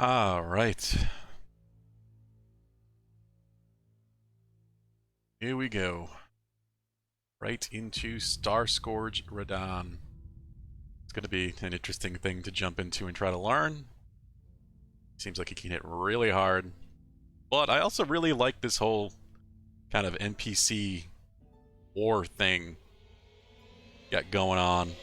All right. Here we go. Right into Star Scourge Radon. It's going to be an interesting thing to jump into and try to learn. Seems like it can hit really hard. But I also really like this whole kind of NPC war thing got going on. You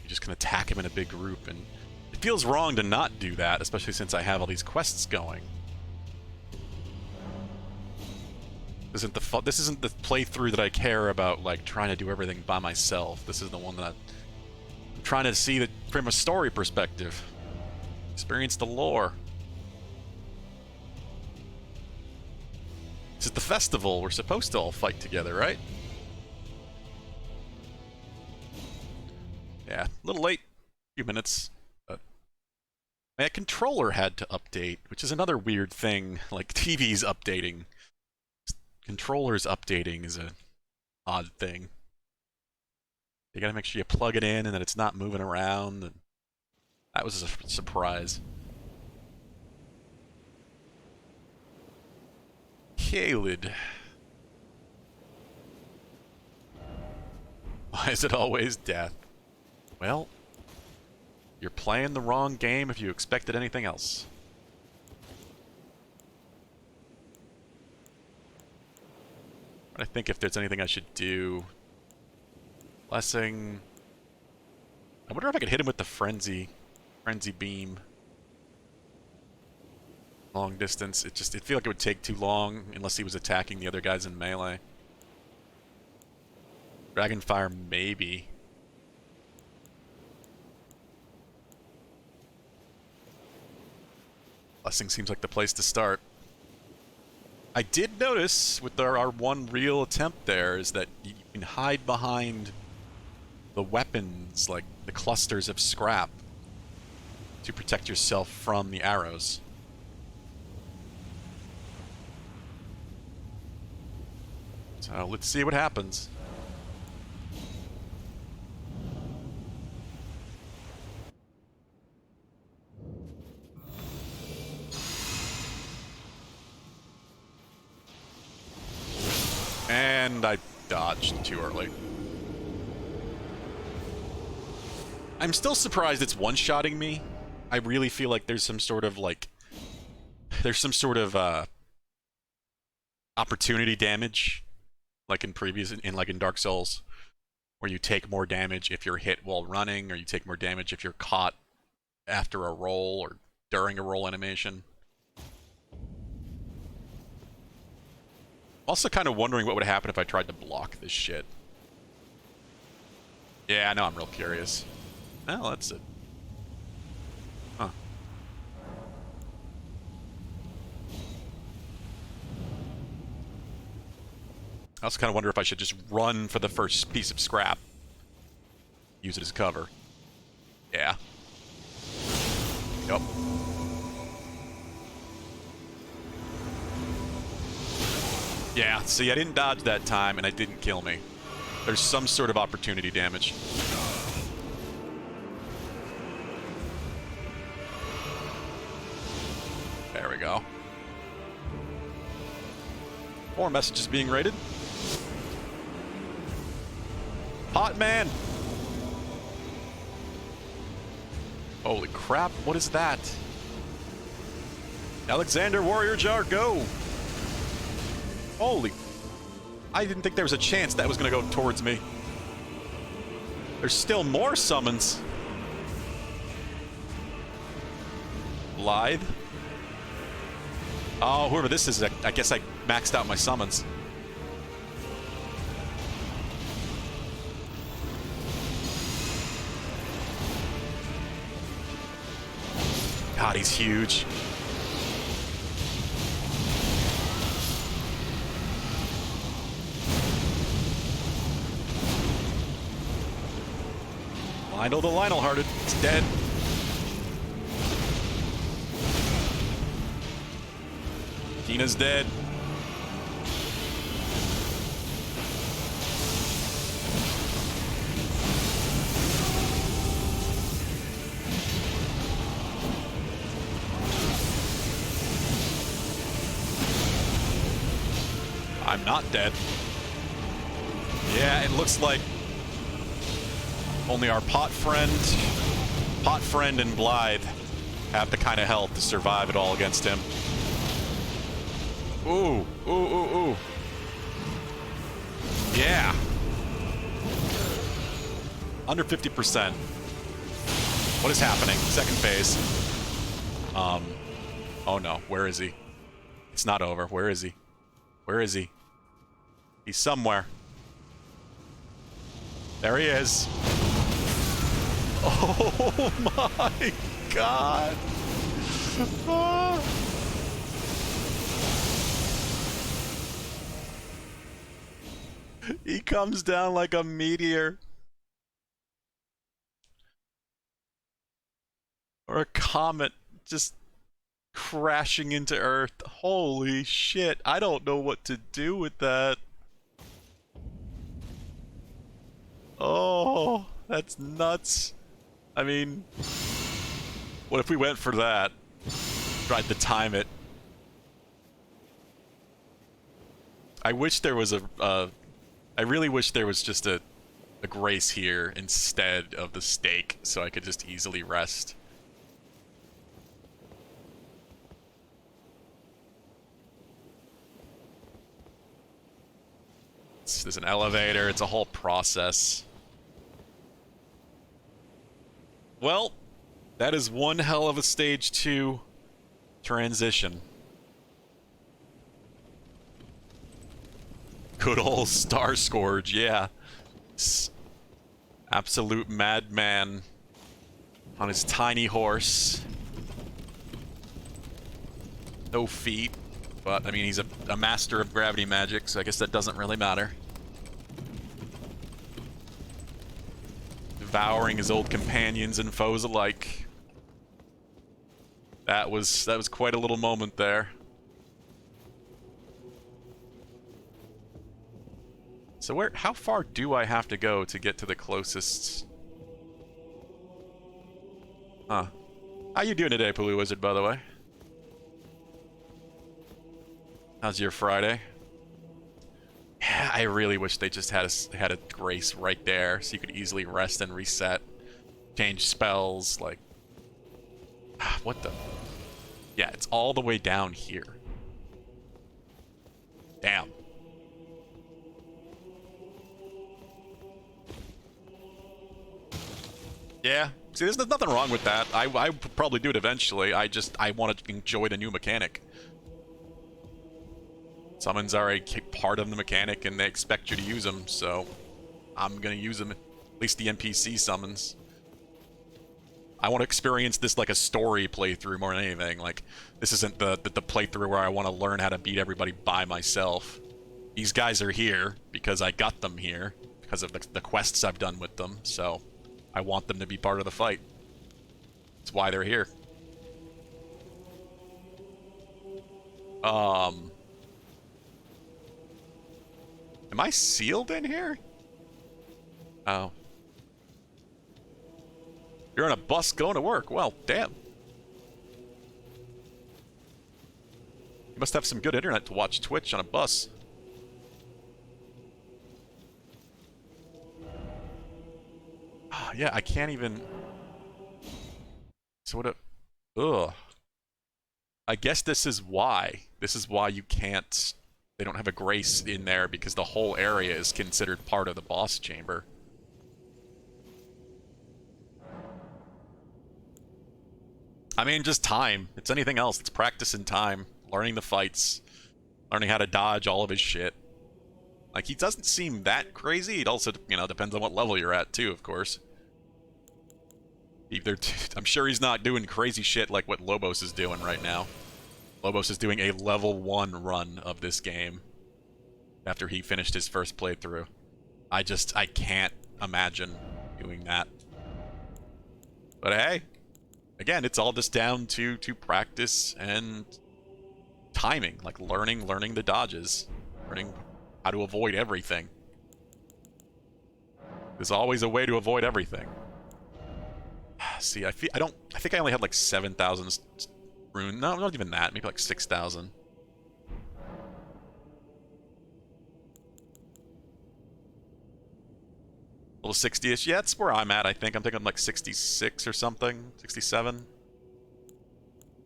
just can attack him in a big group, and it feels wrong to not do that, especially since I have all these quests going. This isn't the playthrough that I care about, like trying to do everything by myself. This is the one that I'm trying to see from a story perspective. Experience the lore. This is the festival. We're supposed to all fight together, right? Yeah, a little late. A few minutes. But my controller had to update, which is another weird thing. Like TV's updating. Controllers updating is a odd thing. You gotta make sure you plug it in and that it's not moving around. And that was a surprise. Caelid. Why is it always death? Well, you're playing the wrong game if you expected anything else. I think if there's anything I should do. Blessing. I wonder if I could hit him with the frenzy beam. Long distance. It feel like it would take too long unless he was attacking the other guys in melee. Dragonfire, maybe. Blessing seems like the place to start. I did notice with our one real attempt there is that you can hide behind the weapons, like the clusters of scrap, to protect yourself from the arrows. So let's see what happens. And I dodged too early. I'm still surprised it's one-shotting me. I really feel like there's some sort of opportunity damage, like in Dark Souls, where you take more damage if you're hit while running, or you take more damage if you're caught after a roll or during a roll animation. Also kind of wondering what would happen if I tried to block this shit. Yeah, I know, I'm real curious. Well, that's it. Huh. I also kind of wonder if I should just run for the first piece of scrap. Use it as cover. Yeah. Yup. Yeah, see, I didn't dodge that time, and it didn't kill me. There's some sort of opportunity damage. There we go. More messages being raided. Hot man! Holy crap, what is that? Alexander Warrior Jar, go! Holy... I didn't think there was a chance that was going to go towards me. There's still more summons. Lithe. Oh, whoever this is, I guess I maxed out my summons. God, he's huge. Lionel the Lionel-hearted. It's dead. Tina's dead. I'm not dead. Yeah, it looks like only our pot friend and Blythe have the kind of health to survive it all against him. Ooh, ooh, ooh, ooh. Yeah. Under 50%. What is happening? Second phase. Oh no, where is he? It's not over. Where is he? Where is he? He's somewhere. There he is. Oh my god. Ah. He comes down like a meteor. Or a comet just crashing into Earth. Holy shit. I don't know what to do with that. Oh, that's nuts. I mean, what if we went for that? Tried to time it. I wish there was I really wish there was just a grace here instead of the stake, so I could just easily rest. There's an elevator, it's a whole process. Well, that is one hell of a stage 2 transition. Good old Star Scourge, yeah. Absolute madman on his tiny horse. No feet, but I mean, he's a master of gravity magic, so I guess that doesn't really matter. Devouring his old companions and foes alike. That was quite a little moment there. So how far do I have to go to get to the closest? Huh. How you doing today, Pulu Wizard, by the way? How's your Friday? Yeah, I really wish they just had a grace right there, so you could easily rest and reset, change spells. Like, what the? Yeah, it's all the way down here. Damn. Yeah. See, there's nothing wrong with that. I would probably do it eventually. I want to enjoy the new mechanic. Summons are a part of the mechanic, and they expect you to use them, so I'm gonna use them, at least the NPC summons. I want to experience this like a story playthrough more than anything. Like, this isn't the playthrough where I want to learn how to beat everybody by myself. These guys are here because I got them here, because of the quests I've done with them, so I want them to be part of the fight. That's why they're here. Am I sealed in here? Oh. You're on a bus going to work. Well, damn. You must have some good internet to watch Twitch on a bus. Yeah, I can't even... So what a... Ugh. I guess this is why. This is why you can't... They don't have a grace in there, because the whole area is considered part of the boss chamber. I mean, just time. It's anything else. It's practice and time. Learning the fights. Learning how to dodge all of his shit. Like, he doesn't seem that crazy. It also, you know, depends on what level you're at, too, of course. I'm sure he's not doing crazy shit like what Lobos is doing right now. Lobos is doing a level 1 run of this game after he finished his first playthrough. I can't imagine doing that. But hey, again, it's all just down to practice and timing, like learning the dodges, learning how to avoid everything. There's always a way to avoid everything. See, I think I only had like 7,000 rune. No, not even that. Maybe like 6,000. little 60-ish. Yeah, that's where I'm at, I think. I'm thinking like 66 or something. 67.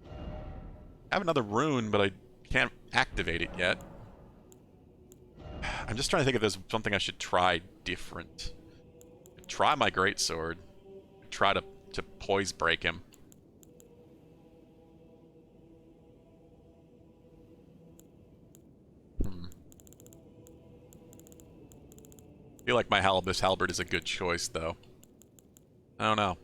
I have another rune, but I can't activate it yet. I'm just trying to think if there's something I should try different. Try my greatsword. Try to poise break him. I feel like this halberd is a good choice, though. I don't know.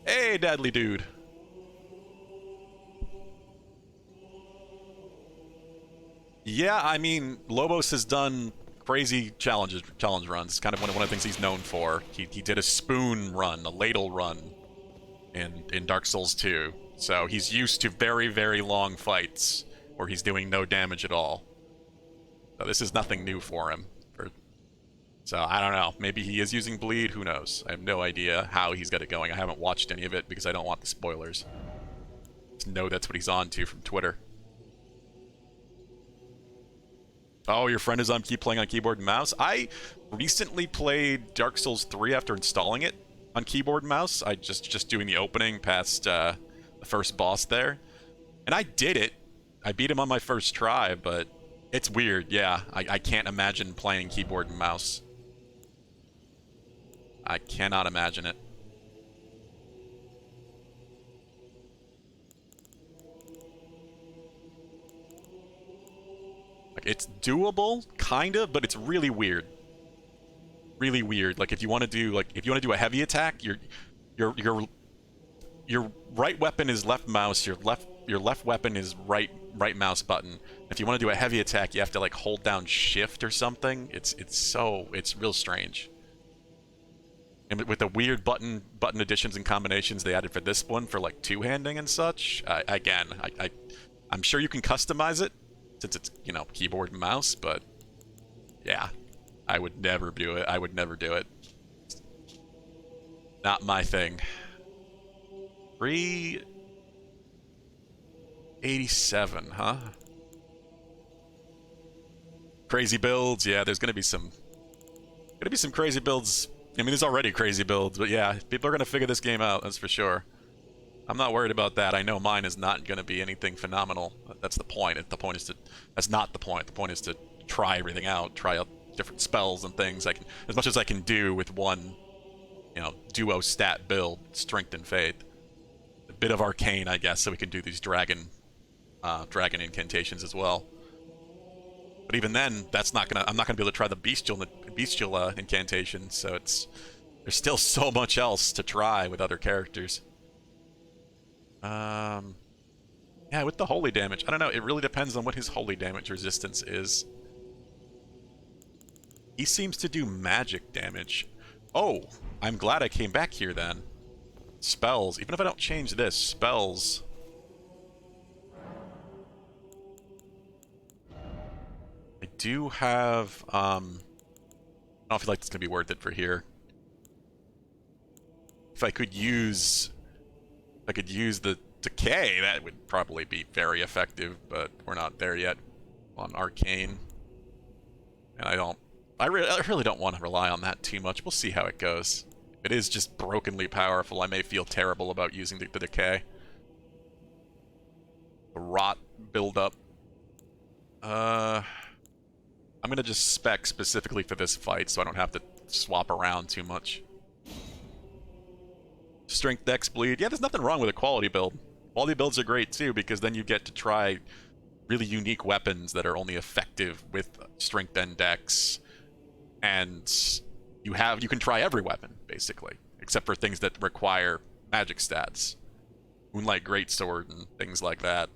Hey, Dadly dude. Yeah, I mean, Lobos has done crazy challenge runs. It's kind of one of the things he's known for. He did a spoon run, a ladle run in Dark Souls 2. So he's used to very, very long fights where he's doing no damage at all. So this is nothing new for him. So I don't know. Maybe he is using bleed. Who knows? I have no idea how he's got it going. I haven't watched any of it because I don't want the spoilers. Just know that's what he's on to from Twitter. Oh, your friend is on keep playing on keyboard and mouse? I recently played Dark Souls 3 after installing it on keyboard and mouse. I just doing the opening past the first boss there. And I did it. I beat him on my first try, but it's weird. Yeah, I can't imagine playing keyboard and mouse. I cannot imagine it. Like, it's doable, kind of, but it's really weird. Really weird. Like if you want to do a heavy attack, your right weapon is left mouse, your left weapon is right mouse button. If you want to do a heavy attack, you have to like hold down shift or something. It's real strange. And with the weird button additions and combinations they added for this one for like two-handing and such, I'm sure you can customize it since it's, you know, keyboard and mouse, but yeah, I would never do it. I would never do it. Not my thing. 387, huh? Crazy builds. Yeah, there's gonna be some crazy builds. I mean, there's already crazy builds, but yeah, people are gonna figure this game out. That's for sure. I'm not worried about that. I know mine is not gonna be anything phenomenal. That's the point. The point is to. That's not the point. The point is to try everything out. Try out different spells and things. I can, as much as I can do with one, you know, duo stat build, strength and faith. A bit of arcane, I guess, so we can do these dragon incantations as well. But even then, I'm not gonna be able to try the bestial incantation. So there's still so much else to try with other characters. Yeah, with the holy damage, I don't know. It really depends on what his holy damage resistance is. He seems to do magic damage. Oh, I'm glad I came back here then. Spells, even if I don't change this, spells. I do have, I don't know if like it's gonna be worth it for here. If I could use the decay, that would probably be very effective, but we're not there yet on arcane. And I really don't want to rely on that too much. We'll see how it goes. If it is just brokenly powerful, I may feel terrible about using the decay. The rot buildup. I'm gonna just spec specifically for this fight so I don't have to swap around too much. Strength, dex, bleed. Yeah, there's nothing wrong with a quality build. Quality builds are great too because then you get to try really unique weapons that are only effective with strength and dex. And you can try every weapon, basically, except for things that require magic stats. Moonlight Greatsword and things like that.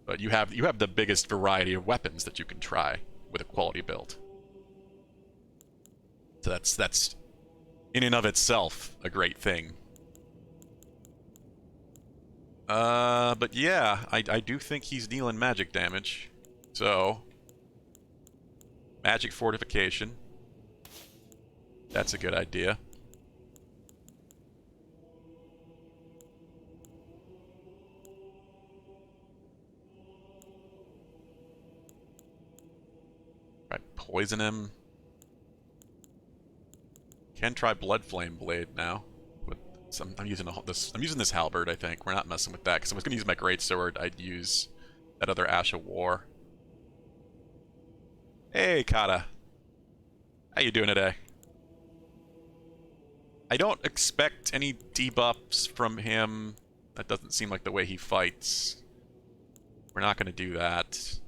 But you have the biggest variety of weapons that you can try with a quality build. So that's in and of itself a great thing. But yeah, I do think he's dealing magic damage. So, magic fortification. That's a good idea. poison him. Can try Blood Flame Blade now. But I'm using this halberd, I think. We're not messing with that, because if I was going to use my greatsword, I'd use that other Ash of War. Hey, Kata. How you doing today? I don't expect any debuffs from him. That doesn't seem like the way he fights. We're not going to do that.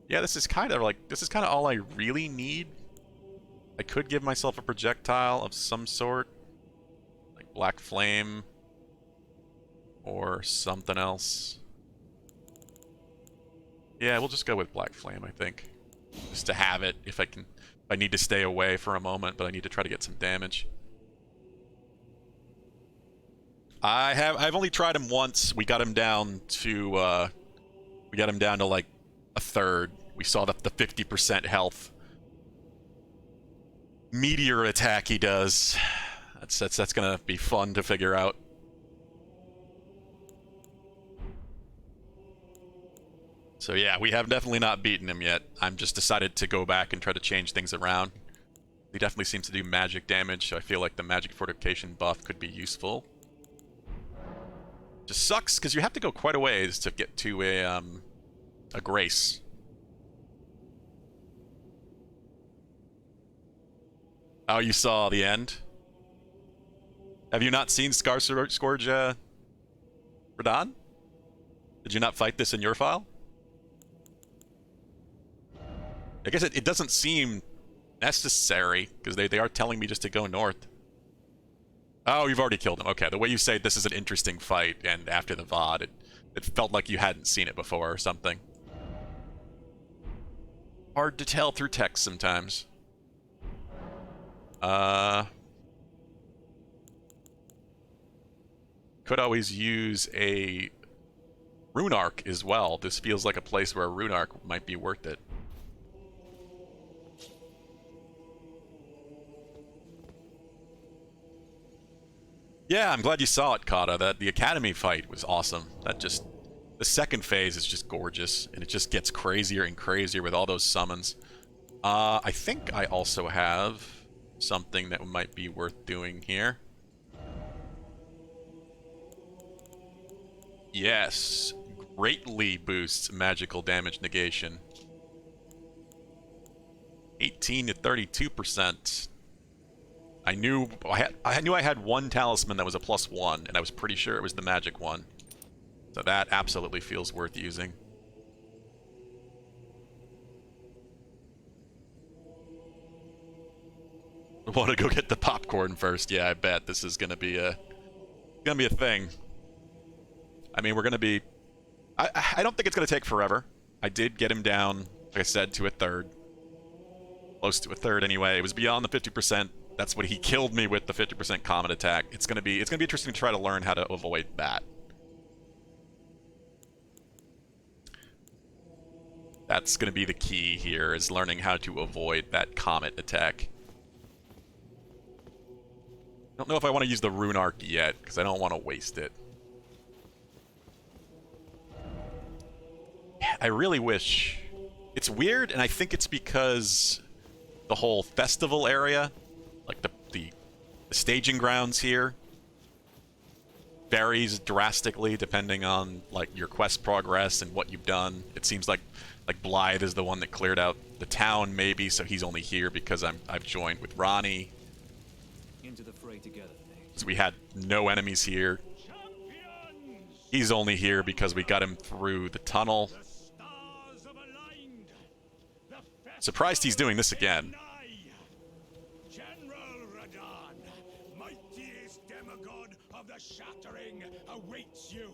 Yeah, this is kind of all I really need. I could give myself a projectile of some sort, like Black Flame or something else. Yeah, we'll just go with Black Flame, I think. Just to have it if I need to stay away for a moment, but I need to try to get some damage. I've only tried him once. We got him down to like a third. We saw the 50% health meteor attack he does. That's gonna be fun to figure out. So yeah, we have definitely not beaten him yet. I'm just decided to go back and try to change things around. He definitely seems to do magic damage, so I feel like the magic fortification buff could be useful. Just sucks because you have to go quite a ways to get to a grace. Oh, you saw the end? Have you not seen Scourge Radahn? Did you not fight this in your file? I guess it doesn't seem necessary, because they are telling me just to go north. Oh, you've already killed him. Okay, the way you say this is an interesting fight, and after the VOD, it felt like you hadn't seen it before or something. Hard to tell through text sometimes. Could always use a Rune Arc as well. This feels like a place where a Rune Arc might be worth it. Yeah, I'm glad you saw it, Kata. The Academy fight was awesome. The second phase is just gorgeous, and it just gets crazier and crazier with all those summons. I think I also have something that might be worth doing here. Yes, greatly boosts magical damage negation. 18 to 32%. I knew I had one talisman that was a +1, and I was pretty sure it was the magic one. So that absolutely feels worth using. I want to go get the popcorn first. Yeah, I bet this is gonna be a thing. I mean, we're gonna be. I don't think it's gonna take forever. I did get him down, like I said, to a third. Close to a third anyway. It was beyond the 50%. That's what he killed me with, the 50% comet attack. It's gonna be interesting to try to learn how to avoid that. That's gonna be the key here, is learning how to avoid that comet attack. I don't know if I want to use the Rune Arc yet, because I don't want to waste it. I really wish. It's weird, and I think it's because the whole festival area, like the staging grounds here, varies drastically depending on like your quest progress and what you've done. It seems like Blythe is the one that cleared out the town, maybe, so he's only here because I've joined with Ronnie. Into the fray together. So we had no enemies here. He's only here because we got him through the tunnel. Surprised he's doing this again. General Radahn, mightiest demigod of the Shattering, awaits you.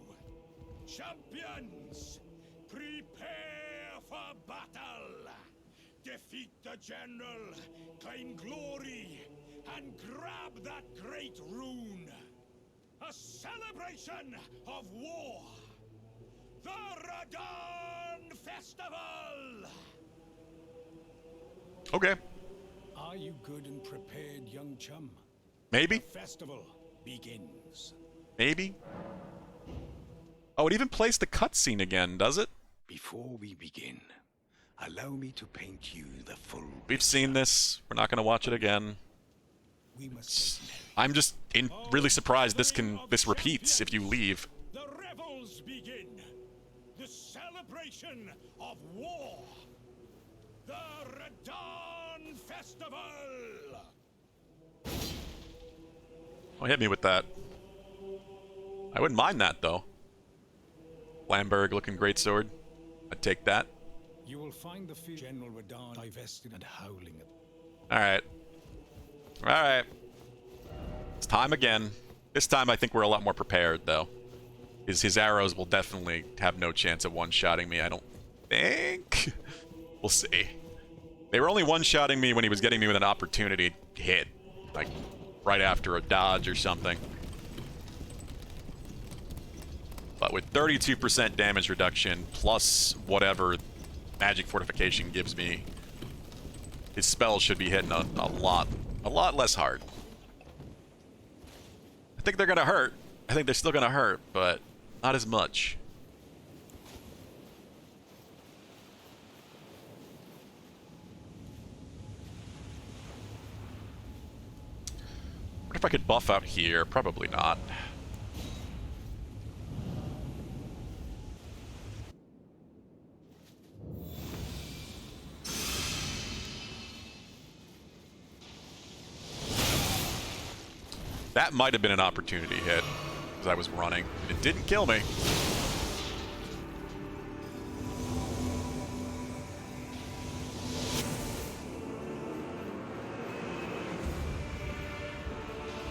Champions, prepare for battle. Defeat the general, claim glory, and grab that great rune. A celebration of war. The Radahn Festival! Okay. Are you good and prepared, young chum? Maybe. The festival begins. Maybe. Oh, it even plays the cutscene again, does it? Before we begin, Allow me to paint you the full We've picture. seen this. We're not going to watch it again. We must get merry. I'm just really surprised this repeats if you leave. The revels begin. The celebration of war. The Radon Festival. Don't hit me with that. I wouldn't mind that, though. Lamberg looking greatsword. I'd take that. You will find the General Radon divested and howling at. Alright. Alright. It's time again. This time I think we're a lot more prepared, though. His arrows will definitely have no chance of one-shotting me, I don't think. We'll see. They were only one-shotting me when he was getting me with an opportunity hit. Like, right after a dodge or something. But with 32% damage reduction, plus whatever magic fortification gives me, his spells should be hitting a lot less hard. I think they're gonna hurt. I think they're still gonna hurt, but not as much. What if I could buff out here? Probably not. That might have been an opportunity hit, because I was running. It didn't kill me.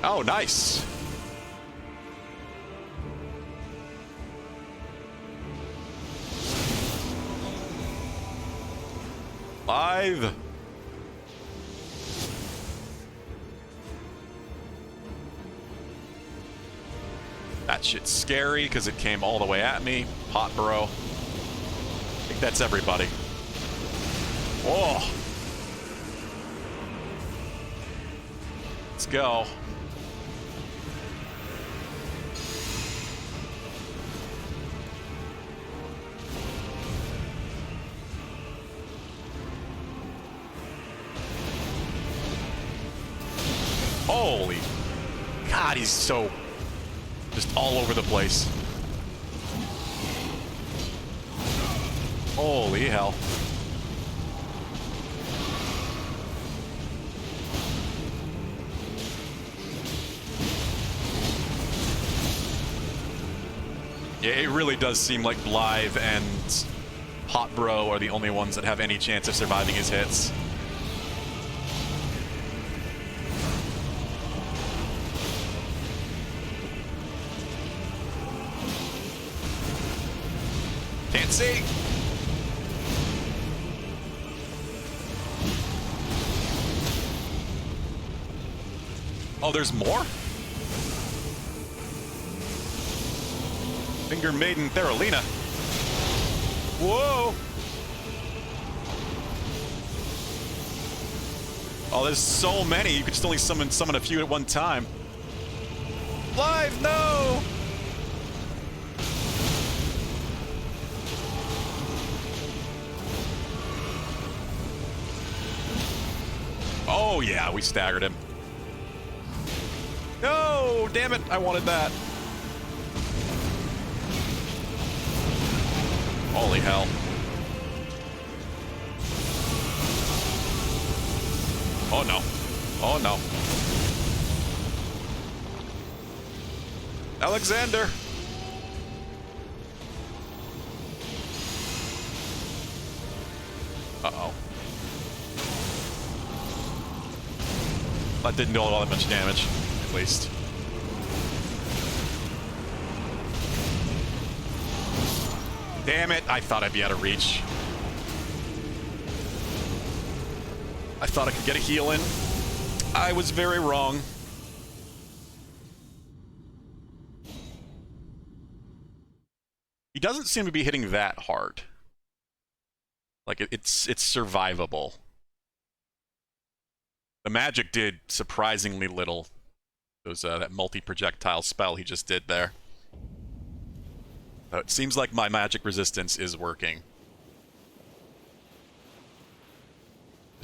Oh, nice. Live. That shit's scary because it came all the way at me. Pot bro. I think that's everybody. Oh. Let's go. Holy God, he's so just all over the place. Holy hell. Yeah, it really does seem like Blythe and Hot Bro are the only ones that have any chance of surviving his hits. Can't see. Oh, there's more? Finger Maiden Theralina. Whoa! Oh, there's so many. You could just only summon a few at one time. Live, no! Oh yeah, we staggered him. No, damn it, I wanted that. Holy hell. Oh no. Oh no. Alexander. Uh-oh. That didn't do all that much damage, at least. Damn it, I thought I'd be out of reach. I thought I could get a heal in. I was very wrong. He doesn't seem to be hitting that hard. Like, it's survivable. The magic did surprisingly little. Those that multi-projectile spell he just did there. So it seems like my magic resistance is working.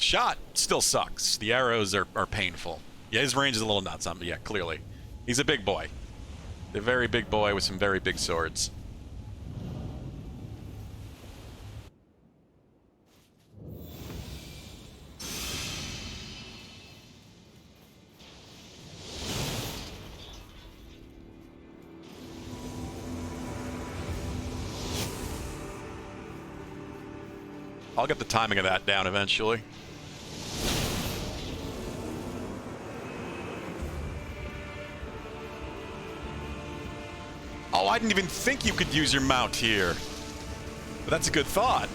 The shot still sucks. The arrows are painful. Yeah, his range is a little nuts on me. Yeah, clearly. He's a big boy. A very big boy with some very big swords. I'll get the timing of that down eventually. Oh, I didn't even think you could use your mount here. But that's a good thought.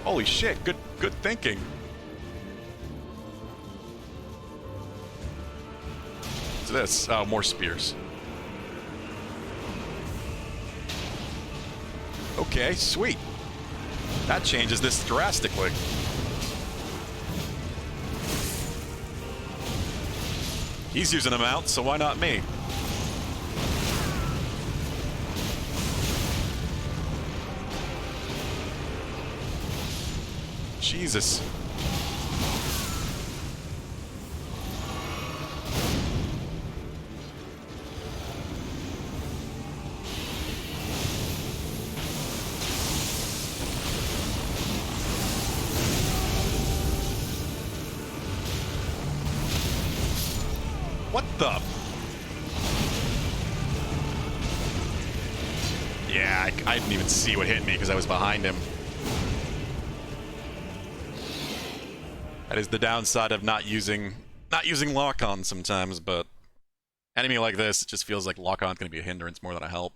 Holy shit, good thinking. What's this? Oh, more spears. Okay, sweet. That changes this drastically. He's using a mount, so why not me? Jesus. What the? Yeah, I didn't even see what hit me because I was behind him. That is the downside of not using lock-on sometimes, but enemy like this, it just feels like lock-on's going to be a hindrance more than a help.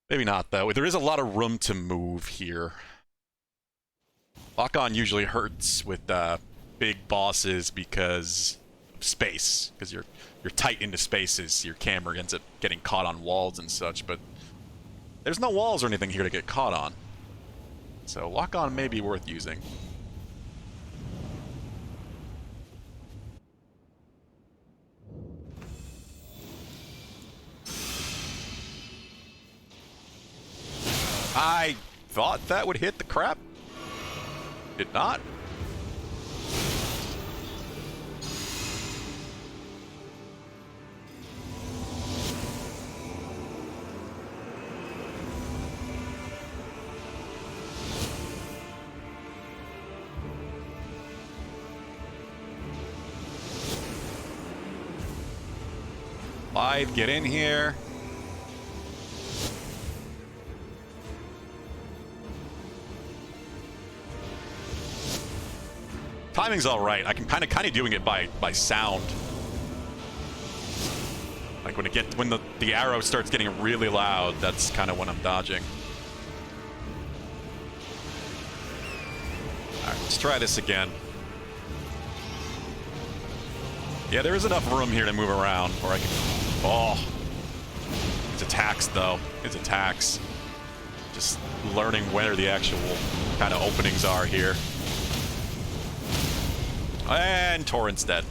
Maybe not, though. There is a lot of room to move here. Lock-on usually hurts with big bosses because of space, because you're tight into spaces. Your camera ends up getting caught on walls and such, but there's no walls or anything here to get caught on. So lock-on may be worth using. I thought that would hit the crap. Did not. Live, get in here. Timing's all right. I can kind of doing it by sound. Like when the arrow starts getting really loud, that's kind of when I'm dodging. All right, let's try this again. Yeah, there is enough room here to move around, or I can. Oh, his attacks though. His attacks. Just learning where the actual kind of openings are here. And Torrent's dead.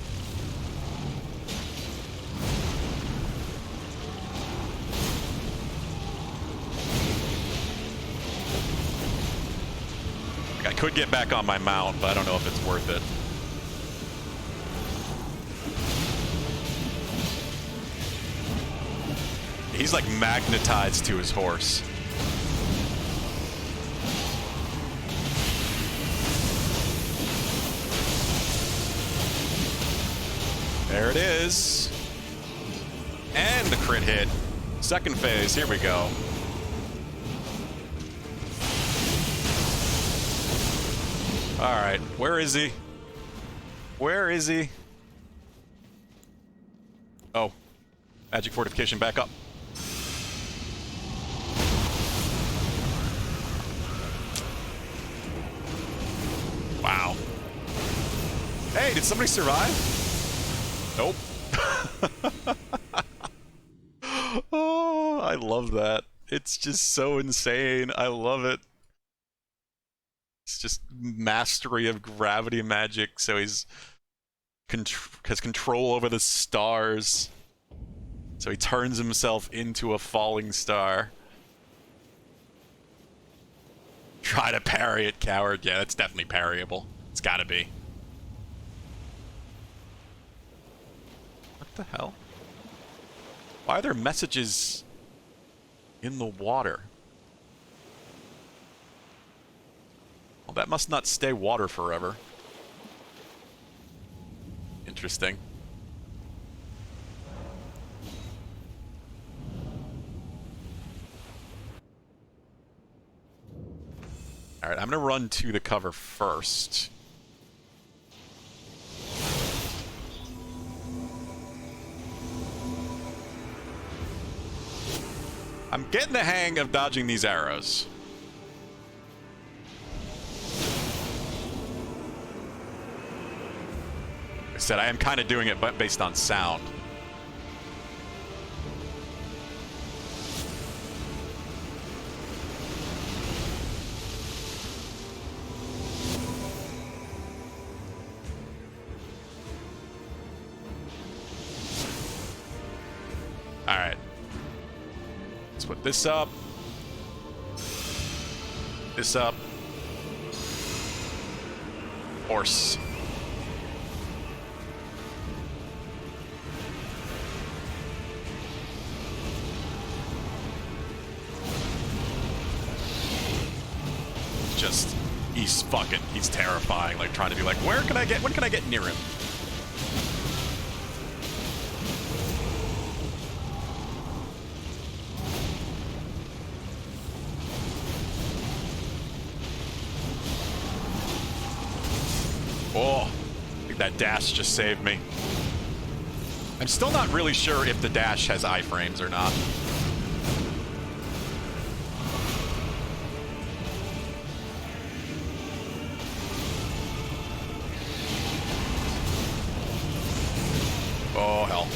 I could get back on my mount, but I don't know if it's worth it. He's like magnetized to his horse. There it is. And the crit hit. Second phase, here we go. Alright, where is he? Where is he? Oh. Magic fortification back up. Wow. Hey, did somebody survive? Nope. Oh, I love that. It's just so insane. I love it. It's just mastery of gravity magic. So he's has control over the stars. So he turns himself into a falling star. Try to parry it, coward. Yeah, that's definitely parryable. It's gotta be. What the hell? Why are there messages in the water? Well, that must not stay water forever. Interesting. Alright, I'm gonna run to the cover first. I'm getting the hang of dodging these arrows. Like I said, I am kind of doing it but based on sound. Alright. Let's put this up. This up. Horse. Just, he's terrifying, like trying to be like, when can I get near him? Oh, I think that dash just saved me. I'm still not really sure if the dash has iframes or not. Oh, hell.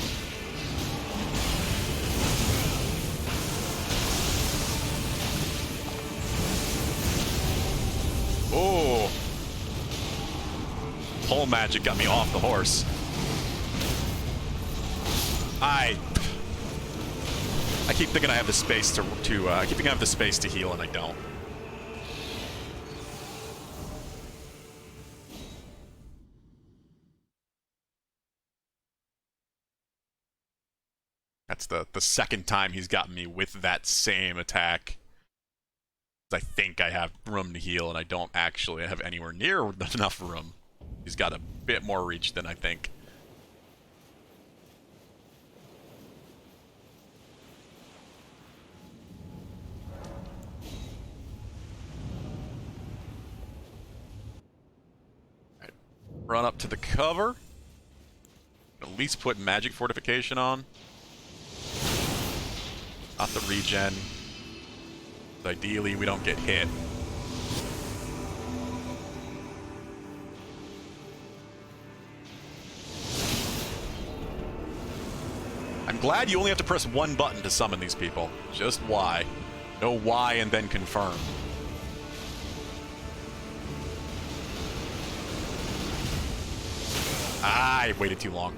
Oh. Pole magic got me off the horse. I keep thinking I have the space to I keep thinking I have the space to heal, and I don't. That's the second time he's gotten me with that same attack. I think I have room to heal, and I don't actually have anywhere near enough room. He's got a bit more reach than I think. Right. Run up to the cover. At least put magic fortification on. Not the regen. Ideally, we don't get hit. I'm glad you only have to press one button to summon these people. Just Y. No Y and then confirm. Ah, I waited too long.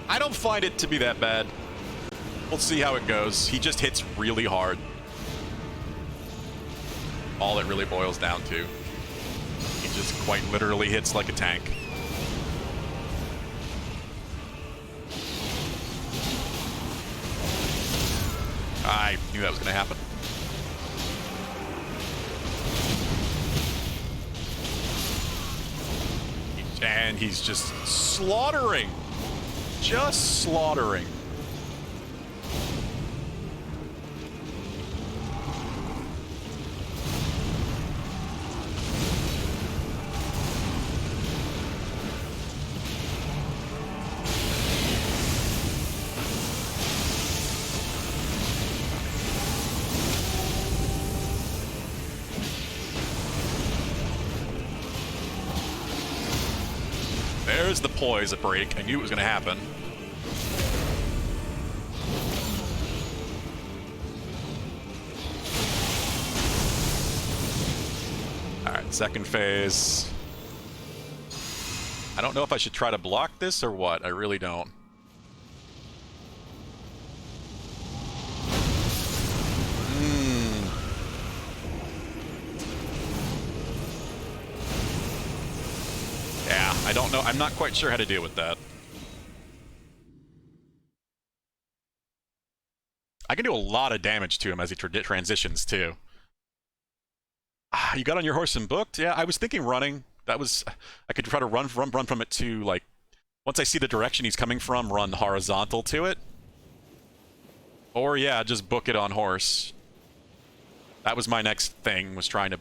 I don't find it to be that bad. We'll see how it goes. He just hits really hard. All it really boils down to. He just quite literally hits like a tank. I knew that was going to happen. And he's just slaughtering. Just slaughtering. There's the poise break. I knew it was going to happen. Second phase. I don't know if I should try to block this or what. I really don't. Yeah, I don't know. I'm not quite sure how to deal with that. I can do a lot of damage to him as he transitions, too. You got on your horse and booked? Yeah, I was thinking running. That was... I could try to run from it to, like... Once I see the direction he's coming from, run horizontal to it. Or, yeah, just book it on horse. That was my next thing, was trying to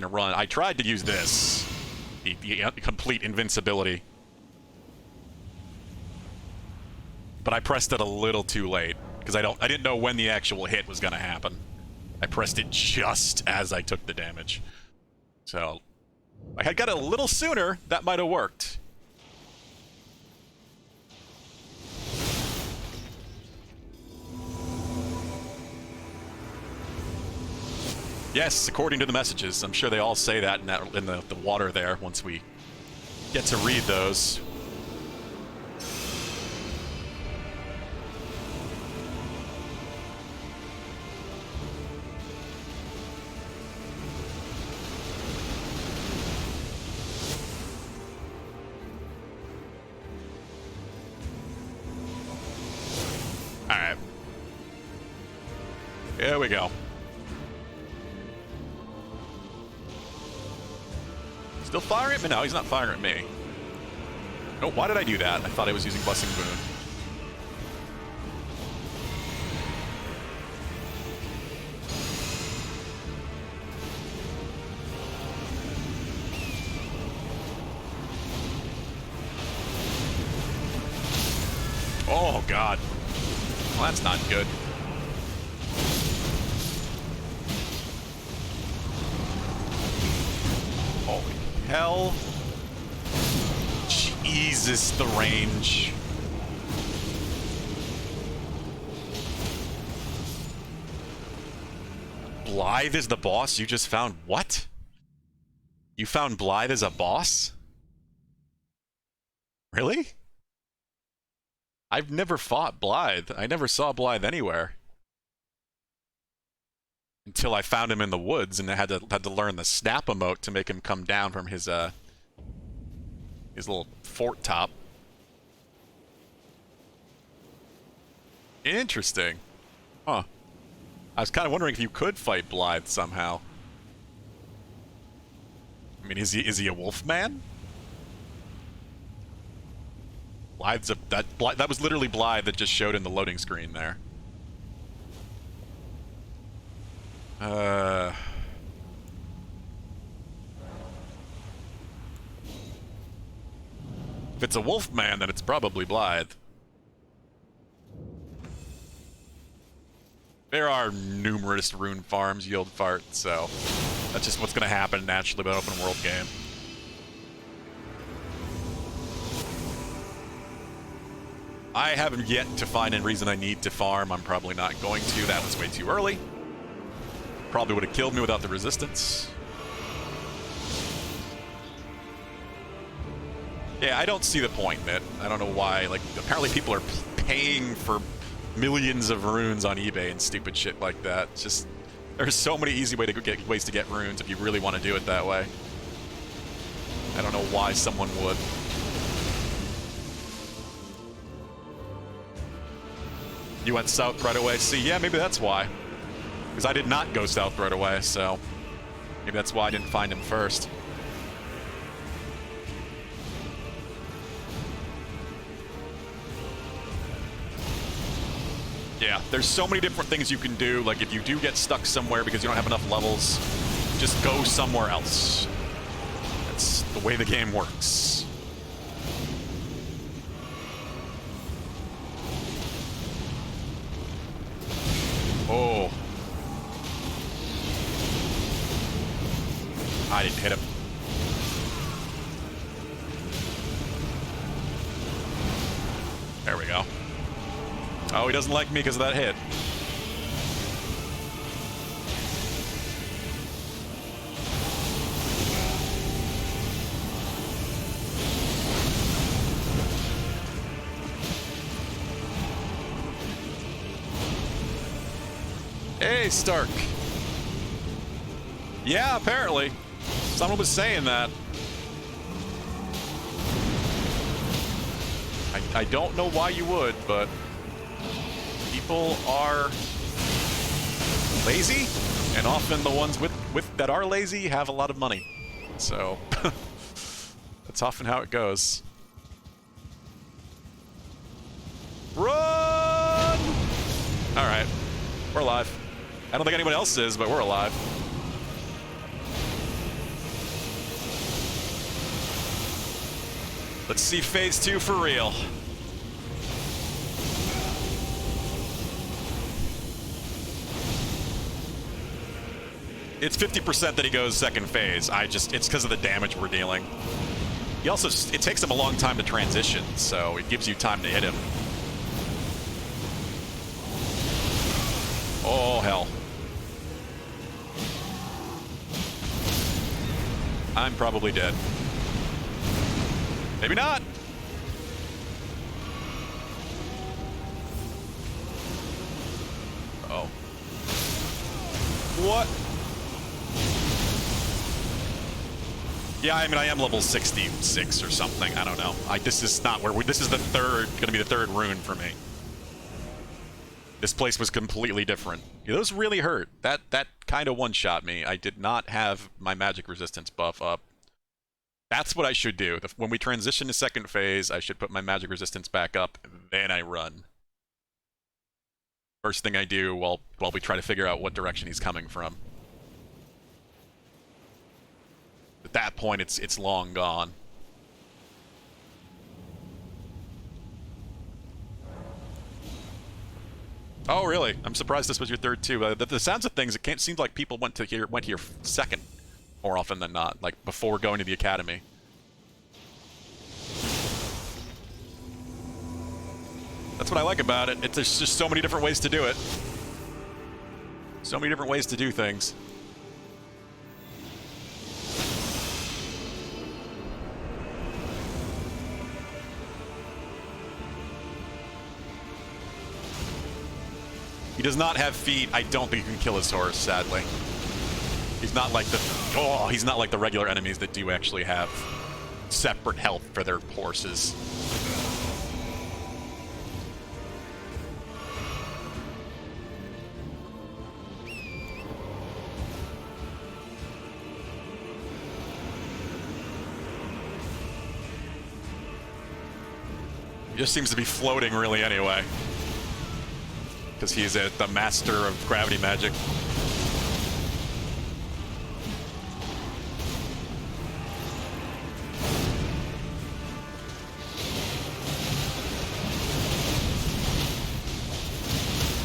run. I tried to use this. The complete invincibility. But I pressed it a little too late. Because I didn't know when the actual hit was going to happen. I pressed it just as I took the damage. So, if I had got it a little sooner, that might have worked. Yes, according to the messages. I'm sure they all say that in the water there once we get to read those. Alright. Here we go. Still firing at me? No, he's not firing at me. Oh, why did I do that? I thought I was using Blessing Boon. Oh, God. Well, that's not good. Holy hell. Jesus, the range. Blythe is the boss? You just found what? You found Blythe as a boss? Really? I've never fought Blythe. I never saw Blythe anywhere. Until I found him in the woods and I had to learn the snap emote to make him come down from his little fort top. Interesting. Huh. I was kind of wondering if you could fight Blythe somehow. I mean, is he a wolf man? That was literally Blythe that just showed in the loading screen there. If it's a wolf man, then it's probably Blythe. There are numerous rune farms yield fart, so that's just what's going to happen naturally with an open world game. I haven't yet to find a reason I need to farm. I'm probably not going to. That was way too early. Probably would have killed me without the resistance. Yeah, I don't see the point in it. I don't know why. Like, apparently people are paying for millions of runes on eBay and stupid shit like that. It's just, there's so many easy ways to get runes if you really want to do it that way. I don't know why someone would. You went south right away. See, yeah, maybe that's why. Because I did not go south right away, so maybe that's why I didn't find him first. Yeah, there's so many different things you can do. Like, if you do get stuck somewhere because you don't have enough levels, just go somewhere else. That's the way the game works. Oh. I didn't hit him. There we go. Oh, he doesn't like me because of that hit. Stark. Yeah, apparently. Someone was saying that. I don't know why you would, but people are lazy, and often the ones with that are lazy have a lot of money. So that's often how it goes. Run! All right, we're alive. I don't think anyone else is, but we're alive. Let's see phase 2 for real. It's 50% that he goes second phase. It's because of the damage we're dealing. He also, it takes him a long time to transition, so it gives you time to hit him. Oh, hell. I'm probably dead. Maybe not. Uh-oh. What? Yeah, I mean, I am level 66 or something. I don't know. This is not where this is the third, gonna be the third rune for me. This place was completely different. Yeah, those really hurt. That kind of one-shot me. I did not have my magic resistance buff up. That's what I should do. When we transition to second phase, I should put my magic resistance back up, then I run. First thing I do while we try to figure out what direction he's coming from. At that point, it's long gone. Oh, really? I'm surprised this was your third too. The sounds of things, it seems like people went here second more often than not, like before going to the academy. That's what I like about it. There's just so many different ways to do it. So many different ways to do things. He does not have feet. I don't think you can kill his horse, sadly. He's not like he's not like the regular enemies that do actually have separate health for their horses. He just seems to be floating really anyway. Because he's the master of gravity magic.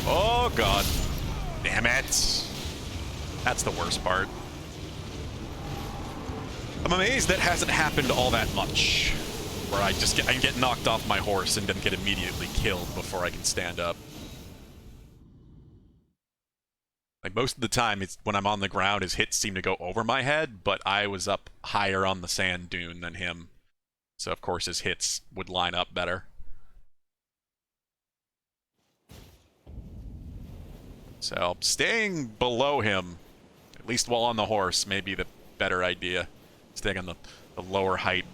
Oh, God. Damn it. That's the worst part. I'm amazed that hasn't happened all that much. Where I get knocked off my horse and then get immediately killed before I can stand up. Like, most of the time, when I'm on the ground, his hits seem to go over my head, but I was up higher on the sand dune than him. So, of course, his hits would line up better. So, staying below him, at least while on the horse, may be the better idea. Staying on the lower height.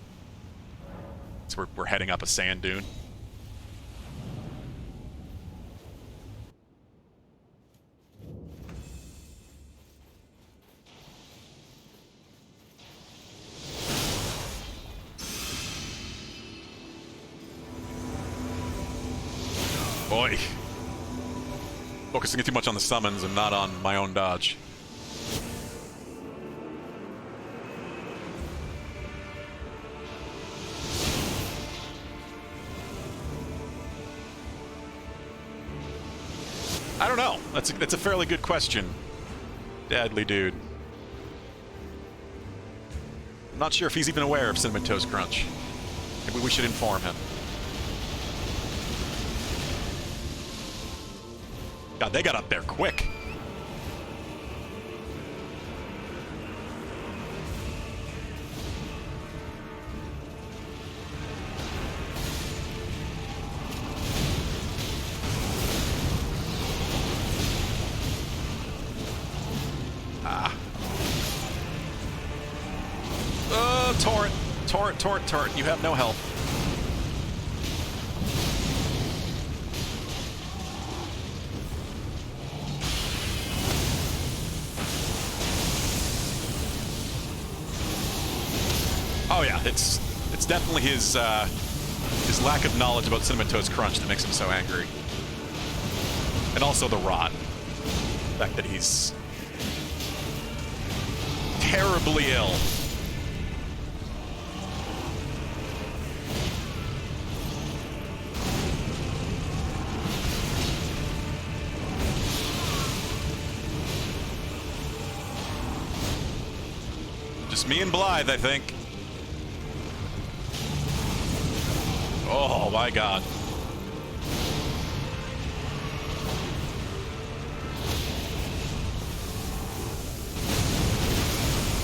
So we're heading up a sand dune. Boy. Focusing too much on the summons and not on my own dodge. I don't know. That's a fairly good question, Dadly dude. I'm not sure if he's even aware of Cinnamon Toast Crunch. Maybe we should inform him. God, they got up there quick. Torrent, torrent, torrent. You have no health. Oh yeah, it's definitely his lack of knowledge about Cinnamon Toast Crunch that makes him so angry. And also the rot. The fact that he's terribly ill. Just me and Blythe, I think. Oh my god.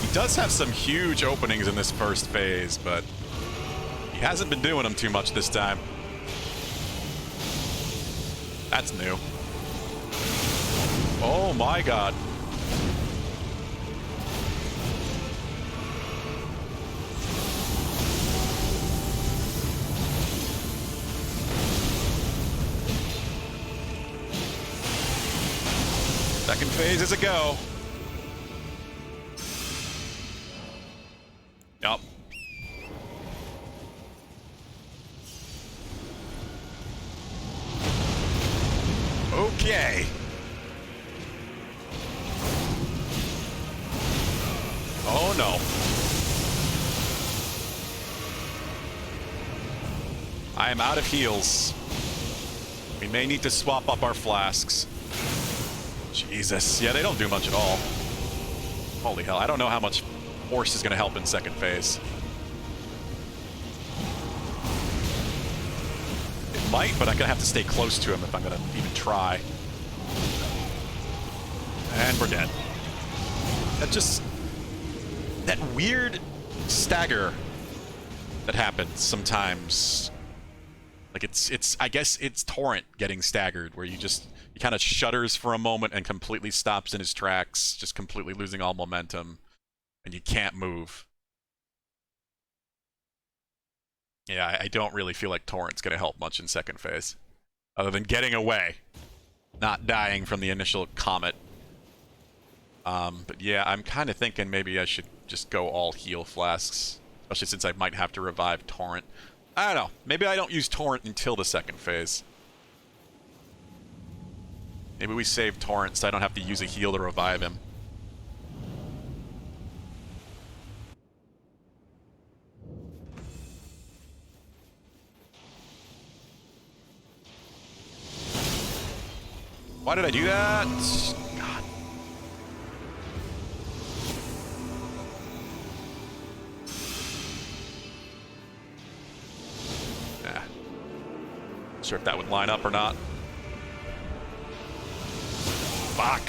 He does have some huge openings in this first phase, but he hasn't been doing them too much this time. That's new. Oh my god. Second phase is a go. Yup. Okay. Oh no. I am out of heals. We may need to swap up our flasks. Jesus. Yeah, they don't do much at all. Holy hell. I don't know how much Horse is going to help in second phase. It might, but I'm going to have to stay close to him if I'm going to even try. And we're dead. That weird stagger that happens sometimes. Like I guess it's Torrent getting staggered, where he kind of shudders for a moment and completely stops in his tracks, just completely losing all momentum, and you can't move. Yeah, I don't really feel like Torrent's going to help much in second phase, other than getting away, not dying from the initial comet. But yeah, I'm kind of thinking maybe I should just go all heal flasks, especially since I might have to revive Torrent. I don't know. Maybe I don't use Torrent until the second phase. Maybe we save Torrent so I don't have to use a heal to revive him. Why did I do that? God. Yeah. Not sure if that would line up or not. Fuck.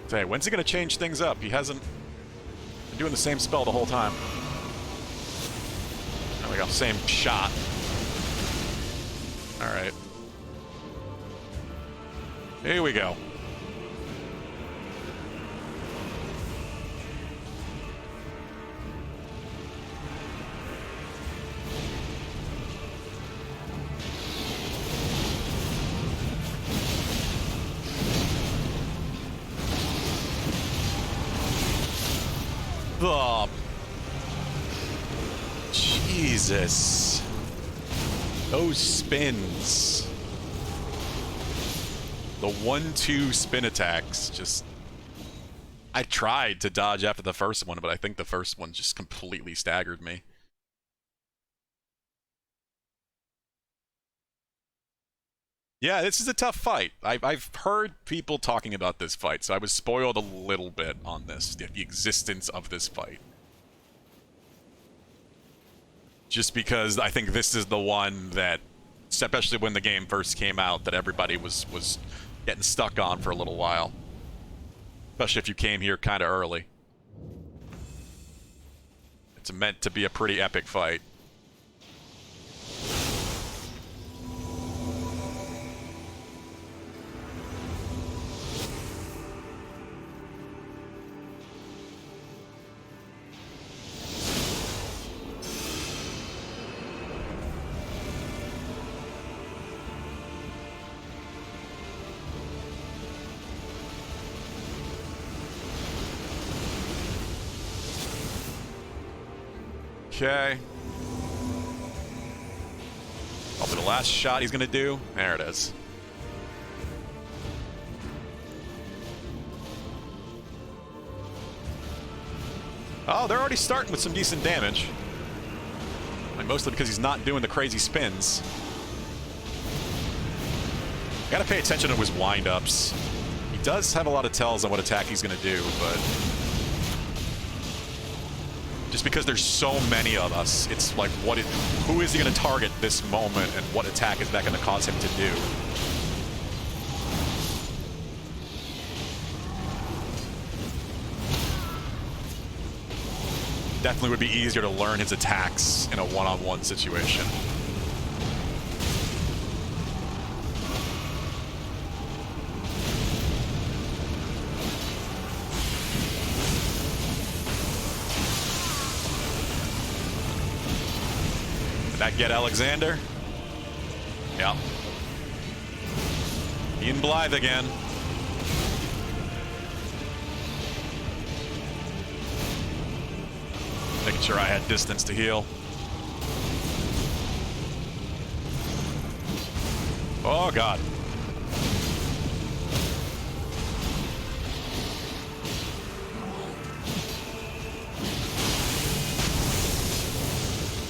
Say, when's he gonna change things up? He hasn't been doing the same spell the whole time. There we go, same shot. Alright. Here we go. Oh, Jesus. Those spins. The 1-2 spin attacks just... I tried to dodge after the first one, but I think the first one just completely staggered me. Yeah, this is a tough fight. I've heard people talking about this fight, so I was spoiled a little bit on this, the existence of this fight. Just because I think this is the one that, especially when the game first came out, that everybody was getting stuck on for a little while. Especially if you came here kind of early. It's meant to be a pretty epic fight. Okay. Probably the last shot he's gonna do. There it is. Oh, they're already starting with some decent damage. Like, mostly because he's not doing the crazy spins. Gotta pay attention to his wind-ups. He does have a lot of tells on what attack he's gonna do, but just because there's so many of us, it's like, who is he gonna target this moment, and what attack is that gonna cause him to do? Definitely would be easier to learn his attacks in a one-on-one situation. Did that get Alexander? Yeah. Ian Blythe again. Making sure I had distance to heal. Oh, God.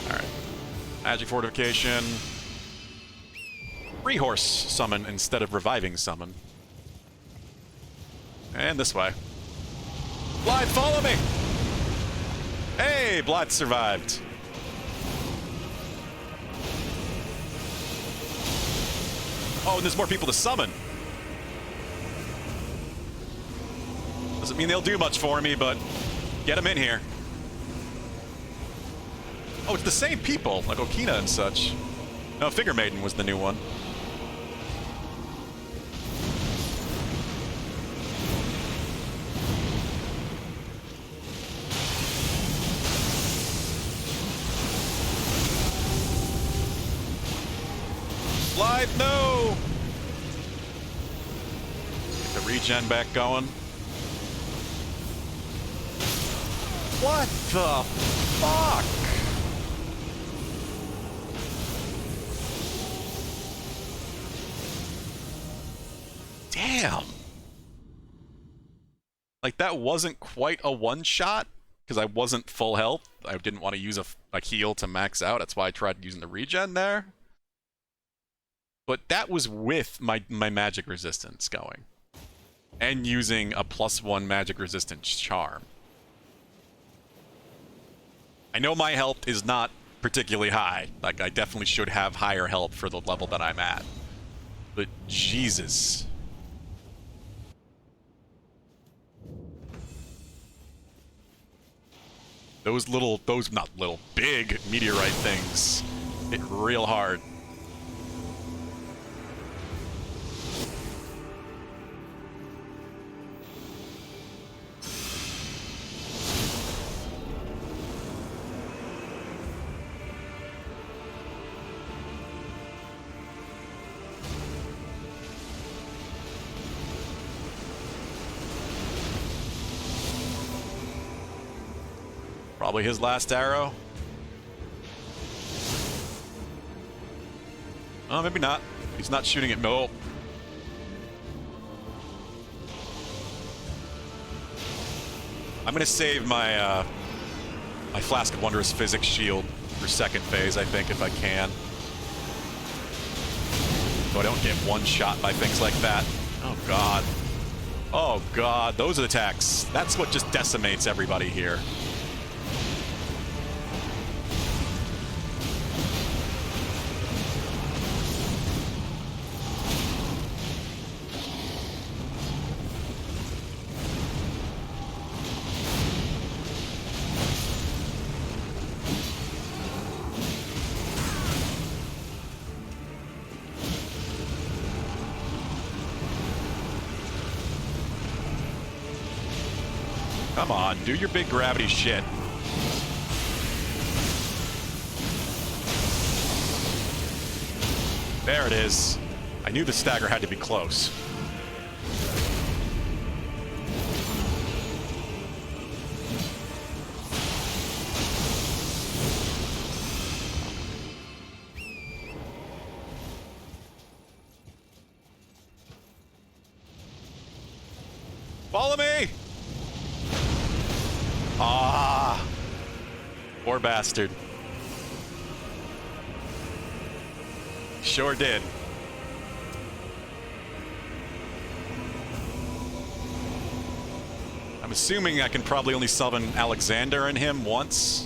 All right. Magic Fortification. Rehorse summon instead of reviving summon. And this way. Blythe, follow me! Hey, Blythe survived. Oh, and there's more people to summon. Doesn't mean they'll do much for me, but get them in here. Oh, it's the same people, like Okina and such. No, Figure Maiden was the new one. Blythe, no! Get the regen back going. What the fuck? Damn. Like, that wasn't quite a one-shot, because I wasn't full health. I didn't want to use a heal to max out. That's why I tried using the regen there. But that was with my magic resistance going. And using a +1 magic resistance charm. I know my health is not particularly high. Like, I definitely should have higher health for the level that I'm at. But Jesus. Those big meteorite things hit real hard. Probably his last arrow. Oh, maybe not. He's not shooting at Mo. I'm gonna save my my Flask of Wondrous Physics shield for second phase, I think, if I can. So I don't get one shot by things like that. Oh, God. Oh, God. Those are the attacks. That's what just decimates everybody here. Come on, do your big gravity shit. There it is. I knew the stagger had to be close. Follow me! Ah! Poor bastard. Sure did. I'm assuming I can probably only summon Alexander and him once.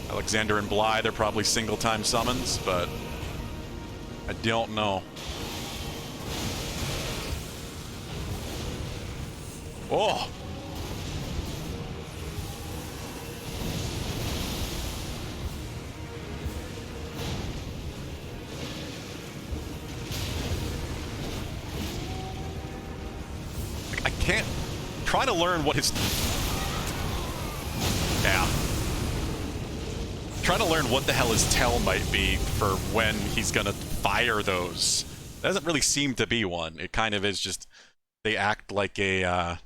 Alexander and Blythe are probably single-time summons, but I don't know. Oh! I can't... try to learn what his... Yeah. Trying to learn what the hell his tell might be for when he's gonna fire those. There doesn't really seem to be one. It kind of is just... they act like a,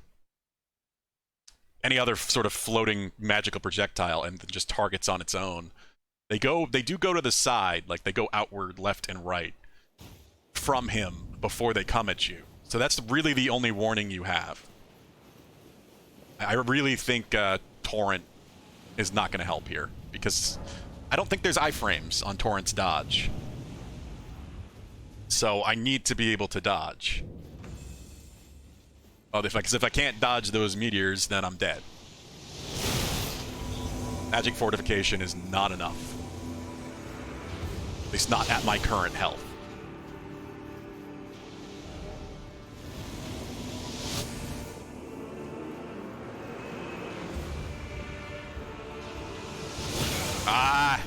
any other sort of floating magical projectile and just targets on its own. They do go to the side, like they go outward, left and right from him before they come at you. So that's really the only warning you have. I really think Torrent is not going to help here, because I don't think there's iframes on Torrent's dodge. So I need to be able to dodge. Oh, because if I can't dodge those meteors, then I'm dead. Magic Fortification is not enough. At least not at my current health. Ah!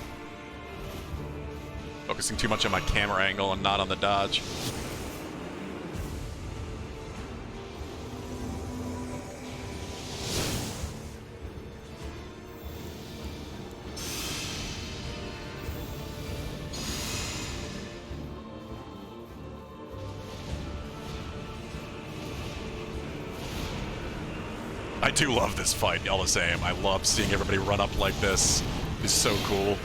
Focusing too much on my camera angle and not on the dodge. I do love this fight, all the same. I love seeing everybody run up like this. It's so cool.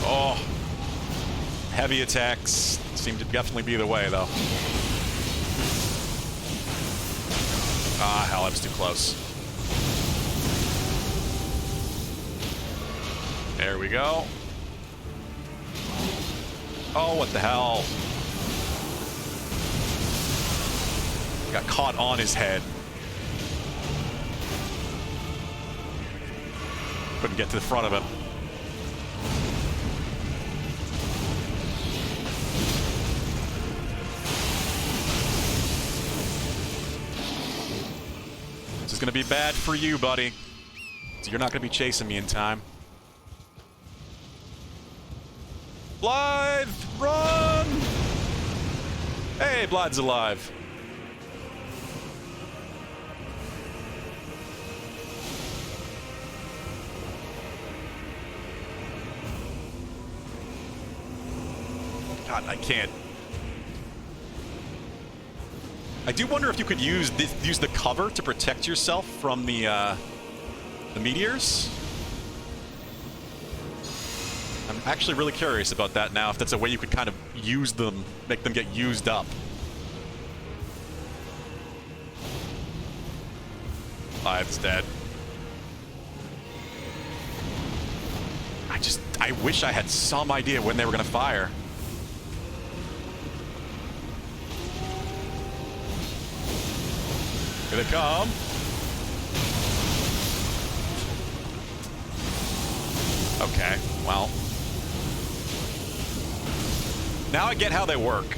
Oh. Heavy attacks seem to definitely be the way, though. Ah, hell, I was too close. There we go. Oh, what the hell? Got caught on his head. Couldn't get to the front of him. This is gonna be bad for you, buddy. So you're not gonna be chasing me in time. Blythe, run! Hey, Blythe's alive. God, I can't. I do wonder if you could use the cover to protect yourself from the meteors. I'm actually really curious about that now, if that's a way you could kind of use them, make them get used up. Blythe's dead. I wish I had some idea when they were gonna fire. Here they come. Okay, well. Now I get how they work.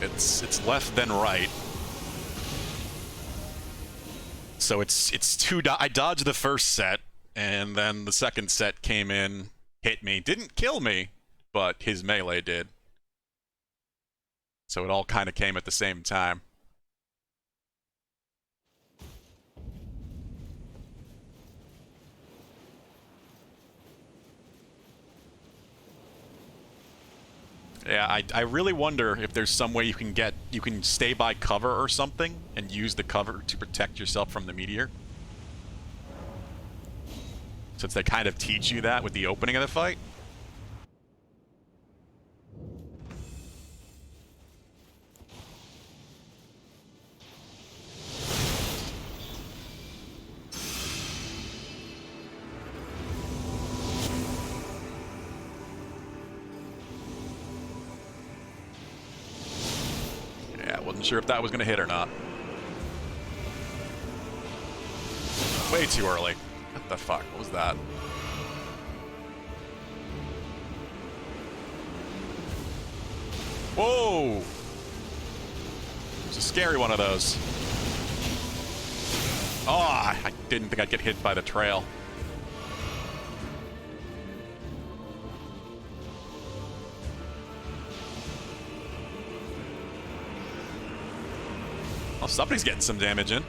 It's left then right. So it's two. I dodged the first set, and then the second set came in, hit me, didn't kill me, but his melee did. So it all kind of came at the same time. Yeah, I really wonder if there's some way you can stay by cover or something and use the cover to protect yourself from the meteor. Since they kind of teach you that with the opening of the fight. Yeah, wasn't sure if that was going to hit or not. Way too early. What the fuck? What was that? Whoa! It's a scary one of those. Oh, I didn't think I'd get hit by the trail. Oh, somebody's getting some damage in.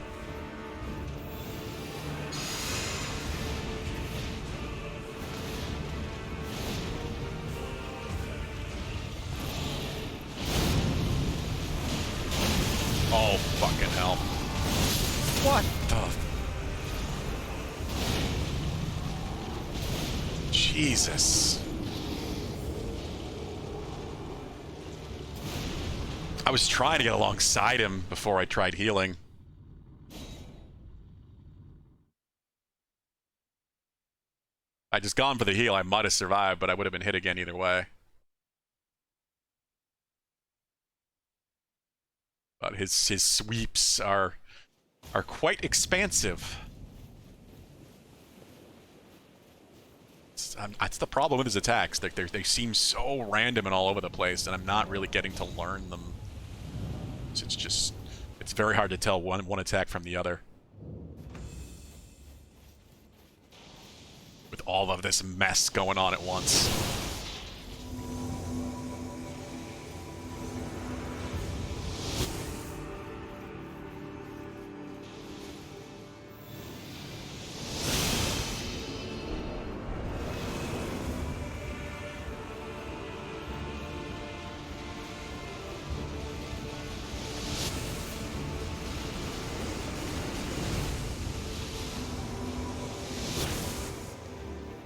Oh, fucking hell. What the... Jesus. I was trying to get alongside him before I tried healing. I just gone for the heal, I might have survived, but I would have been hit again either way. But his sweeps are quite expansive. That's the problem with his attacks. They seem so random and all over the place, and I'm not really getting to learn them. So it's very hard to tell one attack from the other. With all of this mess going on at once.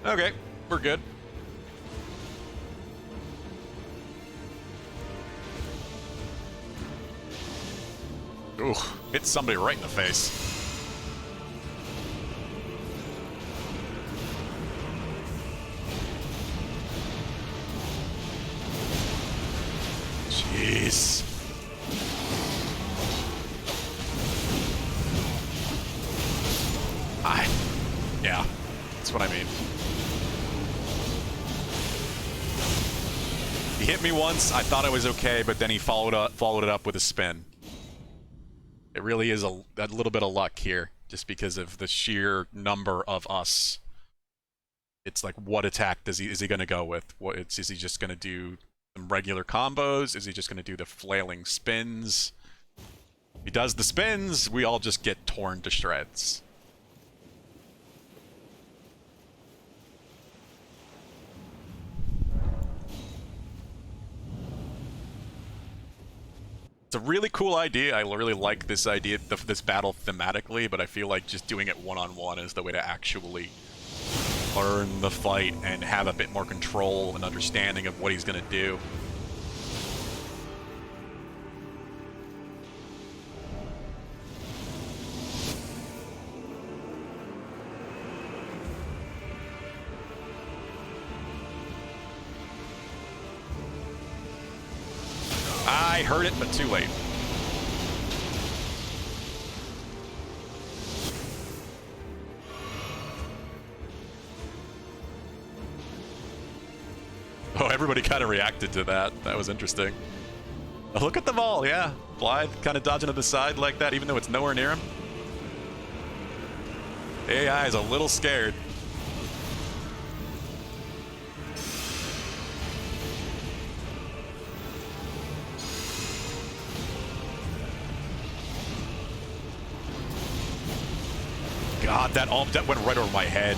Okay, we're good. Ooh, hit somebody right in the face. Jeez. Yeah, that's what I mean. He hit me once, I thought I was okay, but then he followed it up with a spin. It really is a little bit of luck here, just because of the sheer number of us. It's like, what attack is he going to go with? Is he just going to do some regular combos? Is he just going to do the flailing spins? If he does the spins, we all just get torn to shreds. It's a really cool idea. I really like this idea, this battle thematically, but I feel like just doing it one-on-one is the way to actually learn the fight and have a bit more control and understanding of what he's going to do. I heard it, but too late. Oh, everybody kind of reacted to that. That was interesting. Look at them all, yeah. Blythe kind of dodging to the side like that, even though it's nowhere near him. AI is a little scared. God, that went right over my head.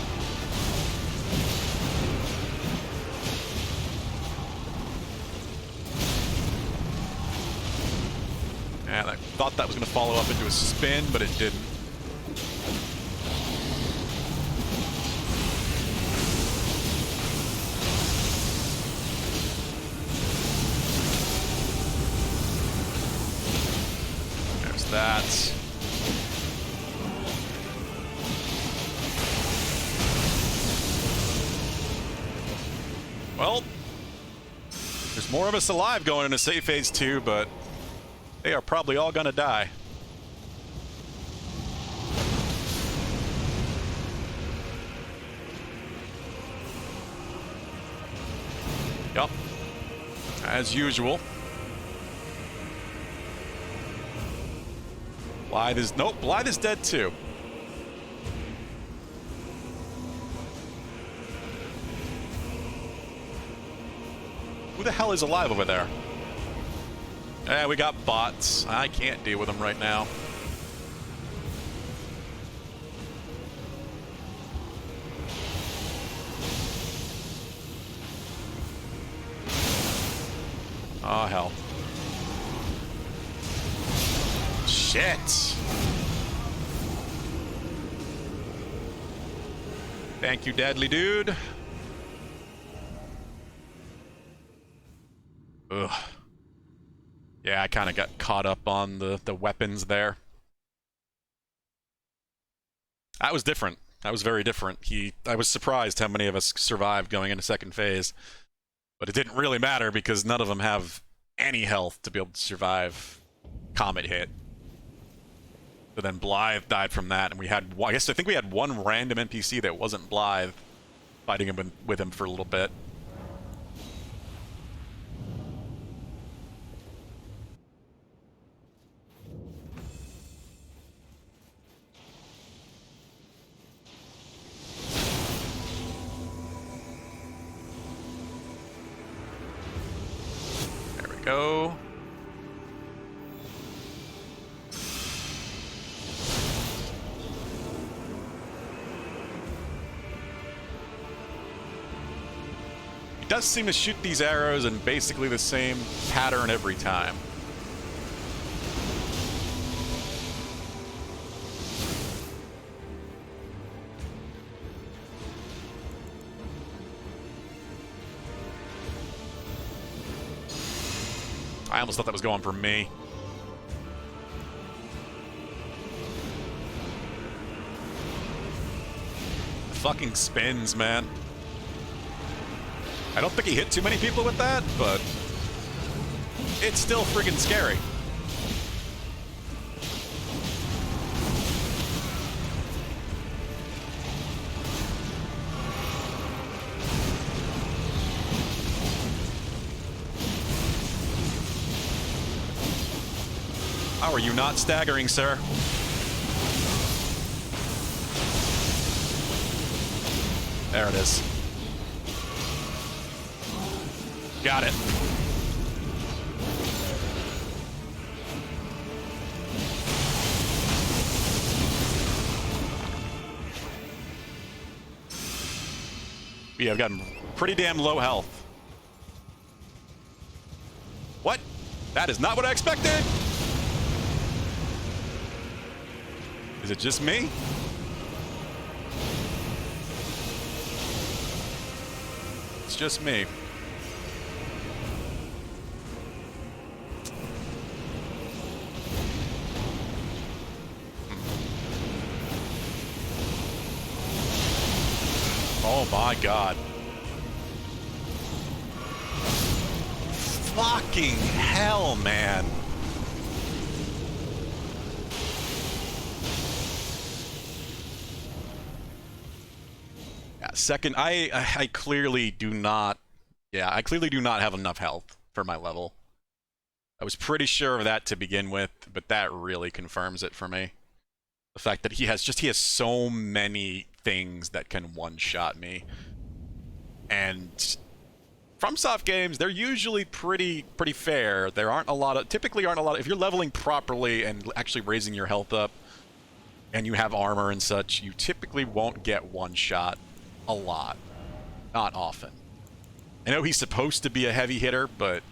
And I thought that was going to follow up into a spin, but it didn't. There's that. Well, there's more of us alive going into save phase 2, but they are probably all gonna die. Yup. As usual. Blythe is... Nope, Blythe is dead too. Who the hell is alive over there? Eh, we got bots. I can't deal with them right now. Oh, hell. Shit! Thank you, deadly dude. Ugh. Yeah, I kind of got caught up on the weapons there. That was different. That was very different. I was surprised how many of us survived going into second phase. But it didn't really matter because none of them have any health to be able to survive Comet hit. So then Blythe died from that, and we had, I think we had one random NPC that wasn't Blythe fighting him with him for a little bit. There we go. He does seem to shoot these arrows in basically the same pattern every time. I almost thought that was going for me. Fucking spins, man. I don't think he hit too many people with that, but it's still friggin' scary. How are you not staggering, sir? There it is. Got it. We have gotten pretty damn low health. What? That is not what I expected! Is it just me? It's just me. Oh my god. Fucking hell, man. Yeah, second, I clearly do not... Yeah, I clearly do not have enough health for my level. I was pretty sure of that to begin with, but that really confirms it for me. The fact that he has so many things that can one-shot me. And FromSoft games, they're usually pretty fair. There aren't a lot of, typically aren't a lot of, if you're leveling properly and actually raising your health up, and you have armor and such, you typically won't get one-shot a lot. Not often. I know he's supposed to be a heavy hitter, but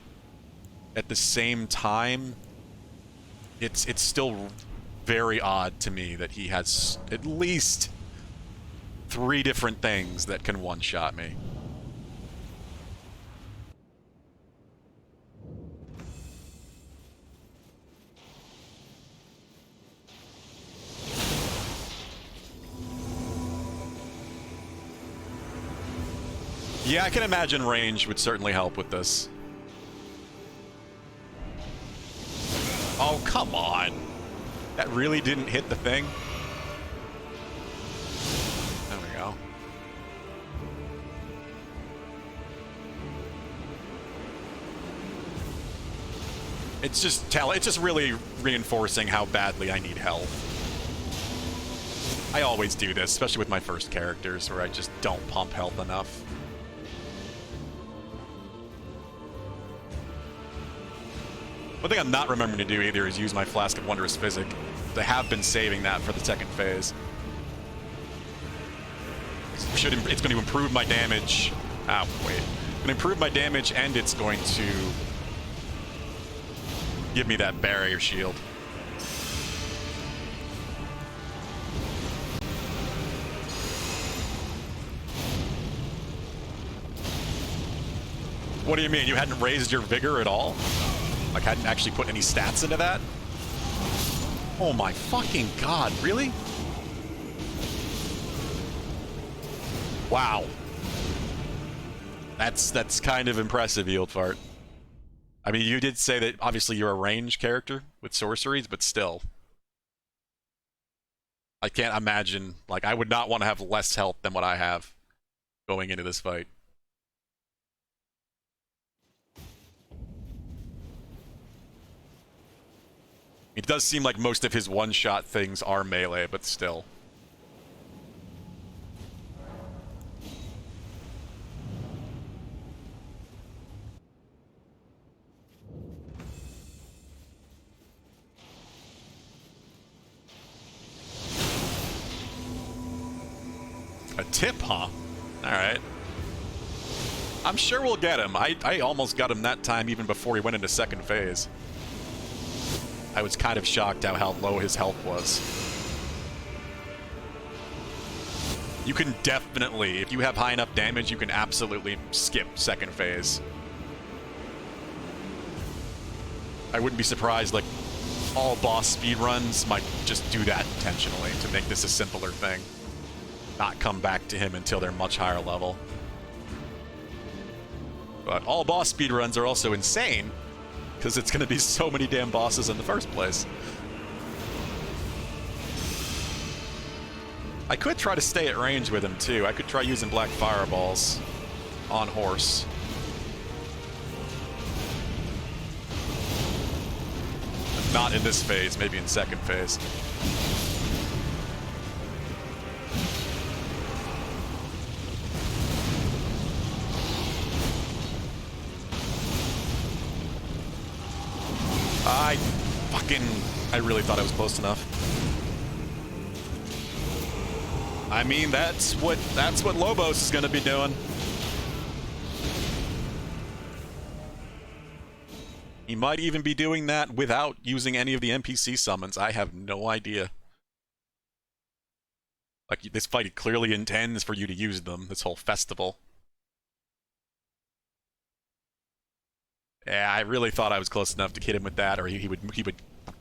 at the same time, it's still very odd to me that he has at least 3 different things that can one-shot me. Yeah, I can imagine range would certainly help with this. Oh, come on. That really didn't hit the thing? There we go. It's just really reinforcing how badly I need help. I always do this, especially with my first characters, where I just don't pump health enough. One thing I'm not remembering to do either is use my Flask of Wondrous Physic. I have been saving that for the second phase. It's going to improve my damage. Oh, wait. It's going to improve my damage, and it's going to give me that barrier shield. What do you mean? You hadn't raised your vigor at all? Like, hadn't actually put any stats into that? Oh my fucking god, really? Wow. That's kind of impressive, Yieldfart. I mean, you did say that obviously you're a range character with sorceries, but still. I can't imagine, like, I would not want to have less health than what I have going into this fight. It does seem like most of his one-shot things are melee, but still. A tip, huh? Alright. I'm sure we'll get him. I almost got him that time even before he went into second phase. I was kind of shocked at how low his health was. You can definitely, if you have high enough damage, you can absolutely skip second phase. I wouldn't be surprised, like, all boss speedruns might just do that intentionally to make this a simpler thing. Not come back to him until they're much higher level. But all boss speedruns are also insane, because it's going to be so many damn bosses in the first place. I could try to stay at range with him, too. I could try using black fireballs on horse. Not in this phase, maybe in second phase. I really thought I was close enough. I mean, that's what Lobos is going to be doing. He might even be doing that without using any of the NPC summons. I have no idea. Like, this fight clearly intends for you to use them, this whole festival. Yeah, I really thought I was close enough to hit him with that, or he would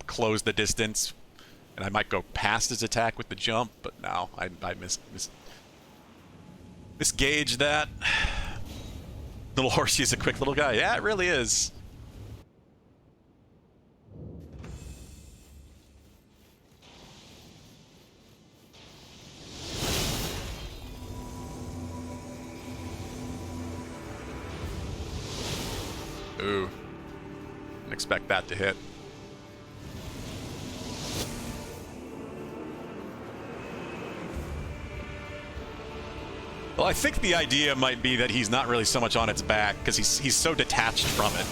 close the distance, and I might go past his attack with the jump, but no, I misgauged that. Little horsey is a quick little guy. Yeah, it really is. Ooh. Didn't expect that to hit. Well, I think the idea might be that he's not really so much on its back, because he's so detached from it.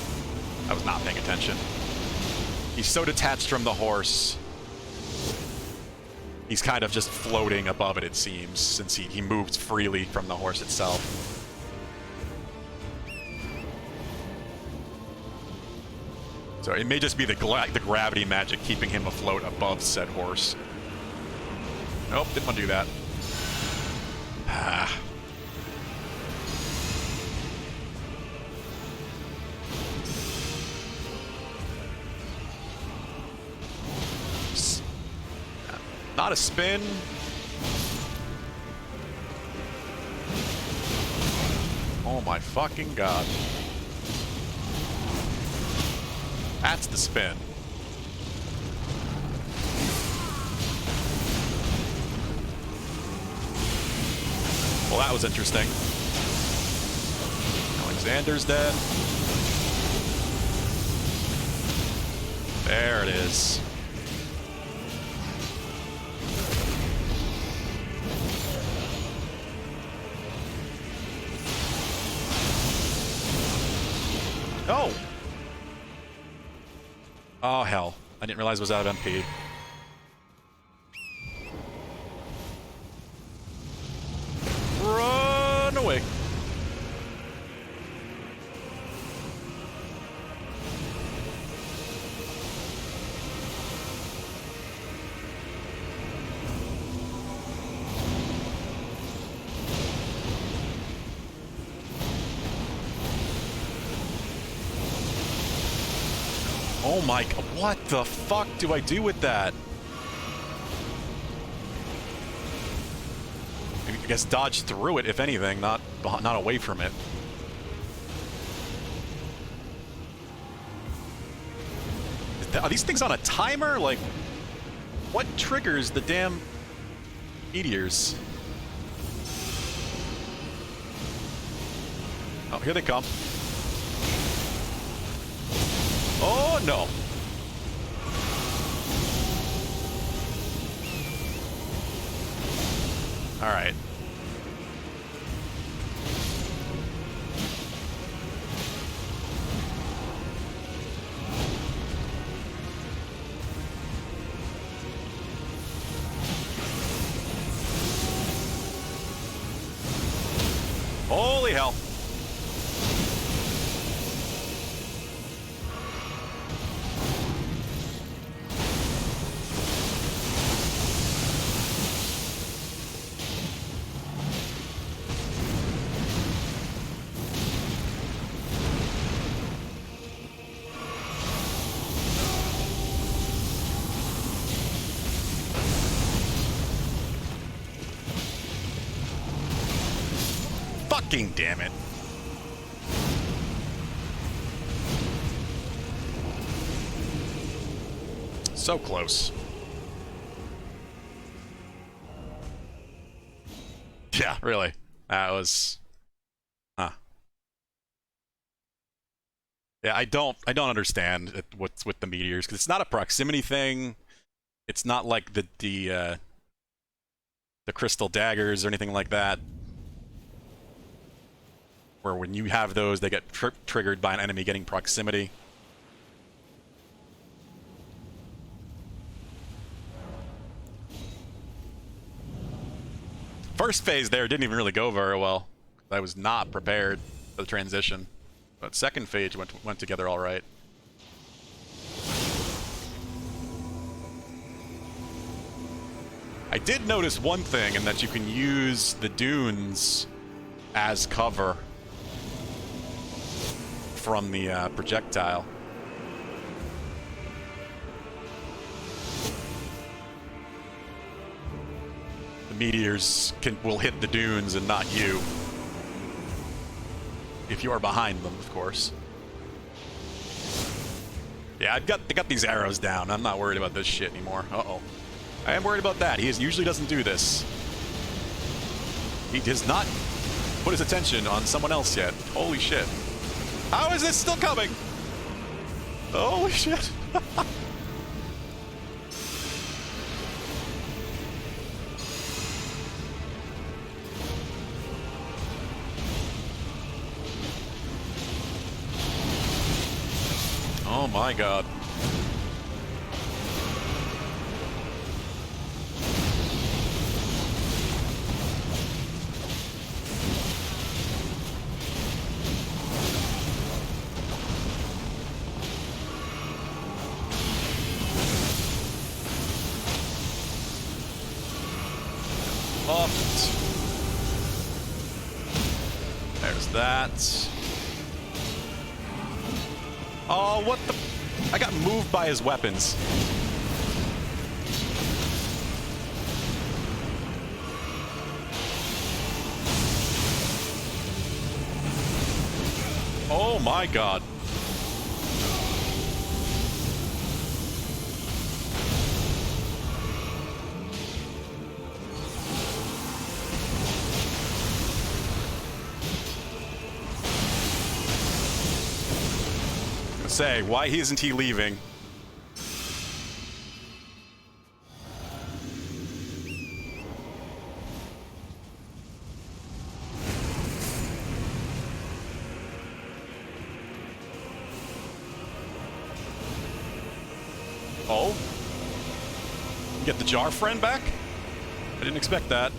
I was not paying attention. He's so detached from the horse. He's kind of just floating above it, it seems, since he moves freely from the horse itself. So it may just be the gravity magic keeping him afloat above said horse. Nope, didn't want to do that. Ah. Not a spin. Oh my fucking god. That's the spin. Well, that was interesting. Alexander's dead. There it is. Oh! Oh, hell. I didn't realize it was out of MP. Run away. Oh my, what the fuck do I do with that? I guess dodge through it, if anything, not away from it. Are these things on a timer? Like, what triggers the damn meteors? Oh, here they come. Oh, no. All right. Holy hell. Fucking damn it. So close. Yeah, really. That was... Huh. Yeah, I don't understand what's with the meteors, because it's not a proximity thing. It's not like the crystal daggers or anything like that, where when you have those, they get triggered by an enemy getting proximity. First phase there didn't even really go very well. I was not prepared for the transition. But second phase went together all right. I did notice one thing, and that you can use the dunes as cover from the projectile. The meteors will hit the dunes and not you. If you are behind them, of course. Yeah, I got these arrows down. I'm not worried about this shit anymore. Uh-oh. I am worried about that. He usually doesn't do this. He has not put his attention on someone else yet. Holy shit. How is this still coming? Holy shit. Oh my god. buffed. There's that. Oh, what the... I got moved by his weapons. Oh my god. Say, why isn't he leaving? Oh? Get the jar friend back? I didn't expect that.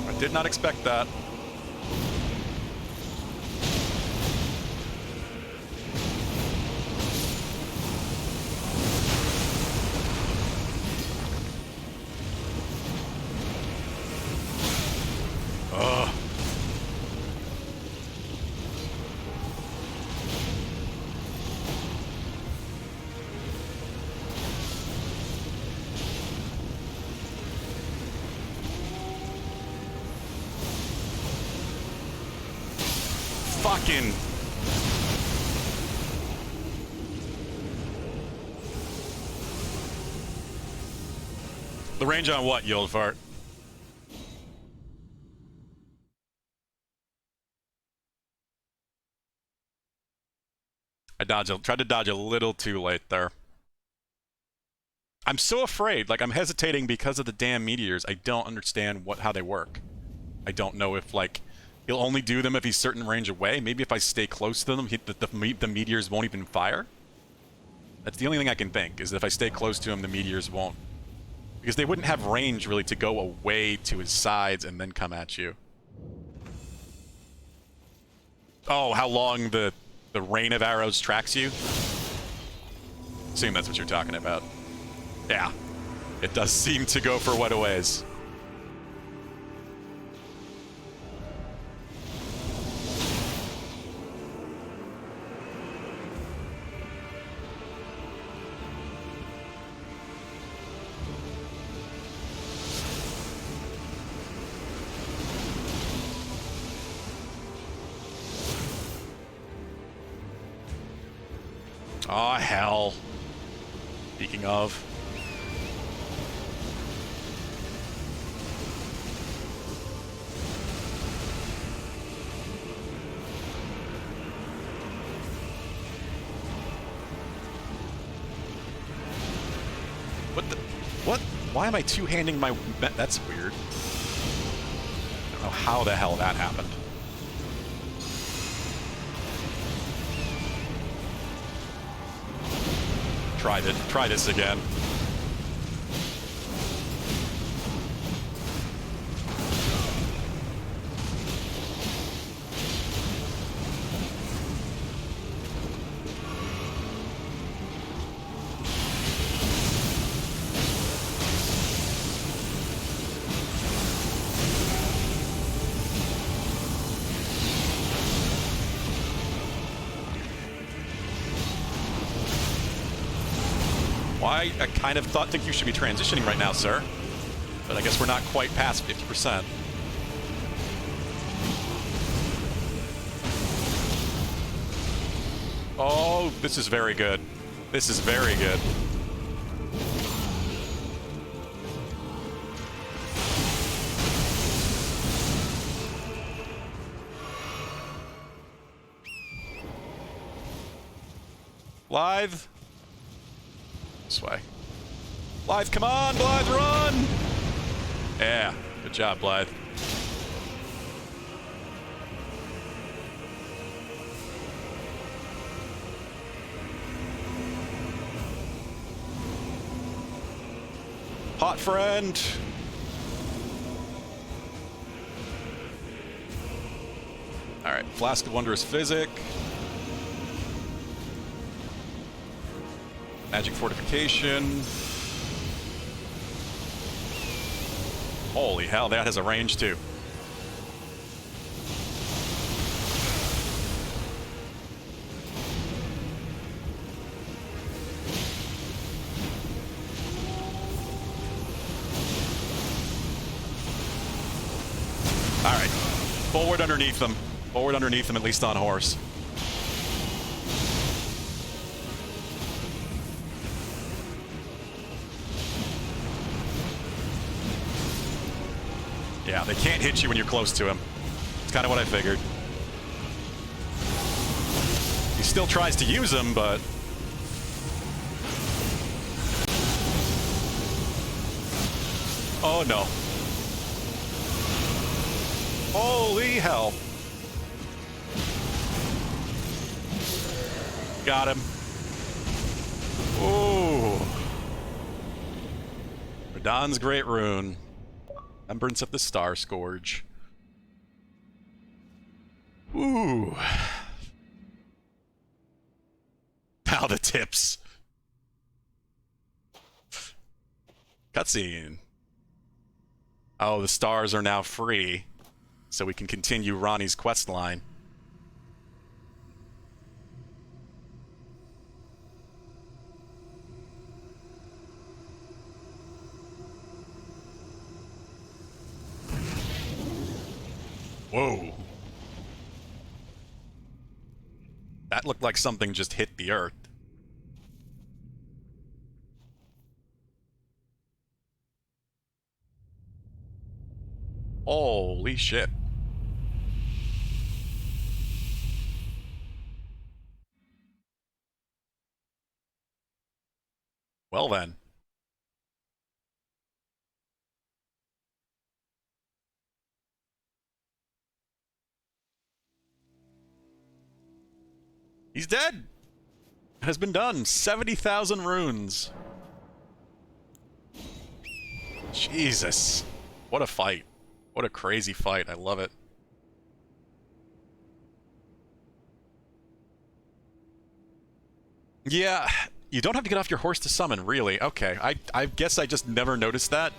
I did not expect that. Ugh. Fucking... The range on what, you old fart? Tried to dodge a little too late there. I'm so afraid. Like, I'm hesitating because of the damn meteors. I don't understand how they work. I don't know if, like, he'll only do them if he's certain range away. Maybe if I stay close to them, the meteors won't even fire. That's the only thing I can think, is that if I stay close to him, the meteors won't. Because they wouldn't have range, really, to go away to his sides and then come at you. Oh, how long the rain of arrows tracks you? Assume that's what you're talking about. Yeah. It does seem to go for what a ways. Oh, hell. Speaking of. What the... What? Why am I two-handing my... That's weird. I don't know how the hell that happened. Try this again. I kind of think you should be transitioning right now, sir. But I guess we're not quite past 50%. Oh, this is very good. This is very good. Live. This way. Blythe, come on! Blythe, run! Yeah, good job, Blythe. Hot friend! Alright, Flask of Wondrous Physic. Magic Fortification. Holy hell, that has a range too. Alright. Forward underneath them. Forward underneath them, at least on horse. Yeah, they can't hit you when you're close to him. It's kind of what I figured. He still tries to use them, but... Oh no. Holy hell. Got him. Ooh. Radahn's Great Rune. Remembrance of the Star Scourge. Ooh. Now the tips. Cutscene. Oh, the stars are now free, so we can continue Ronnie's quest line. Whoa. That looked like something just hit the earth. Holy shit. Well then. He's dead! It has been done. 70,000 runes. Jesus. What a fight. What a crazy fight. I love it. Yeah, you don't have to get off your horse to summon, really. Okay, I guess I just never noticed that.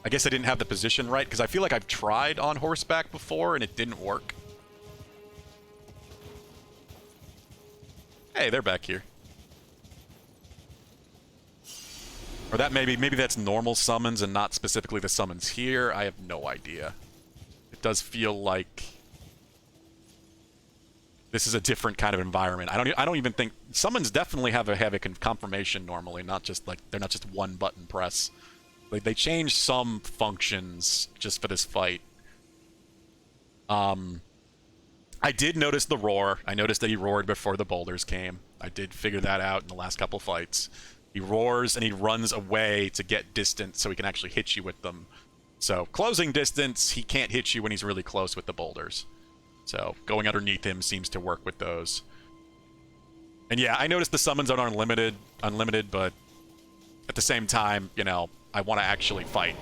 I guess I didn't have the position right, because I feel like I've tried on horseback before and it didn't work. Hey, they're back here. Or that maybe that's normal summons and not specifically the summons here. I have no idea. It does feel like this is a different kind of environment. I don't even think summons definitely have a confirmation normally, not just like they're not just one button press. Like they changed some functions just for this fight. I did notice the roar. I noticed that he roared before the boulders came. I did figure that out in the last couple fights. He roars and he runs away to get distance so he can actually hit you with them. So, closing distance, he can't hit you when he's really close with the boulders. So, going underneath him seems to work with those. And yeah, I noticed the summons aren't unlimited, but at the same time, you know, I want to actually fight.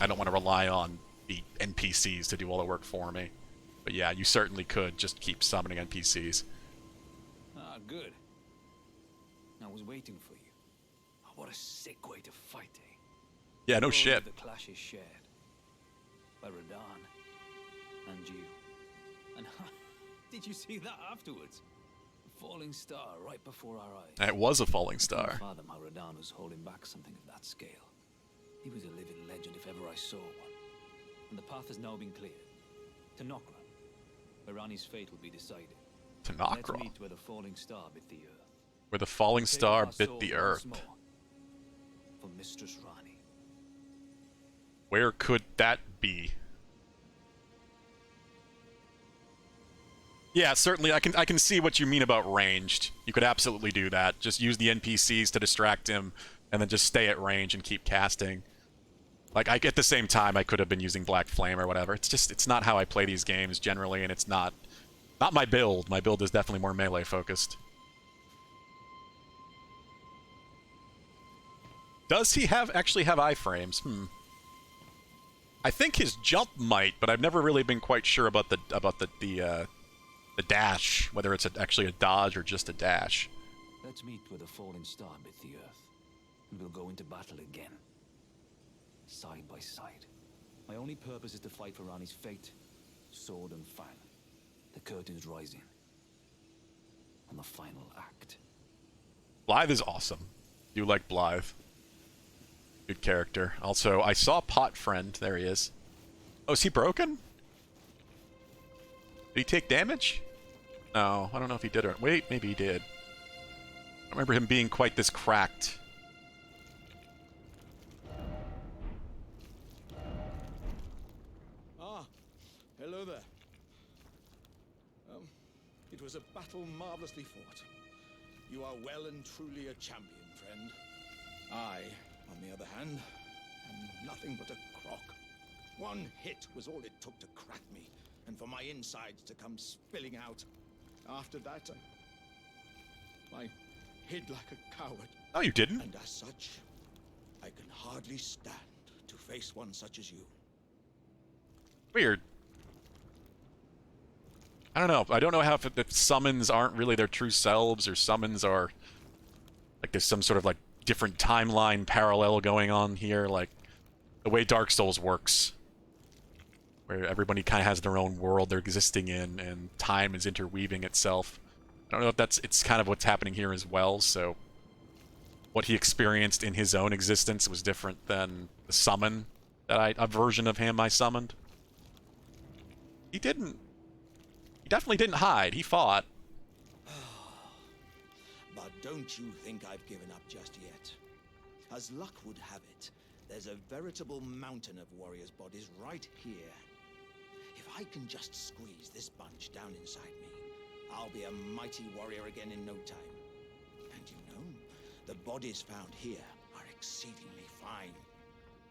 I don't want to rely on the NPCs to do all the work for me. But yeah, you certainly could just keep summoning NPCs. Ah, good. I was waiting for you. Oh, what a sick way to fight, eh? Yeah, no shit. The clash is shared by Radahn and you. And did you see that afterwards? A falling star right before our eyes. It was a falling star. My father, Radahn, was holding back something of that scale. He was a living legend if ever I saw one. And the path has now been cleared. To Nokra, where Rani's fate will be decided. To Let's Nokra. meet where the falling star bit the earth. Where the falling star Save our bit the souls earth. once more for Mistress Rani. Where could that be? Yeah, certainly. I can see what you mean about ranged. You could absolutely do that. Just use the NPCs to distract him, and then just stay at range and keep casting. Like, at the same time, I could have been using Black Flame or whatever. It's not how I play these games generally, and it's not my build. My build is definitely more melee focused. Does he actually have iframes? I think his jump might, but I've never really been quite sure about the dash, whether it's actually a dodge or just a dash. Let's meet where the falling star bit the earth, and we'll go into battle again. Side by side. My only purpose is to fight for Rani's fate, sword and fang. The curtain's rising. On the final act. Blythe is awesome. You like Blythe. Good character. Also, I saw Pot Friend. There he is. Oh, is he broken? Did he take damage? No, I don't know if he did or... Wait, maybe he did. I don't remember him being quite this cracked. Ah, hello there. It was a battle marvelously fought. You are well and truly a champion, friend. I, on the other hand, am nothing but a crock. One hit was all it took to crack me, and for my insides to come spilling out. After that, I hid like a coward. Oh, you didn't? And as such, I can hardly stand to face one such as you. Weird. I don't know. I don't know how if summons aren't really their true selves, or summons are... Like, there's some sort of, like, different timeline parallel going on here, like, the way Dark Souls works. Where everybody kind of has their own world they're existing in, and time is interweaving itself. I don't know if it's kind of what's happening here as well, so... What he experienced in his own existence was different than the summon that a version of him I summoned. He definitely didn't hide. He fought. But don't you think I've given up just yet? As luck would have it, there's a veritable mountain of warriors' bodies right here. If I can just squeeze this bunch down inside me, I'll be a mighty warrior again in no time. And you know, the bodies found here are exceedingly fine.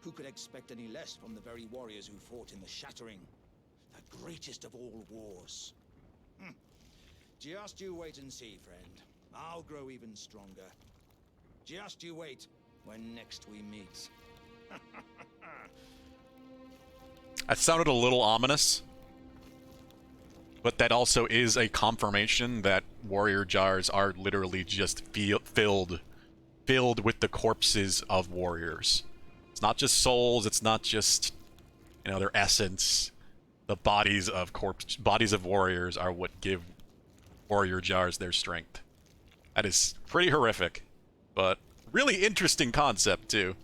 Who could expect any less from the very warriors who fought in the Shattering? The greatest of all wars. Just you wait and see, friend. I'll grow even stronger. Just you wait when next we meet. That sounded a little ominous. But that also is a confirmation that warrior jars are literally just filled with the corpses of warriors. It's not just souls, it's not just, you know, their essence. The bodies of warriors are what give warrior jars their strength. That is pretty horrific, but really interesting concept too.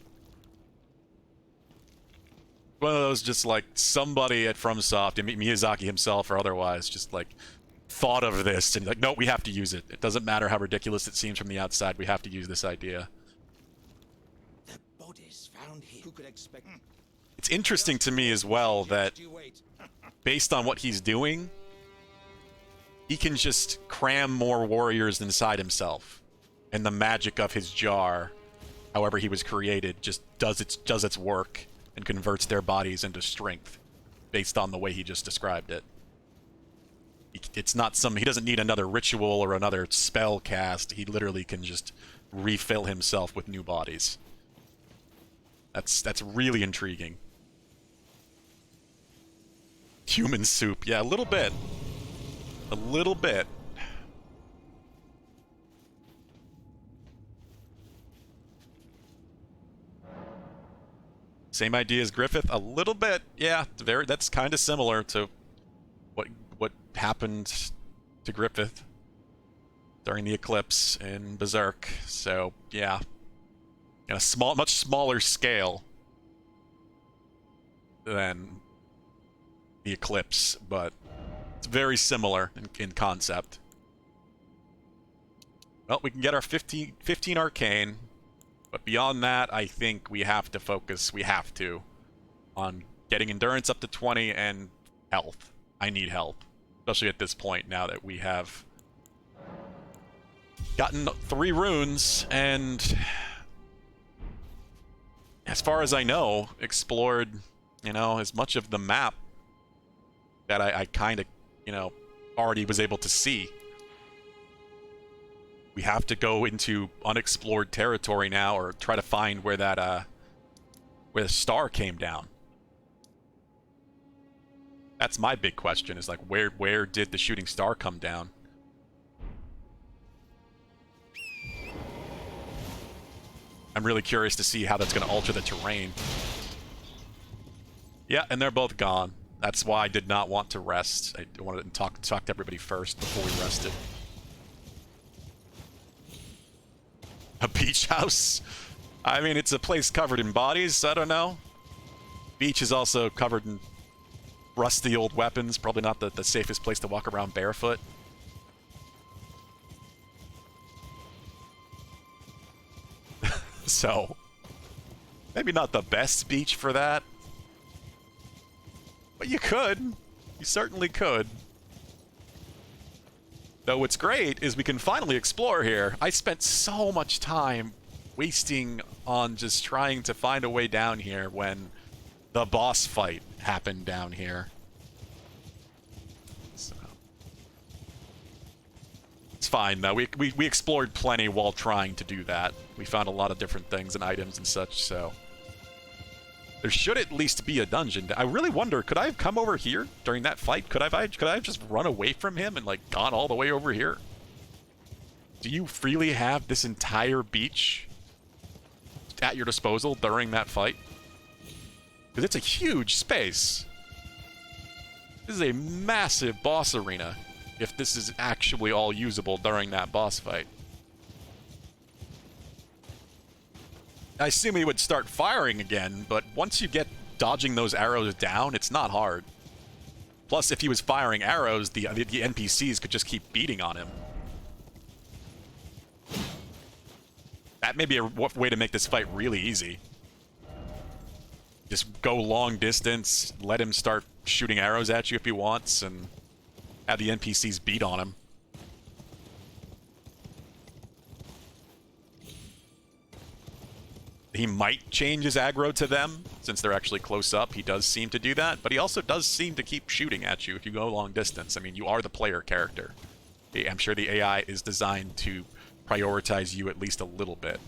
One of those just like somebody at FromSoft, Miyazaki himself or otherwise, just like thought of this and like, no, we have to use it. It doesn't matter how ridiculous it seems from the outside, we have to use this idea. The bodies found here. Who could expect? It's interesting to me as well that based on what he's doing, he can just cram more warriors inside himself. And the magic of his jar, however he was created, just does its work and converts their bodies into strength based on the way he just described it. It's not he doesn't need another ritual or another spell cast. He literally can just refill himself with new bodies. That's really intriguing. Human soup. Yeah, a little bit. A little bit. Same idea as Griffith? A little bit. Yeah, that's kind of similar to what happened to Griffith during the eclipse in Berserk. So, yeah. In a much smaller scale than the eclipse, but it's very similar in concept. Well, we can get our 15 arcane, but beyond that, I think we have to focus, on getting endurance up to 20 and health. I need help, especially at this point now that we have gotten 3 runes and, as far as I know, explored, as much of the map that I kind of, already was able to see. We have to go into unexplored territory now, or try to find where that, where the star came down. That's my big question, is like, where did the shooting star come down? I'm really curious to see how that's going to alter the terrain. Yeah, and they're both gone. That's why I did not want to rest. I wanted to talk to everybody first before we rested. A beach house? I mean, it's a place covered in bodies, so I don't know. Beach is also covered in rusty old weapons. Probably not the safest place to walk around barefoot. So, maybe not the best beach for that. But you could. You certainly could. Though what's great is we can finally explore here. I spent so much time wasting on just trying to find a way down here when the boss fight happened down here. So. It's fine, though. We explored plenty while trying to do that. We found a lot of different things and items and such, so... There should at least be a dungeon. I really wonder, could I have come over here during that fight? Could I have just run away from him and, like, gone all the way over here? Do you freely have this entire beach at your disposal during that fight? Because it's a huge space. This is a massive boss arena, if this is actually all usable during that boss fight. I assume he would start firing again, but once you get dodging those arrows down, it's not hard. Plus, if he was firing arrows, the NPCs could just keep beating on him. That may be a way to make this fight really easy. Just go long distance, let him start shooting arrows at you if he wants, and have the NPCs beat on him. He might change his aggro to them, since they're actually close up. He does seem to do that, but he also does seem to keep shooting at you if you go long distance. I mean, you are the player character. I'm sure the AI is designed to prioritize you at least a little bit.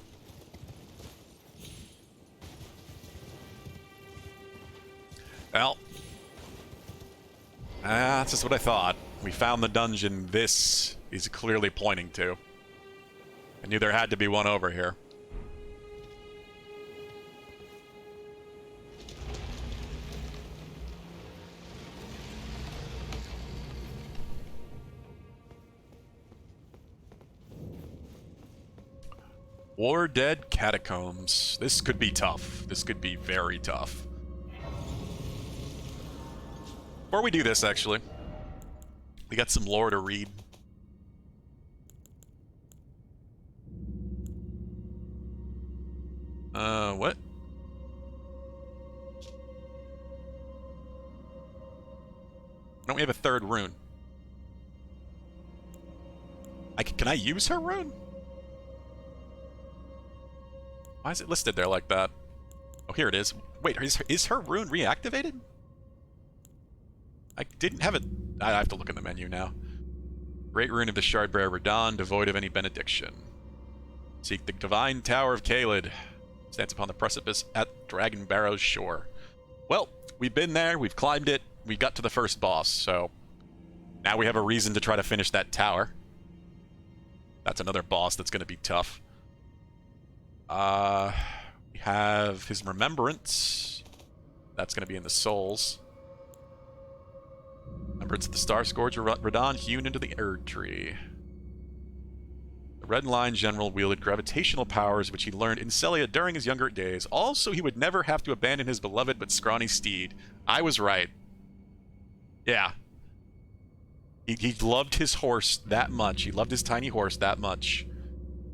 Well, that's just what I thought. We found the dungeon this is clearly pointing to. I knew there had to be one over here. War Dead Catacombs. This could be tough. This could be very tough. Before we do this, actually, we got some lore to read. What? Why don't we have a third rune? Can I use her rune? Why is it listed there like that? Oh, here it is. Wait, is her rune reactivated? I didn't have it. I have to look in the menu now. Great rune of the Shardbearer Radahn, devoid of any benediction. Seek the divine tower of Caelid. Stands upon the precipice at Dragon Barrow's shore. Well, we've been there, we've climbed it, we got to the first boss, so now we have a reason to try to finish that tower. That's another boss that's going to be tough. We have his remembrance. That's going to be in the souls. Remembrance of the Star Scourge Radahn hewn into the Erd Tree. The Red Line General wielded gravitational powers which he learned in Celia during his younger days. Also, he would never have to abandon his beloved but scrawny steed. I was right. Yeah. He loved his horse that much. He loved his tiny horse that much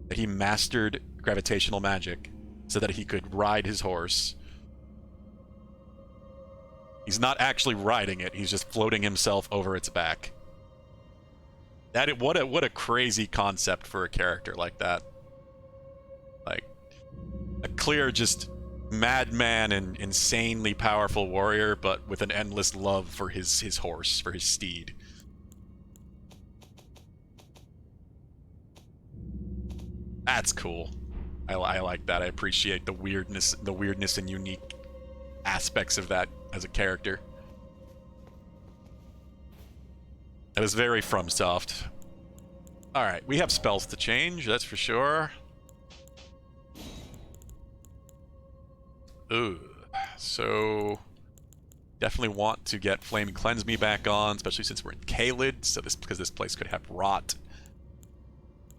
that he mastered gravitational magic so that he could ride his horse. He's not actually riding it, he's just floating himself over its back. What a crazy concept for a character like that. Like, a clear just madman and insanely powerful warrior, but with an endless love for his horse, for his steed. That's cool. I like that. I appreciate the weirdness and unique aspects of that as a character. That is very FromSoft. Alright, we have spells to change, that's for sure. Ooh, so Definitely want to get Flame and Cleanse Me back on, especially since we're in Caelid, so because this place could have rot.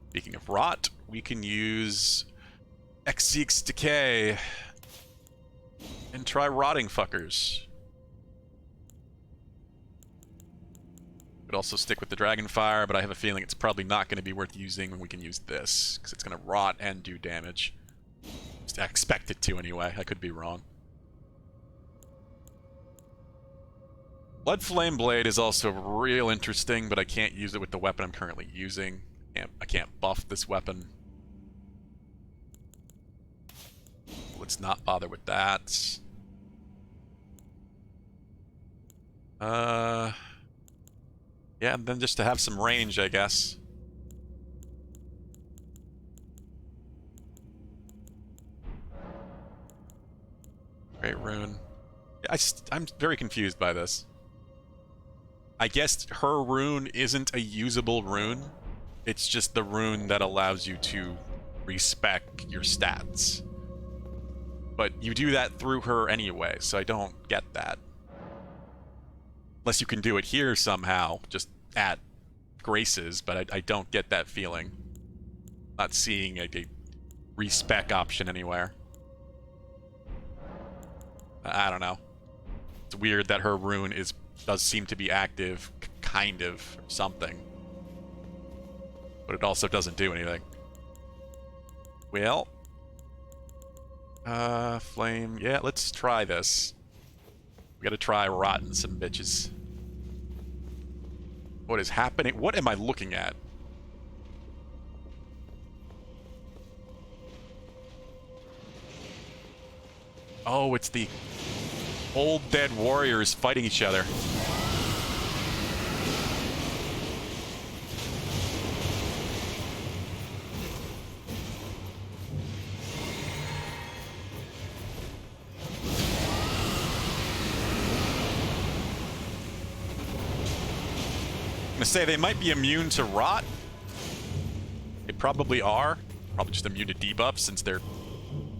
Speaking of rot, we can use Exeek's Decay and try rotting fuckers. Could also stick with the Dragonfire, but I have a feeling it's probably not going to be worth using when we can use this, because it's going to rot and do damage. I expect it to anyway, I could be wrong. Blood Flame Blade is also real interesting, but I can't use it with the weapon I'm currently using. I can't buff this weapon. Let's not bother with that. Yeah, and then just to have some range, I guess. Great rune. I'm very confused by this. I guess her rune isn't a usable rune. It's just the rune that allows you to respec your stats. But you do that through her anyway, so I don't get that. Unless you can do it here somehow, just at Graces, but I don't get that feeling. Not seeing a respec option anywhere. I don't know. It's weird that her rune does seem to be active, kind of, or something. But it also doesn't do anything. Well. Flame. Yeah, let's try this. We gotta try rotting some bitches. What is happening? What am I looking at? Oh, it's the old dead warriors fighting each other. I'm gonna say they might be immune to rot. They probably are. Probably just immune to debuffs since they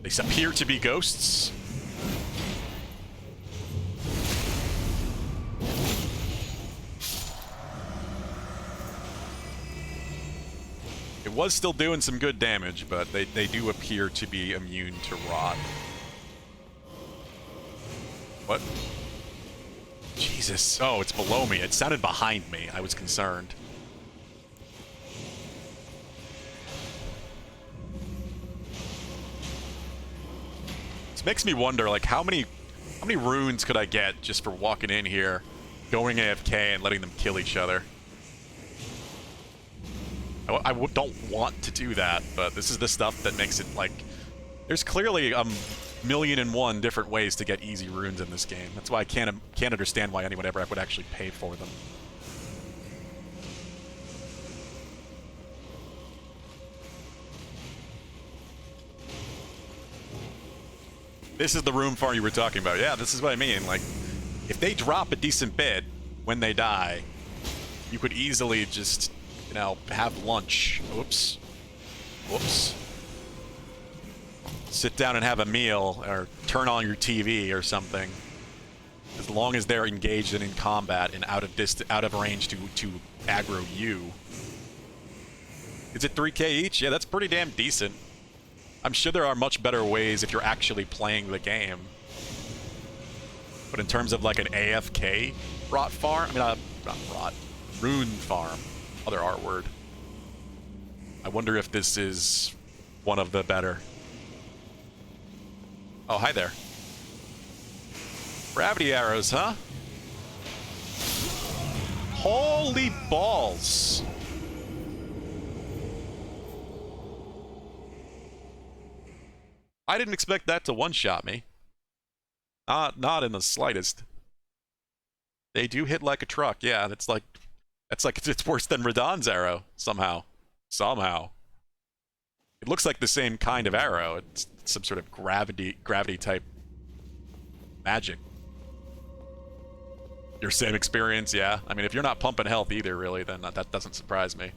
appear to be ghosts. It was still doing some good damage, but they do appear to be immune to rot. What? Jesus. Oh, it's below me. It sounded behind me. I was concerned. This makes me wonder, like, how many runes could I get just for walking in here, going AFK, and letting them kill each other? I don't want to do that, but this is the stuff that makes it, like... There's clearly a million and one different ways to get easy runes in this game. That's why I can't understand why anyone ever would actually pay for them. This is the rune farm you were talking about. Yeah, this is what I mean. Like, if they drop a decent bit when they die, you could easily just, you know, have lunch. Oops. Whoops. Sit down and have a meal, or turn on your TV or something. As long as they're engaged and in combat and out of range to aggro you. Is it 3k each? Yeah, that's pretty damn decent. I'm sure there are much better ways if you're actually playing the game. But in terms of like an AFK rot farm, I mean, not rot, rune farm, other R word. I wonder if this is one of the better. Oh, hi there. Gravity arrows, huh? Holy balls! I didn't expect that to one-shot me. Not in the slightest. They do hit like a truck, yeah. It's worse than Radahn's arrow, somehow. Somehow. It looks like the same kind of arrow. It's some sort of gravity type magic. Your same experience, yeah. I mean, if you're not pumping health either, really, then that doesn't surprise me.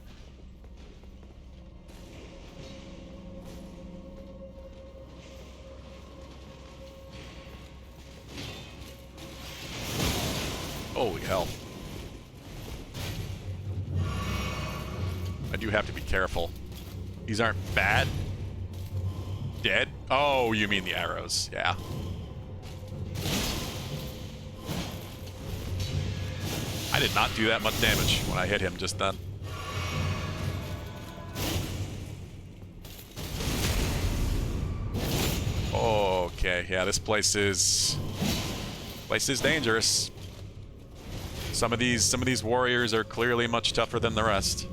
Holy hell. I do have to be careful. These aren't bad. Dead? Oh, you mean the arrows. Yeah. I did not do that much damage when I hit him just then. Okay, yeah, this place is dangerous. Some of these warriors are clearly much tougher than the rest.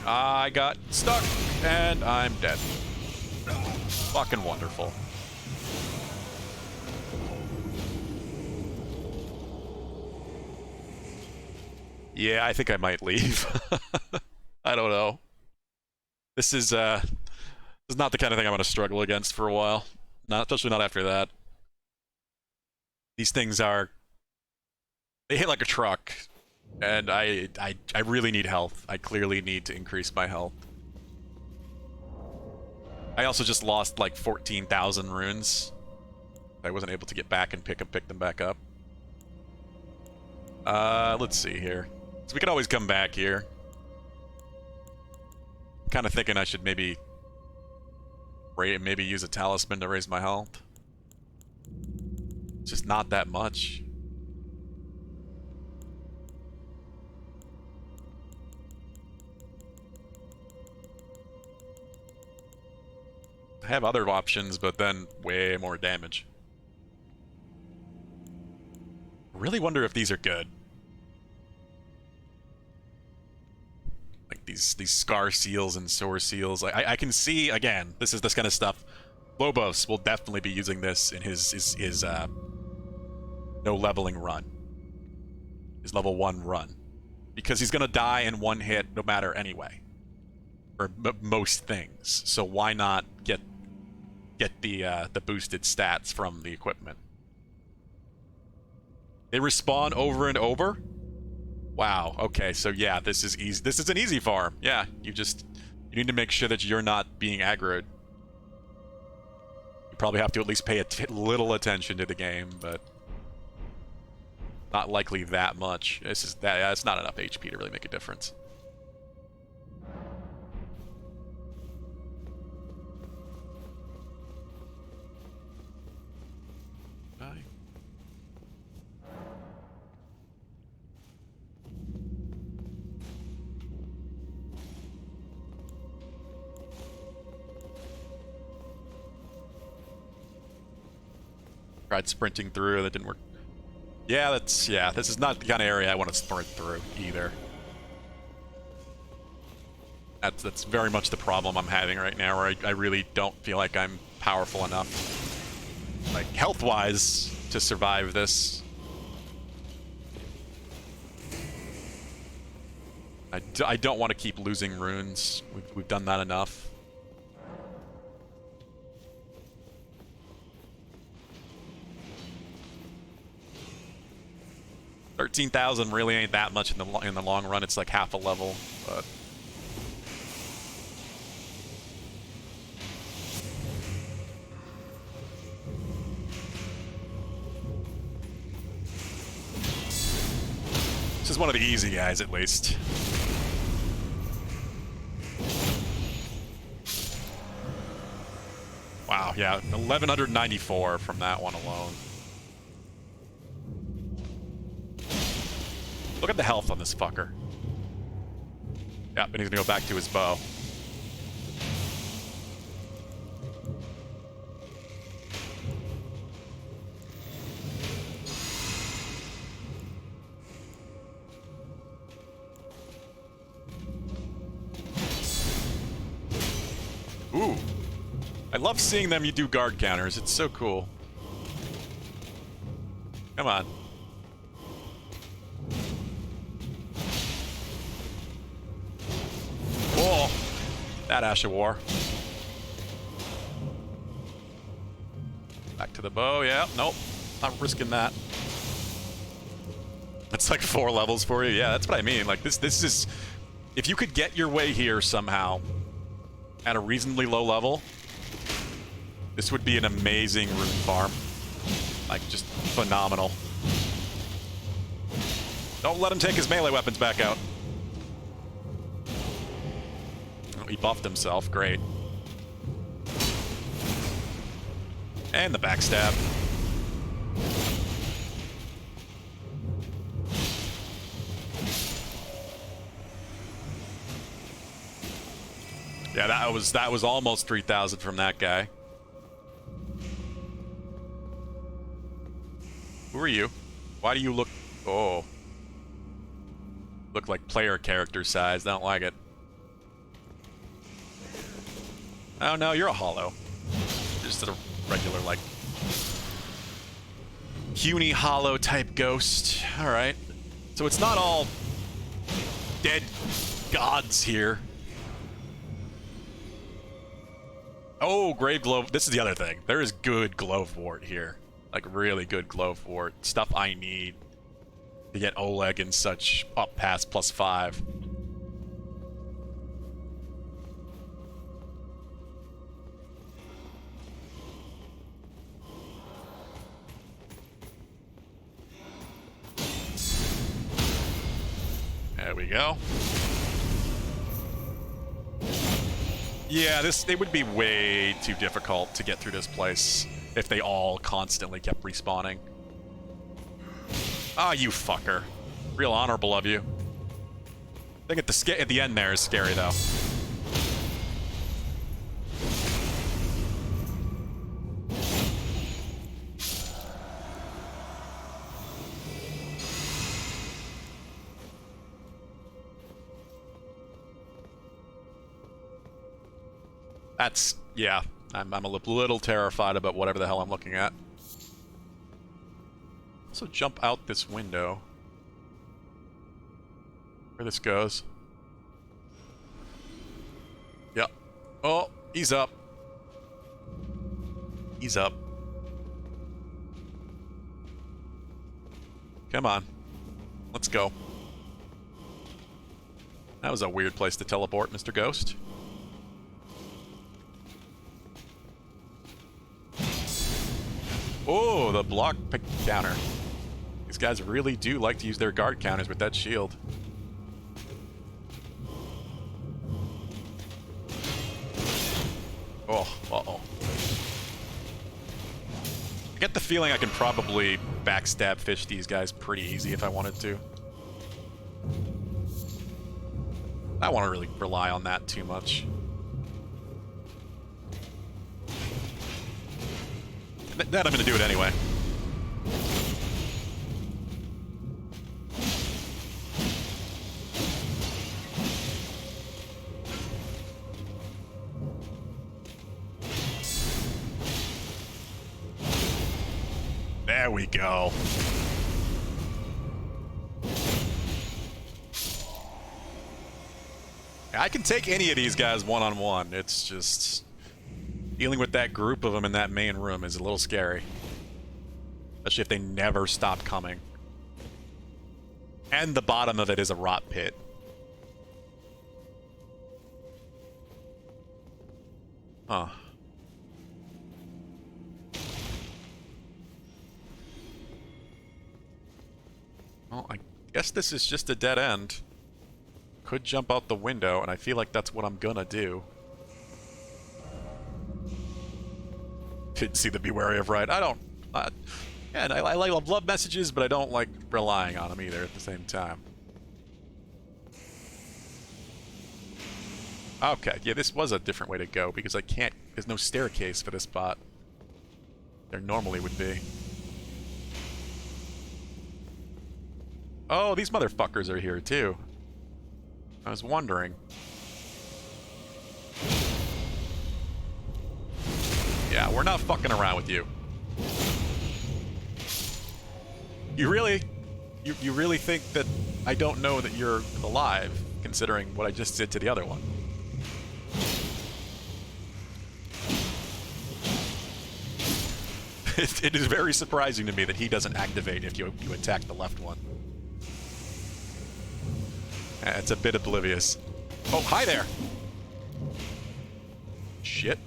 I got stuck and I'm dead. Fucking wonderful. Yeah, I think I might leave. I don't know. This is not the kind of thing I'm gonna struggle against for a while. Not, especially not after that. These things they hit like a truck, and I really need health. I clearly need to increase my health. I also just lost like 14,000 runes. I wasn't able to get back and pick them back up. Let's see here. So we can always come back here. Kind of thinking I should maybe use a talisman to raise my health. It's just not that much. I have other options, but then way more damage. I really wonder if these are good. Like these scar seals and sore seals. I can see, again, this is this kind of stuff. Lobos will definitely be using this in his no leveling run. His level 1 run. Because he's gonna die in one hit no matter anyway. Or most things. So why not get the boosted stats from the equipment? They respawn over and over? Wow, okay, so yeah, this is easy. This is an easy farm. Yeah, you need to make sure that you're not being aggroed. You probably have to at least pay little attention to the game, but not likely that much. That's not enough HP to really make a difference. Bye. Tried sprinting through, that didn't work. Yeah, this is not the kind of area I want to sprint through either. That's very much the problem I'm having right now, where I really don't feel like I'm powerful enough, like health-wise, to survive this. I don't want to keep losing runes. We've done that enough. $13,000 really ain't that much in the long run. It's like half a level, but this is one of the easy guys, at least. Wow, yeah, 1194 from that one alone. Look at the health on this fucker. Yep, and he's gonna go back to his bow. Ooh. I love seeing them you do guard counters. It's so cool. Come on. Whoa. That Ash of War. Back to the bow. Yeah, nope. Not risking that. That's like 4 levels for you. Yeah, that's what I mean. Like this is... If you could get your way here somehow, at a reasonably low level, this would be an amazing rune farm. Like, just phenomenal. Don't let him take his melee weapons back out. Oh, he buffed himself. Great. And the backstab. Yeah, that was almost 3,000 from that guy. Who are you? Why do you look... Oh. Look like player character size. I don't like it. Oh, no, you're a hollow. Just a regular, like... puny hollow type ghost. Alright. So it's not all... dead gods here. Oh, Grave Glove. This is the other thing. There is good Glovewort here. Like, really good Glovewort. Stuff I need to get Oleg and such up past +5. There we go. Yeah, it would be way too difficult to get through this place if they all constantly kept respawning. Ah, you fucker. Real honorable of you. I think at the end there is scary, though. That's... yeah. I'm a little terrified about whatever the hell I'm looking at. Also jump out this window. Where this goes. Yep. Oh, he's up. He's up. Come on. Let's go. That was a weird place to teleport, Mr. Ghost. Oh, the block pick counter. These guys really do like to use their guard counters with that shield. Oh, uh-oh. I get the feeling I can probably backstab fish these guys pretty easy if I wanted to. I don't want to really rely on that too much. That I'm gonna do it anyway. There we go. I can take any of these guys one-on-one. It's just... dealing with that group of them in that main room is a little scary. Especially if they never stop coming. And the bottom of it is a rot pit. Huh. Well, I guess this is just a dead end. Could jump out the window, and I feel like that's what I'm gonna do. Didn't see the be wary of right. I don't... and I love messages, but I don't like relying on them either at the same time. Okay, yeah, this was a different way to go, because I can't... there's no staircase for this spot. There normally would be. Oh, these motherfuckers are here, too. I was wondering. Yeah, we're not fucking around with you. You really think that I don't know that you're alive, considering what I just did to the other one? It is very surprising to me that he doesn't activate if you attack the left one. It's a bit oblivious. Oh, hi there! Shit.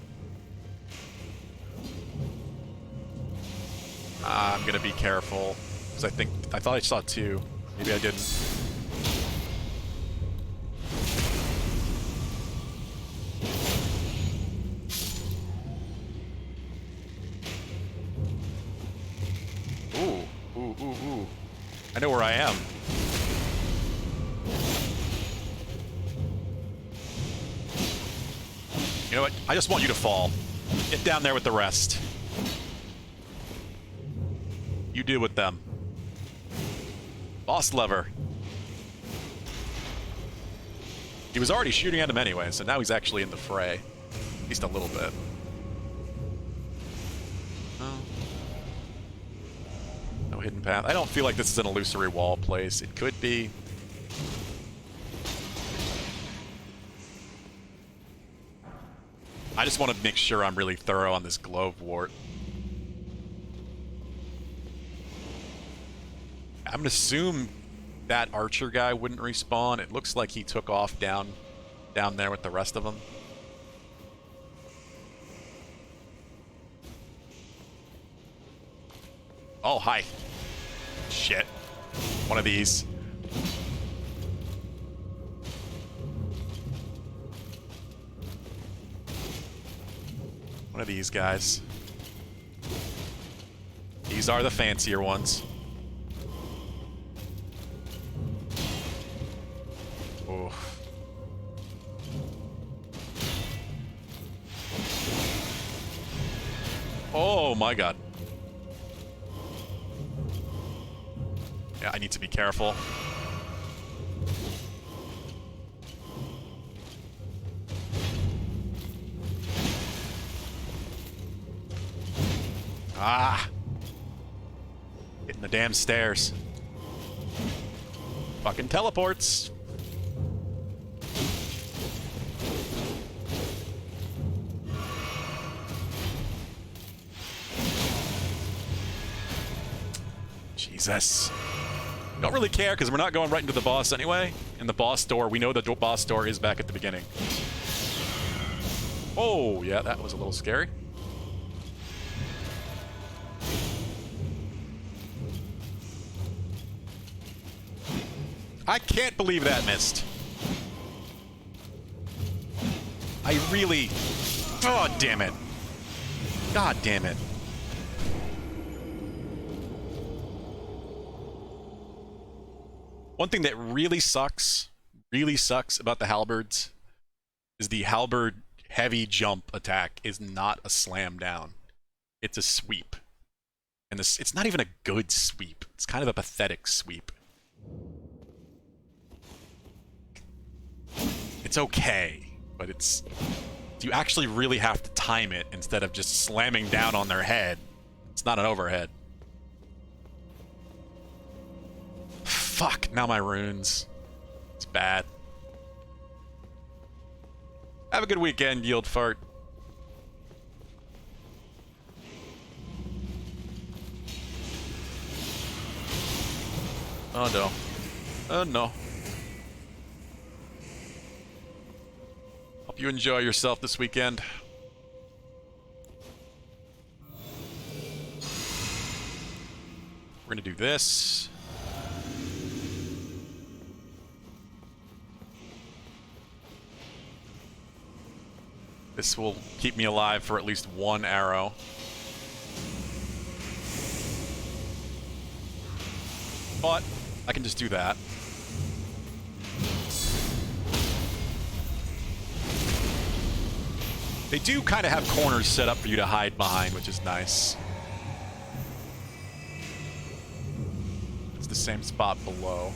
I'm gonna be careful, because I thought I saw two. Maybe I didn't. Ooh. I know where I am. You know what? I just want you to fall. Get down there with the rest. You deal with them. Boss lever. He was already shooting at him anyway, so now he's actually in the fray. At least a little bit. Oh. No hidden path. I don't feel like this is an illusory wall place. It could be. I just want to make sure I'm really thorough on this glove wart. I'm gonna assume that archer guy wouldn't respawn. It looks like he took off down there with the rest of them. Oh, hi. Shit. One of these. One of these guys. These are the fancier ones. Oh. Oh my god. Yeah, I need to be careful. Ah! Hitting the damn stairs. Fucking teleports. Jesus. Don't really care because we're not going right into the boss anyway. In the boss door, we know the boss door is back at the beginning. Oh, yeah, that was a little scary. I can't believe that missed. I really... Oh, damn it. God damn it. One thing that really sucks about the halberds is the halberd heavy jump attack is not a slam down. It's a sweep. And this, it's not even a good sweep. It's kind of a pathetic sweep. It's okay, but it's... You actually really have to time it instead of just slamming down on their head. It's not an overhead. Fuck, now my runes. It's bad. Have a good weekend, Yield Fart. Oh no. Oh no. Hope you enjoy yourself this weekend. We're gonna do this. This will keep me alive for at least one arrow. But I can just do that. They do kind of have corners set up for you to hide behind, which is nice. It's the same spot below.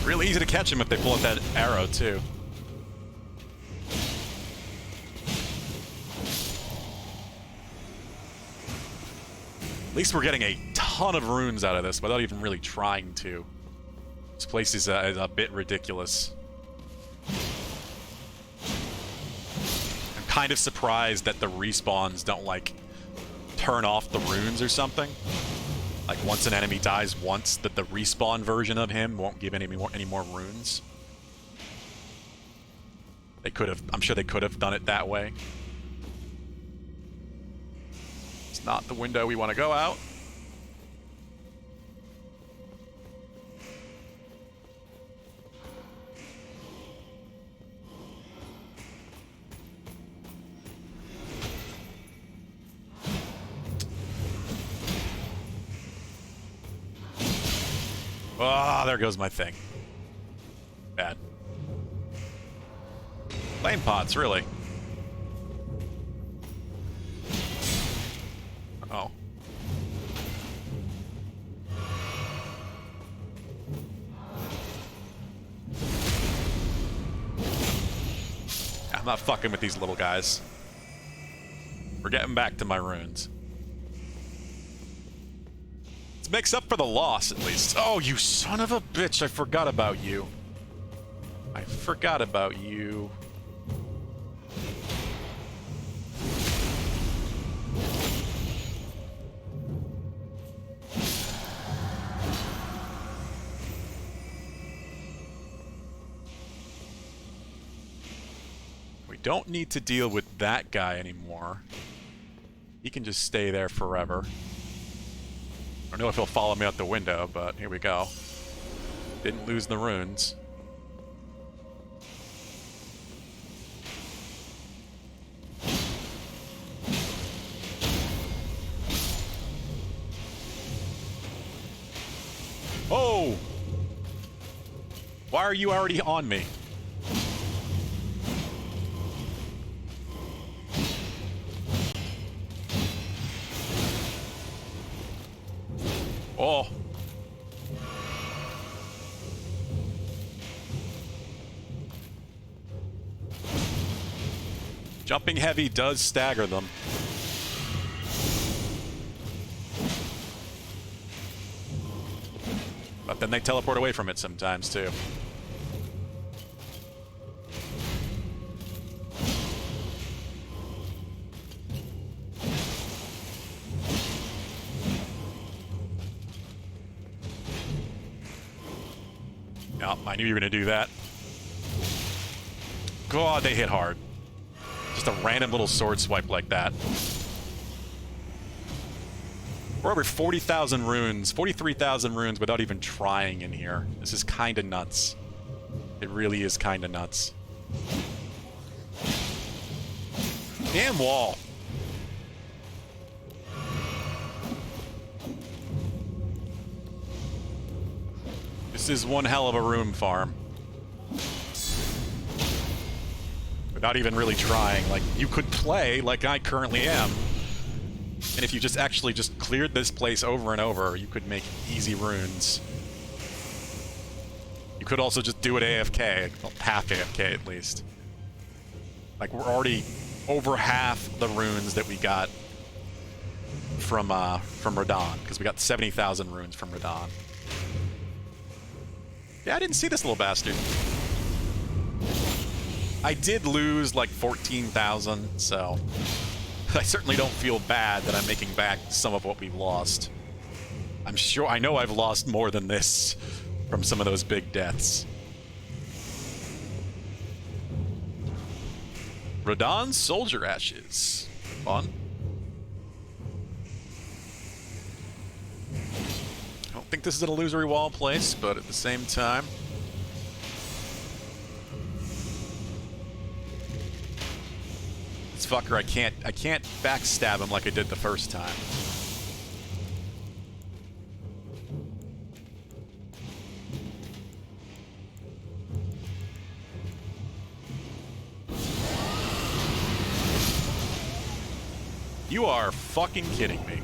Really easy to catch him if they pull up that arrow, too. At least we're getting a ton of runes out of this without even really trying to. This place is a bit ridiculous. kind of surprised that the respawns don't, like, turn off the runes or something. Like, once an enemy dies once, that the respawn version of him won't give any more runes. They could have... I'm sure they could have done it that way. It's not the window we want to go out. Ah, oh, there goes my thing. Bad. Flame pots, really. Oh. I'm not fucking with these little guys. We're getting back to my runes. It makes up for the loss, at least. Oh, you son of a bitch. I forgot about you. I forgot about you. We don't need to deal with that guy anymore. He can just stay there forever. I don't know if he'll follow me out the window, but here we go. Didn't lose the runes. Oh! Why are you already on me? Oh. Jumping heavy does stagger them. But then they teleport away from it sometimes, too. Yep, I knew you were going to do that. God, they hit hard. Just a random little sword swipe like that. We're over 40,000 runes, 43,000 runes without even trying in here. This is kind of nuts. It really is kind of nuts. Damn wall. This is one hell of a rune farm. Without even really trying. Like, you could play like I currently am. And if you just actually just cleared this place over and over, you could make easy runes. You could also just do it AFK, well, half AFK at least. Like, we're already over half the runes that we got from Radahn, because we got 70,000 runes from Radahn. Yeah, I didn't see this little bastard. I did lose like 14,000, so I certainly don't feel bad that I'm making back some of what we've lost. I'm sure, I know I've lost more than this from some of those big deaths. Radahn's Soldier Ashes. Fun. I don't think this is an illusory wall place, but at the same time... This fucker, I can't backstab him like I did the first time. You are fucking kidding me.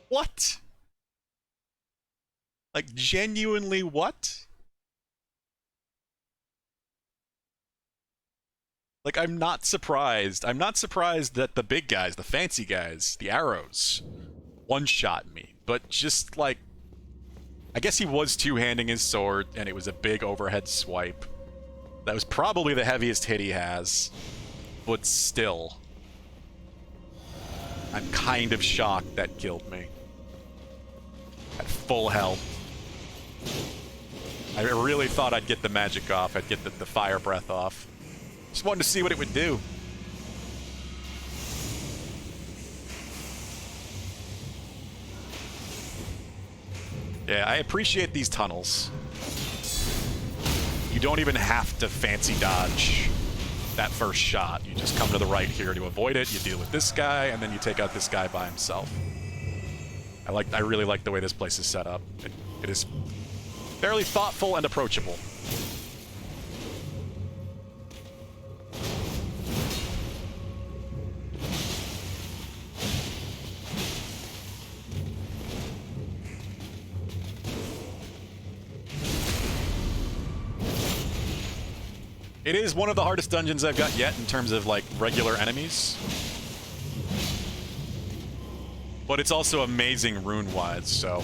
What? Like, genuinely what? Like, I'm not surprised. I'm not surprised that the big guys, the fancy guys, the arrows, one-shot me. But just, like, I guess he was two-handing his sword, and it was a big overhead swipe. That was probably the heaviest hit he has. But still, I'm kind of shocked that killed me. At full health. I really thought I'd get the magic off. I'd get the fire breath off. Just wanted to see what it would do. Yeah, I appreciate these tunnels. You don't even have to fancy dodge that first shot. You just come to the right here to avoid it, you deal with this guy, and then you take out this guy by himself. I really like the way this place is set up. It is fairly thoughtful and approachable. It is one of the hardest dungeons I've got yet in terms of, like, regular enemies. But it's also amazing rune-wise, so...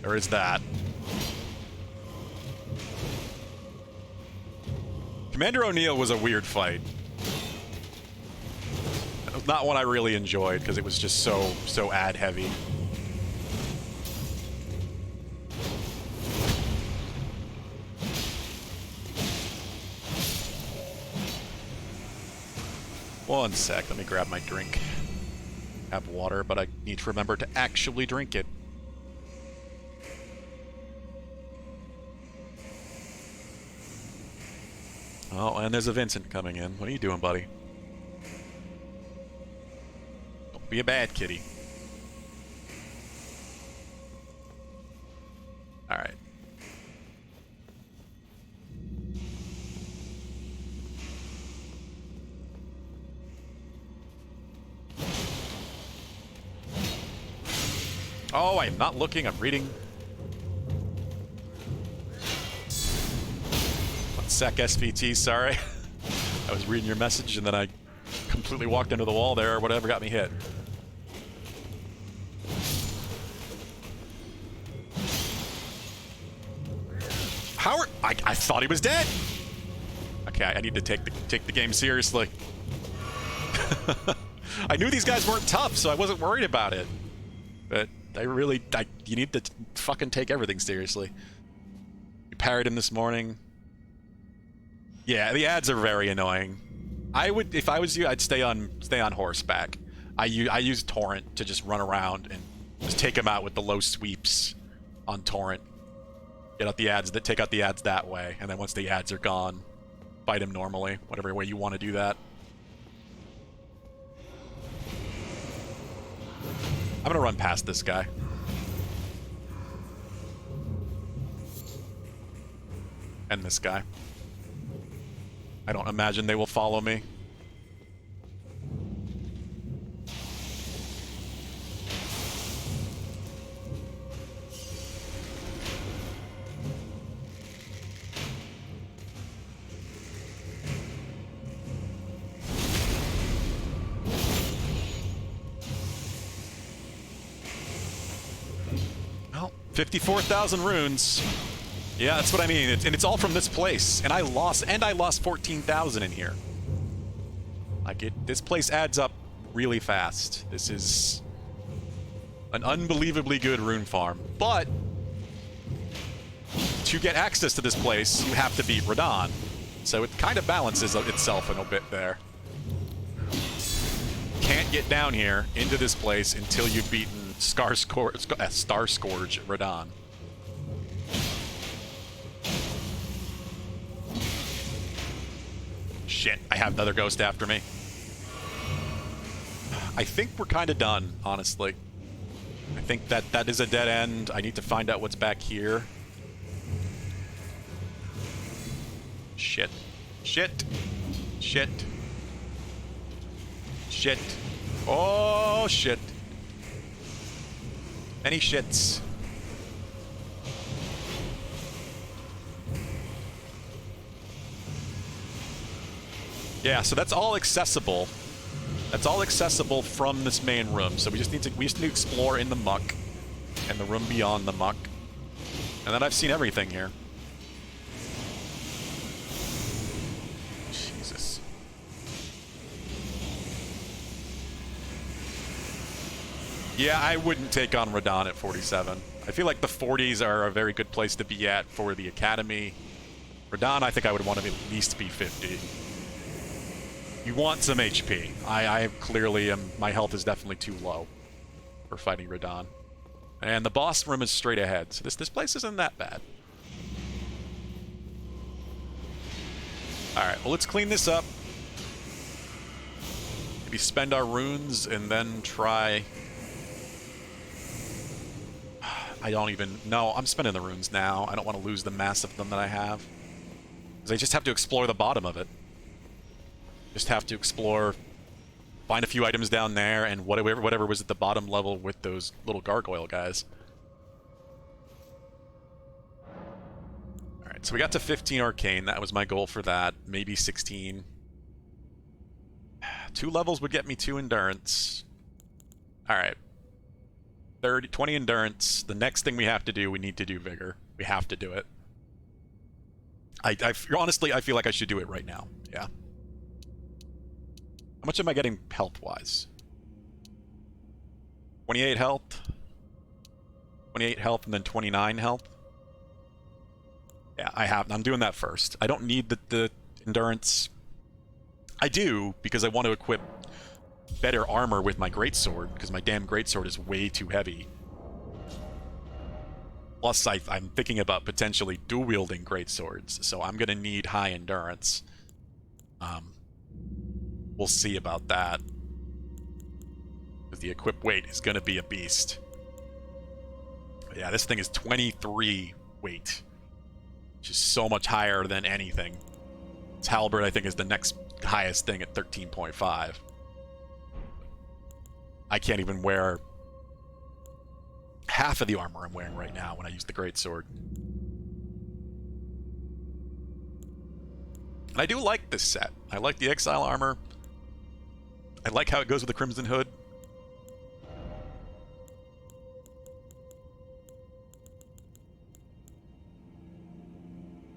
there is that. Commander O'Neill was a weird fight. Not one I really enjoyed, because it was just so ad-heavy. One sec, let me grab my drink. I have water, but I need to remember to actually drink it. Oh, and there's a Vincent coming in. What are you doing, buddy? Don't be a bad kitty. Alright. Oh, I'm not looking, I'm reading. One sec, SVT, sorry. I was reading your message and then I completely walked into the wall there or whatever got me hit. Howard, I thought he was dead. Okay, I need to take the game seriously. I knew these guys weren't tough, so I wasn't worried about it. But you need to fucking take everything seriously. We parried him this morning. Yeah, the ads are very annoying. If I was you, I'd stay on horseback. I use Torrent to just run around and just take him out with the low sweeps on Torrent. Get out the ads, take out the ads that way, and then once the ads are gone, fight him normally, whatever way you want to do that. I'm gonna run past this guy. And this guy. I don't imagine they will follow me. Well, 54,000 runes. Yeah, that's what I mean. And it's all from this place. And I lost 14,000 in here. This place adds up really fast. This is an unbelievably good rune farm. But to get access to this place, you have to beat Radahn. So it kind of balances itself in a bit there. Can't get down here into this place until you've beaten Star Scourge Radahn. Shit, I have another ghost after me. I think we're kind of done, honestly. I think that is a dead end. I need to find out what's back here. Shit. Shit. Shit. Shit. Oh, shit. Any shits. Yeah, so that's all accessible. That's all accessible from this main room. So we just need to explore in the muck and the room beyond the muck. And then I've seen everything here. Jesus. Yeah, I wouldn't take on Radahn at 47. I feel like the 40s are a very good place to be at for the Academy. Radahn, I think I would want to at least be 50. You want some HP. I clearly am... My health is definitely too low for fighting Radahn. And the boss room is straight ahead, so this place isn't that bad. Alright, well, let's clean this up. Maybe spend our runes and then try... I don't even... No, I'm spending the runes now. I don't want to lose the mass of them that I have. Because I just have to explore the bottom of it. Just have to explore... Find a few items down there, and whatever was at the bottom level with those little gargoyle guys. Alright, so we got to 15 arcane. That was my goal for that. Maybe 16. 2 levels would get me 2 endurance. Alright. 20 endurance. The next thing we have to do, we need to do vigor. We have to do it. Honestly, I feel like I should do it right now. Yeah. How much am I getting health-wise? 28 health. 28 health and then 29 health. Yeah, I'm doing that first. I don't need the endurance. I do, because I want to equip better armor with my greatsword, because my damn greatsword is way too heavy. Plus, I'm thinking about potentially dual-wielding greatswords, so I'm going to need high endurance. We'll see about that. Because the equip weight is going to be a beast. But yeah, this thing is 23 weight. Which is so much higher than anything. Its halberd, I think, is the next highest thing at 13.5. I can't even wear half of the armor I'm wearing right now when I use the greatsword. And I do like this set. I like the exile armor. I like how it goes with the Crimson Hood.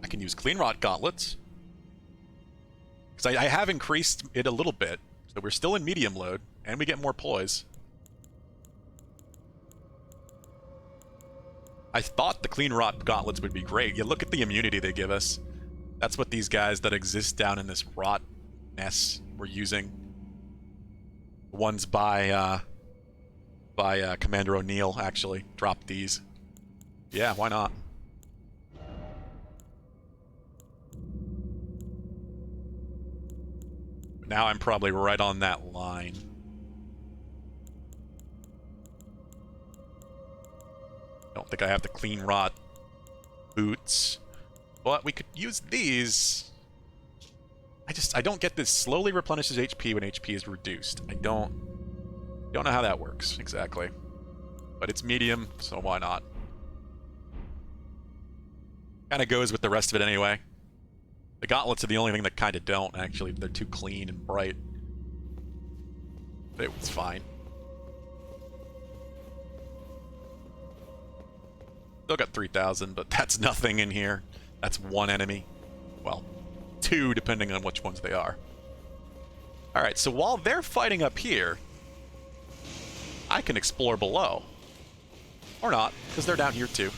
I can use Clean Rot gauntlets. Because I have increased it a little bit. So we're still in medium load, and we get more poise. I thought the Clean Rot gauntlets would be great. You look at the immunity they give us. That's what these guys that exist down in this rot mess were using. The ones by Commander O'Neill, actually, dropped these. Yeah, why not? Now I'm probably right on that line. Don't think I have the Clean Rot boots. But we could use these. I don't get this. Slowly replenishes HP when HP is reduced. I don't know how that works exactly. But it's medium, so why not? Kind of goes with the rest of it anyway. The gauntlets are the only thing that kind of don't, actually. They're too clean and bright. But it was fine. Still got 3,000, but that's nothing in here. That's one enemy. Well, 2 depending on which ones they are. Alright, so while they're fighting up here, I can explore below. Or not, because they're down here too.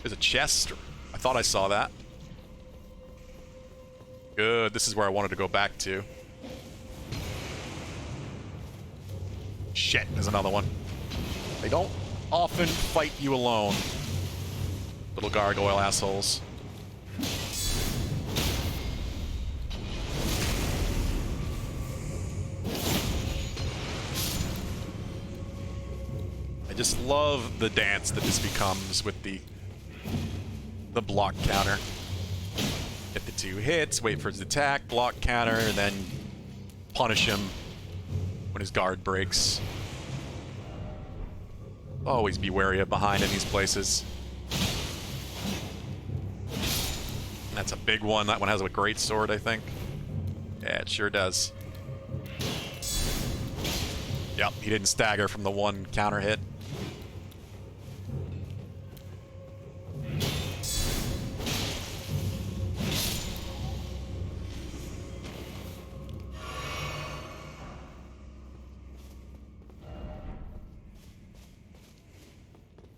There's a chest. I thought I saw that. Good, this is where I wanted to go back to. Shit, there's another one. They don't often fight you alone. Little gargoyle assholes. I just love the dance that this becomes with the block counter. Get the 2 hits, wait for his attack, block counter, and then punish him when his guard breaks. Always be wary of behind in these places. That's a big one. That one has a great sword, I think. Yeah, it sure does. Yep, he didn't stagger from the one counter hit.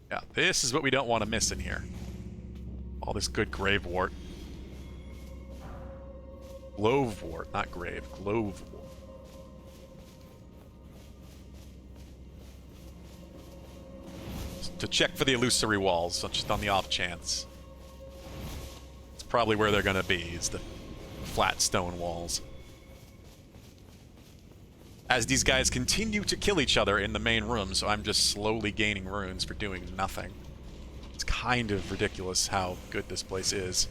Yeah, this is what we don't want to miss in here. All this good gravewort. Glovewort, not grave. Glovewort. To check for the illusory walls, just on the off chance. It's probably where they're gonna be, is the flat stone walls. As these guys continue to kill each other in the main room, so I'm just slowly gaining runes for doing nothing. It's kind of ridiculous how good this place is.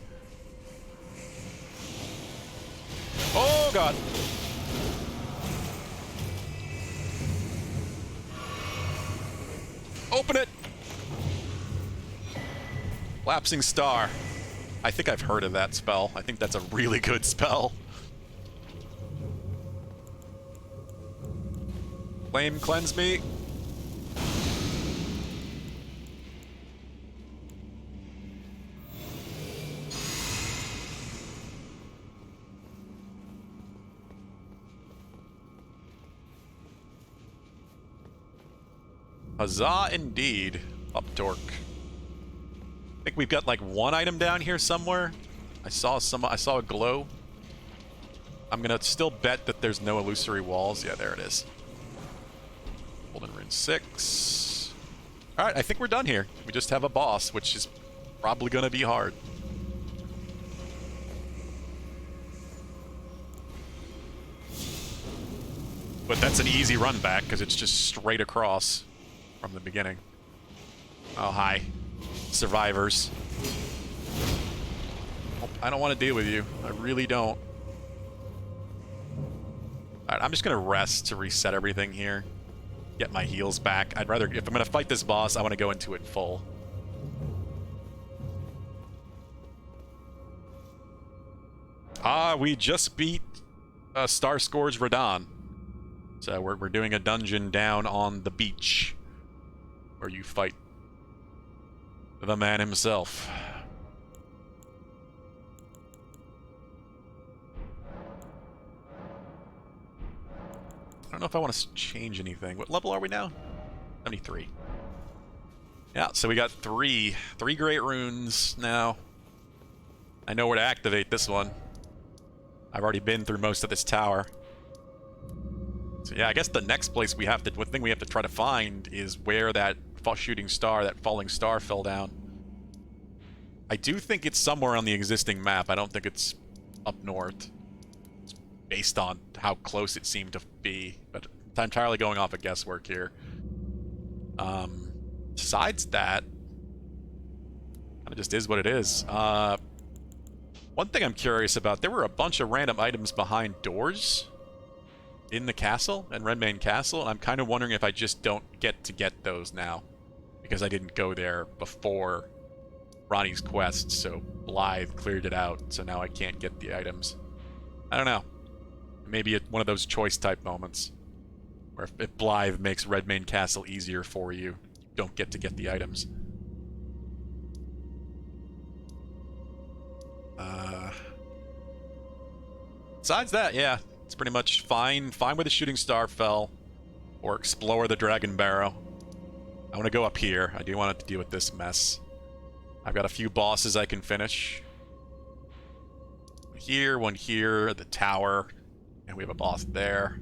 Oh god! Open it! Lapsing Star. I think I've heard of that spell. I think that's a really good spell. Flame cleanse me. Huzzah indeed, up dork. I think we've got like one item down here somewhere. I saw a glow. I'm gonna still bet that there's no illusory walls. Yeah, there it is. Golden Rune 6. Alright, I think we're done here. We just have a boss, which is probably gonna be hard. But that's an easy run back, because it's just straight across from the beginning. Oh, hi. Survivors. Oh, I don't want to deal with you. I really don't. Alright, I'm just gonna rest to reset everything here. Get my heals back. I'd rather, if I'm gonna fight this boss, I want to go into it full. We just beat Star Scourge Radahn. So we're doing a dungeon down on the beach where you fight the man himself. I don't know if I want to change anything. What level are we now? 73. Yeah, so we got three great runes now. I know where to activate this one. I've already been through most of this tower. So yeah, I guess the next place we have to, one thing we have to try to find is where that shooting star, that falling star fell down. I do think it's somewhere on the existing map. I don't think it's up north. It's based on how close it seemed to be, but I'm entirely going off of guesswork here. Besides that, kind of just is what it is. One thing I'm curious about, there were a bunch of random items behind doors in the castle, in Redmane Castle, and I'm kind of wondering if I just don't get to get those now, because I didn't go there before Ronnie's quest, so Blythe cleared it out, so now I can't get the items. I don't know. Maybe it's one of those choice type moments, where if Blythe makes Redmane Castle easier for you, you don't get to get the items. Besides that, yeah, it's pretty much fine where the shooting star fell, or explore the Dragon Barrow. I want to go up here. I do want to deal with this mess. I've got a few bosses I can finish. One here, the tower, and we have a boss there.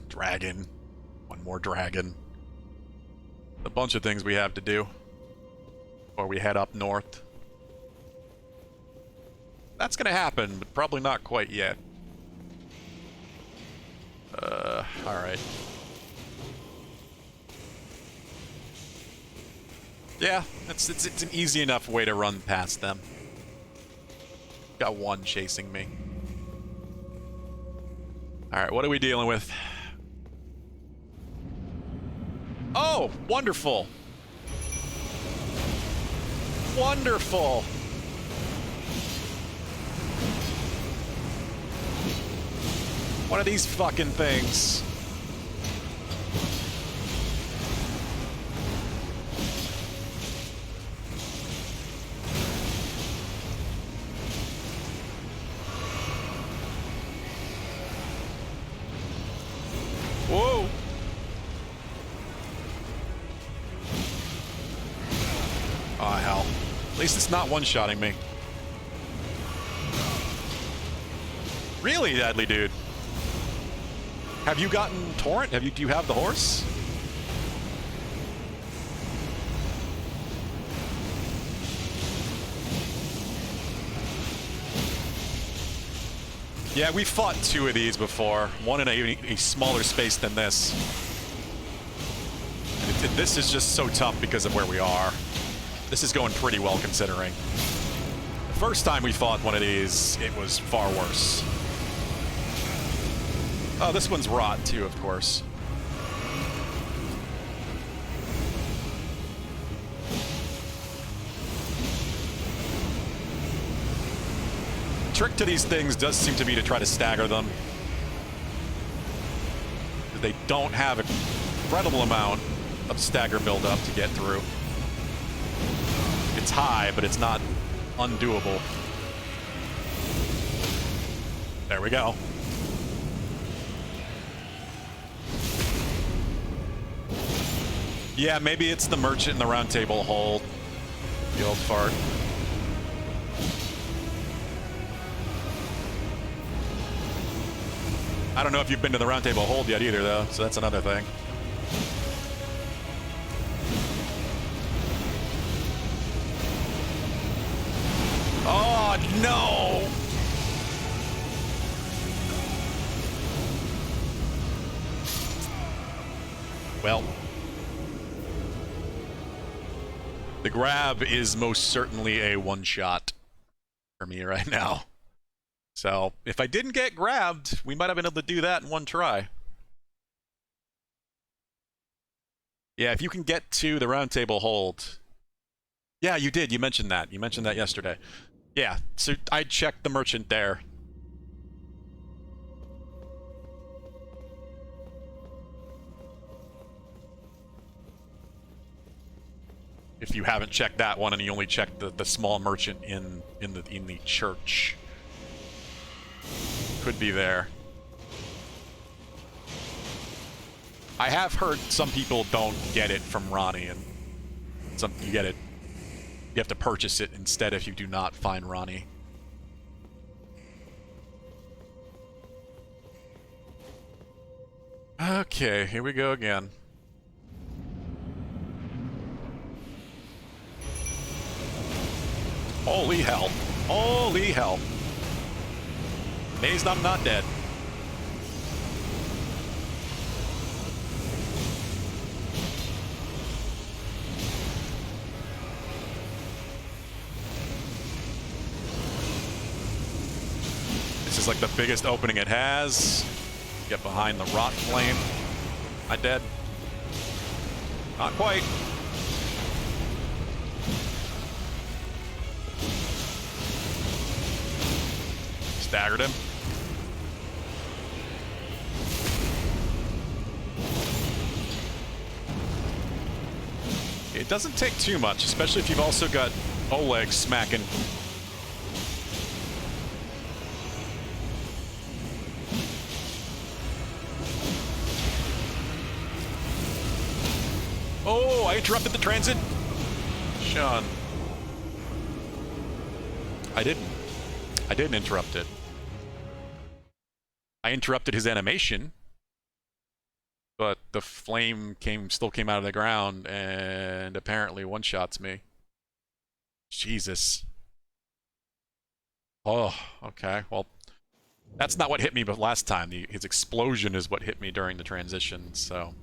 Dragon. One more dragon. A bunch of things we have to do before we head up north. That's gonna happen, but probably not quite yet. Alright. Yeah, it's an easy enough way to run past them. Got one chasing me. Alright, what are we dealing with? Oh, wonderful! Wonderful! One of these fucking things. Whoa! Oh, hell. At least it's not one-shotting me. Really deadly, dude. Have you gotten Torrent? Do you have the horse? Yeah, we fought 2 of these before. One in a smaller space than this. And this is just so tough because of where we are. This is going pretty well considering. The first time we fought one of these, it was far worse. Oh, this one's rot too, of course. Trick to these things does seem to be to try to stagger them. They don't have an incredible amount of stagger buildup to get through. It's high, but it's not undoable. There we go. Yeah, maybe it's the merchant in the round table hold. The old fart. I don't know if you've been to the round table hold yet either, though, so that's another thing. Oh, no! Well, the grab is most certainly a one-shot for me right now. So, if I didn't get grabbed, we might have been able to do that in one try. Yeah, if you can get to the round table hold. Yeah, you did. You mentioned that. You mentioned that yesterday. Yeah, so I checked the merchant there. If you haven't checked that one and you only checked the small merchant in the church. Could be there. I have heard some people don't get it from Ronnie, and you get it. You have to purchase it instead if you do not find Ronnie. Okay, here we go again. Holy hell. Holy hell. Amazed I'm not dead. This is like the biggest opening it has. Get behind the rot flame. Am I dead? Not quite. Staggered him. It doesn't take too much, especially if you've also got Oleg smacking. Oh, I interrupted the transit. Sean. I didn't interrupt it. I interrupted his animation, but the flame still came out of the ground and apparently one-shots me. Jesus. Oh, okay. Well, that's not what hit me but last time. His explosion is what hit me during the transition, so.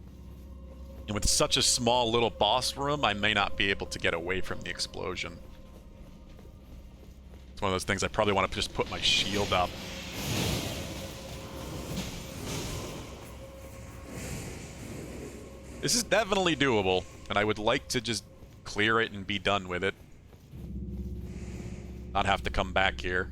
And with such a small little boss room, I may not be able to get away from the explosion. It's one of those things I probably want to just put my shield up. This is definitely doable, and I would like to just clear it and be done with it. Not have to come back here.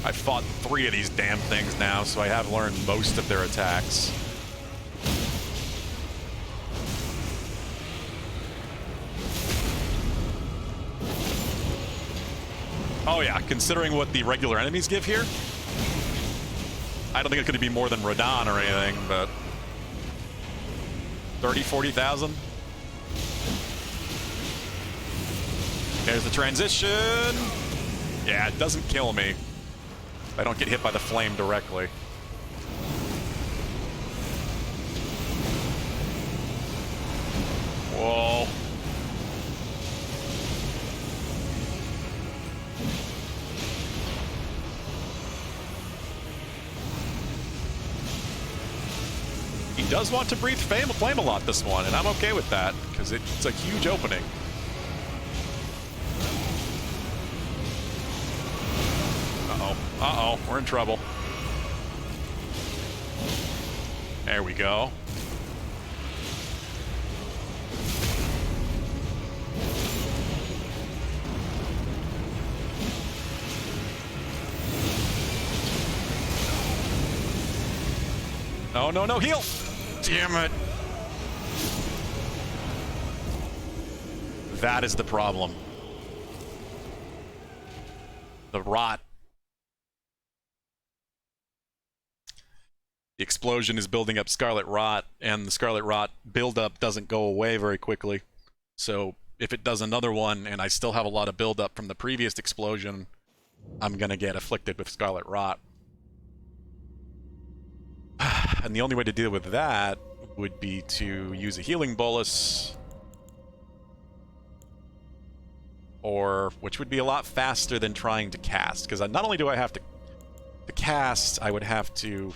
I fought 3 of these damn things now, so I have learned most of their attacks. Oh yeah, considering what the regular enemies give here, I don't think it's going to be more than Radon or anything, but 30, 40,000. There's the transition. Yeah, it doesn't kill me. I don't get hit by the flame directly. Whoa. He does want to breathe flame a lot this one, and I'm okay with that, because it's a huge opening. Uh-oh. Uh-oh. We're in trouble. There we go. No, no, no, heal! Damn it. That is the problem. The rot. The explosion is building up Scarlet Rot, and the Scarlet Rot buildup doesn't go away very quickly. So if it does another one, and I still have a lot of buildup from the previous explosion, I'm gonna get afflicted with Scarlet Rot. And the only way to deal with that would be to use a healing bolus, or which would be a lot faster than trying to cast, because not only do I have to cast, I would have to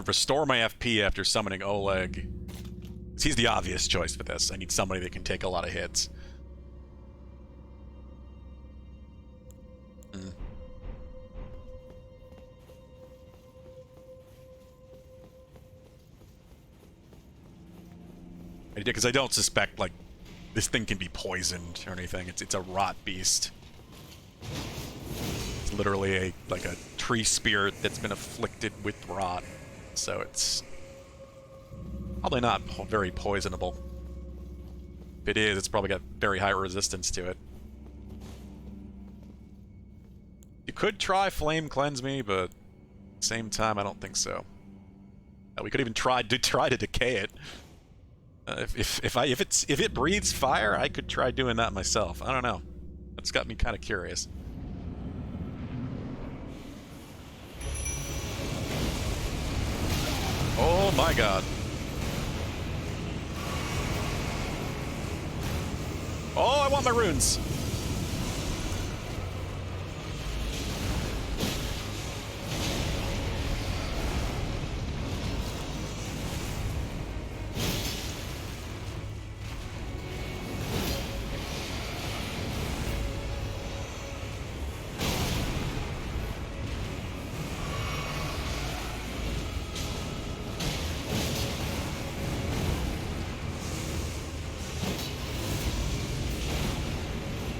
restore my FP after summoning Oleg. He's the obvious choice for this. I need somebody that can take a lot of hits. Because I don't suspect, like, this thing can be poisoned or anything. It's a rot beast. It's literally like a tree spirit that's been afflicted with rot. So it's probably not very poisonable. If it is, it's probably got very high resistance to it. You could try Flame Cleanse Me, but at the same time, I don't think so. We could even try to decay it. If it breathes fire, I could try doing that myself. I don't know. That's got me kind of curious. Oh my god. Oh, I want my runes.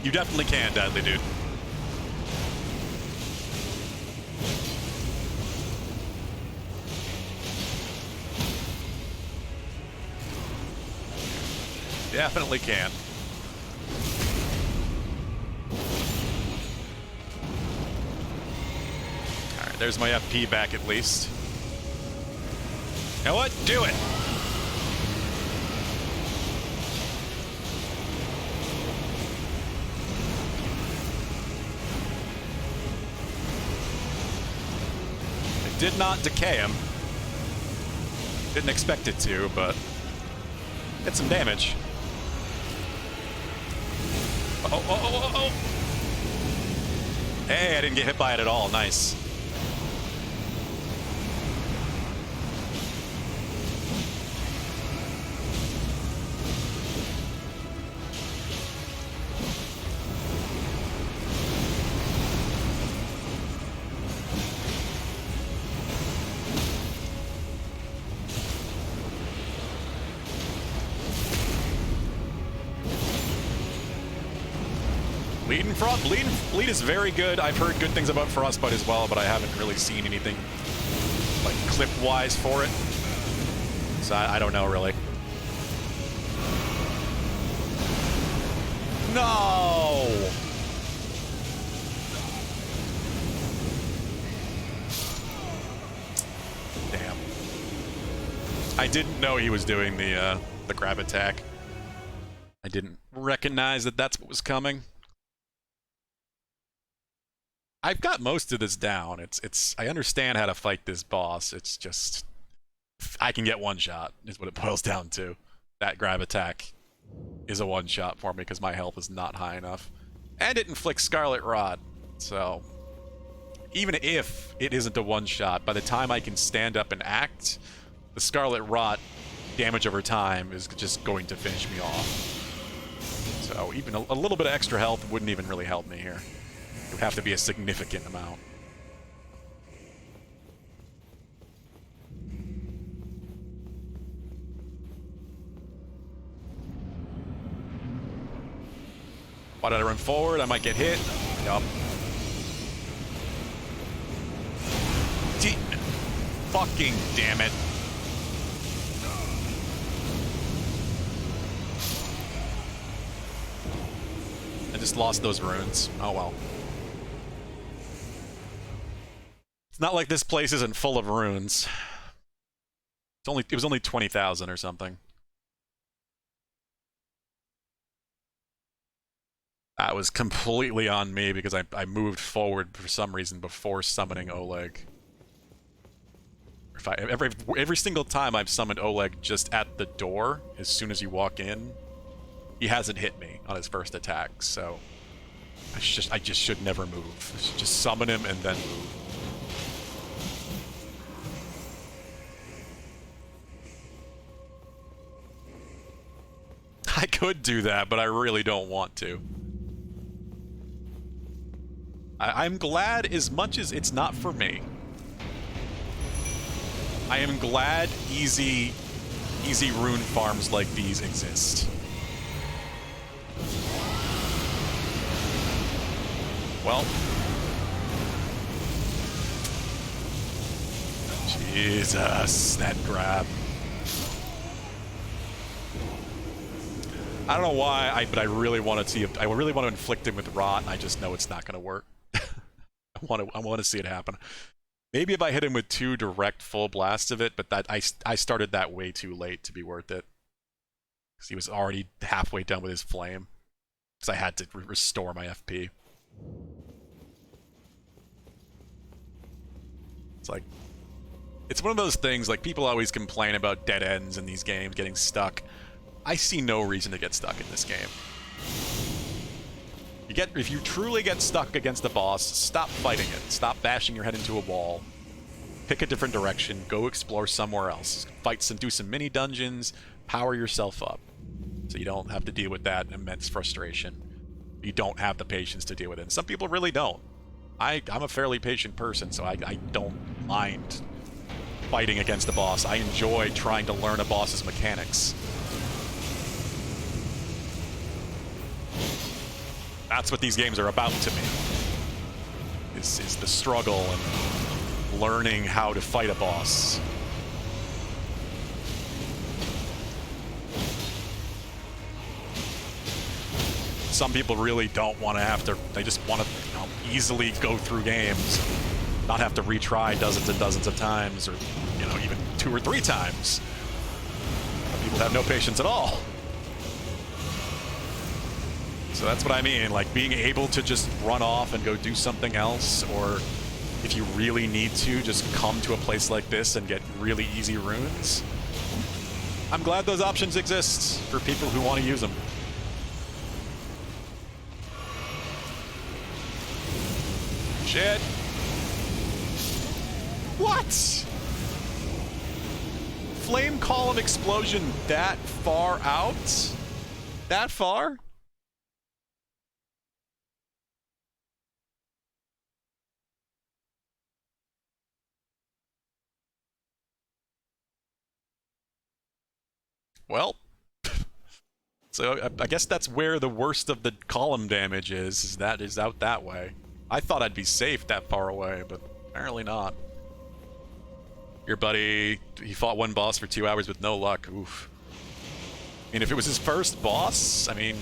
You definitely can, Deadly Dude. Definitely can. Alright, there's my FP back at least. You know what? Do it! Did not decay him. Didn't expect it to, but hit some damage. Oh, oh, oh, oh, oh. Hey, I didn't get hit by it at all. Nice. Bleed is very good. I've heard good things about Frostbite as well, but I haven't really seen anything like clip-wise for it. So I don't know really. No! Damn. I didn't know he was doing the grab attack. I didn't recognize that that's what was coming. I've got most of this down. I understand how to fight this boss. It's just I can get one shot is what it boils down to. That grab attack is a one shot for me because my health is not high enough. And it inflicts Scarlet Rot. So even if it isn't a one shot, by the time I can stand up and act, the Scarlet Rot damage over time is just going to finish me off. So even a little bit of extra health wouldn't even really help me here. It would have to be a significant amount. Why did I run forward? I might get hit. Yup. Fucking damn it. I just lost those runes. Oh well. It's not like this place isn't full of runes. It was only 20,000 or something. That was completely on me because I moved forward for some reason before summoning Oleg. Every single time I've summoned Oleg just at the door, as soon as you walk in, he hasn't hit me on his first attack, so I just should never move. I should just summon him and then move. I could do that, but I really don't want to. I'm glad as much as it's not for me. I am glad easy rune farms like these exist. Well. Jesus, that grab. I don't know why, but I really want to see if I really want to inflict him with rot, and I just know it's not going to work. I want to see it happen. Maybe if I hit him with 2 direct full blasts of it, but that I started that way too late to be worth it. Because he was already halfway done with his flame. Because I had to restore my FP. It's like, it's one of those things, like people always complain about dead ends in these games, getting stuck. I see no reason to get stuck in this game. If you truly get stuck against the boss, stop fighting it. Stop bashing your head into a wall. Pick a different direction. Go explore somewhere else. Do some mini dungeons. Power yourself up, so you don't have to deal with that immense frustration. You don't have the patience to deal with it. And some people really don't. I'm a fairly patient person, so I don't mind fighting against the boss. I enjoy trying to learn a boss's mechanics. That's what these games are about to me. Is the struggle and learning how to fight a boss. Some people really don't want to have to, they just want to, easily go through games, not have to retry dozens and dozens of times, or, even 2 or 3 times. Some people have no patience at all. So that's what I mean, like being able to just run off and go do something else, or if you really need to, just come to a place like this and get really easy runes. I'm glad those options exist for people who want to use them. Shit. What? Flame column explosion that far out? That far? Well, So I guess that's where the worst of the column damage is that is out that way. I thought I'd be safe that far away, but apparently not. Your buddy, he fought one boss for 2 hours with no luck. Oof. I mean, if it was his first boss, I mean,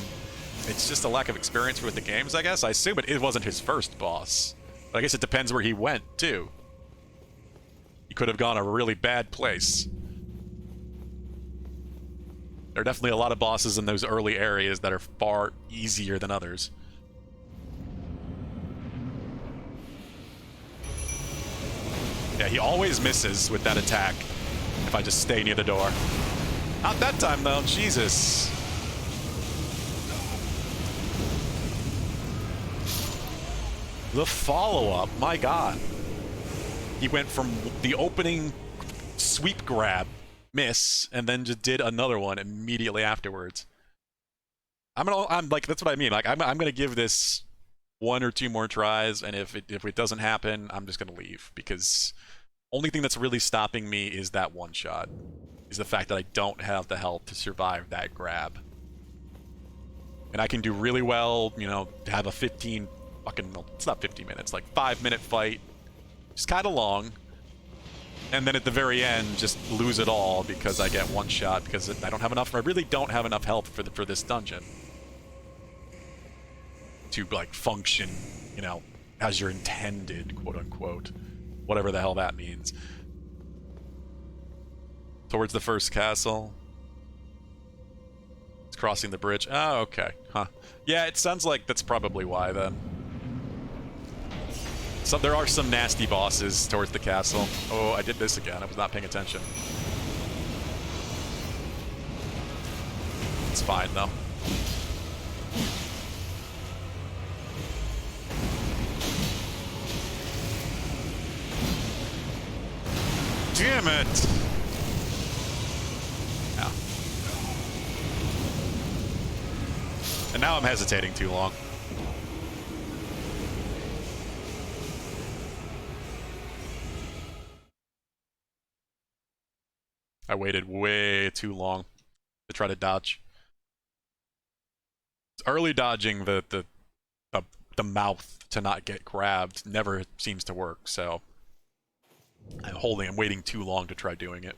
it's just a lack of experience with the games, I guess. I assume it wasn't his first boss. But I guess it depends where he went, too. He could have gone a really bad place. There are definitely a lot of bosses in those early areas that are far easier than others. Yeah, he always misses with that attack if I just stay near the door. Not that time, though. Jesus. The follow-up, my god. He went from the opening sweep grab, miss, and then just did another one immediately afterwards. I'm like, that's what I mean. Like, I'm gonna give this 1 or 2 more tries, and if it doesn't happen, I'm just gonna leave, because only thing that's really stopping me is that one shot. Is the fact that I don't have the health to survive that grab. And I can do really well, you know, have a 15 fucking, it's not 15 minutes, like 5-minute fight. Just kind of long. And then at the very end, just lose it all because I get one shot because I don't have enough, I really don't have enough health for this dungeon. To, like, function, you know, as you're intended, quote unquote. Whatever the hell that means. Towards the first castle. It's crossing the bridge. Oh, okay. Huh. Yeah, it sounds like that's probably why, then. So there are some nasty bosses towards the castle. Oh, I did this again. I was not paying attention. It's fine, though. Damn it! Yeah. And now I'm hesitating too long. I waited way too long to try to dodge. Early dodging the mouth to not get grabbed never seems to work, so I'm waiting too long to try doing it.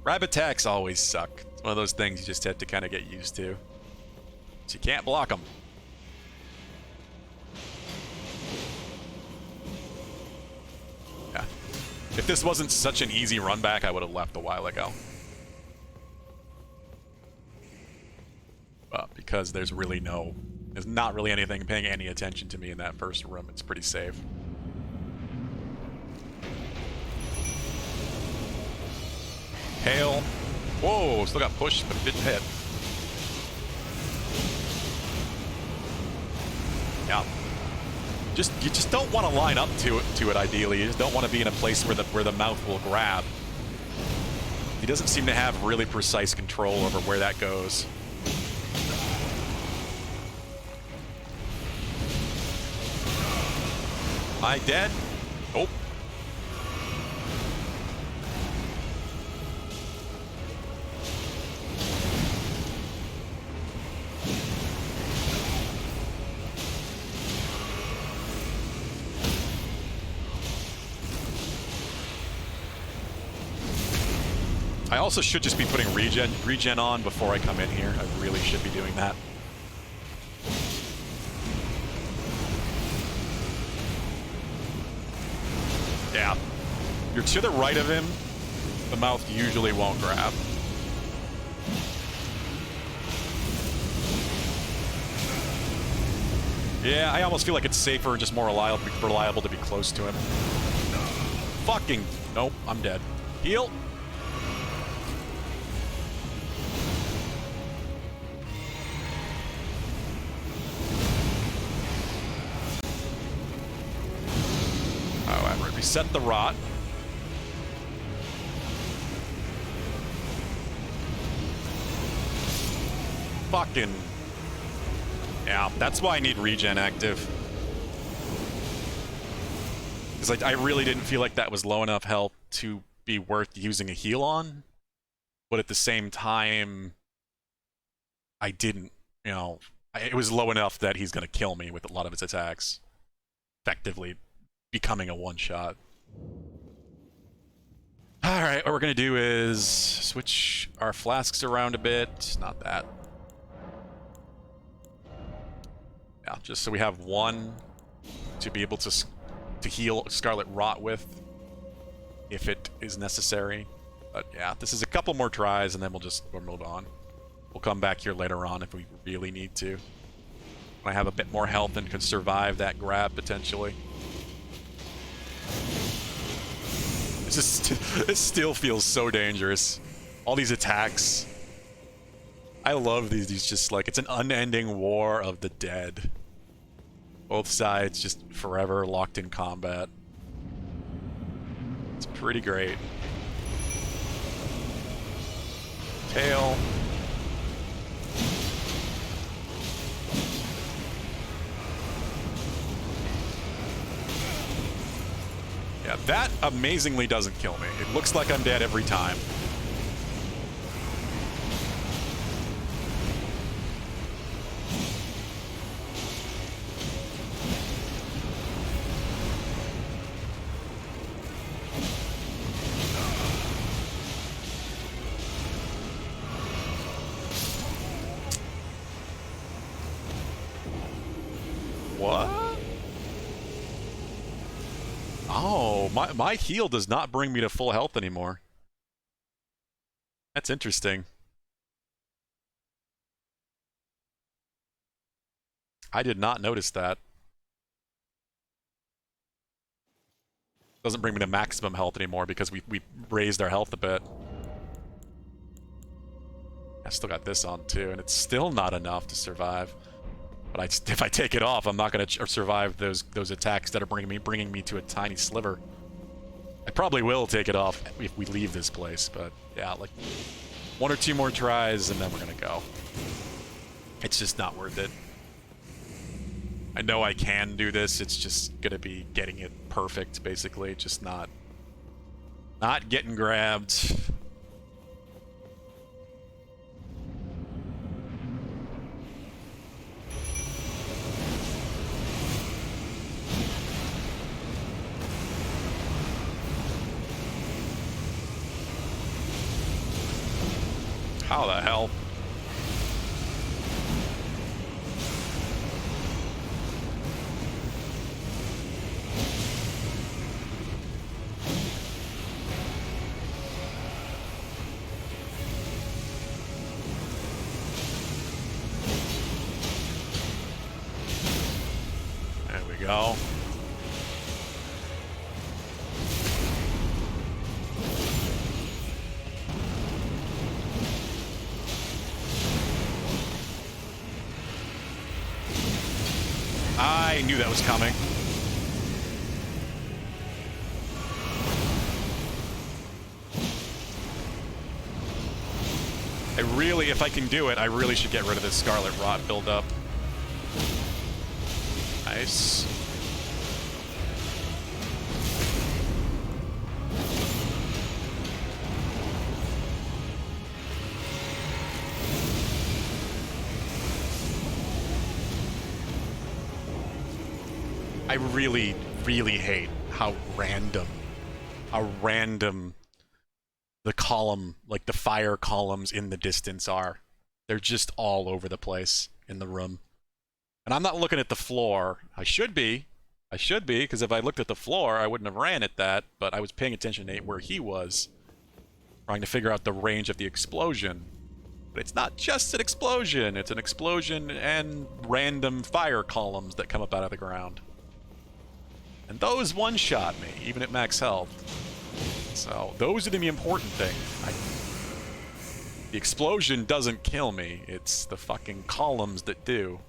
Grab attacks always suck. It's one of those things you just have to kind of get used to. So you can't block them. Yeah. If this wasn't such an easy run back, I would have left a while ago. But because there's not really anything paying any attention to me in that first room, it's pretty safe. Hail. Whoa, still got pushed, but didn't hit. Yeah. You just don't want to line up to it ideally. You just don't want to be in a place where the mouth will grab. He doesn't seem to have really precise control over where that goes. Am I dead? Nope. I also should just be putting regen on before I come in here. I really should be doing that. Yeah. You're to the right of him, the mouth usually won't grab. Yeah, I almost feel like it's safer and just more reliable to be close to him. Fucking... Nope, I'm dead. Heal! Reset the rot. Fucking... Yeah, that's why I need regen active. Because I really didn't feel like that was low enough health to be worth using a heal on. but at the same time, I didn't, you know, it was low enough that he's going to kill me with a lot of his attacks, effectively becoming a one-shot. Alright, what we're going to do is switch our flasks around a bit. Not that. Yeah, just so we have one to be able to heal Scarlet Rot with, if it is necessary. But yeah, this is a couple more tries, and then we'll move on. We'll come back here later on if we really need to. When I have a bit more health and can survive that grab, potentially. This still feels so dangerous. All these attacks. I love these just like, it's an unending war of the dead. Both sides just forever locked in combat. It's pretty great. Tail. Yeah, that amazingly doesn't kill me. It looks like I'm dead every time. What? Oh, my heal does not bring me to full health anymore. That's interesting. I did not notice that. Doesn't bring me to maximum health anymore because we raised our health a bit. I still got this on too, and it's still not enough to survive. But if I take it off, I'm not going to survive those attacks that are bringing me to a tiny sliver. I probably will take it off if we leave this place, but yeah, like 1 or 2 more tries and then we're going to go. It's just not worth it. I know I can do this, it's just going to be getting it perfect, basically, just not getting grabbed. How the hell? There we go. I knew that was coming. If I can do it, I really should get rid of this Scarlet Rot buildup. Nice. I really, really hate how random the column, like the fire columns in the distance are. They're just all over the place in the room. And I'm not looking at the floor. I should be, because if I looked at the floor, I wouldn't have ran at that, but I was paying attention to where he was, trying to figure out the range of the explosion. But it's not just an explosion, it's an explosion and random fire columns that come up out of the ground. And those one-shot me, even at max health. So, those are the important thing. The explosion doesn't kill me, it's the fucking columns that do.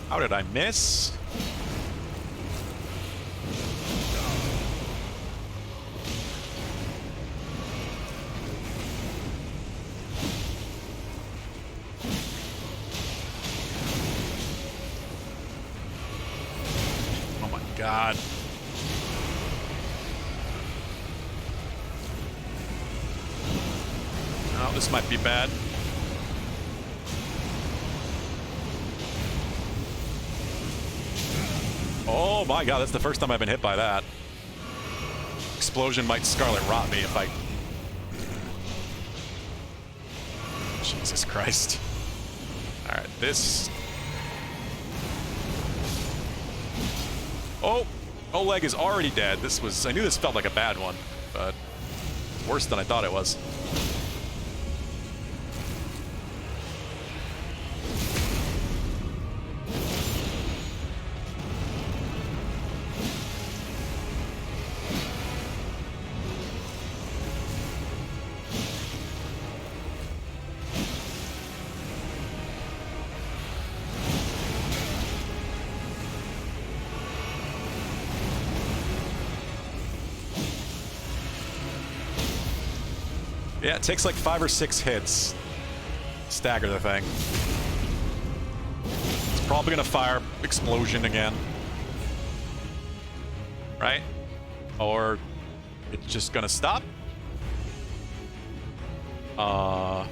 How did I miss? God. Oh, this might be bad. Oh my god, that's the first time I've been hit by that. Explosion might Scarlet Rot me if I... Jesus Christ. Alright, this... Oh! Oleg is already dead. This was... I knew this felt like a bad one, but... worse than I thought it was. Yeah, it takes like 5 or 6 hits. Stagger the thing. It's probably gonna fire explosion again. Right? Or it's just gonna stop? That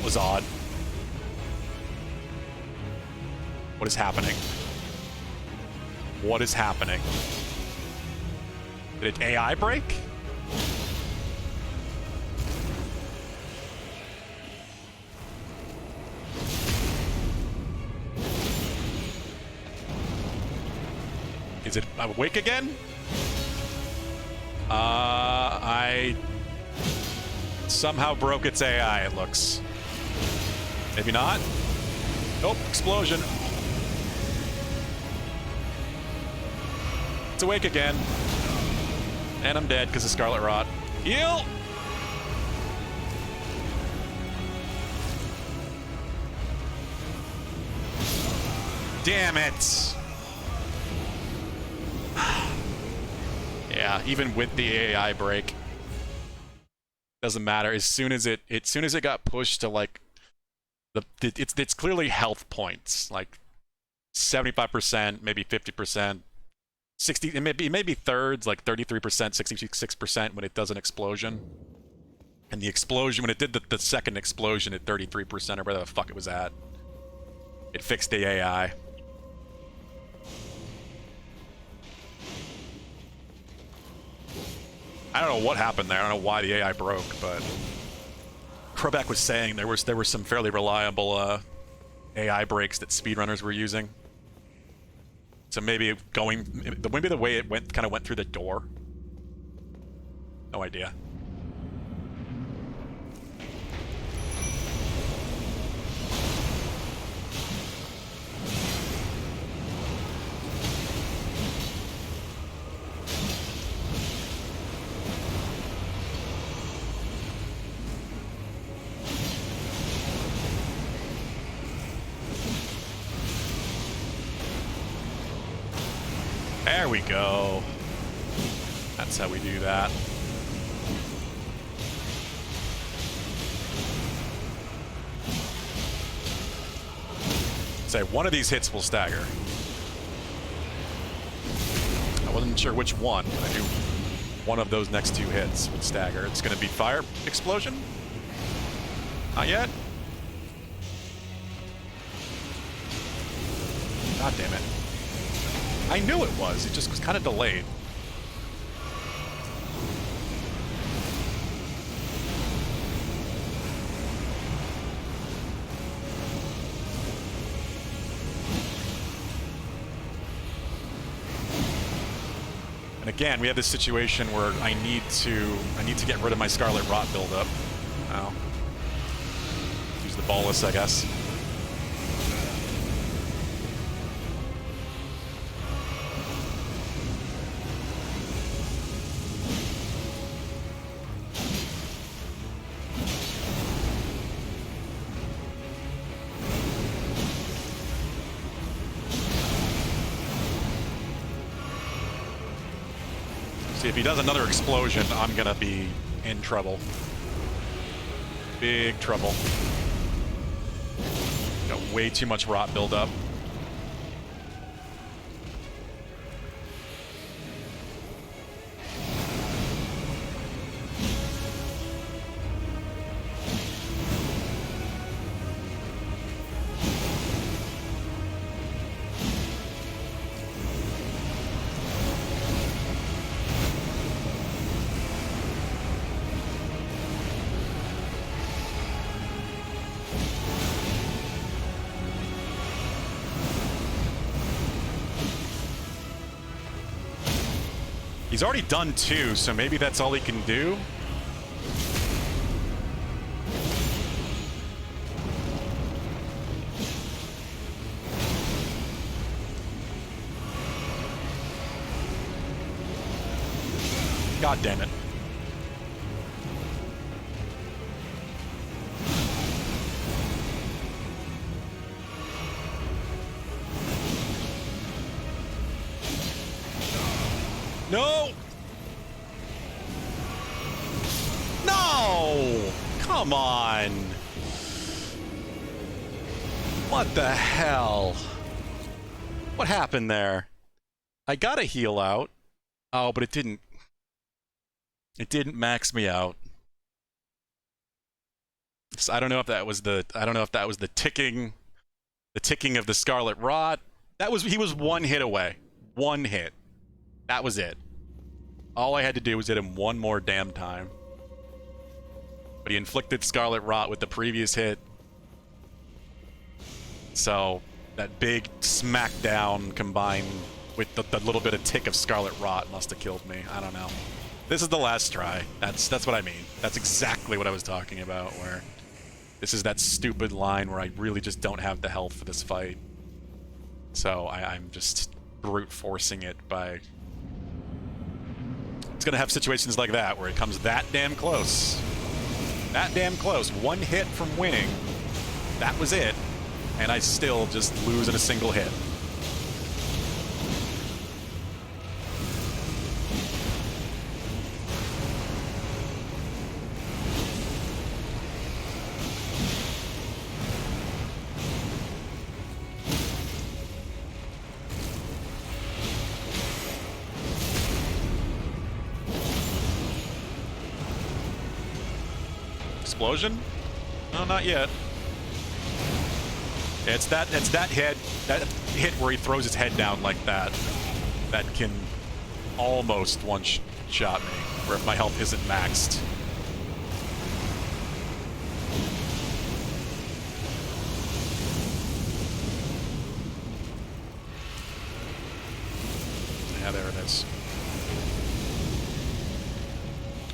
was odd. What is happening? What is happening? Did it AI break? Is it awake again? I somehow broke its AI, it looks. Maybe not? Nope, explosion. It's awake again. And I'm dead because of Scarlet Rot. Heal! Damn it! Yeah, even with the AI break, doesn't matter. As soon as it got pushed to like it's clearly health points, like 75%, maybe 50%, 60, it maybe thirds, like 33%, 66% when it does an explosion. And the explosion, when it did the second explosion at 33% or whatever the fuck it was at, it fixed the AI. I don't know what happened there. I don't know why the AI broke, but Krobak was saying there were some fairly reliable AI breaks that speedrunners were using. So maybe the way it kind of went through the door. No idea. There we go. That's how we do that. Say, one of these hits will stagger. I wasn't sure which one, but I knew one of those next 2 hits would stagger. It's going to be fire explosion? Not yet? God damn it. I knew it was. It just was kind of delayed. And again, we have this situation where I need to get rid of my Scarlet Rot buildup. Well, use the bolus, I guess. See, if he does another explosion, I'm gonna be in trouble. Big trouble. Got way too much rot buildup. He's already done 2, so maybe that's all he can do. God damn it. No! No! Come on! What the hell? What happened there? I got a heal out. Oh, but it didn't. It didn't max me out. So I don't know if that was the. I don't know if that was the ticking of the Scarlet Rot. That was. He was 1 hit away. 1 hit. That was it. All I had to do was hit him 1 more damn time. But he inflicted Scarlet Rot with the previous hit. So that big smackdown combined with the little bit of tick of Scarlet Rot must have killed me. I don't know. This is the last try. That's what I mean. That's exactly what I was talking about, where this is that stupid line where I really just don't have the health for this fight. So I'm just brute forcing it by... It's gonna have situations like that where it comes that damn close. That damn close. 1 hit from winning. That was it. And I still just lose in a single hit. Explosion? No, not yet. It's that hit where he throws his head down like that that can almost one-shot me, where if my health isn't maxed. Yeah, there it is.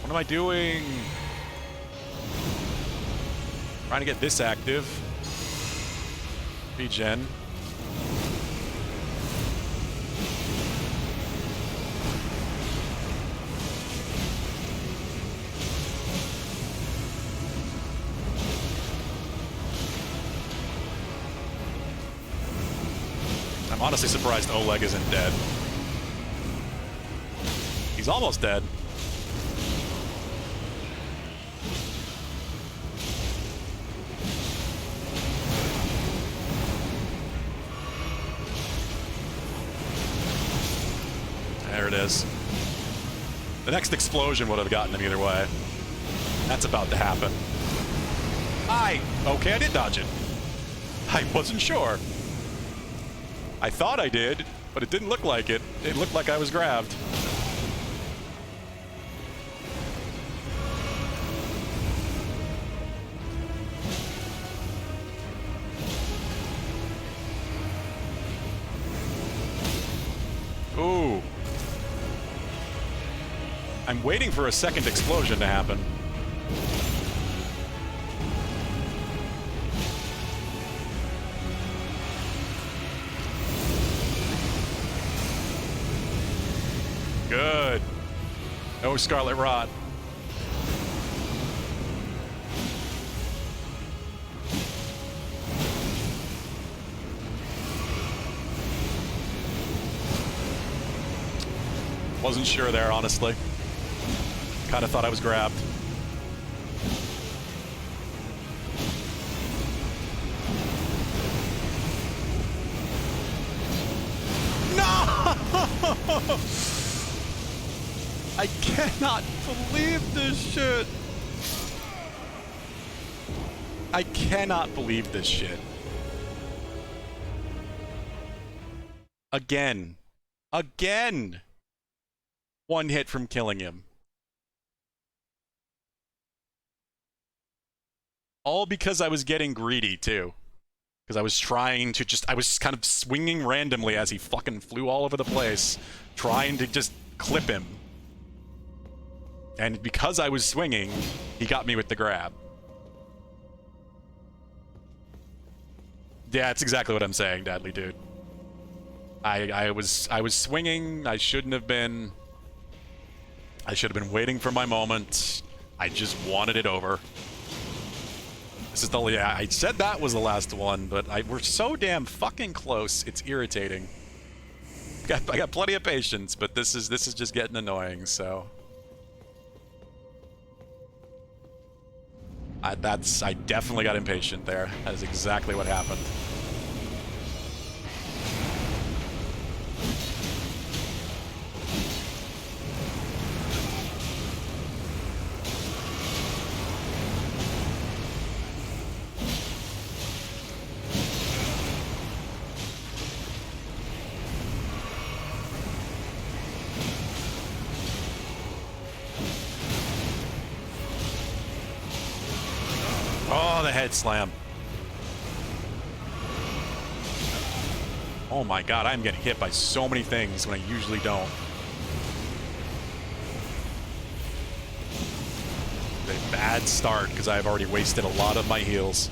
What am I doing? Trying to get this active. Regen. I'm honestly surprised Oleg isn't dead. He's almost dead. There it is. The next explosion would have gotten him either way. That's about to happen. Okay, I did dodge it. I wasn't sure. I thought I did, but it didn't look like it. It looked like I was grabbed. Ooh. I'm waiting for a second explosion to happen. Good. No Scarlet Rot. Wasn't sure there, honestly. Kind of thought I was grabbed. No! I cannot believe this shit. I cannot believe this shit. Again. Again! 1 hit from killing him. All because I was getting greedy, too. Because I was trying to I was kind of swinging randomly as he fucking flew all over the place, trying to just clip him. And because I was swinging, he got me with the grab. Yeah, that's exactly what I'm saying, Deadly Dude. I was swinging. I shouldn't have been. I should have been waiting for my moment. I just wanted it over. This is the, yeah, I said that was the last one, but we're so damn fucking close. It's irritating. I got plenty of patience, but this is just getting annoying. So I definitely got impatient there. That is exactly what happened. Oh, the head slam. Oh my god, I'm getting hit by so many things when I usually don't. A bad start because I've already wasted a lot of my heals.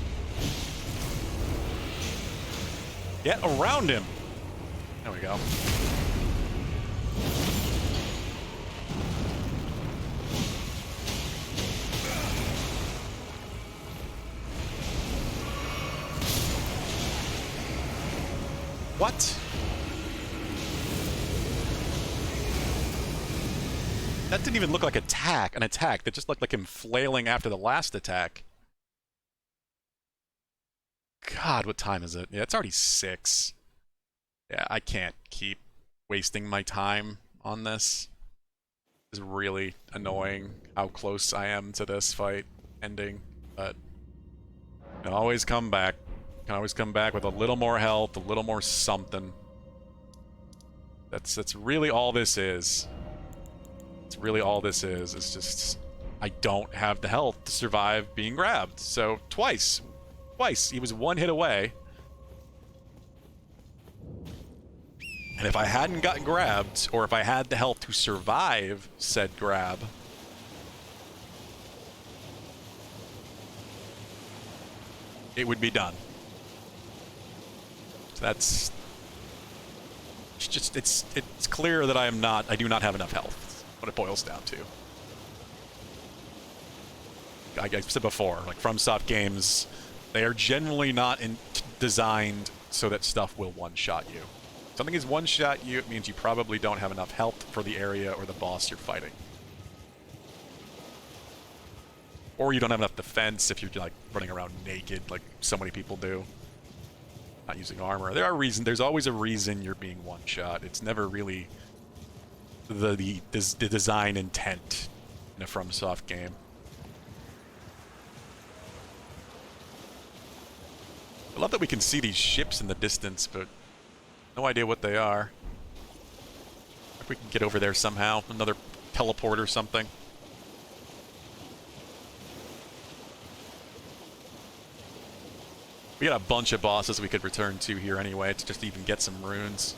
Get around him. There we go. What? That didn't even look like an attack. That just looked like him flailing after the last attack. God, what time is it? Yeah, it's already 6. Yeah, I can't keep wasting my time on this. It's really annoying how close I am to this fight ending, but I can always come back. Can always come back with a little more health, a little more something. That's really all this is. It's really all this is. It's just I don't have the health to survive being grabbed. So twice he was one hit away. And if I hadn't gotten grabbed, or if I had the health to survive said grab, it would be done. So that's just it's clear that I do not have enough health. That's what it boils down to. I said before, like FromSoft games, they are generally not designed so that stuff will one-shot you. If something is one-shot you, it means you probably don't have enough health for the area or the boss you're fighting. Or you don't have enough defense if you're like running around naked like so many people do. Not using armor. There's always a reason you're being one-shot. It's never really the design intent in a FromSoft game. I love that we can see these ships in the distance, but no idea what they are. If we can get over there somehow, another teleport or something. We got a bunch of bosses we could return to here anyway to just even get some runes.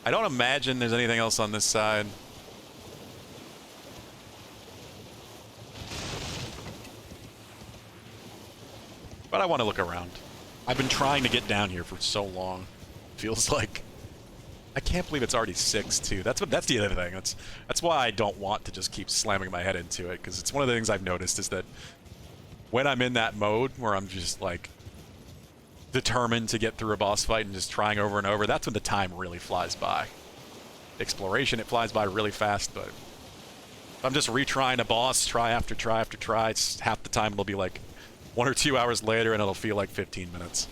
I don't imagine there's anything else on this side. But I want to look around. I've been trying to get down here for so long. Feels like I can't believe it's already 6 too. That's the other thing. That's why I don't want to just keep slamming my head into it, because it's one of the things I've noticed is that when I'm in that mode where I'm just like determined to get through a boss fight and just trying over and over, that's when the time really flies by. Exploration, it flies by really fast, but if I'm just retrying a boss, try after try after try, it's half the time it'll be like 1 or 2 hours later and it'll feel like 15 minutes.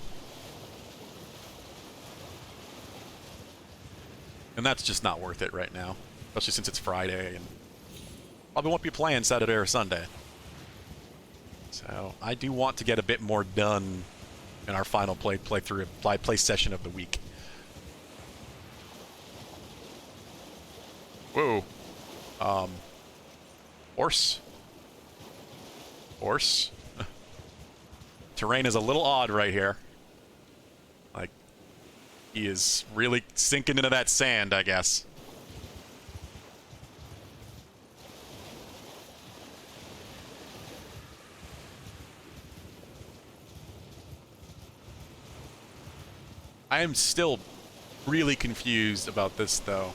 And that's just not worth it right now, especially since it's Friday and probably won't be playing Saturday or Sunday. So I do want to get a bit more done in our final play session of the week. Whoa. Horse. Terrain is a little odd right here. Like, He is really sinking into that sand, I guess. I am still really confused about this, though.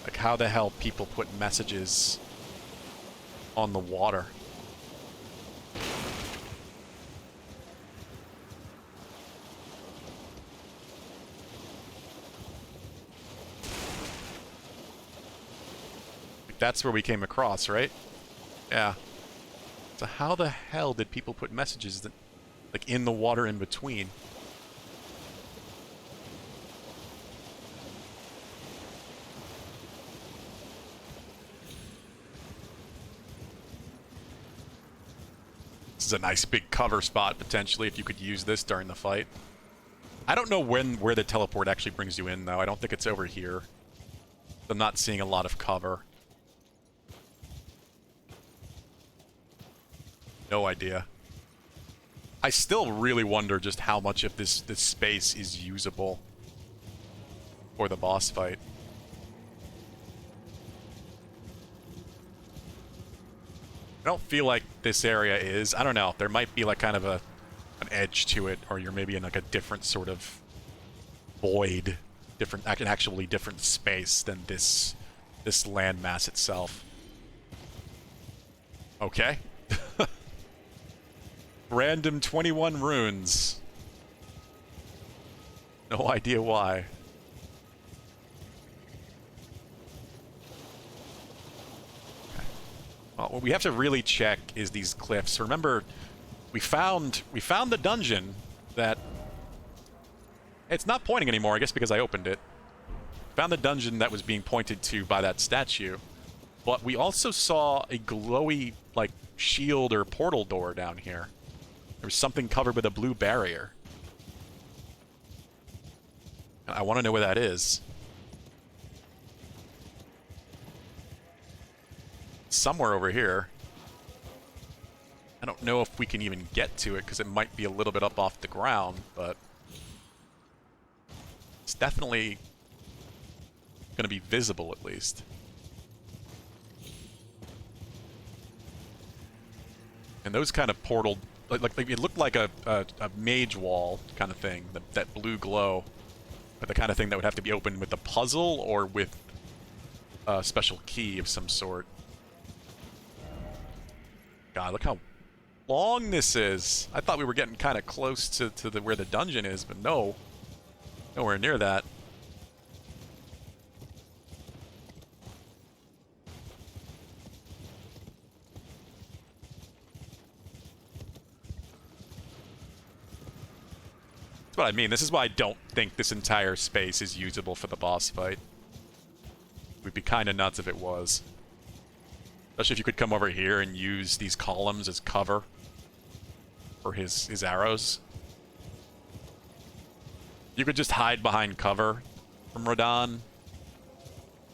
Like, how the hell people put messages on the water. Like, that's where we came across, right? Yeah. So how the hell did people put messages that, like, in the water in between? This is a nice big cover spot, potentially, if you could use this during the fight. I don't know where the teleport actually brings you in, though. I don't think it's over here. I'm not seeing a lot of cover. No idea. I still really wonder just how much of this space is usable for the boss fight. I don't feel like this area is. I don't know. There might be like kind of an edge to it, or you're maybe in like a different sort of void, actually different space than this landmass itself. Okay. Random 21 runes. No idea why. Well, what we have to really check is these cliffs. Remember, we found the dungeon that... It's not pointing anymore, I guess because I opened it. Found the dungeon that was being pointed to by that statue. But we also saw a glowy, like, shield or portal door down here. There was something covered with a blue barrier. And I want to know where that is. Somewhere over here. I don't know if we can even get to it, because it might be a little bit up off the ground, but... It's definitely going to be visible, at least. And those kind of portal... Like it looked like a mage wall kind of thing, that blue glow. But the kind of thing that would have to be opened with a puzzle or with a special key of some sort. God, look how long this is. I thought we were getting kind of close to where the dungeon is, but no. Nowhere near that. That's what I mean. This is why I don't think this entire space is usable for the boss fight. We'd be kind of nuts if it was. Especially if you could come over here and use these columns as cover for his arrows. You could just hide behind cover from Radahn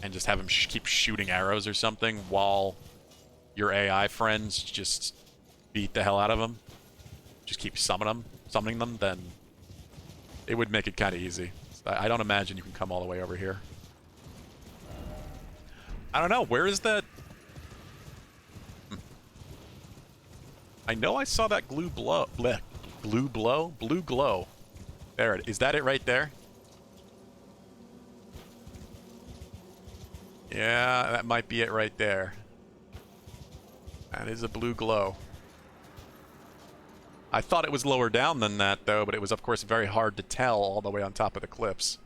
and just have him keep shooting arrows or something while your AI friends just beat the hell out of him. Just keep summoning them, then it would make it kind of easy. I don't imagine you can come all the way over here. I don't know, where is that? I know I saw that blue glow. Blue glow. There it is. Is that it right there? Yeah, that might be it right there. That is a blue glow. I thought it was lower down than that, though, but it was, of course, very hard to tell all the way on top of the cliffs.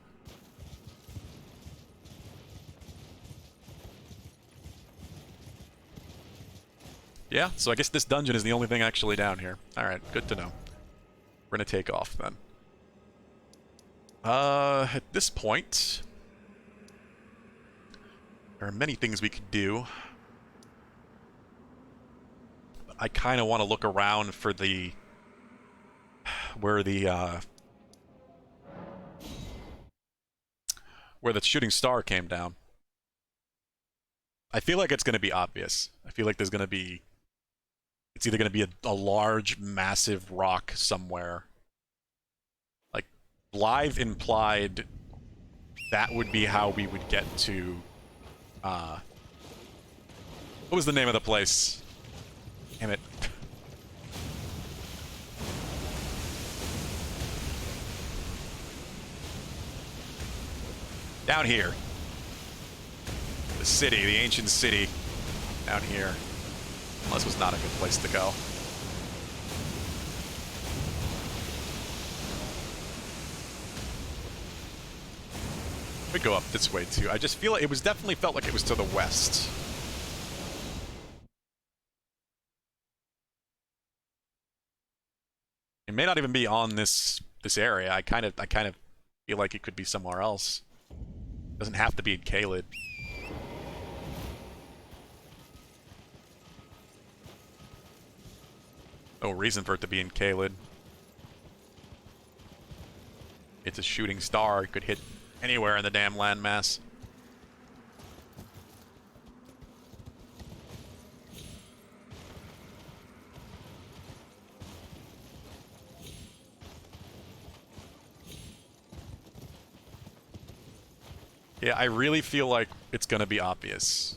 Yeah, so I guess this dungeon is the only thing actually down here. Alright, good to know. We're gonna take off, then. At this point... There are many things we could do. But I kind of want to look around for the... Where the shooting star came down. I feel like it's going to be obvious. I feel like there's going to be... It's either going to be a large, massive rock somewhere. Like, Blythe implied that would be how we would get to, what was the name of the place? Damn it. Down here. The city, the ancient city. Down here. Well, this was not a good place to go. We go up this way too. I just feel like it was definitely felt like it was to the west. It may not even be on this area. I kind of feel like it could be somewhere else. It doesn't have to be in Caelid. No reason for it to be in Caelid. It's a shooting star. It could hit anywhere in the damn landmass. Yeah, I really feel like it's gonna be obvious.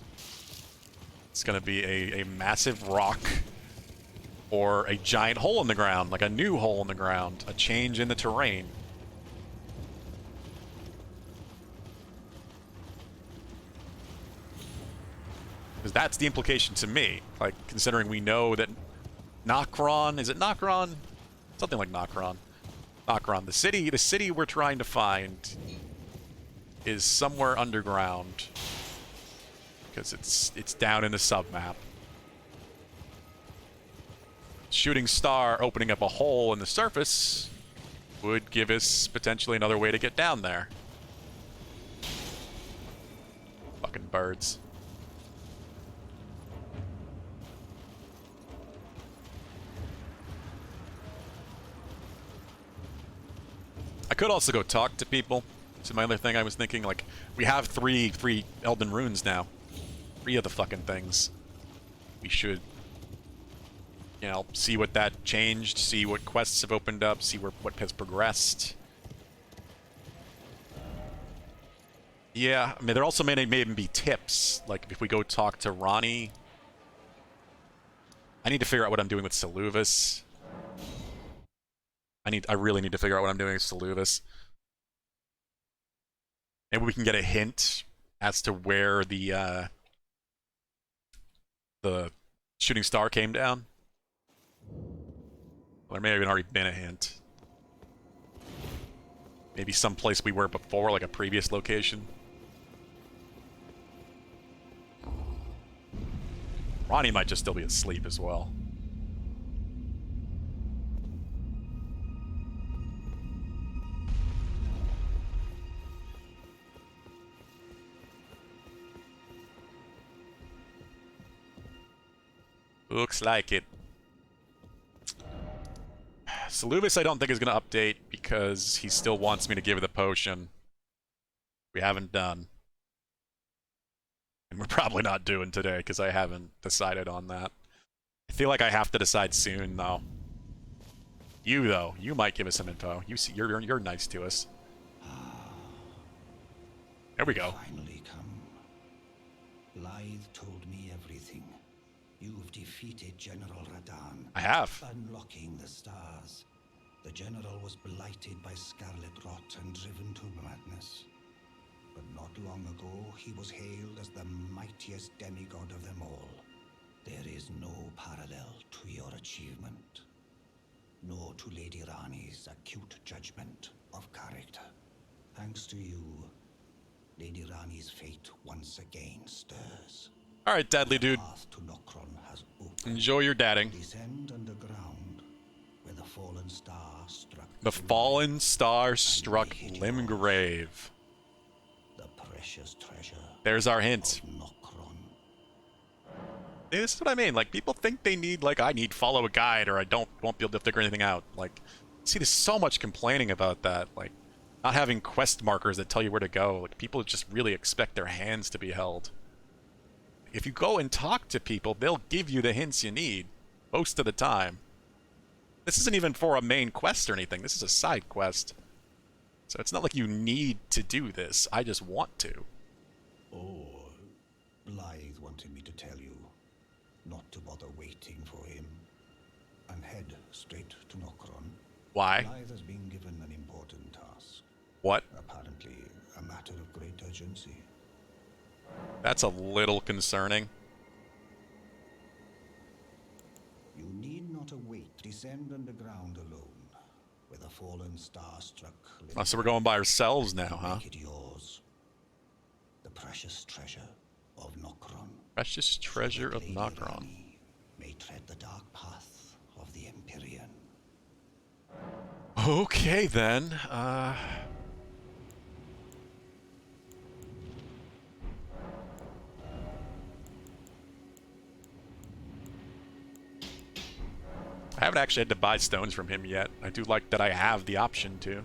It's gonna be a massive rock or a giant hole in the ground, like a new hole in the ground, a change in the terrain. Because that's the implication to me, like, considering we know that Nokron, is it Nokron? Something like Nokron. Nokron, the city we're trying to find is somewhere underground. Because it's down in the submap. Shooting star opening up a hole in the surface would give us potentially another way to get down there. Fucking birds. I could also go talk to people. So my other thing I was thinking, like, we have three Elden runes now. 3 of the fucking things. We should, you know, see what that changed, see what quests have opened up, see what has progressed. Yeah, I mean, there also may even be tips. Like, if we go talk to Ronnie, I need to figure out what I'm doing with Seluvis. I really need to figure out what I'm doing with Seluvis. Maybe we can get a hint as to where the shooting star came down. Well, there may have already been a hint. Maybe someplace we were before, like a previous location. Ronnie might just still be asleep as well. Looks like it. Seluvis I don't think is going to update because he still wants me to give her the potion. We haven't done. And we're probably not doing today because I haven't decided on that. I feel like I have to decide soon, though. You, though, you might give us some info. You see, you're nice to us. There we go. Finally come. Blythe told me everything. You've defeated General Radahn. I have. Unlocking the stars. The general was blighted by scarlet rot and driven to madness. But not long ago, he was hailed as the mightiest demigod of them all. There is no parallel to your achievement, nor to Lady Rani's acute judgment of character. Thanks to you, Lady Rani's fate once again stirs. All right, Deadly Dude. The path to Nokron has opened. Enjoy your dadding. Descend underground, where the fallen star struck. The fallen star struck Limgrave. The precious treasure. There's our hint. Of Nokron. This is what I mean. Like, people think they need, like, I need follow a guide or I won't be able to figure anything out. Like, see, there's so much complaining about that. Like, not having quest markers that tell you where to go. Like, people just really expect their hands to be held. If you go and talk to people, they'll give you the hints you need most of the time. This isn't even for a main quest or anything. This is a side quest. So it's not like you need to do this. I just want to. Oh, Blythe wanted me to tell you not to bother waiting for him and head straight to Nokron. Why? Blythe has been given an important task. What? Apparently, a matter of great urgency. That's a little concerning. You need not await. Descend underground alone, with a fallen star-struck. Oh, so we're going by ourselves now, huh? Make it yours. The precious treasure of Nokron. Precious treasure of Lady Nokron. Rani may tread the dark path of the Empyrean. Okay, then. I haven't actually had to buy stones from him yet. I do like that I have the option to.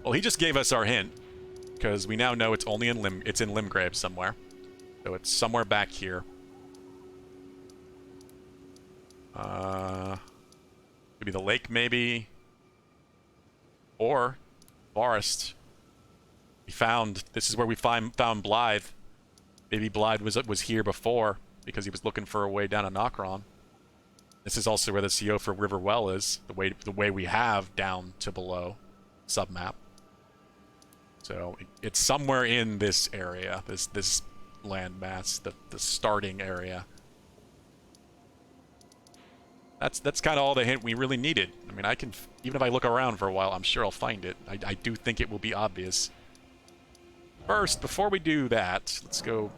Well, he just gave us our hint, because we now know it's only in Limgrave somewhere. So it's somewhere back here. Could be the lake, maybe. Or forest. We found, this is where we found Blythe. Maybe Blythe was here before, because he was looking for a way down to Nokron. This is also where the Seofor River Well is, the way we have down to below submap. So it's somewhere in this area, this landmass, the starting area. That's kind of all the hint we really needed. I mean, I can, even if I look around for a while, I'm sure I'll find it. I do think it will be obvious. First, before we do that, let's go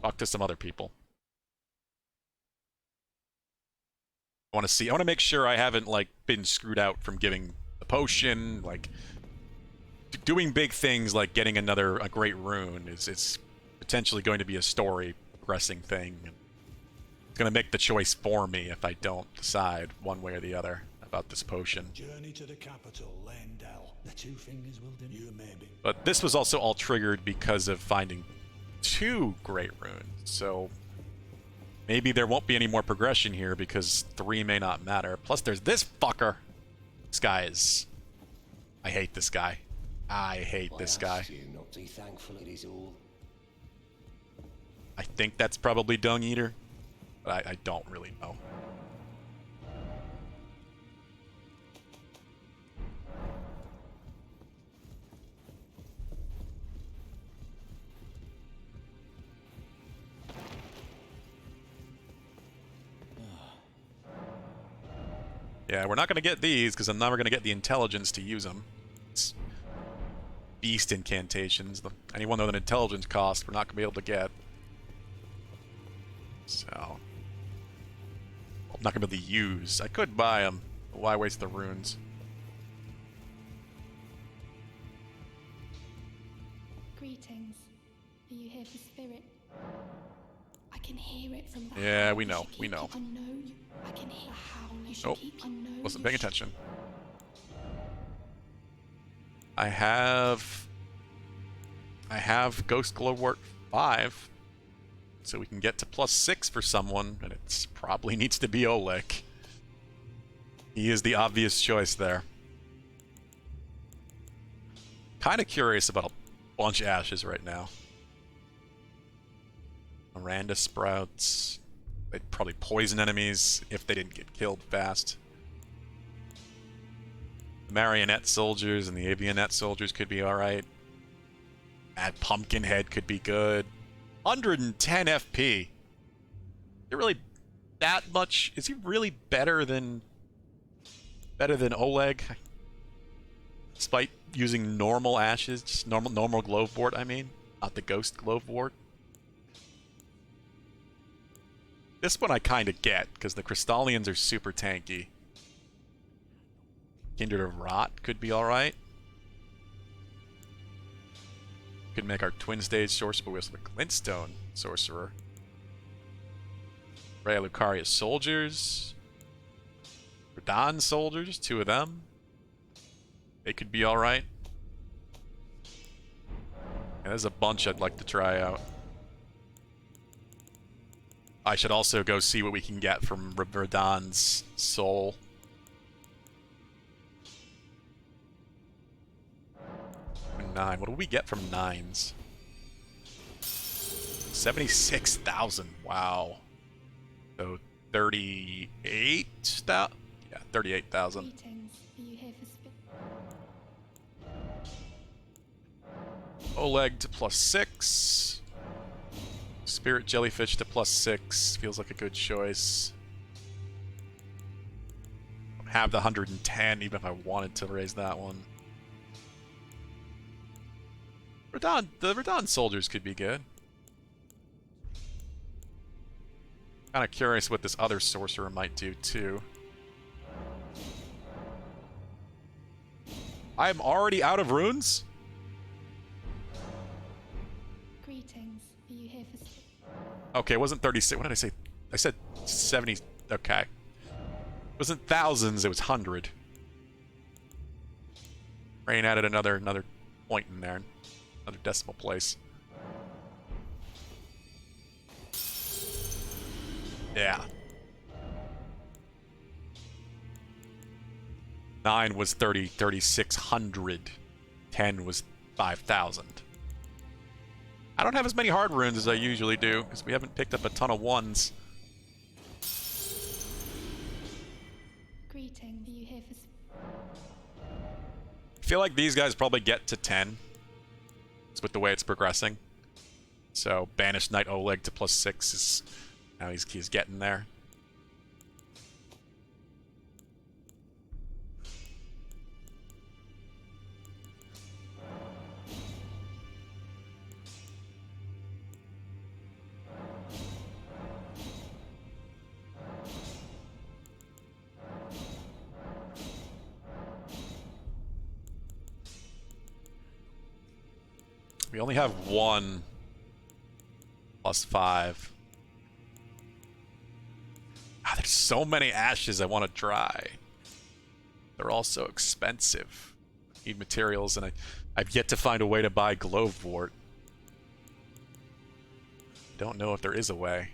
talk to some other people. I want to make sure I haven't, like, been screwed out from giving the potion, like, doing big things like getting a great rune is potentially going to be a story progressing thing. It's going to make the choice for me if I don't decide one way or the other about this potion. Journey to the capital, Lendell. The two fingers will do you, maybe. But this was also all triggered because of finding 2 great runes, so maybe there won't be any more progression here because 3 may not matter. Plus there's this fucker. This guy is... I hate this guy. I hate this guy. You not be thankful it is all. I think that's probably Dung Eater, but I don't really know. Yeah, we're not going to get these because I'm never going to get the intelligence to use them. It's beast incantations. Anyone with an intelligence cost, we're not going to be able to get. So, I'm not going to be able to use. I could buy them, but why waste the runes? Greetings. Are you here for spirit? I can hear it from the Yeah, howl. we You know, should we keep know. it. I know you. I can hear the howl. You should Nope. keep. I know. Wasn't you paying should- attention. I have Ghost Glowwort 5, so we can get to +6 for someone, and it probably needs to be Oleg. He is the obvious choice there. Kind of curious about a bunch of ashes right now. Miranda sprouts. They'd probably poison enemies if they didn't get killed fast. The marionette soldiers and the avionette soldiers could be alright. That Pumpkinhead could be good. 110 FP. Is it really that much? Is he really better than Oleg? Despite using normal ashes, just normal Glowwort, I mean, not the Ghost Glowwort. This one I kind of get, because the Crystallians are super tanky. Kindred of Rot could be alright. Could make our twin stage sorcerer, but we also have a Glintstone sorcerer. Rhea Lucaria soldiers. Radahn soldiers, 2 of them. They could be alright. And there's a bunch I'd like to try out. I should also go see what we can get from Radahn's soul. 9. What do we get from 9s? 76,000. Wow. So 38,000? Yeah, 38,000. Greetings. Are you here for Oleg to +6. Spirit Jellyfish to +6. Feels like a good choice. Have the 110 even if I wanted to raise that one. The Radon soldiers could be good. Kind of curious what this other sorcerer might do too. I'm already out of runes? greetings? Are you here for Okay, it wasn't 36. What did I say? I said 70. Okay. It wasn't thousands, it was 100. Rain added another point in there. Another decimal place. Yeah. 9 was 3,600. 10 was 5,000. I don't have as many hard runes as I usually do, because we haven't picked up a ton of ones. greetings? Are you here for I feel like these guys probably get to 10. It's with the way it's progressing. So, Banished Knight Oleg to +6 is... Now he's getting there. We only have one +5. Ah, there's so many ashes I want to try. They're all so expensive. Need materials, and I've yet to find a way to buy Glowvort. Don't know if there is a way.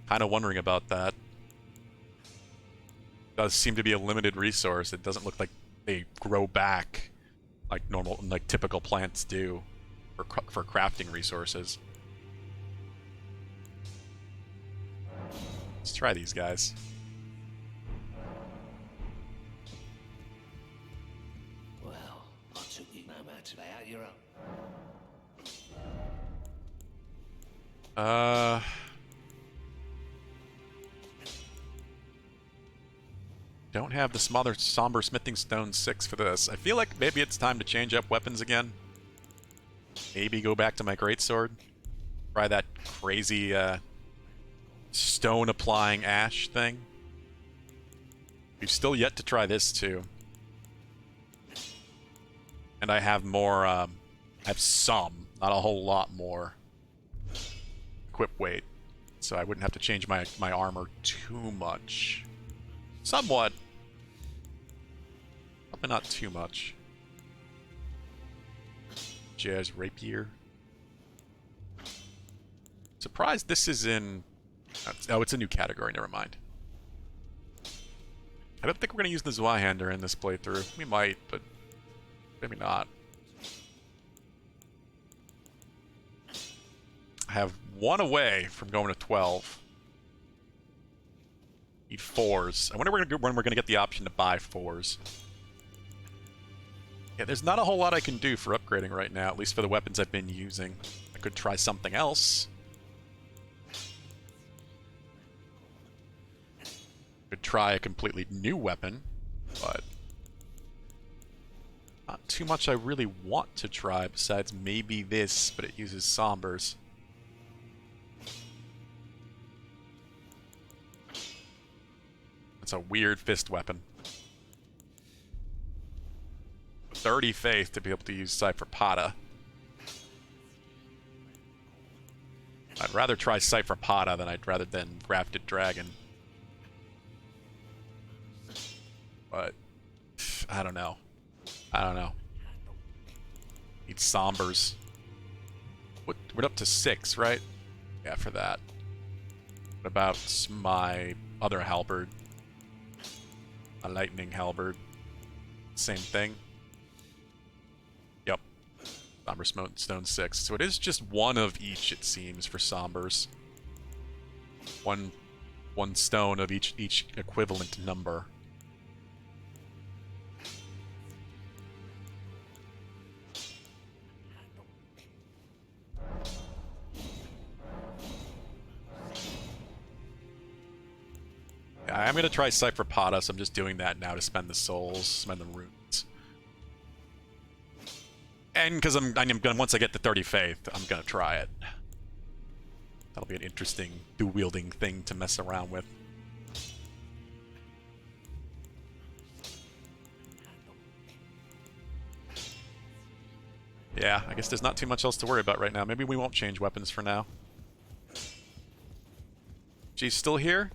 Kind of wondering about that. Does seem to be a limited resource. It doesn't look like they grow back like normal, like typical plants do for crafting resources. Let's try these guys. Well, I took you no matter today out your own. Don't have the Somber Smithing Stone 6 for this. I feel like maybe it's time to change up weapons again. Maybe go back to my greatsword. Try that crazy stone applying ash thing. We've still yet to try this too. And I have more, I have some, not a whole lot more equip weight. So I wouldn't have to change my armor too much. Somewhat. Probably not too much. Jazz Rapier. Surprised this is in... Oh, it's a new category, never mind. I don't think we're going to use the Zweihander in this playthrough. We might, but maybe not. I have one away from going to 12. Need 4s. I wonder when we're going to get the option to buy 4s. Yeah, there's not a whole lot I can do for upgrading right now, at least for the weapons I've been using. I could try something else. Could try a completely new weapon, but not too much I really want to try besides maybe this, but it uses Sombers. It's a weird fist weapon. 30 faith to be able to use Cypherpata. I'd rather try Cypherpata than Grafted Dragon. But I don't know. Need Sombers. We're up to 6, right? Yeah, for that. What about my other halberd? A lightning halberd. Same thing. Somber Stone 6. So it is just one of each, it seems, for Sombers. One stone of each equivalent number. Yeah, I'm gonna try Cypher Potus. I'm just doing that now to spend the souls, spend the runes. And because I'm gonna, once I get the 30 faith, I'm gonna try it. That'll be an interesting dual-wielding thing to mess around with. Yeah, I guess there's not too much else to worry about right now. Maybe we won't change weapons for now. She's still here?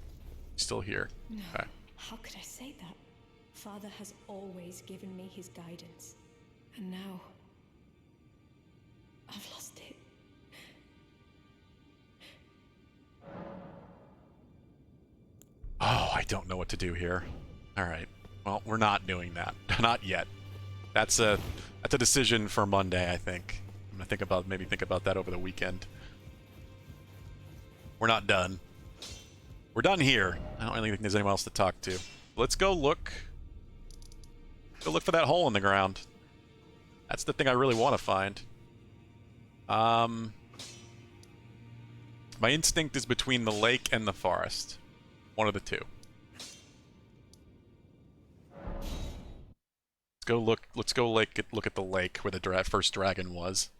Still here. No. Okay. How could I say that? Father has always given me his guidance. And now... I've lost it. Oh, I don't know what to do here. Alright. Well, we're not doing that. Not yet. That's a decision for Monday, I think. I'm gonna maybe think about that over the weekend. We're not done. We're done here. I don't really think there's anyone else to talk to. Let's go look. Go look for that hole in the ground. That's the thing I really want to find. My instinct is between the lake and the forest. One of the two. Let's go look at the lake where the first dragon was.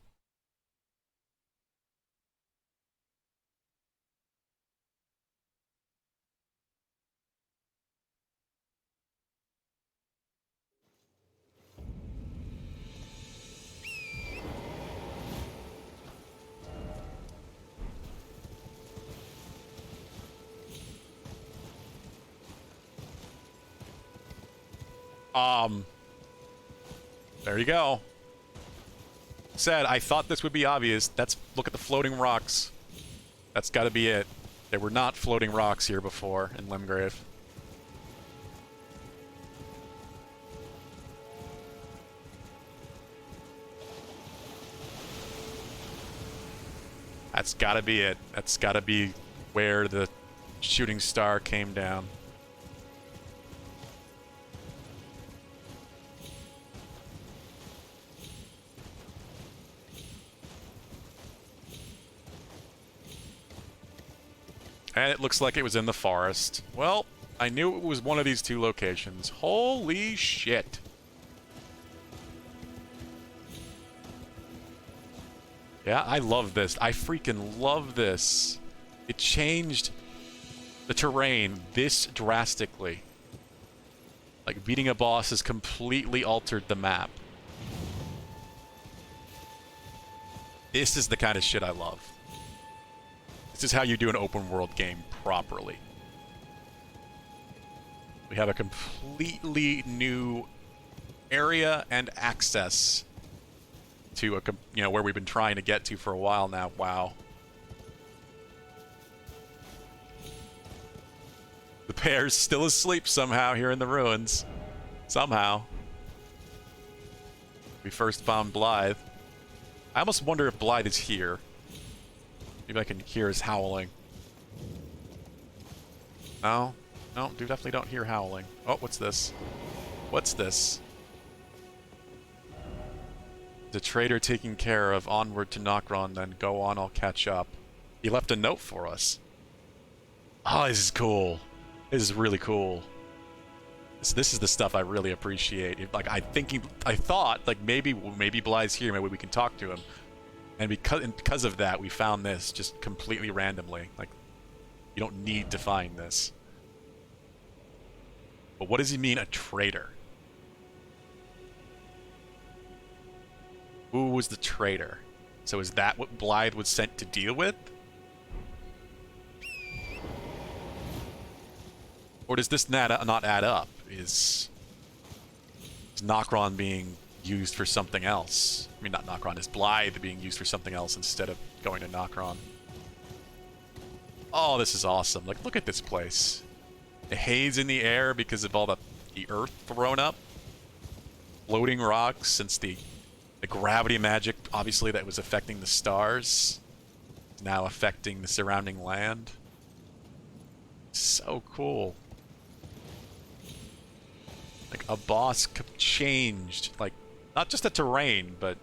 There you go. Said, I thought this would be obvious. Look at the floating rocks. That's gotta be it. There were not floating rocks here before in Limgrave. That's gotta be it. That's gotta be where the shooting star came down. And it looks like it was in the forest. Well, I knew it was one of these two locations. Holy shit. Yeah, I love this. I freaking love this. It changed the terrain this drastically. Like, beating a boss has completely altered the map. This is the kind of shit I love. This is how you do an open world game properly. We have a completely new area and access to where we've been trying to get to for a while now. Wow. The bear's still asleep somehow here in the ruins. Somehow. We first found Blythe. I almost wonder if Blythe is here. Maybe I can hear his howling. No? No, definitely don't hear howling. Oh, what's this? What's this? The trader taking care of. Onward to Nokron, then go on, I'll catch up. He left a note for us. Oh, this is cool. This is really cool. This is the stuff I really appreciate. Like, I thought, like, maybe Blythe's here, maybe we can talk to him. And because of that, we found this just completely randomly. Like, you don't need to find this. But what does he mean, a traitor? Who was the traitor? So is that what Blythe was sent to deal with? Or does this not add up? Is Nokron being used for something else? I mean, not Nokron, is Blythe being used for something else instead of going to Nokron? Oh, this is awesome. Like, look at this place. The haze in the air because of all the earth thrown up. Floating rocks since the The gravity magic, obviously, that was affecting the stars, is now affecting the surrounding land. So cool. Like, a boss changed, like, not just the terrain, but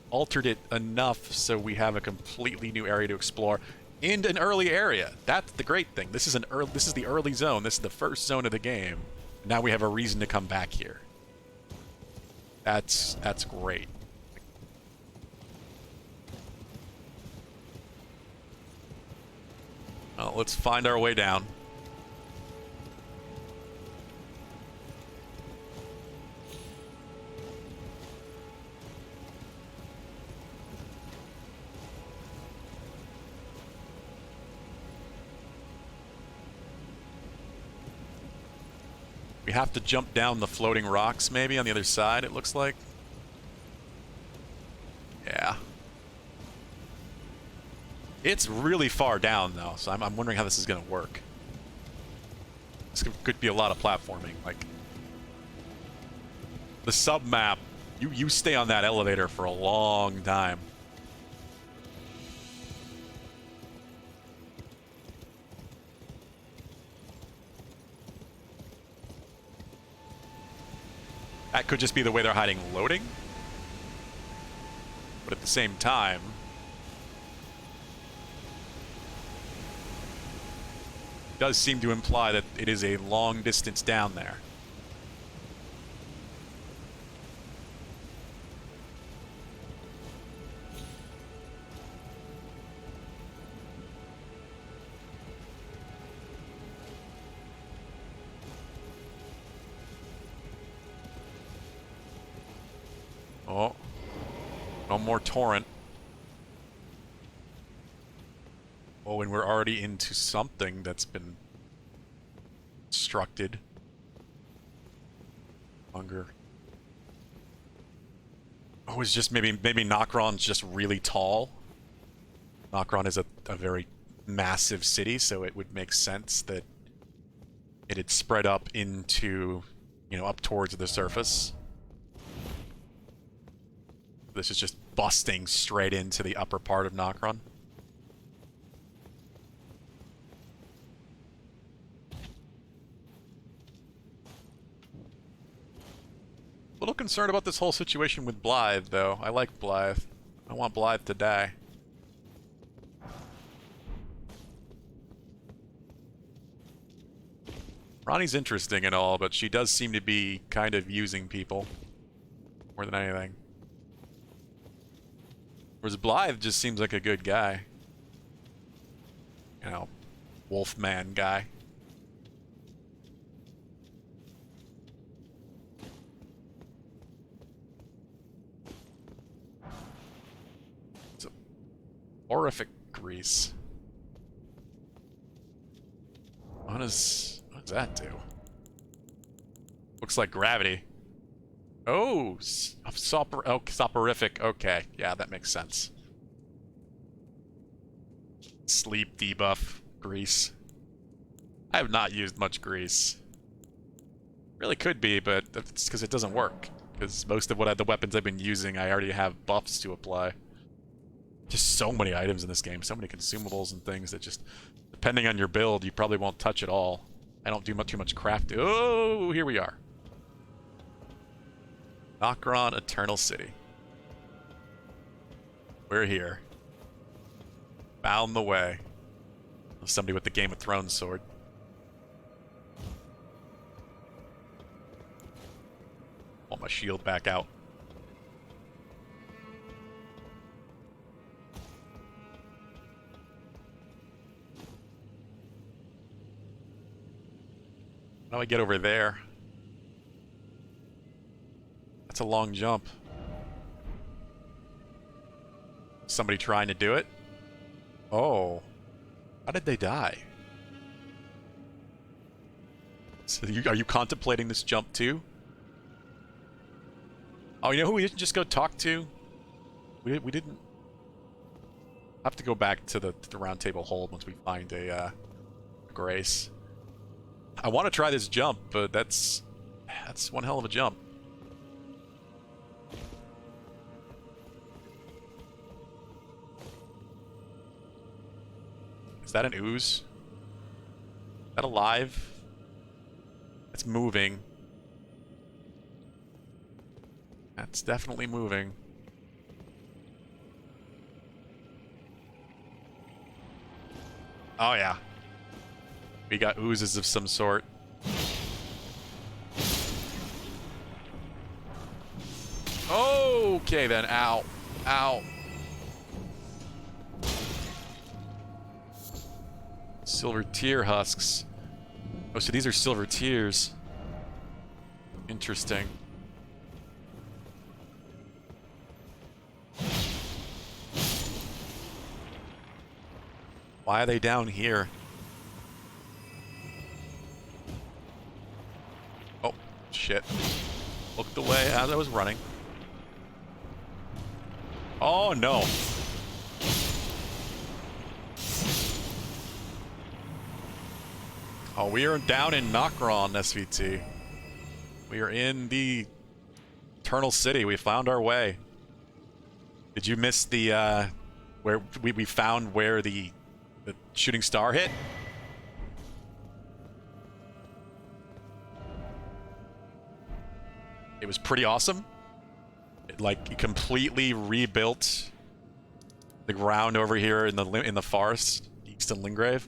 altered it enough so we have a completely new area to explore in an early area. That's the great thing. This is the early zone. This is the first zone of the game. Now we have a reason to come back here. That's great. Well, let's find our way down. We have to jump down the floating rocks, maybe, on the other side, it looks like. Yeah. It's really far down, though, so I'm wondering how this is going to work. This could be a lot of platforming. Like, the sub-map, you stay on that elevator for a long time. That could just be the way they're hiding loading. But at the same time, it does seem to imply that it is a long distance down there. Oh, no more torrent. Oh, and we're already into something that's been constructed. Hunger. Oh, it's just maybe Nokron's just really tall. Nokron is a very massive city, so it would make sense that it had spread up into, you know, up towards the surface. This is just busting straight into the upper part of Nokron. A little concerned about this whole situation with Blythe, though. I like Blythe. I want Blythe to die. Ronnie's interesting and all, but she does seem to be kind of using people more than anything. Whereas Blythe just seems like a good guy. You know, Wolfman guy. It's a horrific grease. What does that do? Looks like gravity. Oh, soporific. Okay, yeah, that makes sense. Sleep debuff, grease. I have not used much grease. Really could be, but that's because it doesn't work. Because most of the weapons I've been using, I already have buffs to apply. Just so many items in this game, so many consumables and things that just, depending on your build, you probably won't touch it all. I don't do too much craft. Oh, here we are. Nokron Eternal City. We're here. Found the way. Somebody with the Game of Thrones sword. Want my shield back out. How do I get over there? That's a long jump. Somebody trying to do it? Oh. How did they die? So are you contemplating this jump too? Oh, you know who we didn't just go talk to? We didn't... have to go back to the round table hold once we find a Grace. I want to try this jump, but that's one hell of a jump. Is that an ooze? Is that alive? It's moving. That's definitely moving. Oh yeah. We got oozes of some sort. Okay then, ow. Ow. Silver tear husks. Oh, so these are silver tears. Interesting. Why are they down here? Oh, shit. Looked away as I was running. Oh, no. Oh, we are down in Nokron, SVT. We are in the Eternal City. We found our way. Did you miss the, where we found where the shooting star hit? It was pretty awesome. It, like, completely rebuilt the ground over here in the forest, Easton Lingrave.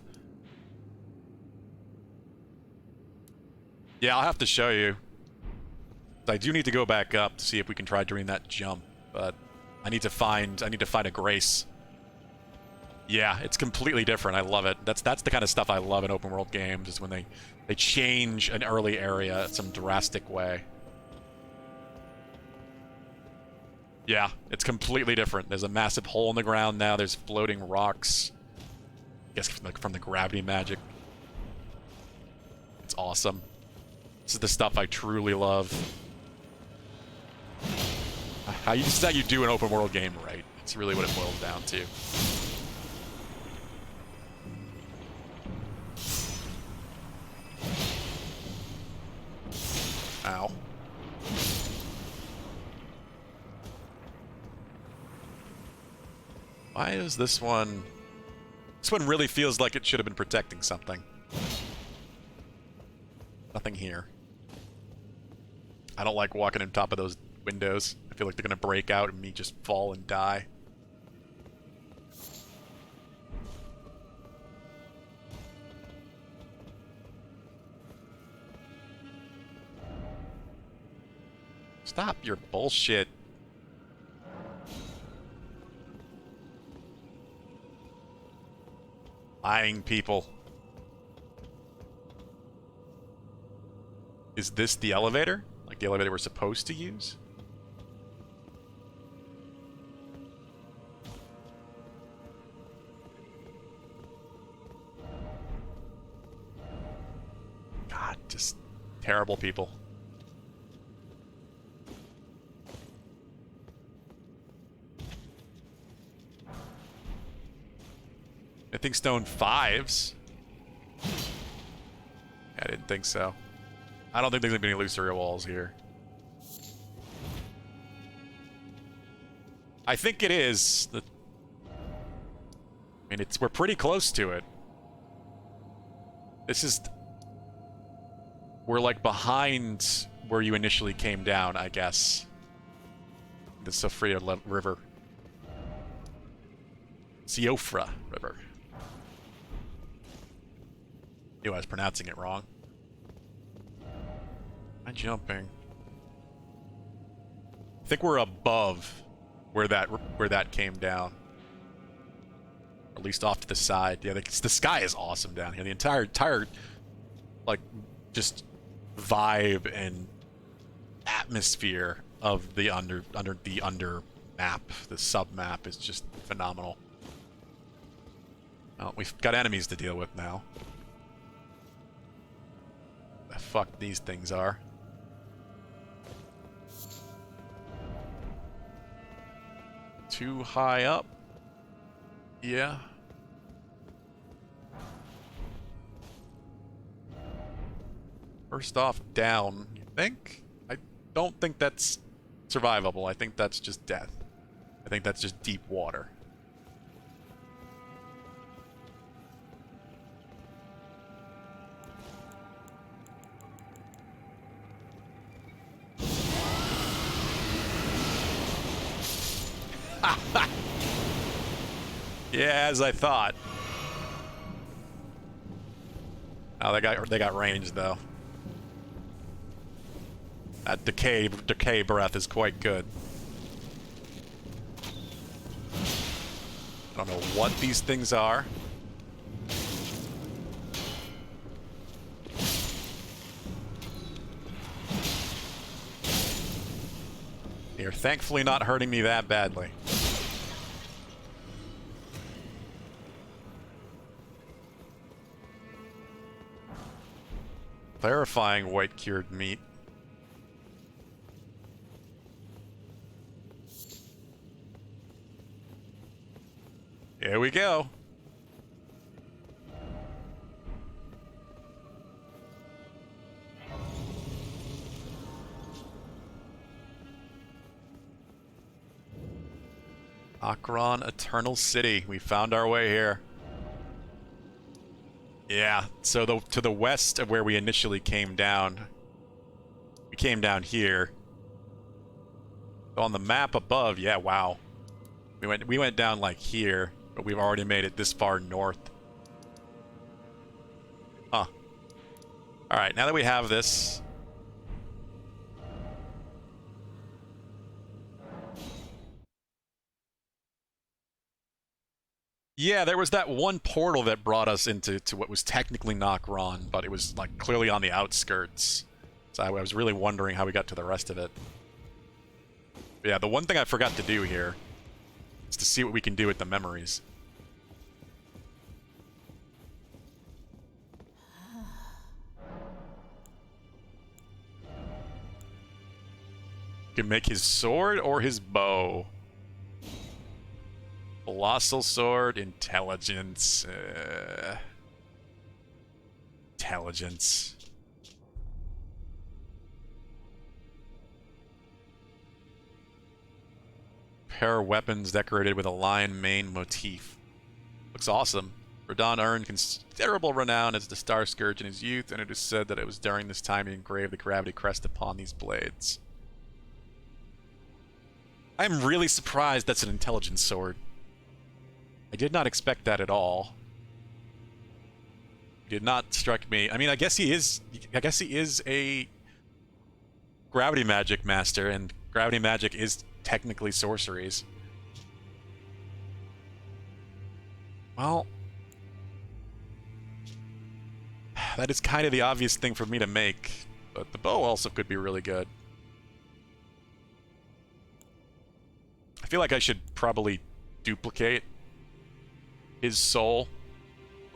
Yeah, I'll have to show you. I do need to go back up to see if we can try doing that jump, but I need to find a Grace. Yeah, it's completely different. I love it. That's the kind of stuff I love in open world games, is when they change an early area in some drastic way. Yeah, it's completely different. There's a massive hole in the ground now. There's floating rocks. I guess from the gravity magic. It's awesome. This is the stuff I truly love. This is how you do an open world game right. It's really what it boils down to. Ow. Why is this one... This one really feels like it should have been protecting something. Nothing here. I don't like walking on top of those windows. I feel like they're gonna break out and me just fall and die. Stop your bullshit. Lying people. Is this the elevator? Like the elevator we're supposed to use? God, just terrible people. I think stone 5s. I didn't think so. I don't think there's gonna be any illusory walls here. I think it is. I mean, we're pretty close to it. This is... We're like behind where you initially came down, I guess. The Siofra River. Siofra River. Knew I was pronouncing it wrong. I'm jumping. I think we're above where that came down. Or at least off to the side. Yeah, the sky is awesome down here. The entire like just vibe and atmosphere of the under map, the sub map, is just phenomenal. Well, we've got enemies to deal with now. The fuck these things are. Too high up. Yeah. First off, down, you think? I don't think that's survivable. I think that's just death. I think that's just deep water. Yeah, as I thought. Oh, they got range though. That decay breath is quite good. I don't know what these things are. They're thankfully not hurting me that badly. Clarifying white cured meat. Here we go. Akron Eternal City. We found our way here. Yeah, so to the west of where we initially came down, we came down here. On the map above, yeah, wow. We went down like here, but we've already made it this far north. Huh. Alright, now that we have this... Yeah, there was that one portal that brought us into what was technically Nokron, but it was like clearly on the outskirts. So I was really wondering how we got to the rest of it. But yeah, the one thing I forgot to do here is to see what we can do with the memories. You can make his sword or his bow. Colossal sword, intelligence. Intelligence. Pair of weapons decorated with a lion mane motif. Looks awesome. Radon earned considerable renown as the Star Scourge in his youth, and it is said that it was during this time he engraved the gravity crest upon these blades. I'm really surprised that's an intelligence sword. I did not expect that at all. It did not strike me. I mean, I guess he is a gravity magic master, and gravity magic is technically sorceries. Well, that is kind of the obvious thing for me to make, but the bow also could be really good. I feel like I should probably duplicate his soul,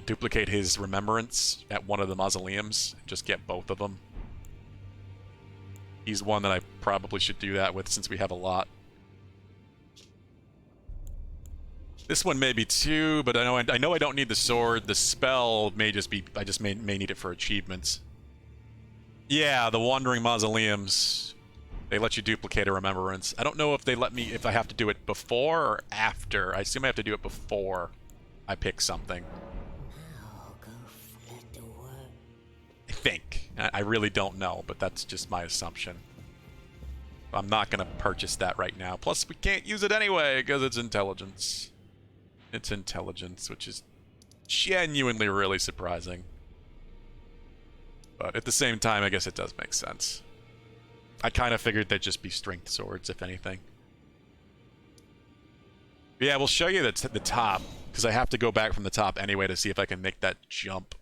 duplicate his remembrance at one of the mausoleums, and just get both of them. He's one that I probably should do that with since we have a lot. This one may be too, but I know I don't need the sword. The spell may just be, I just may need it for achievements. Yeah, the Wandering Mausoleums. They let you duplicate a remembrance. I don't know if they let me, if I have to do it before or after. I assume I have to do it before I pick something. I think. I really don't know, but that's just my assumption. I'm not going to purchase that right now. Plus, we can't use it anyway, because it's intelligence. It's intelligence, which is genuinely really surprising. But at the same time, I guess it does make sense. I kind of figured they'd just be strength swords, if anything. But yeah, we'll show you the top, because I have to go back from the top anyway to see if I can make that jump.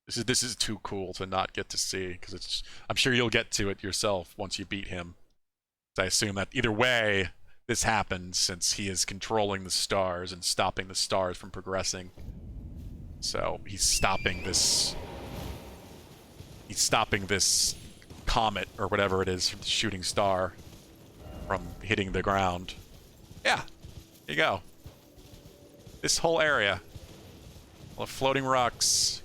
This is too cool to not get to see, because it's. I'm sure you'll get to it yourself once you beat him. I assume that either way, this happens since he is controlling the stars and stopping the stars from progressing. So he's stopping this. He's stopping this comet or whatever it is, the shooting star, from hitting the ground. Yeah, there you go. This whole area, all the floating rocks.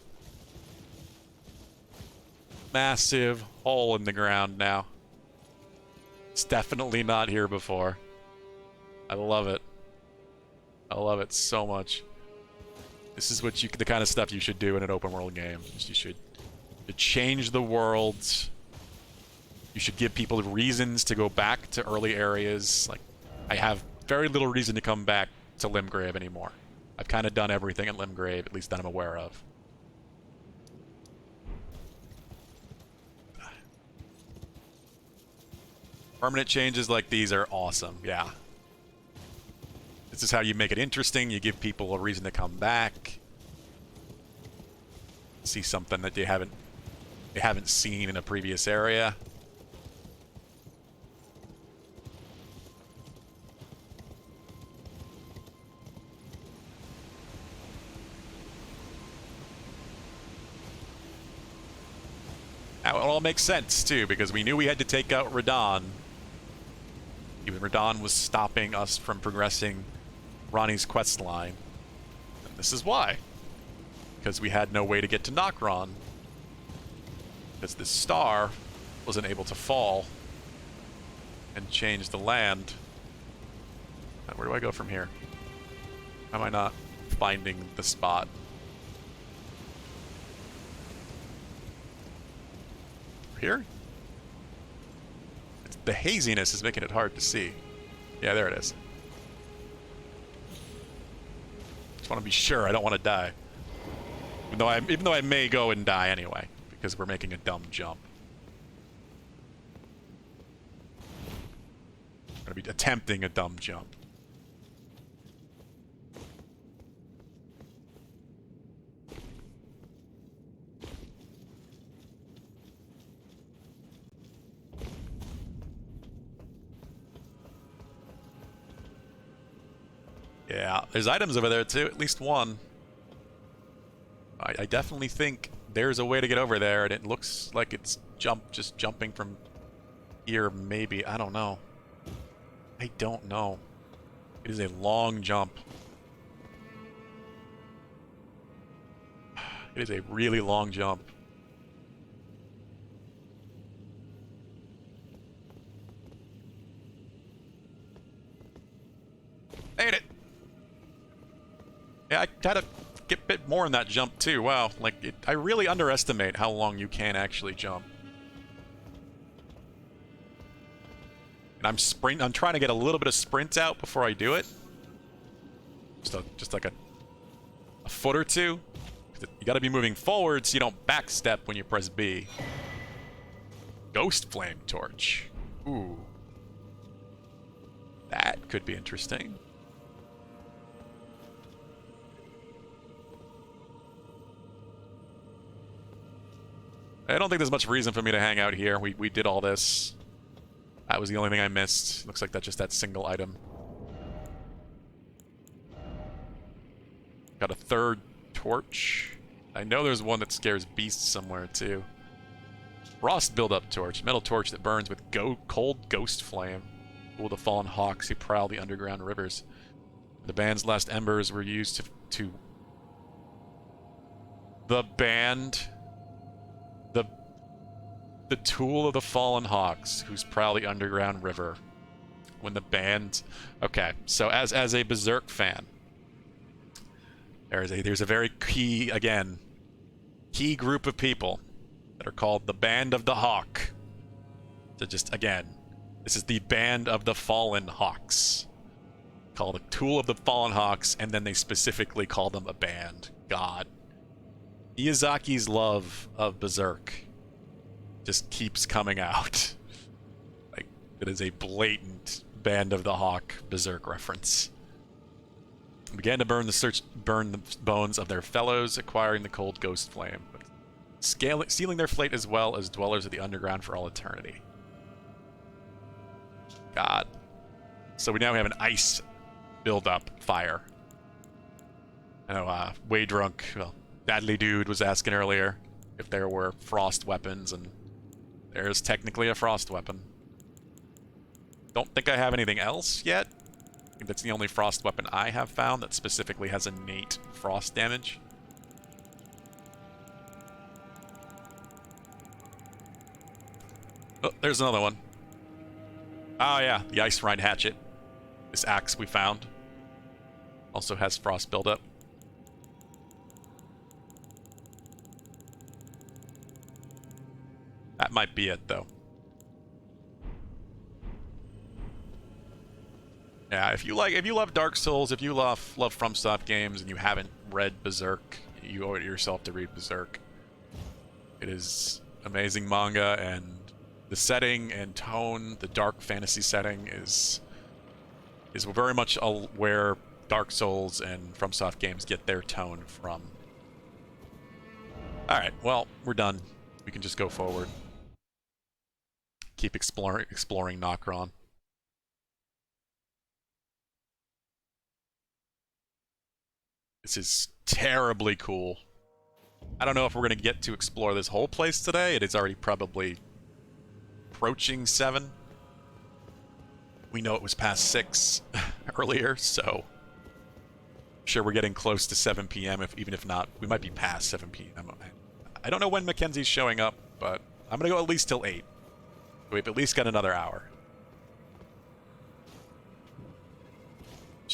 Massive hole in the ground now. It's definitely not here before. I love it. I love it so much. This is what the kind of stuff you should do in an open world game. You should change the world. You should give people reasons to go back to early areas. Like, I have very little reason to come back to Limgrave anymore. I've kind of done everything at Limgrave, at least that I'm aware of. Permanent changes like these are awesome, yeah. This is how you make it interesting. You give people a reason to come back. See something that they haven't seen in a previous area. Now, it all makes sense, too, because we knew we had to take out Radahn. Even Radahn was stopping us from progressing Ronnie's quest line. And this is why. Because we had no way to get to Nokron. Because this star wasn't able to fall and change the land. Where do I go from here? How am I not finding the spot? Here? The haziness is making it hard to see. Yeah, there it is. Just want to be sure I don't want to die. Even though I may go and die anyway, because we're making a dumb jump. I'm gonna be attempting a dumb jump. Yeah, there's items over there too, at least one. I definitely think there's a way to get over there, and it looks like it's just jumping from here, maybe. I don't know. I don't know. It is a long jump. It is a really long jump. Made it! Yeah, I had to get a bit more in that jump too. Wow, like I really underestimate how long you can actually jump. And I'm trying to get a little bit of sprint out before I do it. Just like a foot or two. You got to be moving forward so you don't backstep when you press B. Ghost flame torch. Ooh. That could be interesting. I don't think there's much reason for me to hang out here. We did all this. That was the only thing I missed. Looks like that's just that single item. Got a third torch. I know there's one that scares beasts somewhere too. Frost build-up torch. Metal torch that burns with cold ghost flame. Cool the fallen hawks who prowl the underground rivers. The band's last embers were used to the band... The tool of the fallen hawks, whose prowl the underground river. When the band... Okay, so as a Berserk fan, there's a very key group of people that are called the Band of the Hawk. So just, again, this is the Band of the Fallen Hawks. Called the Tool of the Fallen Hawks, and then they specifically call them a band. God. Miyazaki's love of Berserk just keeps coming out. Like, it is a blatant Band of the Hawk Berserk reference. Began to burn the bones of their fellows, acquiring the cold ghost flame, sealing their fate as well as dwellers of the underground for all eternity. God. So we now have an ice build-up fire. I know, Way Drunk, well, Badly Dude was asking earlier if there were frost weapons, and there's technically a frost weapon. Don't think I have anything else yet. I think that's the only frost weapon I have found that specifically has innate frost damage. Oh, there's another one. Oh yeah, the Ice Ride Hatchet. This axe we found also has frost buildup. That might be it, though. Yeah, if you love Dark Souls, if you love FromSoft games, and you haven't read Berserk, you owe it yourself to read Berserk. It is amazing manga, and the setting and tone, the dark fantasy setting, is very much where Dark Souls and FromSoft games get their tone from. All right, well, we're done. We can just go forward. Keep exploring Nokron. This is terribly cool. I don't know if we're going to get to explore this whole place today. It is already probably approaching 7. We know it was past 6 earlier, so I'm sure we're getting close to 7 p.m. Even if not, we might be past 7 p.m. I don't know when Mackenzie's showing up, but I'm going to go at least till 8. We've at least got another hour.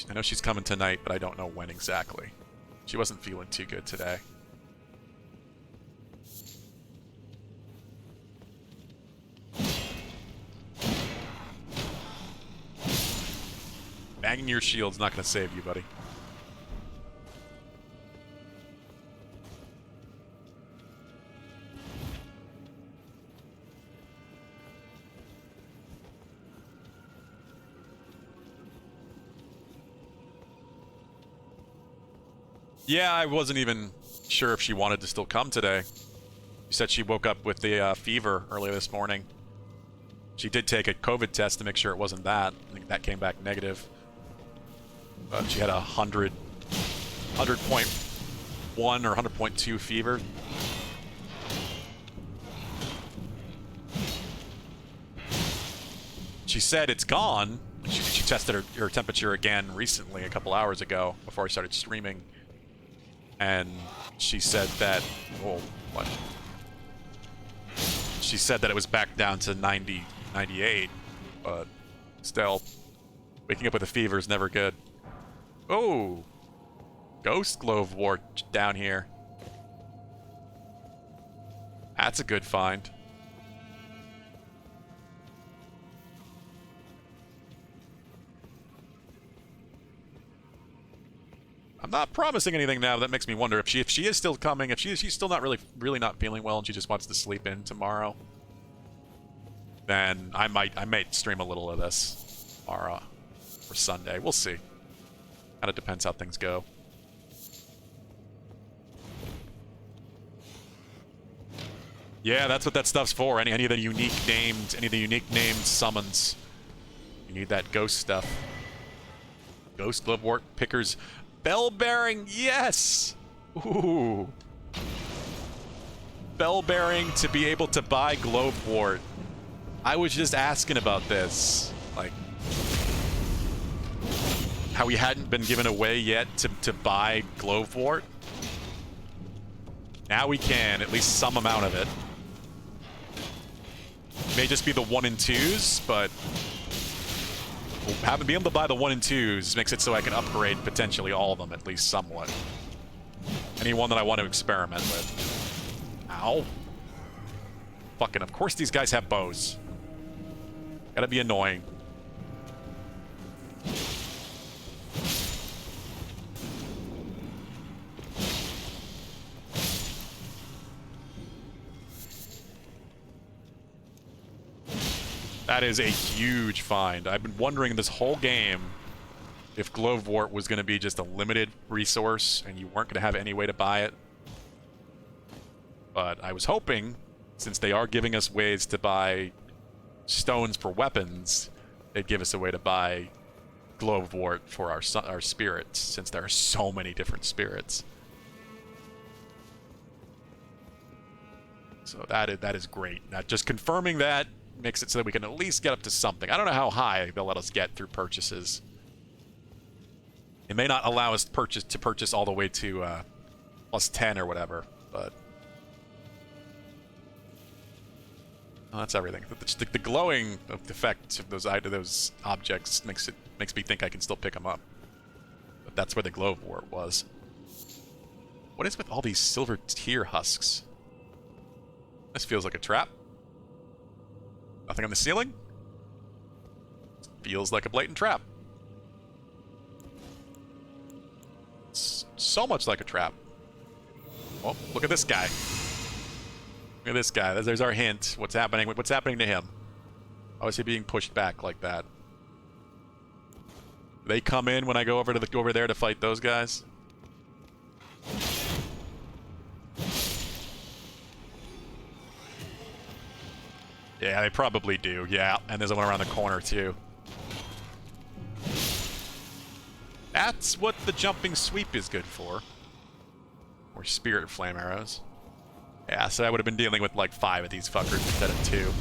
I know she's coming tonight, but I don't know when exactly. She wasn't feeling too good today. Banging your shield's not going to save you, buddy. Yeah, I wasn't even sure if she wanted to still come today. She said she woke up with the fever earlier this morning. She did take a COVID test to make sure it wasn't that. I think that came back negative. But she had a 100.1 or 100.2 fever. She said it's gone. She tested her temperature again recently, a couple hours ago, before I started streaming. And she said that... Oh, what? She said that it was back down to 90, 98. But still, waking up with a fever is never good. Oh! Ghost Glovewort down here. That's a good find. I'm not promising anything now. That makes me wonder if she is still coming. If she's still not really not feeling well and she just wants to sleep in tomorrow, then I might stream a little of this tomorrow or Sunday. We'll see. Kind of depends how things go. Yeah, that's what that stuff's for. Any of the unique named summons. You need that ghost stuff. Ghost Glovewort Pickers. Bell bearing, yes! Ooh. Bell bearing to be able to buy Glovewort. I was just asking about this. Like, how we hadn't been given away yet to buy Glovewort. Now we can, at least some amount of it. It may just be the 1 and 2s, but having being able to buy the 1 and 2s makes it so I can upgrade potentially all of them, at least somewhat. Anyone that I want to experiment with. Ow. Fucking, of course these guys have bows. Gotta be annoying. That is a huge find. I've been wondering this whole game if Glovewort was going to be just a limited resource and you weren't going to have any way to buy it. But I was hoping, since they are giving us ways to buy stones for weapons, they'd give us a way to buy Glovewort for our spirits, since there are so many different spirits. So that is great. Now, just confirming that makes it so that we can at least get up to something. I don't know how high they'll let us get through purchases. It may not allow us to purchase all the way to plus 10 or whatever, but well, that's everything. The glowing effect of those objects makes me think I can still pick them up. But that's where the Glovewort was. What is with all these silver tear husks? This feels like a trap. Nothing on the ceiling? Feels like a blatant trap. so much like a trap. Oh, look at this guy. Look at this guy. There's our hint. What's happening? What's happening to him? How is he being pushed back like that? They come in when I go over there to fight those guys. Yeah, they probably do. Yeah, and there's one around the corner too. That's what the jumping sweep is good for. Or spirit flame arrows. Yeah, so I would have been dealing with like 5 of these fuckers instead of 2.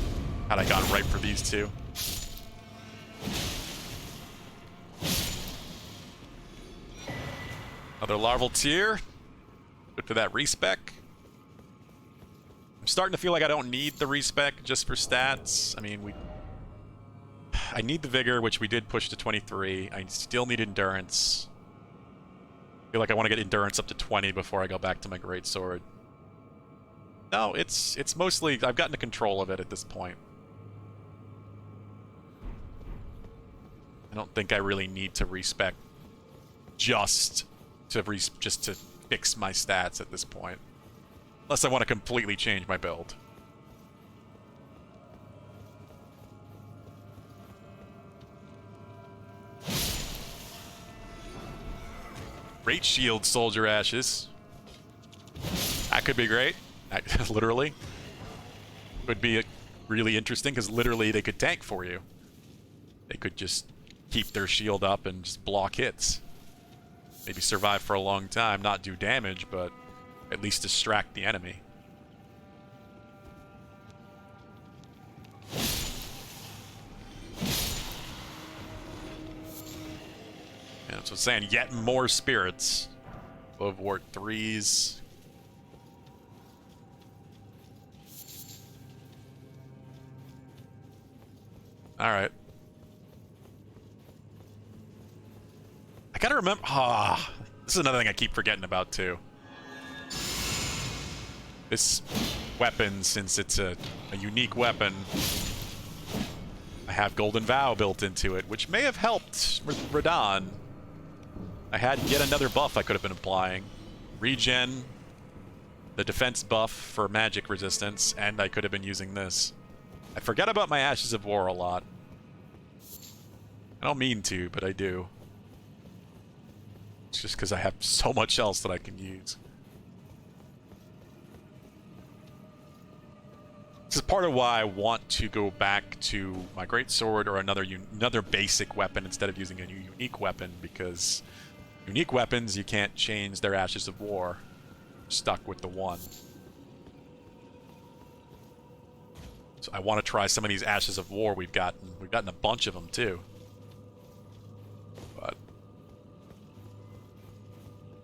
Had I gone right for these 2. Another larval tier. Good for that respec. I'm starting to feel like I don't need the respec just for stats. I mean, I need the vigor, which we did push to 23. I still need endurance. I feel like I want to get endurance up to 20 before I go back to my greatsword. No, it's mostly I've gotten to control of it at this point. I don't think I really need to respec just to fix my stats at this point. Unless I want to completely change my build. Great shield, soldier ashes. That could be great. Literally. Would be really interesting, because literally they could tank for you. They could just keep their shield up and just block hits. Maybe survive for a long time, not do damage, but at least distract the enemy. And that's what I'm saying, yet more spirits. Glove Wart 3s. Alright. I gotta remember... this is another thing I keep forgetting about, too. This weapon, since it's a unique weapon, I have Golden Vow built into it, which may have helped with Radahn. I had yet another buff I could have been applying. Regen, the defense buff for magic resistance, and I could have been using this. I forget about my Ashes of War a lot. I don't mean to, but I do. It's just because I have so much else that I can use. This is part of why I want to go back to my greatsword or another basic weapon instead of using a unique weapon, because unique weapons, you can't change their Ashes of War. You're stuck with the one. So I want to try some of these Ashes of War we've gotten. We've gotten a bunch of them too. But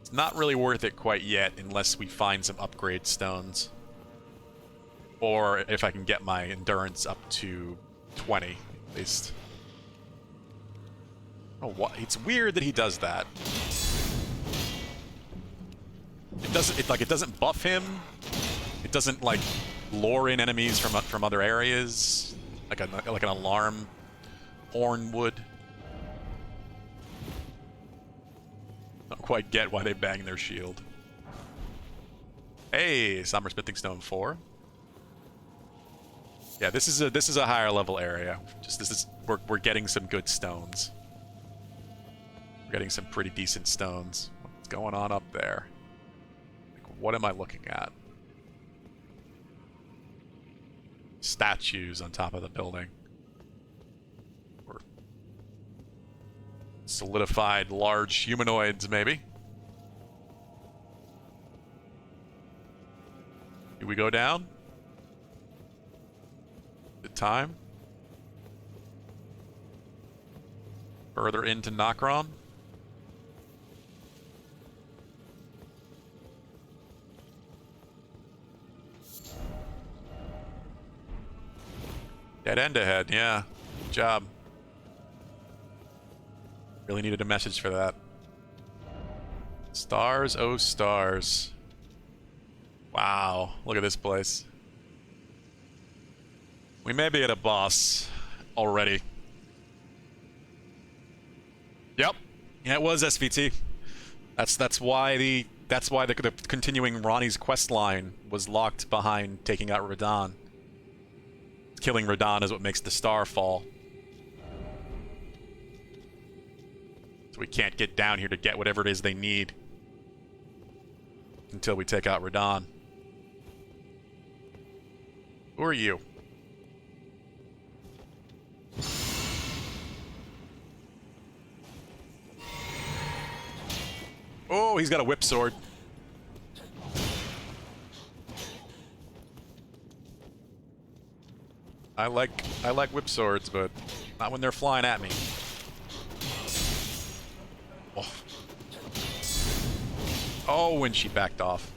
it's not really worth it quite yet unless we find some upgrade stones. Or if I can get my endurance up to 20, at least. Oh, what? It's weird that he does that. It doesn't buff him. It doesn't like lure in enemies from other areas, like an alarm horn would. Don't quite get why they bang their shield. Hey, Somber Smithing Stone 4. Yeah, this is a higher level area. We're getting some good stones. We're getting some pretty decent stones. What's going on up there? Like, what am I looking at? Statues on top of the building. Or solidified large humanoids, maybe. Do we go down? The time? Further into Nokron? Dead end ahead, yeah. Good job. Really needed a message for that. Stars, oh stars. Wow, look at this place. We may be at a boss already. Yep. Yeah, it was SVT. That's why the continuing Ronnie's quest line was locked behind taking out Radahn. Killing Radahn is what makes the star fall. So we can't get down here to get whatever it is they need until we take out Radahn. Who are you? Oh, he's got a whip sword. I like whip swords, but not when they're flying at me. Oh, oh, when she backed off.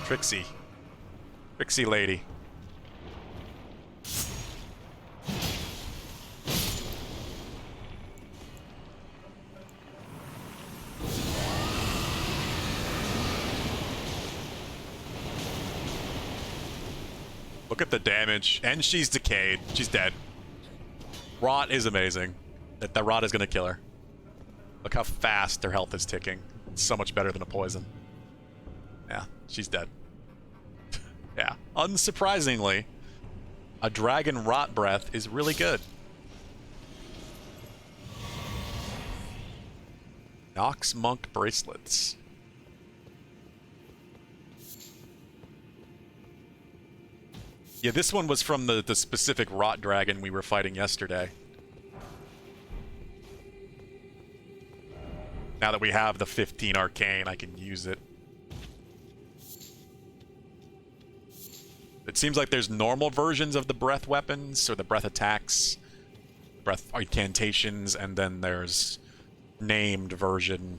Trixie. Trixie lady. Look at the damage. And she's decayed. She's dead. Rot is amazing. That rot is going to kill her. Look how fast her health is ticking. It's so much better than a poison. Yeah, she's dead. Yeah. Unsurprisingly, a dragon rot breath is really good. Nox Monk bracelets. Yeah, this one was from the specific rot dragon we were fighting yesterday. Now that we have the 15 arcane, I can use it. It seems like there's normal versions of the breath weapons, or the breath attacks, breath incantations, and then there's named versions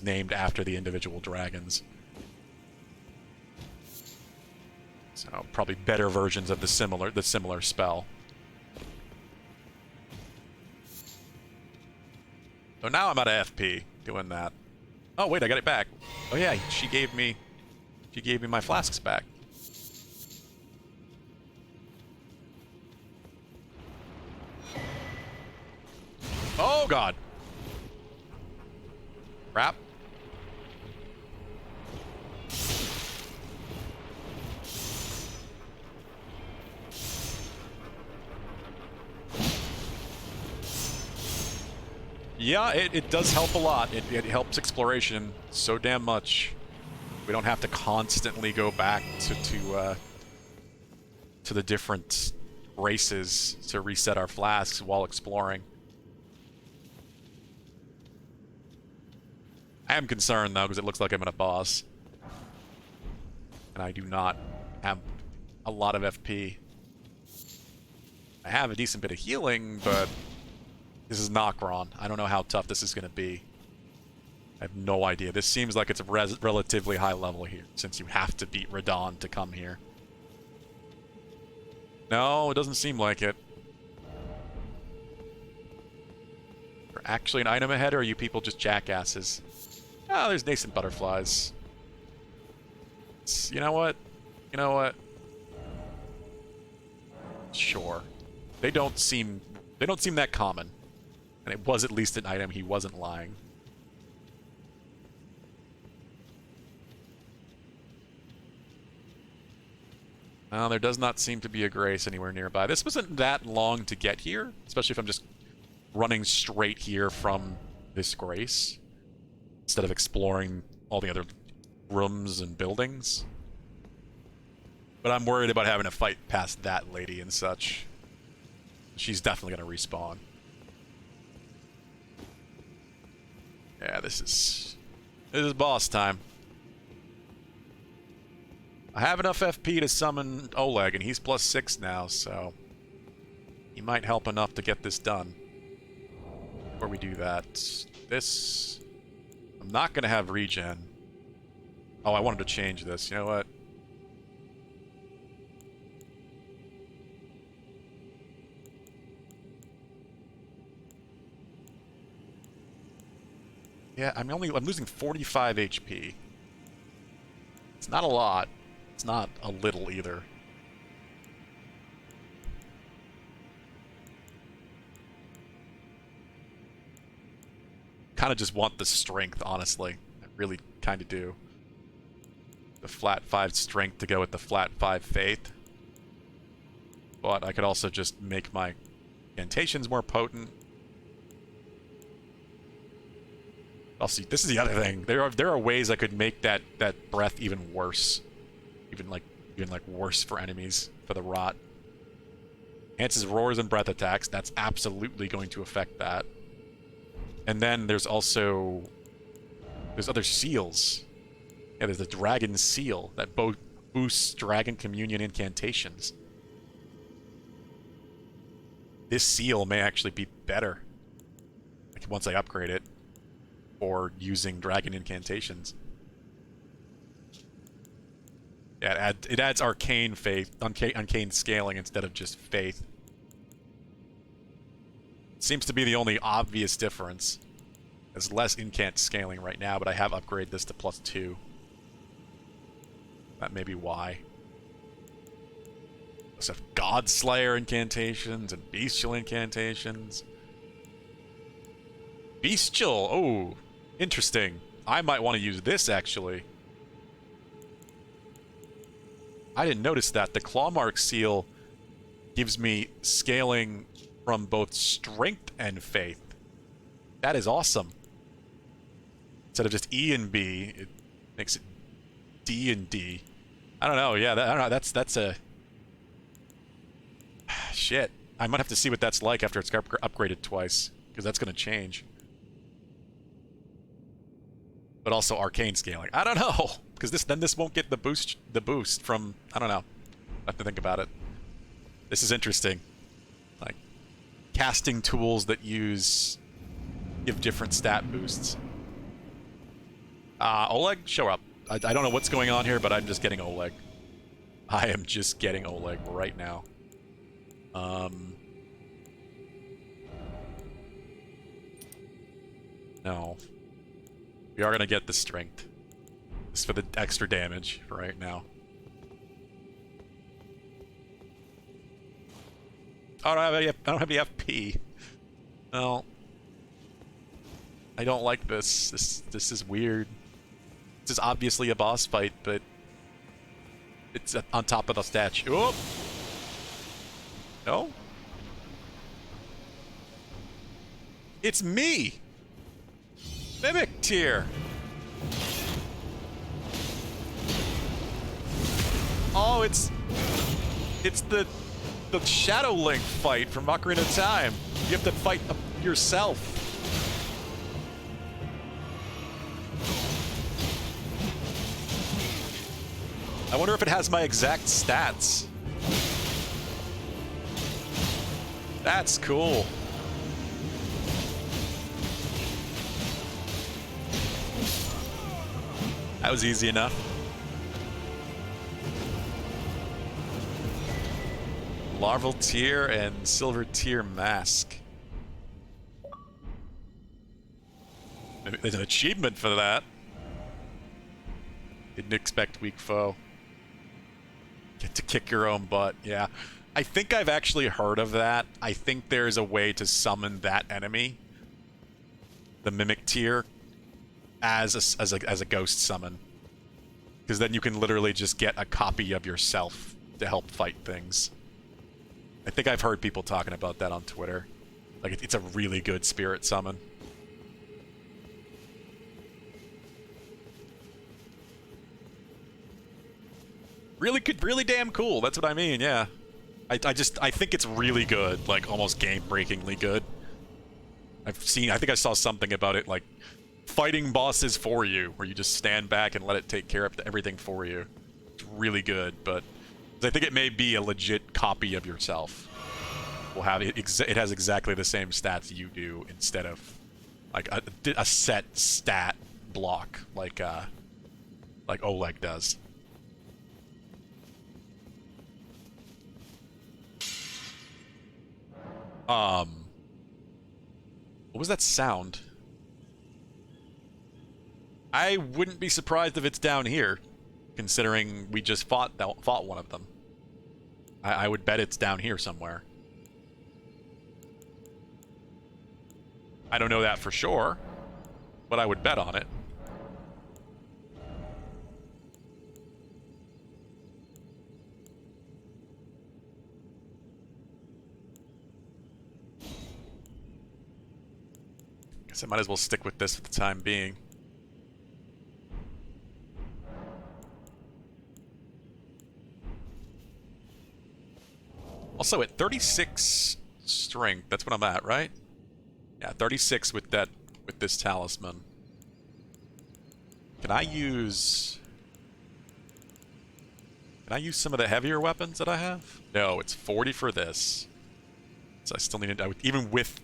named after the individual dragons. So probably better versions of the similar spell. So now I'm out of FP doing that. Oh wait, I got it back. Oh yeah, she gave me my flasks back. Oh god. Crap. Yeah, it does help a lot. It helps exploration so damn much. We don't have to constantly go back to the different races to reset our flasks while exploring. I am concerned though, because it looks like I'm in a boss. And I do not have a lot of FP. I have a decent bit of healing, but this is Nokron. I don't know how tough this is going to be. I have no idea. This seems like it's a relatively high level here, since you have to beat Radahn to come here. No, it doesn't seem like it. Is there actually an item ahead, or are you people just jackasses? Oh, there's nascent butterflies. You know what? You know what? Sure. They don't seem that common. And it was at least an item, he wasn't lying. Well, there does not seem to be a grace anywhere nearby. This wasn't that long to get here, especially if I'm just running straight here from this grace, instead of exploring all the other rooms and buildings. But I'm worried about having to fight past that lady and such. She's definitely going to respawn. Yeah, this is boss time. I have enough FP to summon Oleg, and he's +6 now, so he might help enough to get this done. Before we do that, I'm not going to have regen. Oh, I wanted to change this. You know what? Yeah, I'm losing 45 HP. It's not a lot. It's not a little either. kind of just want the strength, honestly. I really kind of do. The flat 5 strength to go with the flat 5 faith. But I could also just make my incantations more potent. I'll see. This is the other thing. There are ways I could make that breath even worse. Even like worse for enemies, for the rot. Enhances roars and breath attacks. That's absolutely going to affect that. And then there's also other seals. Yeah, there's the dragon seal that boosts dragon communion incantations. This seal may actually be better, like, once I upgrade it, for using dragon incantations. Yeah, it adds arcane faith, arcane scaling instead of just faith. Seems to be the only obvious difference. There's less incant scaling right now, but I have upgraded this to +2. That may be why. Let's have Godslayer incantations and Bestial incantations. Bestial! Oh, interesting. I might want to use this, actually. I didn't notice that. The Clawmark seal gives me scaling from both strength and faith. That is awesome. Instead of just E and B, it makes it D and D. I don't know. Yeah, I don't know. That's a... Shit. I might have to see what that's like after it's upgraded twice, because that's going to change. But also arcane scaling. I don't know, because this won't get the boost from... I don't know. I have to think about it. This is interesting. Like, casting tools that give different stat boosts. Oleg, show up. I don't know what's going on here, but I'm just getting Oleg. I am just getting Oleg right now. No. We are going to get the strength. Just for the extra damage for right now. Oh, I don't have the FP. No. I don't like this. This is weird. This is obviously a boss fight, but it's on top of the statue. Oh! No? It's me! Mimic tier! Oh, it's the Shadow Link fight from Ocarina of Time. You have to fight yourself. I wonder if it has my exact stats. That's cool. That was easy enough. Larval tier and silver tier mask. There's an achievement for that. Didn't expect weak foe. Get to kick your own butt, yeah. I think I've actually heard of that. I think there's a way to summon that enemy, the Mimic tier, as a ghost summon. Because then you can literally just get a copy of yourself to help fight things. I think I've heard people talking about that on Twitter. Like, it's a really good spirit summon. Really damn cool. That's what I mean, yeah. I think it's really good, like almost game-breakingly good. I think I saw something about it, like fighting bosses for you, where you just stand back and let it take care of everything for you. It's really good, but I think it may be a legit copy of yourself. Will have it has exactly the same stats you do instead of like a set stat block like Oleg does. What was that sound? I wouldn't be surprised if it's down here, considering we just fought one of them. I would bet it's down here somewhere. I don't know that for sure, what I would bet on it. Guess I might as well stick with this for the time being. Also, at 36 strength, that's what I'm at, right? Yeah, 36 with this talisman. Can I use some of the heavier weapons that I have? No, it's 40 for this. So I still need to, even with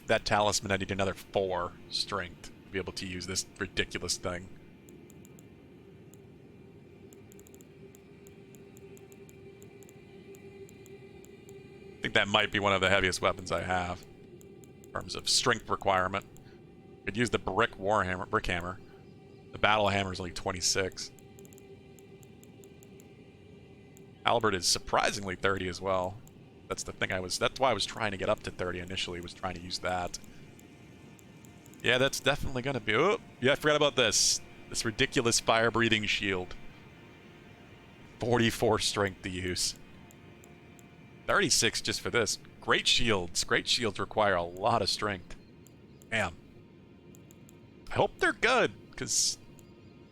that talisman, I need another 4 strength to be able to use this ridiculous thing. I think that might be one of the heaviest weapons I have in terms of strength requirement. Could use the brick hammer. The battle hammer is only 26. Halberd is surprisingly 30 as well. That's the thing that's why I was trying to get up to 30 initially, was trying to use that. Yeah, that's definitely gonna be, oh, yeah, I forgot about this. This ridiculous fire-breathing shield. 44 strength to use. 36 just for this. Great shields. Great shields require a lot of strength. Damn. I hope they're good, because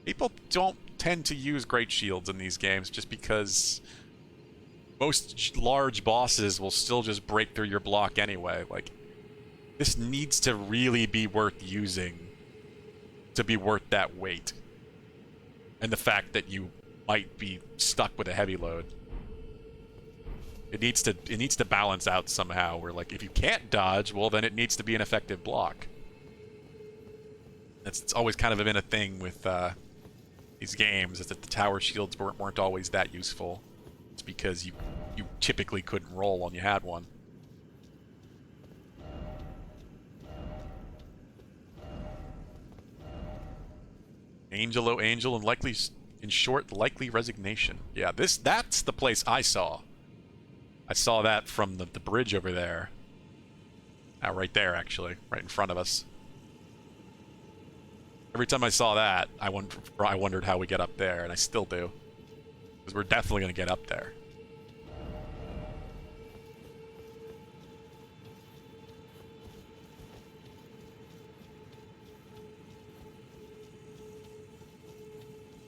people don't tend to use great shields in these games just because most large bosses will still just break through your block anyway. Like, this needs to really be worth using to be worth that weight. And the fact that you might be stuck with a heavy load. It needs to balance out somehow, where, like, if you can't dodge, well, then it needs to be an effective block. It's always kind of been a thing with these games, is that the tower shields weren't always that useful. It's because you typically couldn't roll when you had one. Angelo Angel, and likely, in short, likely resignation. Yeah, that's the place I saw. I saw that from the bridge over there. Right there, actually. Right in front of us. Every time I saw that, I wondered how we get up there, and I still do. Because we're definitely going to get up there.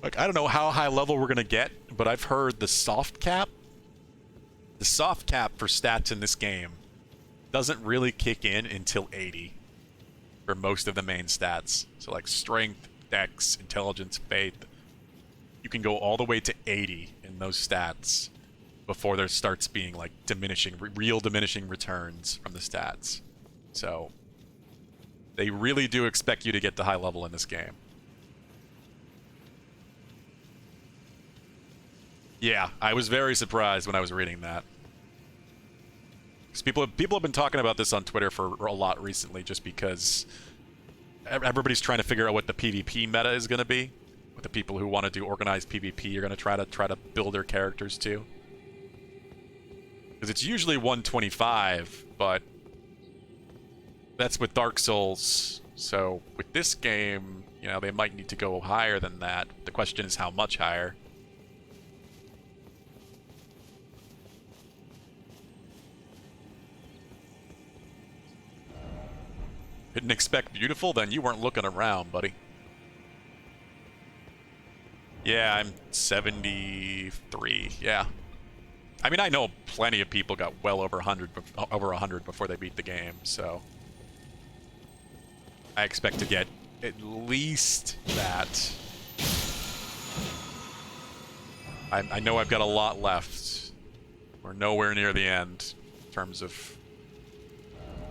Like, I don't know how high level we're going to get, but I've heard the soft cap for stats in this game doesn't really kick in until 80 for most of the main stats. So like strength, dex, intelligence, faith, you can go all the way to 80 in those stats before there starts being like real diminishing returns from the stats. So they really do expect you to get to high level in this game. Yeah, I was very surprised when I was reading that. Because people have been talking about this on Twitter for a lot recently, just because everybody's trying to figure out what the PvP meta is going to be. What the people who want to do organized PvP are going to try to build their characters to. Because it's usually 125, but that's with Dark Souls. So with this game, you know, they might need to go higher than that. The question is how much higher. Didn't expect beautiful? Then you weren't looking around, buddy. Yeah, I'm 73. Yeah. I mean, I know plenty of people got well over 100 before they beat the game, so I expect to get at least that. I know I've got a lot left. We're nowhere near the end in terms of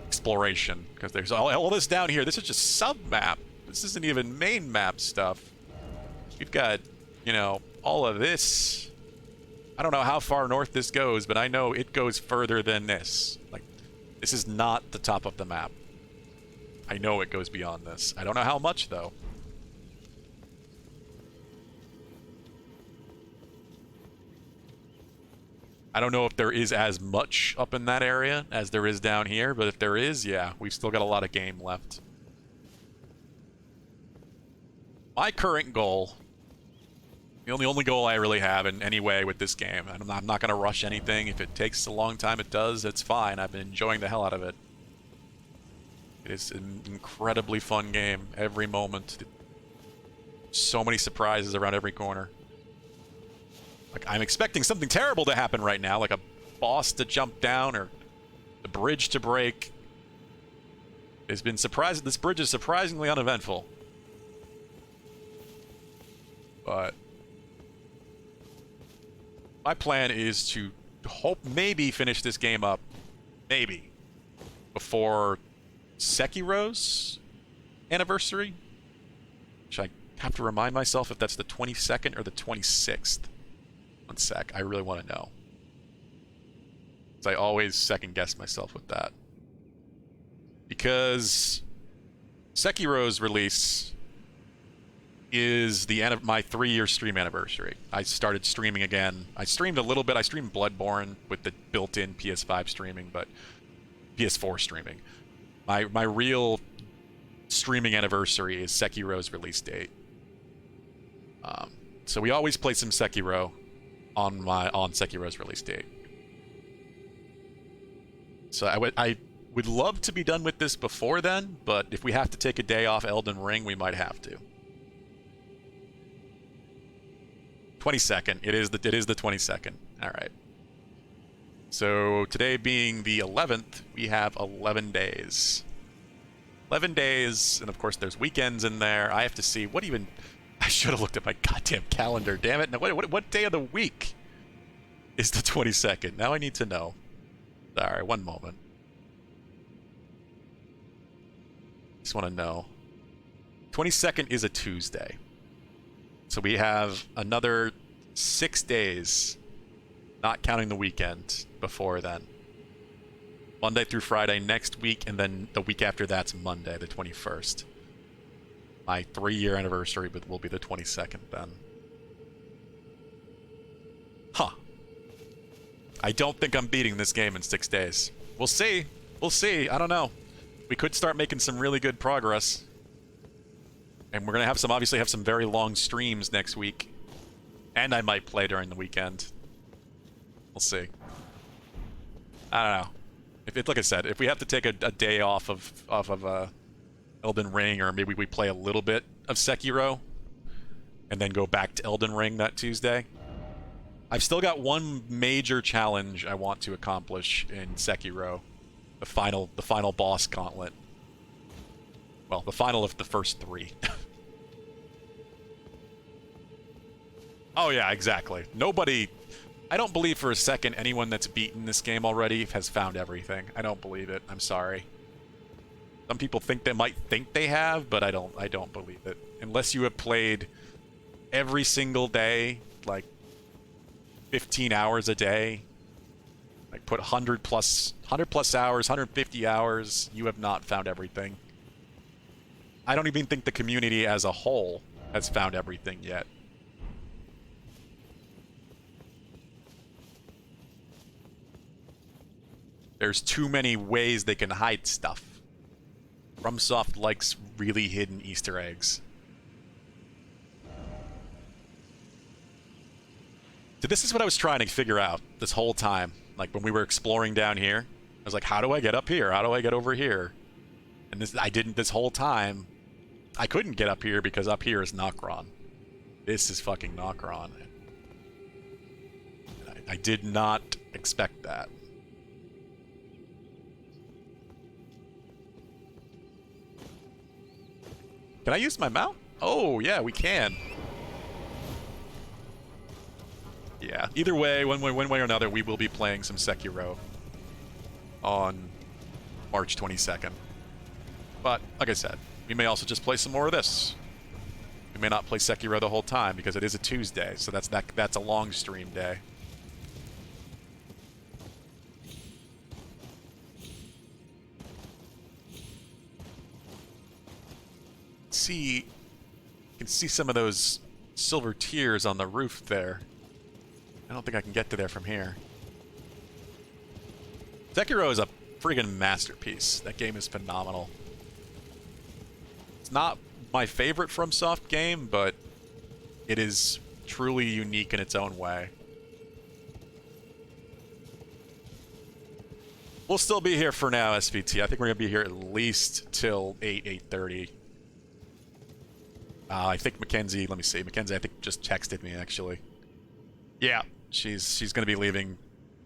exploration, because there's all this down here. This is just sub-map. This isn't even main map stuff. We've got, you know, all of this. I don't know how far north this goes, but I know it goes further than this. Like, this is not the top of the map. I know it goes beyond this. I don't know how much, though. I don't know if there is as much up in that area as there is down here, but if there is, yeah, we've still got a lot of game left. my current goal, the only goal I really have in any way with this game, and I'm not going to rush anything. If it takes a long time, it does. It's fine. I've been enjoying the hell out of it. It is an incredibly fun game. Every moment. So many surprises around every corner. Like, I'm expecting something terrible to happen right now, like a boss to jump down or the bridge to break. It's been surprising. This bridge is surprisingly uneventful. But my plan is to maybe finish this game up, maybe, before Sekiro's anniversary, which I have to remind myself if that's the 22nd or the 26th. One sec, I really want to know. Because I always second guess myself with that. Because Sekiro's release is the end of my 3-year stream anniversary. I started streaming again. I streamed a little bit. I streamed Bloodborne with the built-in PS5 streaming, but PS4 streaming. My real streaming anniversary is Sekiro's release date. So we always play some Sekiro on Sekiro's release date. So I would love to be done with this before then, but if we have to take a day off Elden Ring, we might have to. 22nd. It is the 22nd. All right. So today being the 11th, we have 11 days. 11 days, and of course there's weekends in there. I have to see what even... I should have looked at my goddamn calendar, damn it. Now, what day of the week is the 22nd? Now I need to know. Sorry, one moment. Just want to know. 22nd is a Tuesday. So we have another 6 days, not counting the weekend, before then. Monday through Friday next week, and then the week after that's Monday, the 21st. My 3-year anniversary will be the 22nd then. Huh. I don't think I'm beating this game in 6 days. We'll see. We'll see. I don't know. We could start making some really good progress. And we're going to have obviously have some very long streams next week. And I might play during the weekend. We'll see. I don't know. Like I said, if we have to take a day off of Elden Ring, or maybe we play a little bit of Sekiro, and then go back to Elden Ring that Tuesday. I've still got one major challenge I want to accomplish in Sekiro. The final boss gauntlet. Well, the final of the first 3. Oh yeah, exactly. Nobody... I don't believe for a second anyone that's beaten this game already has found everything. I don't believe it. I'm sorry. Some people might think they have, but I don't believe it. Unless you have played every single day, like 15 hours a day, like put 100 plus hours, 150 hours, you have not found everything. I don't even think the community as a whole has found everything yet. There's too many ways they can hide stuff. FromSoft likes really hidden Easter eggs. So this is what I was trying to figure out this whole time. Like when we were exploring down here, I was like, how do I get up here? How do I get over here? And this whole time, I couldn't get up here because up here is Nokron. This is fucking Nokron. I did not expect that. Can I use my mount? Oh, yeah, we can. Yeah, either way, one way or another, we will be playing some Sekiro on March 22nd. But, like I said, we may also just play some more of this. We may not play Sekiro the whole time because it is a Tuesday, so that's a long stream day. You can see some of those silver tears on the roof there. I don't think I can get to there from here. Sekiro is a friggin' masterpiece. That game is phenomenal. It's not my favorite FromSoft game, but it is truly unique in its own way. We'll still be here for now, SVT. I think we're gonna be here at least till 8:30. I think Mackenzie, let me see. Mackenzie, I think, just texted me, actually. Yeah, she's gonna be leaving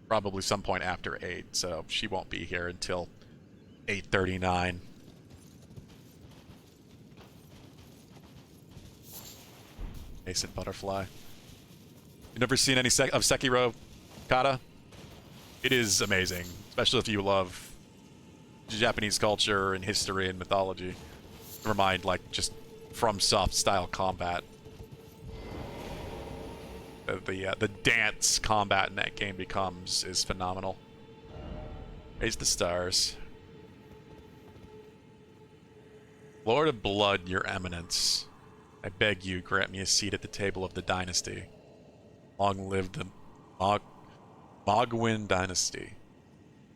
probably some point after 8, so she won't be here until 8:39. Nascent Butterfly. You never seen any of Sekiro, Kata? It is amazing, especially if you love Japanese culture and history and mythology. Never mind, like, just FromSoft style combat. The dance combat in that game is phenomenal. Raise the stars. Lord of Blood, your eminence. I beg you, grant me a seat at the table of the dynasty. Long live the Mogwin dynasty.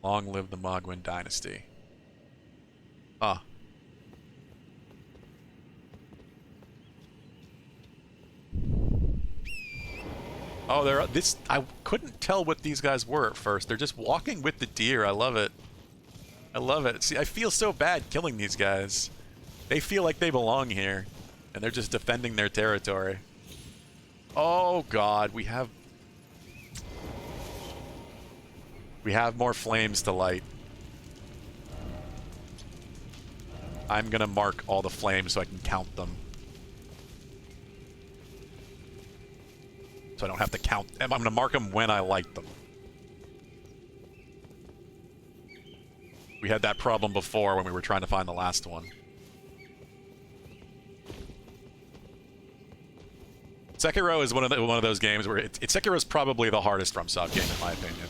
Long live the Mogwin dynasty. Ah. Oh, I couldn't tell what these guys were at first. They're just walking with the deer. I love it. I love it. See, I feel so bad killing these guys. They feel like they belong here, and they're just defending their territory. Oh god, we have more flames to light. I'm gonna mark all the flames so I can count them. So I don't have to count them. I'm gonna mark them when I light them. We had that problem before when we were trying to find the last one. Sekiro is one of those games where Sekiro is probably the hardest FromSoft game in my opinion,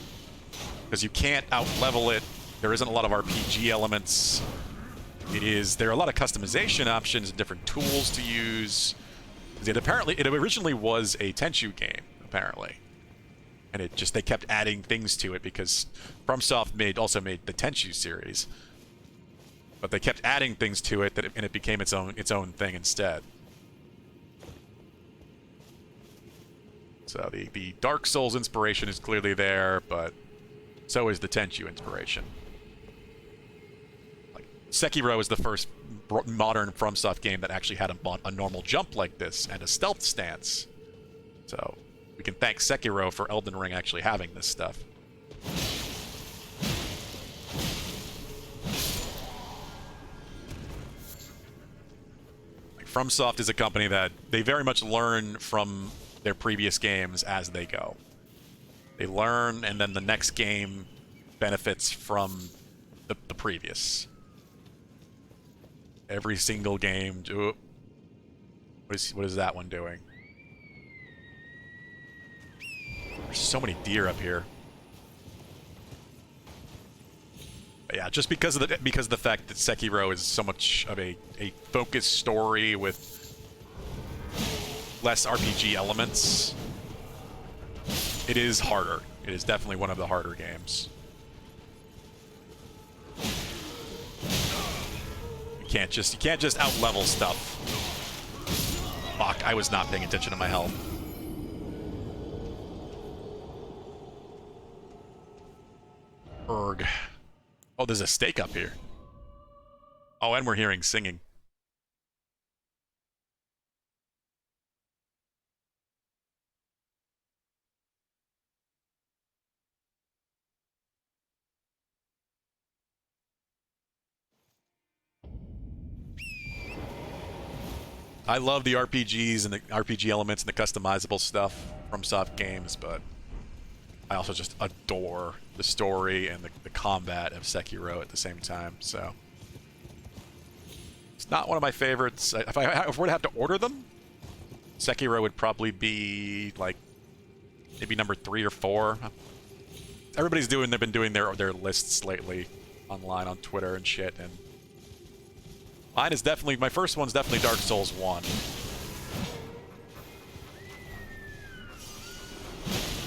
because you can't out-level it. There isn't a lot of RPG elements. There are a lot of customization options and different tools to use. It originally was a Tenchu game, apparently, and they kept adding things to it because FromSoft also made the Tenchu series, but they kept adding things to it and it became its own thing instead. So the Dark Souls inspiration is clearly there, but so is the Tenchu inspiration. Like, Sekiro is the first modern FromSoft game that actually had a normal jump like this and a stealth stance. So we can thank Sekiro for Elden Ring actually having this stuff. Like, FromSoft is a company that they very much learn from their previous games as they go. They learn, and then the next game benefits from the previous. Every single game. What is that one doing? There's so many deer up here. But yeah, just because of the fact that Sekiro is so much of a focused story with less RPG elements, it is harder. It is definitely one of the harder games. You can't just out-level stuff. Fuck, I was not paying attention to my health. Erg. Oh, there's a stake up here. Oh, and we're hearing singing. I love the RPGs and the RPG elements and the customizable stuff from FromSoft games, but I also just adore the story and the combat of Sekiro at the same time, so it's not one of my favorites. If I were to have to order them, Sekiro would probably be like maybe number 3 or 4. They've been doing their lists lately online on Twitter and shit, and my first one's definitely Dark Souls 1.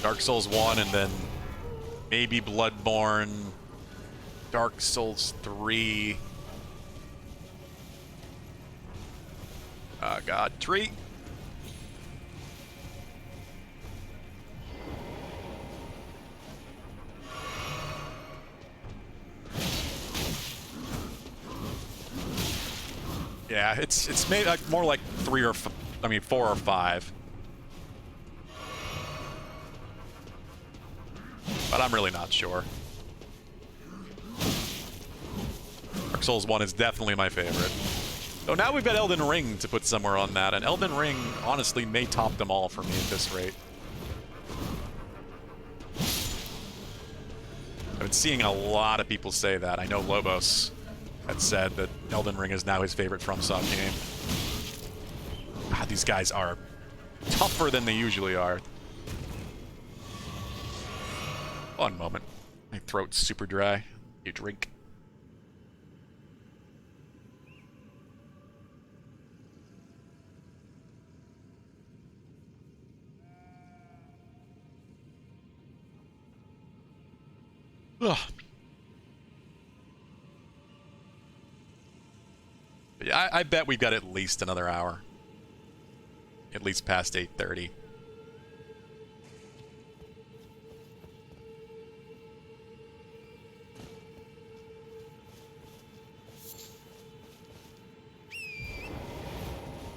Dark Souls 1, and then maybe Bloodborne, Dark Souls 3. Oh god, tree! Yeah, it's made like more like 4 or 5. But I'm really not sure. Dark Souls 1 is definitely my favorite. So now we've got Elden Ring to put somewhere on that, and Elden Ring honestly may top them all for me at this rate. I've been seeing a lot of people say that. I know Lobos had said that Elden Ring is now his favorite FromSoft game. God, these guys are tougher than they usually are. One moment. My throat's super dry. You drink. Ugh. But yeah, I bet we've got at least another hour. At least past 8:30.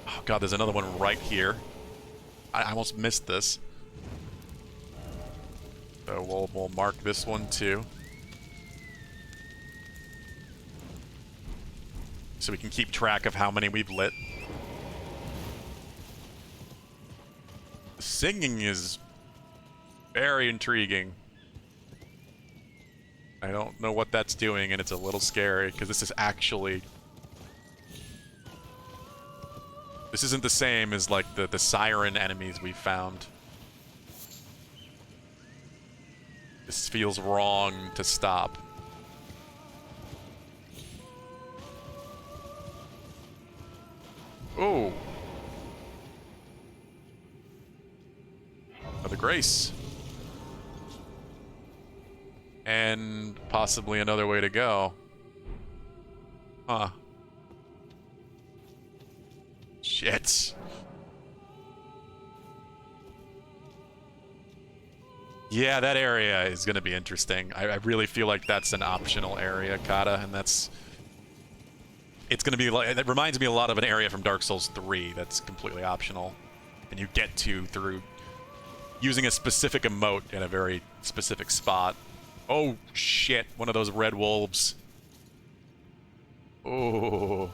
Oh god, there's another one right here. I almost missed this. So we'll mark this one too. So we can keep track of how many we've lit. The singing is very intriguing. I don't know what that's doing, and it's a little scary, because this is actually... This isn't the same as, like, the siren enemies we found. This feels wrong to stop. Oh. Another grace. And possibly another way to go. Huh. Shit. Yeah, that area is going to be interesting. I really feel like that's an optional area, Kata, and that's... It's going to be like... It reminds me a lot of an area from Dark Souls 3 that's completely optional. And you get to through using a specific emote in a very specific spot. Oh, shit. One of those red wolves. Oh.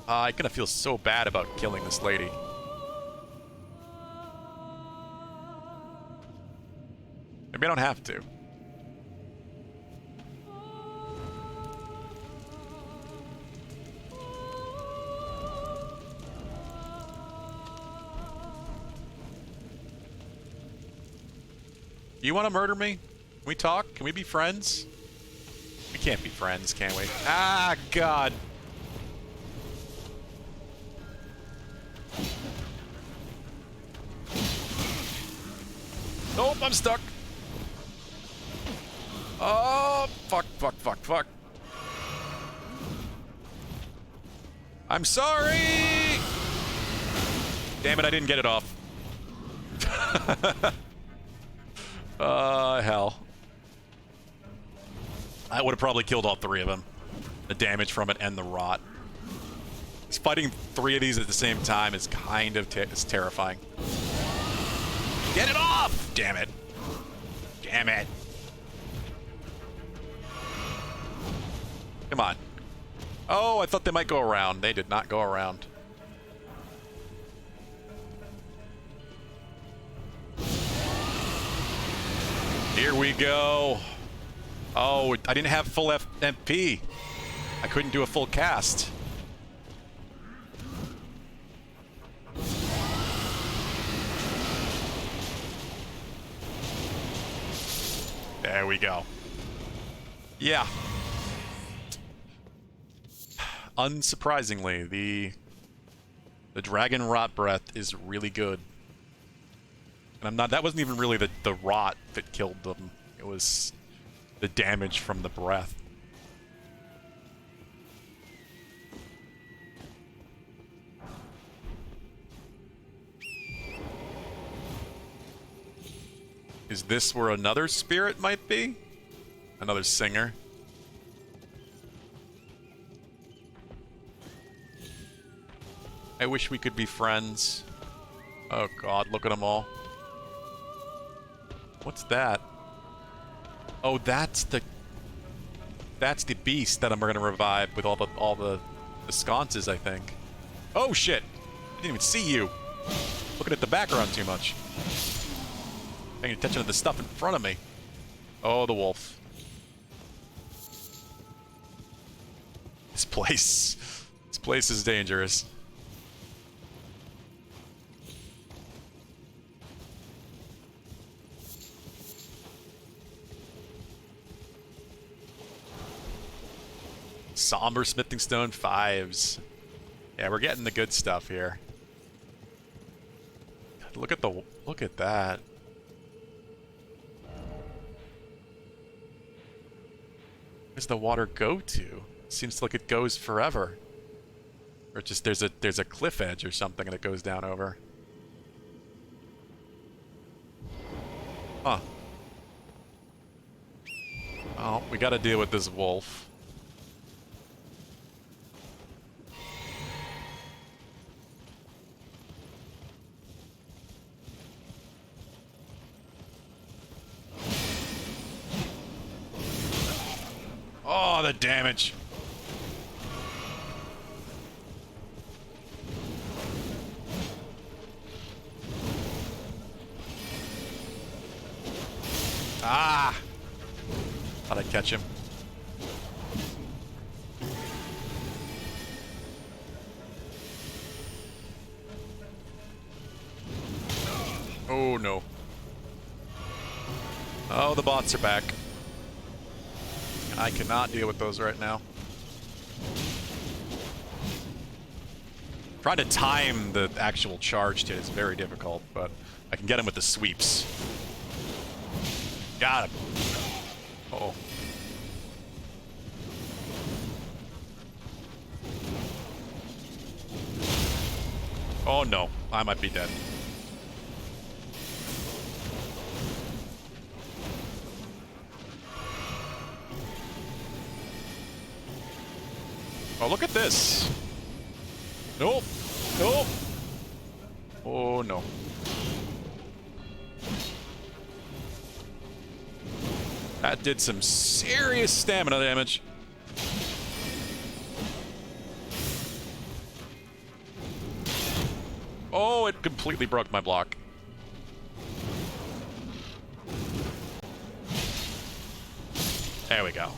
I'm going to feel so bad about killing this lady. Maybe I don't have to. You want to murder me? Can we talk? Can we be friends? We can't be friends, can we? Ah, God. Nope, I'm stuck. Oh, fuck, fuck, fuck, fuck. I'm sorry! Damn it, I didn't get it off. Hell. I would have probably killed all 3 of them. The damage from it and the rot. Just fighting 3 of these at the same time is kind of is terrifying. Get it off! Damn it. Damn it. Come on. Oh, I thought they might go around. They did not go around. Here we go. Oh, I didn't have full FP. I couldn't do a full cast. There we go. Yeah. Unsurprisingly, the dragon rot breath is really good. And that wasn't even really the rot that killed them. It was the damage from the breath. Is this where another spirit might be? Another singer? I wish we could be friends. Oh god, look at them all. What's that? Oh, that's the beast that I'm gonna revive with all the sconces, I think. Oh shit! I didn't even see you. Looking at the background too much. Paying attention to the stuff in front of me. Oh, the wolf. This place is dangerous. Somber smithing stone 5s. Yeah, we're getting the good stuff here. Look at that. Where's the water go to? Seems like it goes forever. Or just there's a cliff edge or something and it goes down over. Huh. Oh, we gotta deal with this wolf. Oh, the damage. Ah! Thought I'd catch him. Oh, no. Oh, the bots are back. I cannot deal with those right now. Trying to time the actual charge to it is very difficult, but I can get him with the sweeps. Got him. Uh-oh. Oh no, I might be dead. Oh, look at this. Nope. Nope. Oh, no. That did some serious stamina damage. Oh, it completely broke my block. There we go.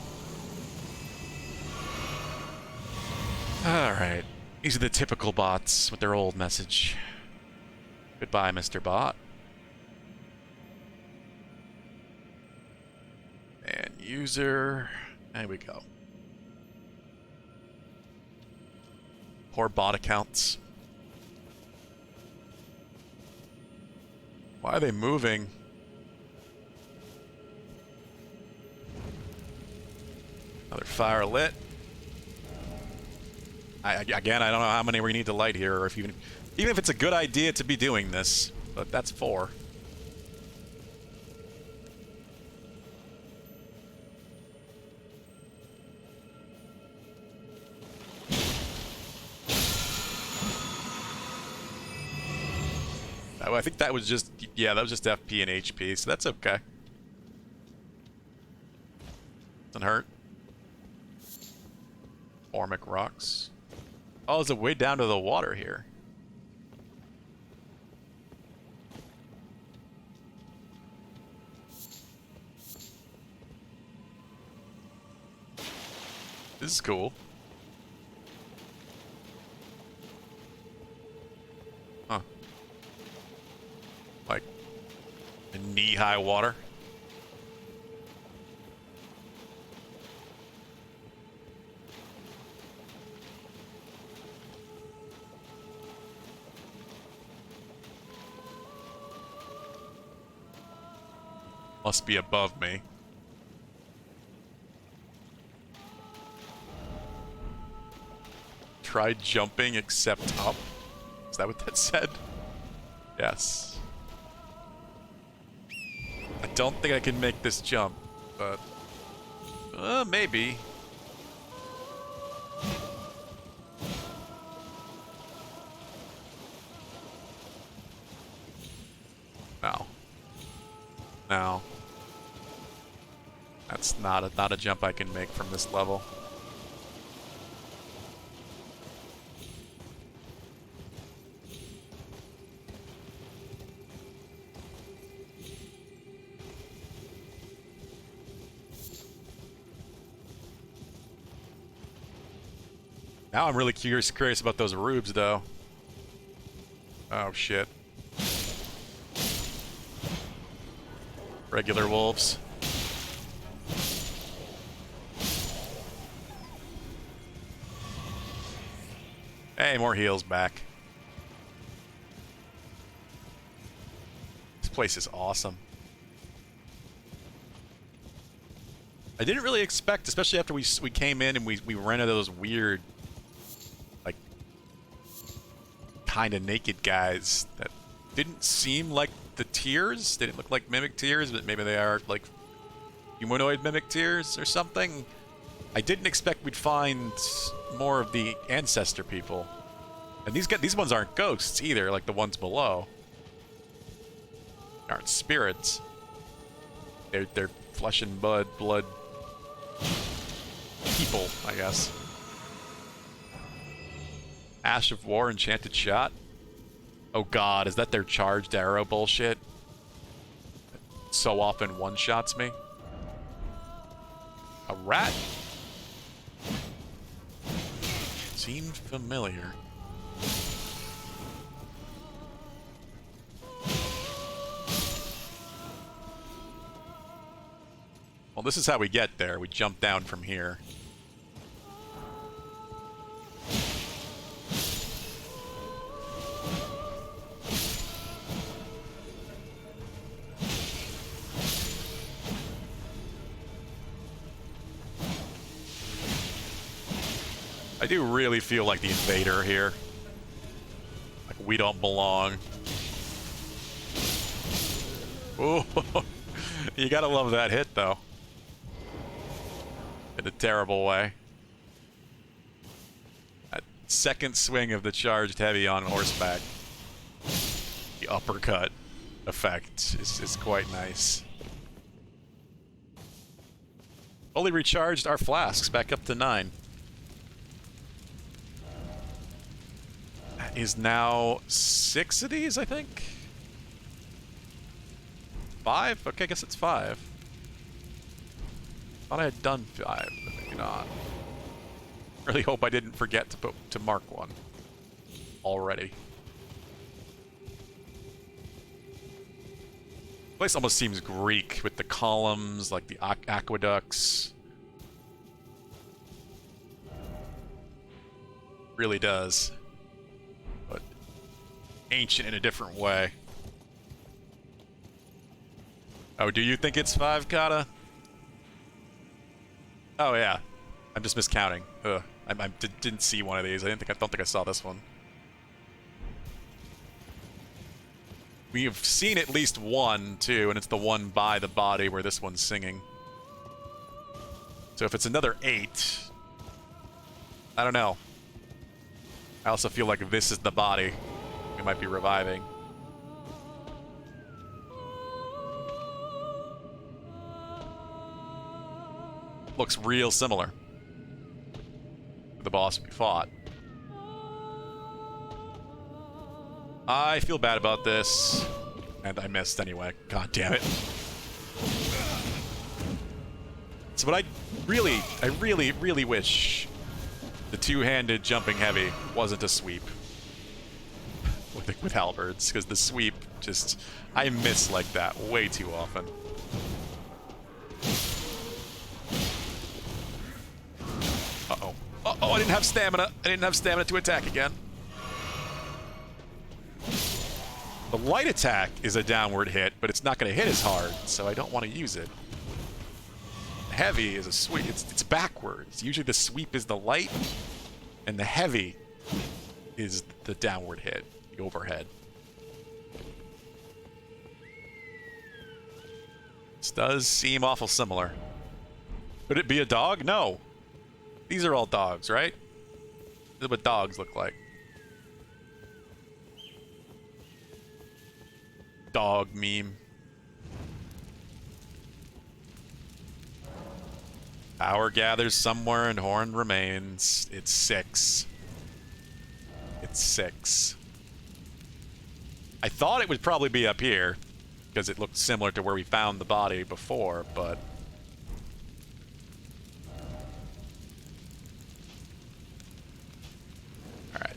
Alright. These are the typical bots with their old message. Goodbye, Mr. Bot. And user... There we go. Poor bot accounts. Why are they moving? Another fire lit. Again, I don't know how many we need to light here, or if even if it's a good idea to be doing this, but that's 4. Oh, I think that was just, yeah, that was just FP and HP, so that's okay. Doesn't hurt. Formic rocks. Oh, is it way down to the water here? This is cool. Huh. Like, knee-high water. Must be above me. Try jumping except up. Is that what that said? Yes. don't think I can make this jump, but maybe. No. No. That's not a jump I can make from this level. Now I'm really curious about those rubes, though. Oh, shit. Regular wolves. Hey, more heals back. This place is awesome. I didn't really expect, especially after we came in and we ran into those weird, like, kind of naked guys that didn't seem like the tears. They didn't look like mimic tears, but maybe they are, like, humanoid mimic tears or something. I didn't expect we'd find more of the ancestor people. And these ones aren't ghosts either, like the ones below. They aren't spirits. They're flesh and blood people, I guess. Ash of War, enchanted shot. Oh god, is that their charged arrow bullshit? So often one-shots me. A rat? Seemed familiar. Well, this is how we get there. We jump down from here. I do really feel like the invader here. Like, we don't belong. Ooh, you gotta love that hit, though. In a terrible way. That second swing of the charged heavy on horseback. The uppercut effect is quite nice. Fully recharged our flasks back up to 9. That is now 6 of these, I think? 5? Okay, I guess it's 5. Thought I had done 5, but maybe not. Really hope I didn't forget to mark one already. The place almost seems Greek with the columns, like the aqueducts. Really does. But ancient in a different way. Oh, do you think it's 5, Kata? Oh yeah, I'm just miscounting. Ugh, I didn't see one of these. I don't think I saw this one. We've seen at least one too, and it's the one by the body where this one's singing. So if it's another 8, I don't know. I also feel like this is the body we might be reviving. Looks real similar to the boss we fought. I feel bad about this. And I missed anyway. God damn it. So what I really wish the two-handed jumping heavy wasn't a sweep with halberds, because the sweep just, I miss like that way too often. Uh-oh. Uh-oh, I didn't have stamina. I didn't have stamina to attack again. The light attack is a downward hit, but it's not going to hit as hard, so I don't want to use it. Heavy is a sweep. It's backwards. Usually the sweep is the light, and the heavy is the downward hit, the overhead. This does seem awful similar. Could it be a dog? No. These are all dogs, right? This is what dogs look like. Dog meme. Power gathers somewhere and Horn remains. It's 6. It's 6. I thought it would probably be up here, because it looked similar to where we found the body before, but... Alright.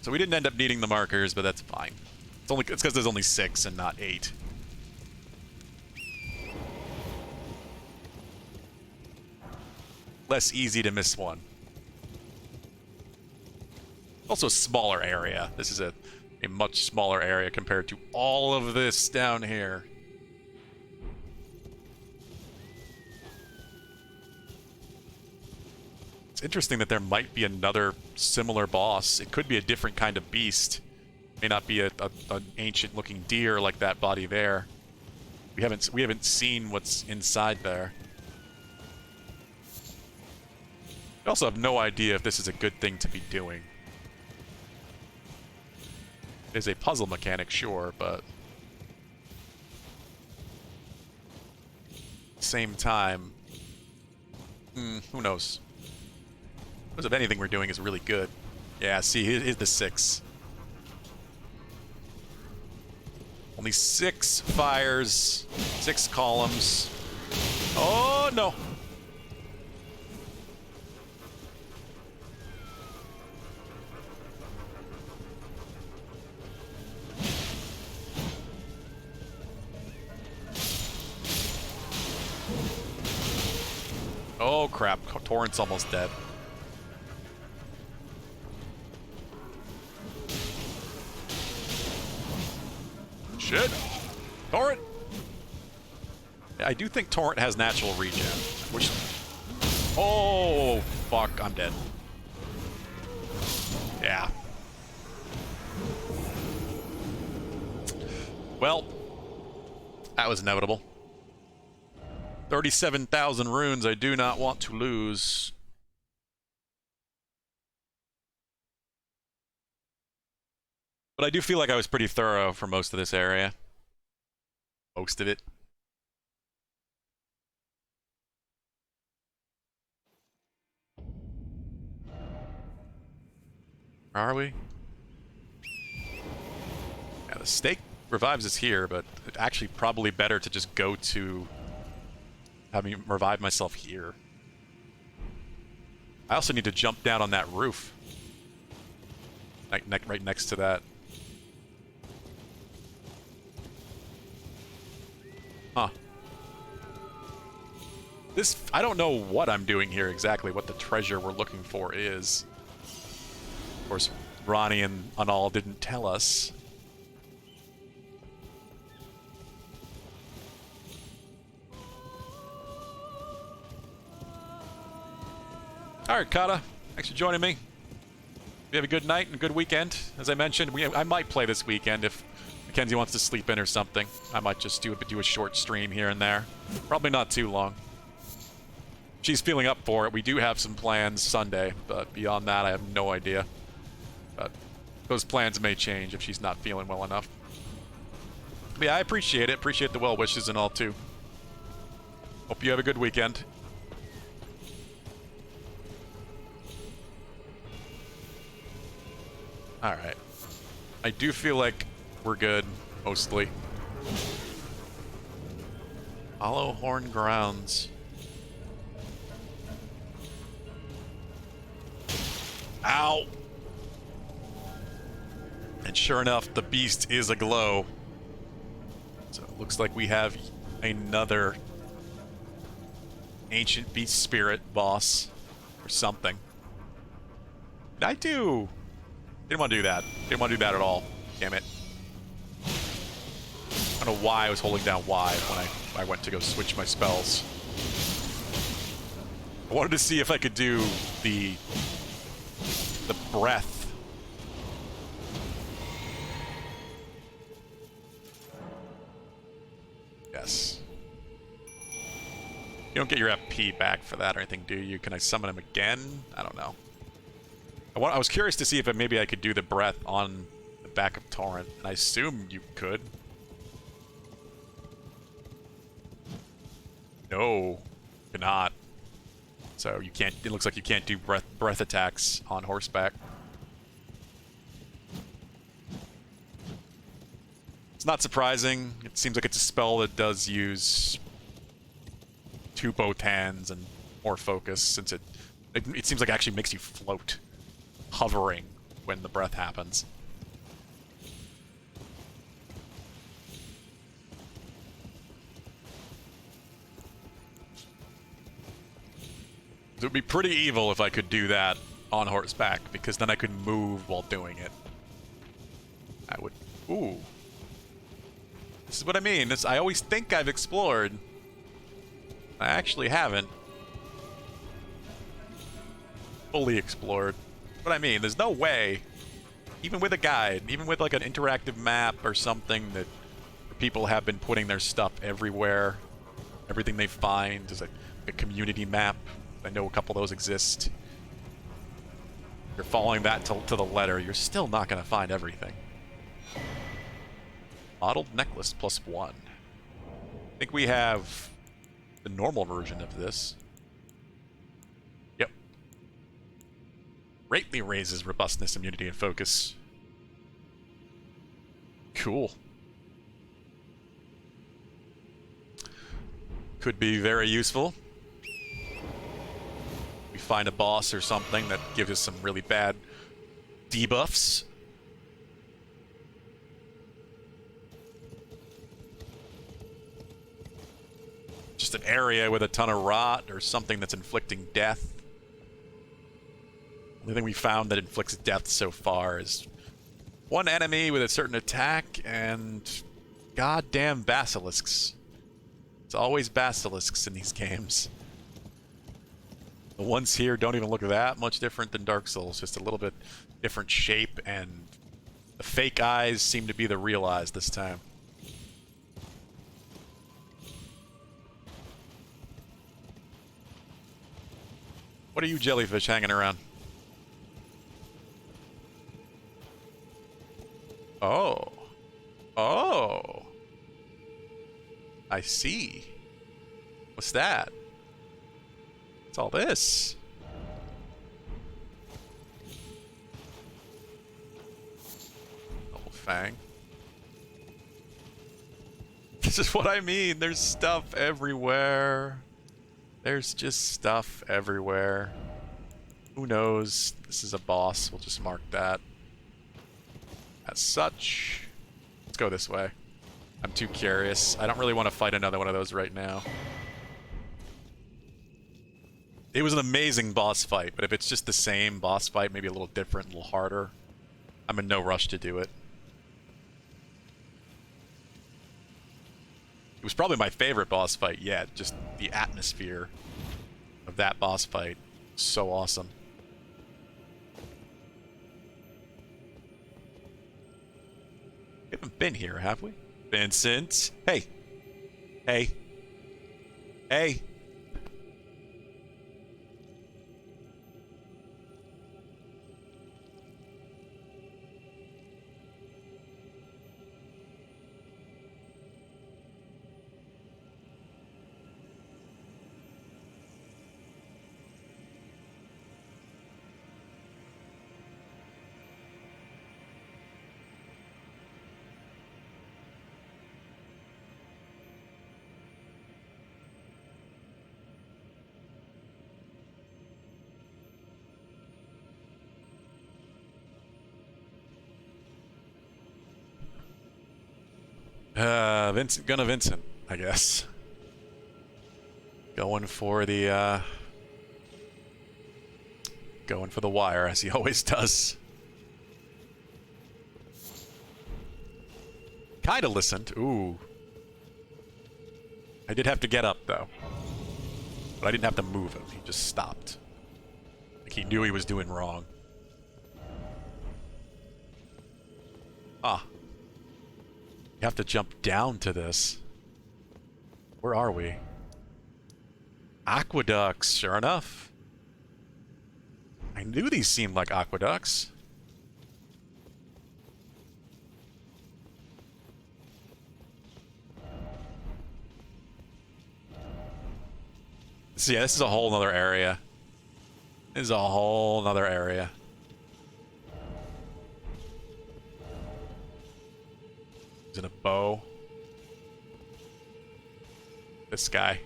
So we didn't end up needing the markers, but that's fine. It's because there's only 6 and not 8. Less easy to miss one. Also a smaller area. This is a much smaller area compared to all of this down here. It's interesting that there might be another similar boss. It could be a different kind of beast. May not be an ancient-looking deer like that body there. We haven't seen what's inside there. I also have no idea if this is a good thing to be doing. It is a puzzle mechanic, sure, but... same time... who knows? Because if anything we're doing is really good. Yeah, see, here's the 6. Only 6 fires, 6 columns. Oh, no! Oh crap, Torrent's almost dead. Shit! Torrent! Yeah, I do think Torrent has natural regen. Which... oh, fuck, I'm dead. Yeah. Well, that was inevitable. 37,000 runes I do not want to lose. But I do feel like I was pretty thorough for most of this area. Most of it. Where are we? Yeah, the stake revives us here, but it's actually probably better to just go to... have me revive myself here. I also need to jump down on that roof. Right next to that. Huh. This... I don't know what I'm doing here exactly, what the treasure we're looking for is. Of course, Ronnie and Anal didn't tell us. Alright, Kata. Thanks for joining me. We have a good night and a good weekend. As I mentioned, I might play this weekend if Mackenzie wants to sleep in or something. I might just do a short stream here and there. Probably not too long. She's feeling up for it. We do have some plans Sunday, but beyond that, I have no idea. But those plans may change if she's not feeling well enough. But yeah, I appreciate it. Appreciate the well wishes and all, too. Hope you have a good weekend. Alright. I do feel like we're good, mostly. Hollow Horn Grounds. Ow! And sure enough, the beast is aglow. So it looks like we have another ancient beast spirit boss or something. Did I do? Didn't want to do that. Didn't want to do that at all. Damn it. I don't know why I was holding down Y when I went to go switch my spells. I wanted to see if I could do the breath. Yes. You don't get your FP back for that or anything, do you? Can I summon him again? I don't know. I was curious to see if maybe I could do the breath on the back of Torrent, and I assume you could. No, you're not. So you can't. It looks like you can't do breath attacks on horseback. It's not surprising. It seems like it's a spell that does use two both hands and more focus, since it seems like it actually makes you float, hovering when the breath happens. It would be pretty evil if I could do that on horseback, because then I could move while doing it. I would... Ooh. This is what I mean. I always think I've explored. I actually haven't fully explored. What I mean, there's no way, even with a guide, even with like an interactive map or something, that people have been putting their stuff everywhere. Everything they find is a community map. I know a couple of those exist. You're following that to the letter, you're still not going to find everything. Modeled necklace +1. I think we have the normal version of this. Yep. Greatly raises robustness, immunity, and focus. Cool. Could be very useful. We find a boss or something that gives us some really bad debuffs. Just an area with a ton of rot or something that's inflicting death. The only thing we found that inflicts death so far is one enemy with a certain attack and goddamn basilisks. It's always basilisks in these games. The ones here don't even look that much different than Dark Souls, just a little bit different shape, and the fake eyes seem to be the real eyes this time. What are you jellyfish hanging around? Oh. Oh. I see. What's that? What's all this? Double fang. This is what I mean. There's stuff everywhere. There's just stuff everywhere. Who knows? This is a boss. We'll just mark that. As such, let's go this way. I'm too curious. I don't really want to fight another one of those right now. It was an amazing boss fight, but if it's just the same boss fight, maybe a little different, a little harder, I'm in no rush to do it. It was probably my favorite boss fight yet. Just the atmosphere of that boss fight. So awesome. We haven't been here, have we? Vincent? Hey. Hey. Hey. Vincent, I guess. Going for the wire, as he always does. Kinda listened. Ooh. I did have to get up, though. But I didn't have to move him. He just stopped. Like he knew he was doing wrong. Ah. You have to jump down to this. Where are we? Aqueducts, sure enough. I knew these seemed like aqueducts. So yeah, this is a whole nother area. This is a whole nother area. Is it a bow? This guy.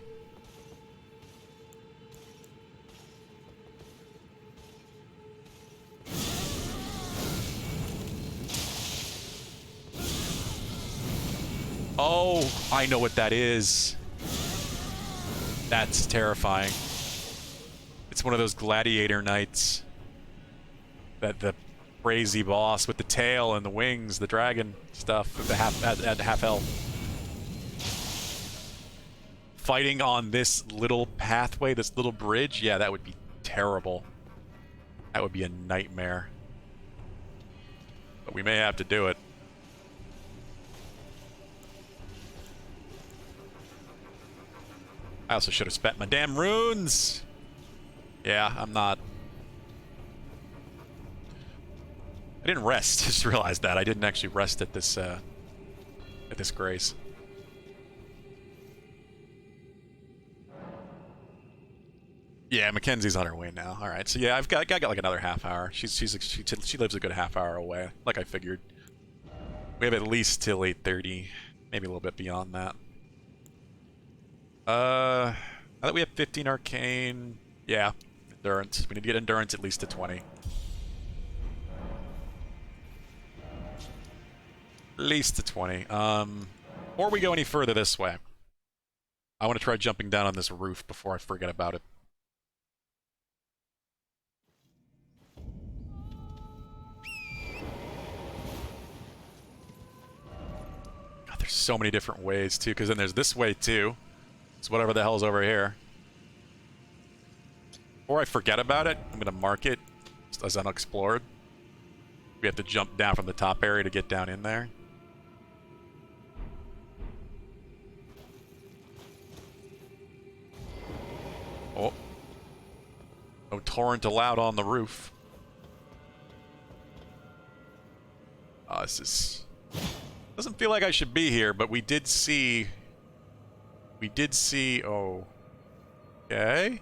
Oh, I know what that is. That's terrifying. It's one of those gladiator knights. That the crazy boss with the tail and the wings, the dragon stuff, the at half health. Fighting on this little pathway, this little bridge, yeah, that would be terrible. That would be a nightmare. But we may have to do it. I also should have spent my damn runes. Yeah, I'm not. I didn't rest. Just realized that I didn't actually rest at this grace. Yeah, Mackenzie's on her way now. All right, so yeah, I got like another half hour. She lives a good half hour away, like I figured. We have at least till 8:30, maybe a little bit beyond that. I thought we have 15 arcane. Yeah, endurance. We need to get endurance at least to 20. At least to 20. Before we go any further this way, I want to try jumping down on this roof before I forget about it. God, there's so many different ways too, because then there's this way too. It's whatever the hell's over here. Before I forget about it, I'm gonna mark it as unexplored. We have to jump down from the top area to get down in there. Oh. No torrent allowed on the roof. This is... Doesn't feel like I should be here, but we did see... Oh. Okay.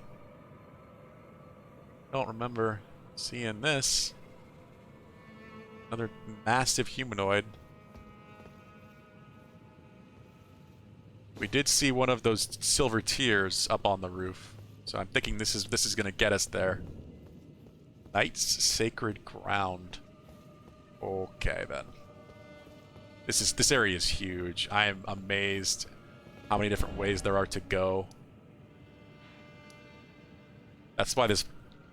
Don't remember seeing this. Another massive humanoid. We did see one of those silver tears up on the roof. So I'm thinking this is gonna get us there. Knight's Sacred Ground. Okay then. This area is huge. I am amazed how many different ways there are to go. That's why this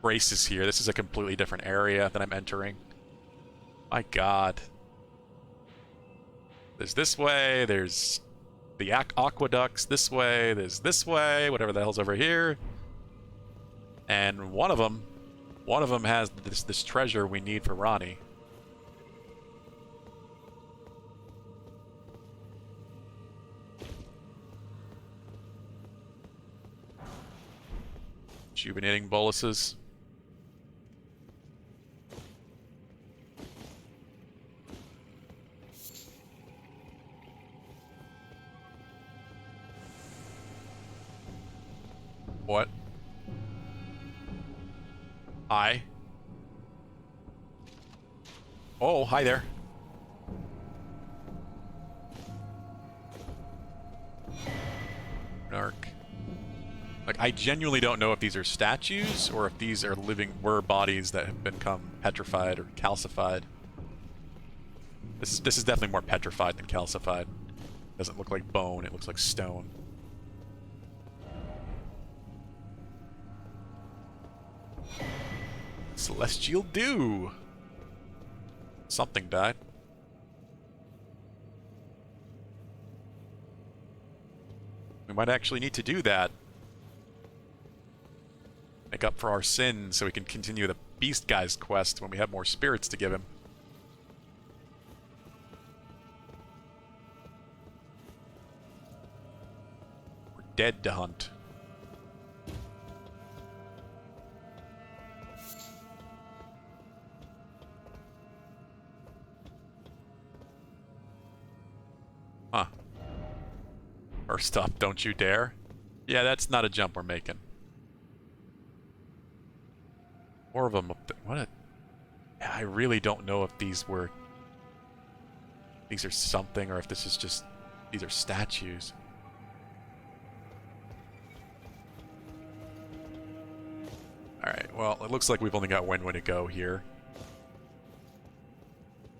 brace is here. This is a completely different area that I'm entering. My god. There's this way, there's the aqueducts this way, there's this way, whatever the hell's over here. And one of them has this treasure we need for Ronnie. Rejuvenating boluses. What? Hi. Oh, hi there. Narc. Like, I genuinely don't know if these are statues or if these are were bodies that have become petrified or calcified. This is definitely more petrified than calcified. Doesn't look like bone, it looks like stone. Celestial Dew! Something died. We might actually need to do that. Make up for our sins so we can continue the Beast Guy's quest when we have more spirits to give him. We're dead to hunt. First up, don't you dare. Yeah, that's not a jump we're making. More of them up there. What a... Yeah, I really don't know if these were... These are something, or if this is just... These are statues. Alright, well, it looks like we've only got one way to go here.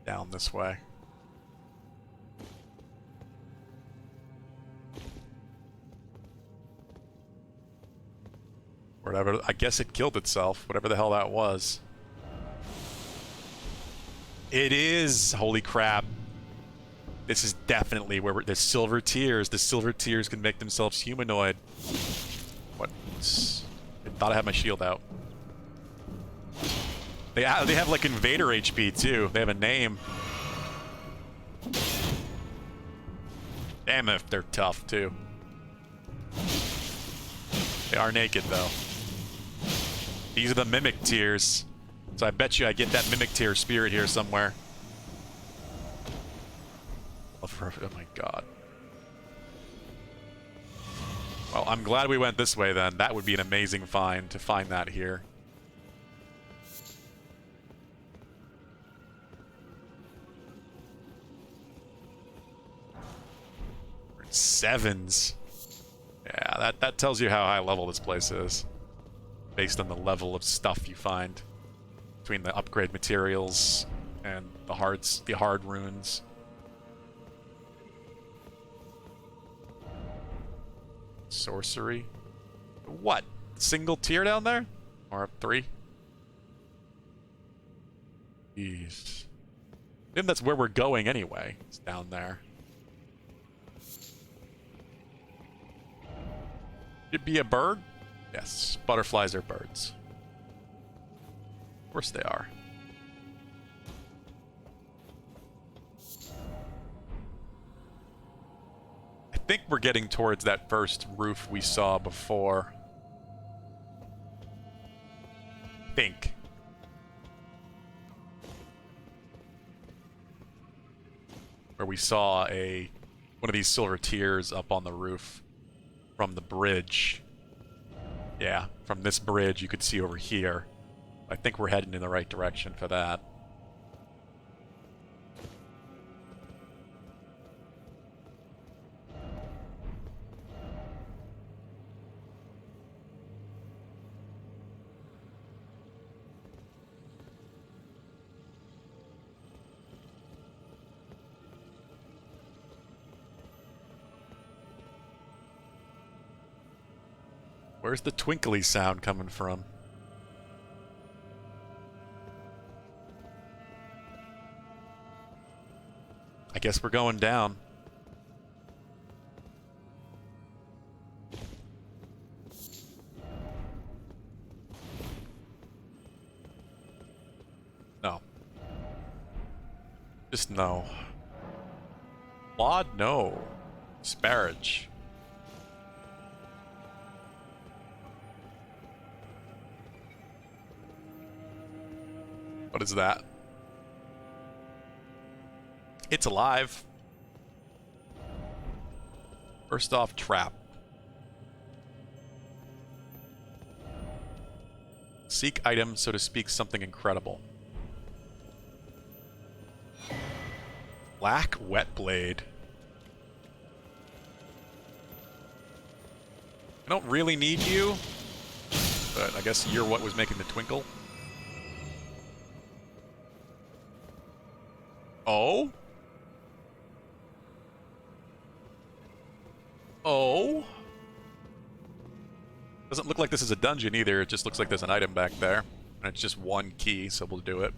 Down this way. Whatever, I guess it killed itself, whatever the hell that was. It is! Holy crap. This is definitely where the silver tears. The silver tears can make themselves humanoid. What? I thought I had my shield out. They have like invader HP too. They have a name. Damn if they're tough too. They are naked though. These are the mimic tears. So I bet you I get that mimic tear spirit here somewhere. Oh my god. Well, I'm glad we went this way then. That would be an amazing find to find that here. We're in 7s. Yeah, that tells you how high level this place is. Based on the level of stuff you find. Between the upgrade materials and the hard runes. Sorcery. What? Single tier down there? Or up 3? Jeez. Maybe that's where we're going anyway. It's down there. Could it be a bird? Yes, butterflies are birds. Of course they are. I think we're getting towards that first roof we saw before. Think. Where we saw one of these silver tears up on the roof from the bridge. Yeah, from this bridge you could see over here. I think we're heading in the right direction for that. Where's the twinkly sound coming from? I guess we're going down. No. Just no. Laud? No. Sparage. What is that? It's alive. First off, trap. Seek item, so to speak, something incredible. Black wet blade. I don't really need you, but I guess you're what was making the twinkle. Oh? Oh? Doesn't look like this is a dungeon either, it just looks like there's an item back there. And it's just one key, so we'll do it.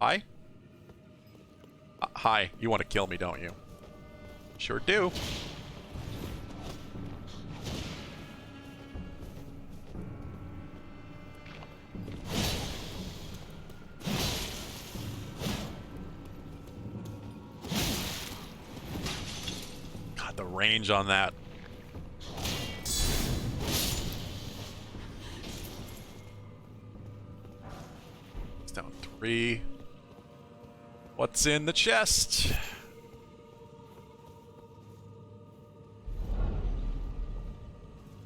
Hi? Hi, you want to kill me, don't you? Sure do. God, the range on that. It's down 3. What's in the chest?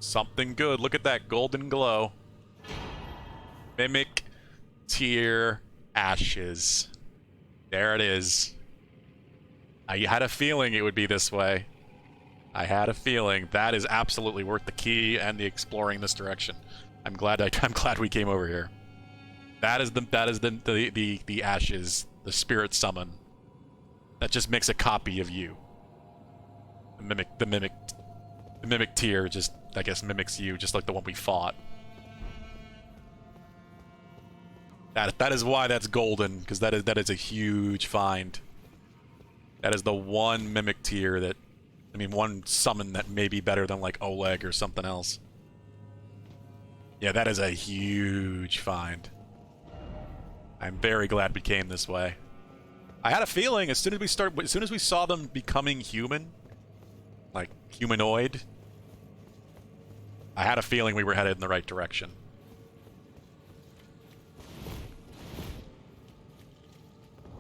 Something good. Look at that golden glow. Mimic Tear Ashes. There it is. I had a feeling it would be this way. I had a feeling. That is absolutely worth the key and the exploring this direction. I'm glad we came over here. That is the ashes, the spirit summon. That just makes a copy of you. The mimic tier just, I guess, mimics you, just like the one we fought. That is why that's golden, because that is a huge find. That is the one mimic tier that, I mean, one summon that may be better than like Oleg or something else. Yeah, that is a huge find. I'm very glad we came this way. I had a feeling as soon as we saw them becoming human, like humanoid, I had a feeling we were headed in the right direction.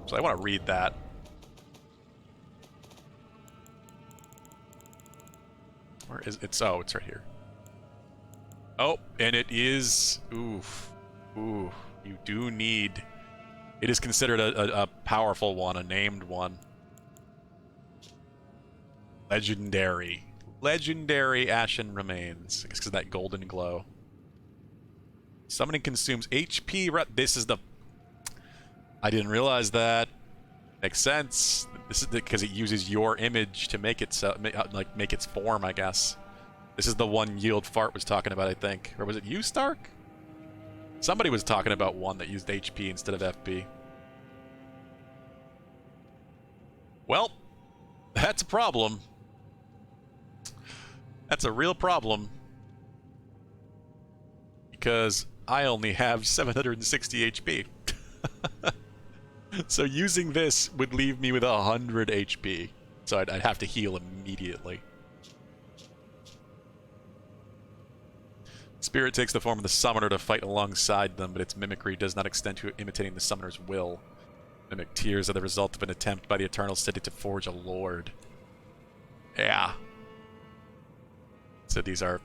So I want to read that. Where is it? Oh, it's right here. Oh, and it is... Oof. Ooh. You do need... It is considered a powerful one, a named one. Legendary. Legendary Ashen Remains. I guess because of that golden glow. Summoning consumes HP... This is the... I didn't realize that. Makes sense. This is because it uses your image to make it like make its form, I guess. This is the one Yield Fart was talking about, I think. Or was it you, Stark? Somebody was talking about one that used HP instead of FP. Well, that's a problem. That's a real problem. Because I only have 760 HP. So using this would leave me with 100 HP. So I'd have to heal immediately. Spirit takes the form of the summoner to fight alongside them, but its mimicry does not extend to imitating the summoner's will. Mimic tears are the result of an attempt by the Eternal City to forge a lord. Yeah. So these are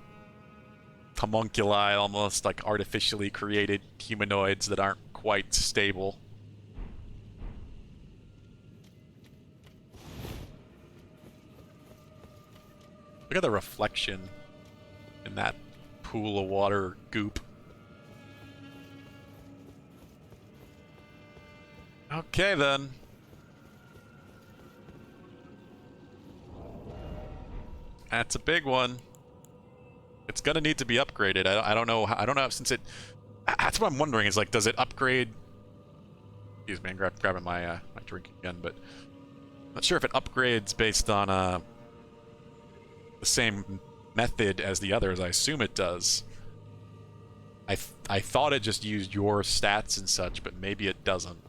homunculi, almost like artificially created humanoids that aren't quite stable. Look at the reflection in that pool of water goop. Okay, then. That's a big one. It's gonna need to be upgraded. I don't know. I don't know since it. That's what I'm wondering. Is like, does it upgrade? Excuse me, I'm grabbing my my drink again, but I'm not sure if it upgrades based on the same method as the others. I assume it does. I thought it just used your stats and such, but maybe it doesn't.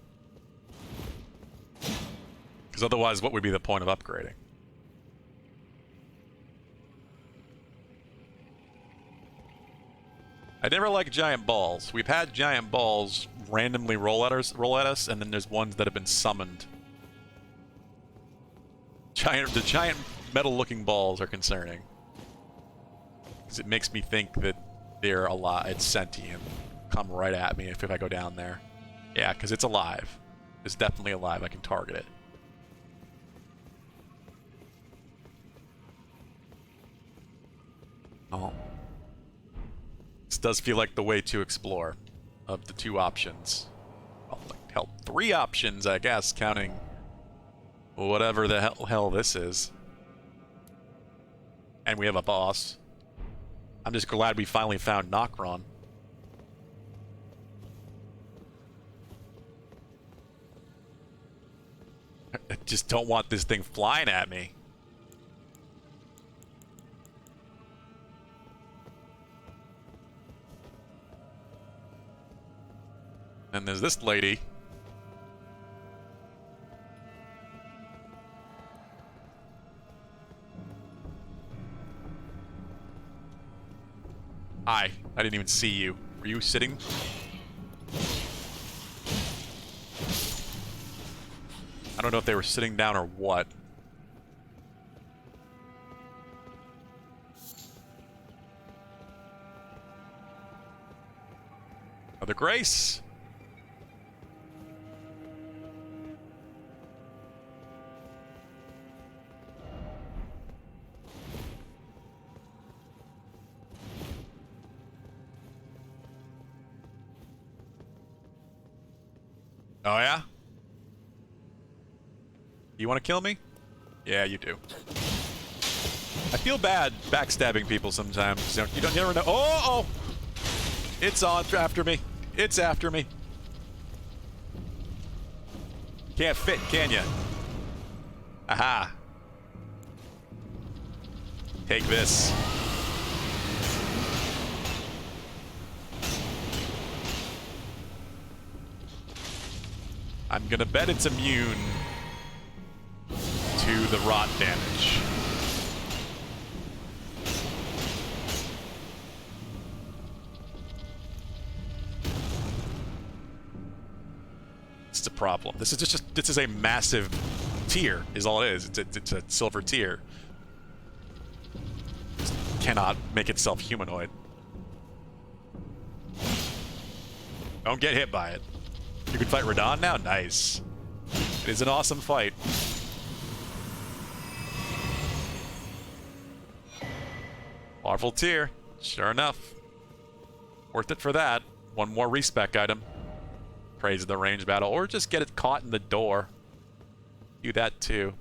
Because otherwise, what would be the point of upgrading? I never liked giant balls. We've had giant balls randomly roll at us, and then there's ones that have been summoned. The giant metal-looking balls are concerning. Because it makes me think that they're alive. It's sentient. Come right at me if I go down there. Yeah, because it's alive. It's definitely alive. I can target it. Oh. This does feel like the way to explore of the two options. Well, hell, three options, I guess, counting whatever the hell this is. And we have a boss. I'm just glad we finally found Nokron. I just don't want this thing flying at me. And there's this lady. Hi. I didn't even see you. Were you sitting? don't know if they were sitting down or what. Another grace. Oh, yeah? You want to kill me? Yeah, you do. I feel bad backstabbing people sometimes. You don't never know. Oh! It's on after me. It's after me. Can't fit, can you? Aha. Take this. I'm gonna bet it's immune to the rot damage. It's a problem. This is a massive tier, is all it is. It's a silver tier. Just cannot make itself humanoid. Don't get hit by it. You can fight Radon now? Nice. It is an awesome fight. Powerful tier. Sure enough. Worth it for that. One more respec item. Praise the range battle. Or just get it caught in the door. Do that too.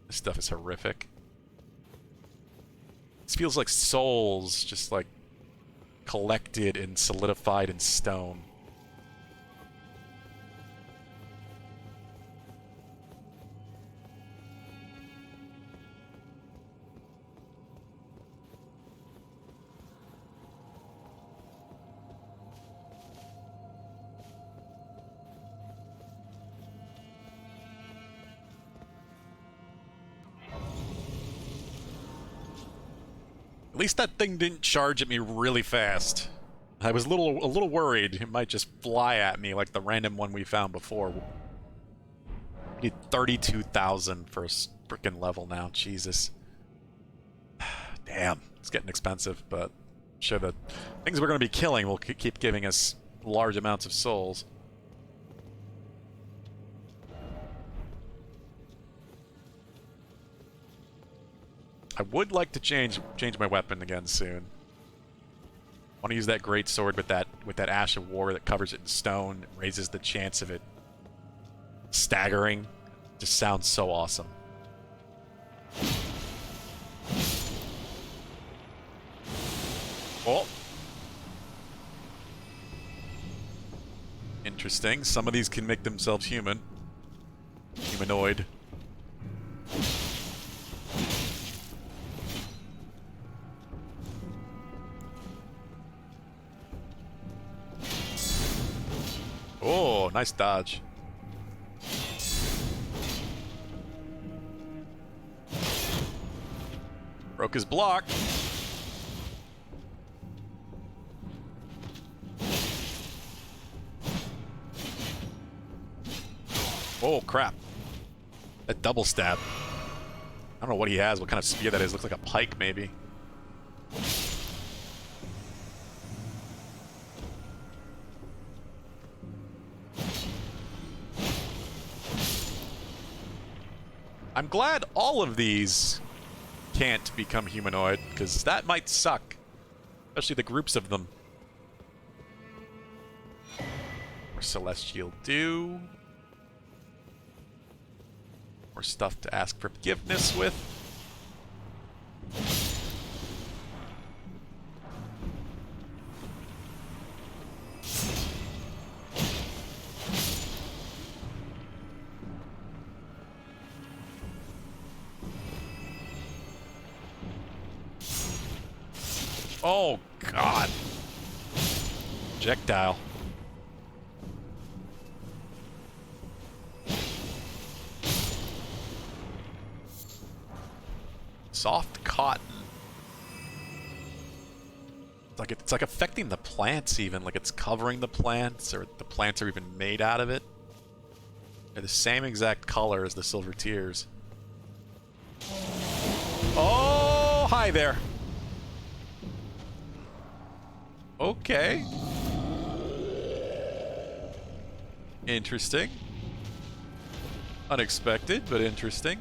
This stuff is horrific. This feels like souls just like collected and solidified in stone. At least that thing didn't charge at me really fast. I was a little worried it might just fly at me like the random one we found before. We need 32,000 for a freaking level now. Jesus. Damn, it's getting expensive, but I'm sure the things we're going to be killing will keep giving us large amounts of souls. I would like to change my weapon again soon. I want to use that great sword with that Ash of War that covers it in stone, raises the chance of it staggering. Just sounds so awesome. Oh. Interesting. Some of these can make themselves human. Humanoid. Oh, nice dodge. Broke his block. Oh, crap. That double stab. I don't know what he has, what kind of spear that is. Looks like a pike, maybe. I'm glad all of these can't become humanoid, because that might suck. Especially the groups of them. More Celestial Dew. More stuff to ask forgiveness with. Oh, God. Projectile. Soft cotton. It's like affecting the plants even, like it's covering the plants, or the plants are even made out of it. They're the same exact color as the silver tears. Oh, hi there. Okay. Interesting. Unexpected, but interesting.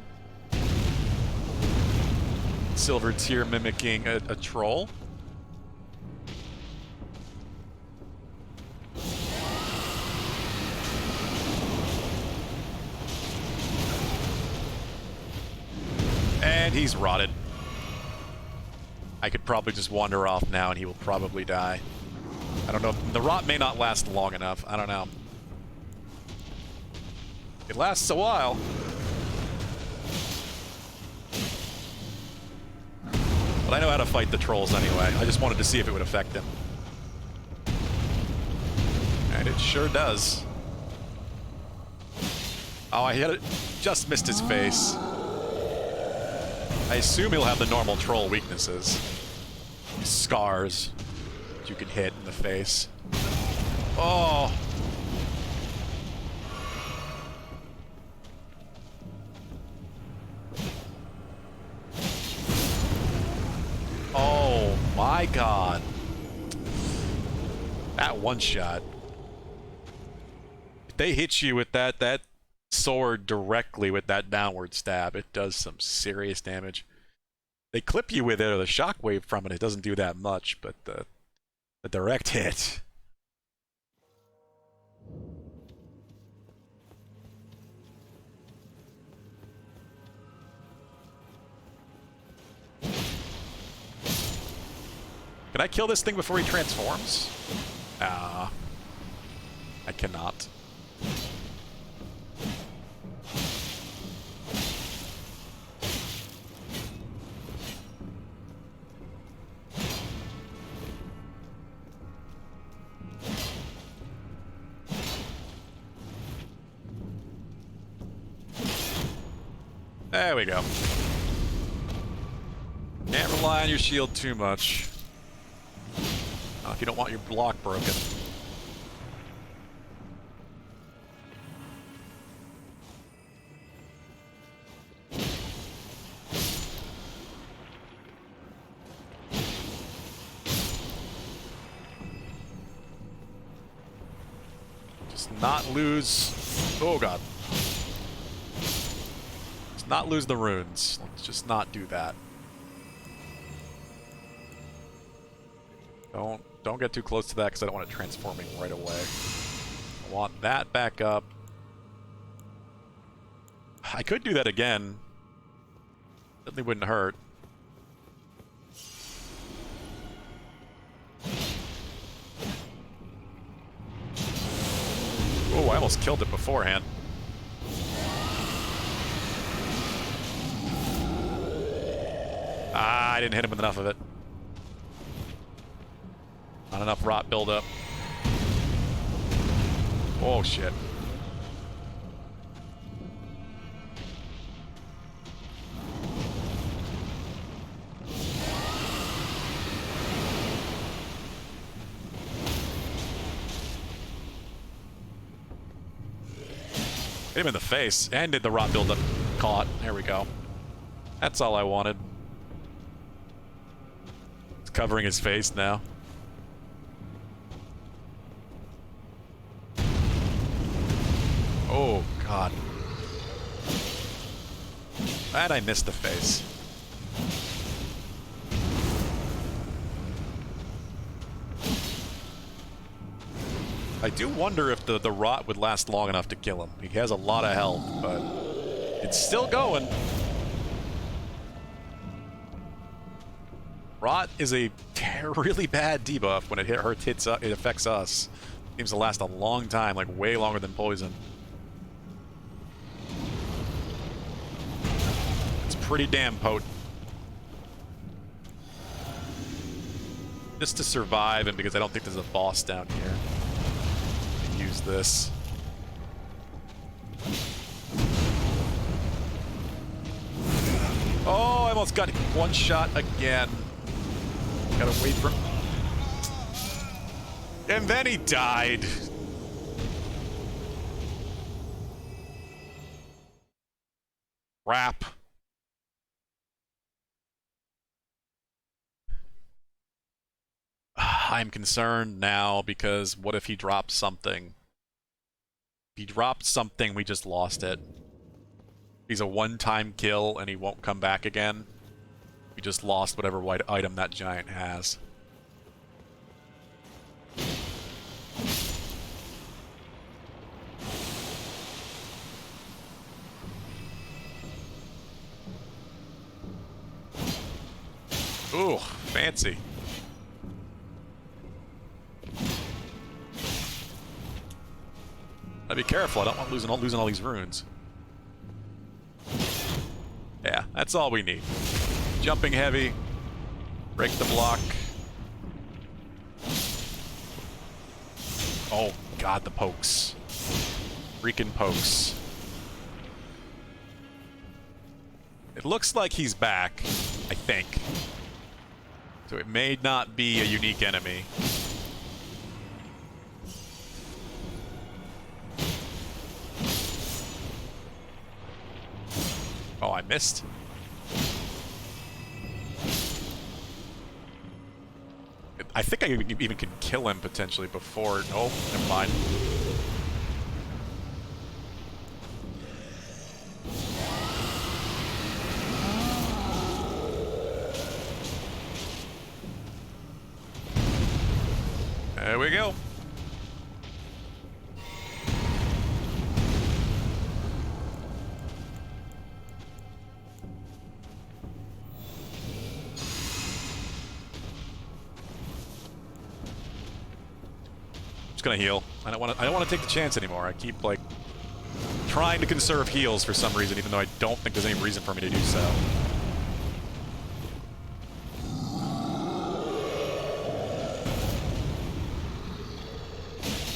Silver tear mimicking a troll. And he's rotted. I could probably just wander off now and he will probably die. I don't know. The rot may not last long enough. I don't know. It lasts a while. But I know how to fight the trolls anyway. I just wanted to see if it would affect him. And it sure does. Oh, I hit it. Just missed his face. I assume he'll have the normal troll weaknesses. Scars that you can hit in the face. Oh. Oh my god. That one shot. If they hit you with that sword directly with that downward stab, it does some serious damage. They clip you with it, or the shockwave from it, it doesn't do that much, but the direct hit. Can I kill this thing before he transforms? I cannot. There we go. Can't rely on your shield too much. If you don't want your block broken. Just not lose... Oh god. Just not lose the runes. Let's just not do that. Don't get too close to that because I don't want it transforming right away. I want that back up. I could do that again. Certainly wouldn't hurt. Oh, I almost killed it beforehand. Ah, I didn't hit him with enough of it. Not enough rot buildup. Oh, shit. Hit him in the face, and did the rot buildup caught. There we go. That's all I wanted. It's covering his face now. Oh, God. And I missed the face. I do wonder if the rot would last long enough to kill him. He has a lot of health, but it's still going. Rot is a really bad debuff when it it affects us. Seems to last a long time, like way longer than poison. Pretty damn potent. Just to survive, and because I don't think there's a boss down here. Use this. Oh, I almost got one shot again. Gotta wait for... And then he died. Crap. I'm concerned now because what if he drops something? If he dropped something, we just lost it. He's a one-time kill and he won't come back again. We just lost whatever white item that giant has. Ooh, fancy. Gotta be careful, I don't want losing all these runes. Yeah, that's all we need. Jumping heavy, break the block. Oh god, the pokes. Freaking pokes. It looks like he's back, I think. So it may not be a unique enemy. Oh, I missed. I think I even could kill him potentially before... Oh, never mind. There we go. Just gonna heal. I don't want to take the chance anymore. I keep like trying to conserve heals for some reason, even though I don't think there's any reason for me to do so.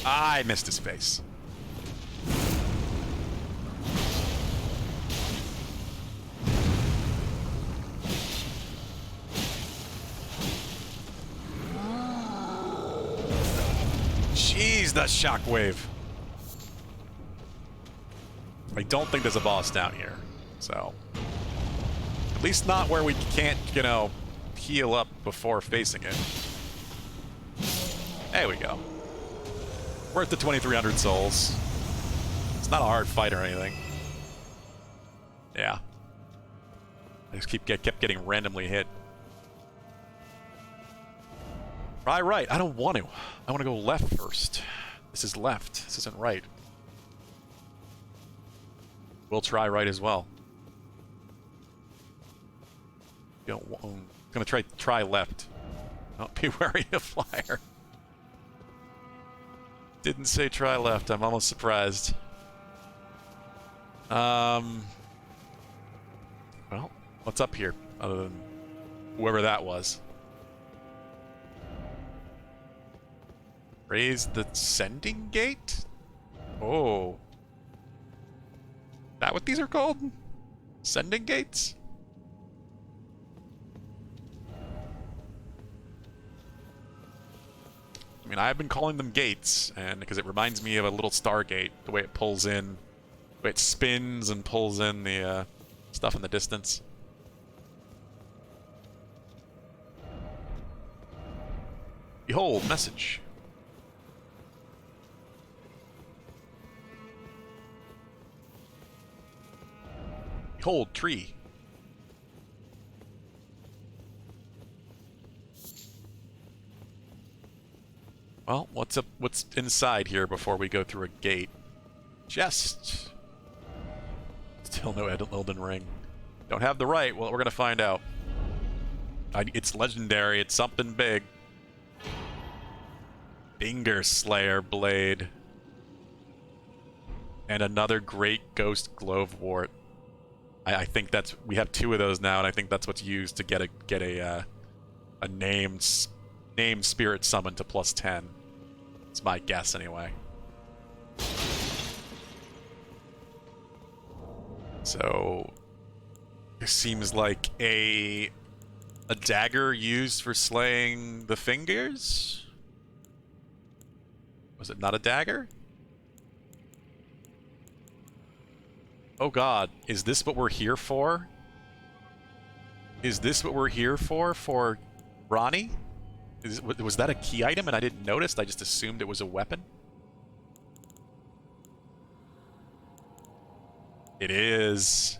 I missed his face. Jeez, that shockwave. I don't think there's a boss down here, so... At least not where we can't, you know, heal up before facing it. There we go. Worth the 2,300 souls. It's not a hard fight or anything. Yeah. I just kept getting randomly hit. Try right. I don't want to. I want to go left first. This is left. This isn't right. We'll try right as well. I'm gonna try left. Don't be wary of flyer. Didn't say try left. I'm almost surprised. Well, what's up here other than whoever that was? Raise the sending gate? Oh. That what these are called? Sending gates? I mean, I've been calling them gates, and because it reminds me of a little Stargate, the way it pulls in, the way it spins and pulls in the stuff in the distance. Behold, message. Behold, tree. Well, what's inside here before we go through a gate? Chest. Still no Elden Ring. Don't have the right. Well, we're gonna find out. It's legendary. It's something big. Finger Slayer blade. And another great ghost glove wart. I think we have 2 of those now, and I think that's what's used to get a named spirit summon to +10. It's my guess anyway. So this seems like a dagger used for slaying the fingers? Was it not a dagger? Oh god, is this what we're here for? Is this what we're here for Ronnie? Was that a key item and I didn't notice? I just assumed it was a weapon? It is.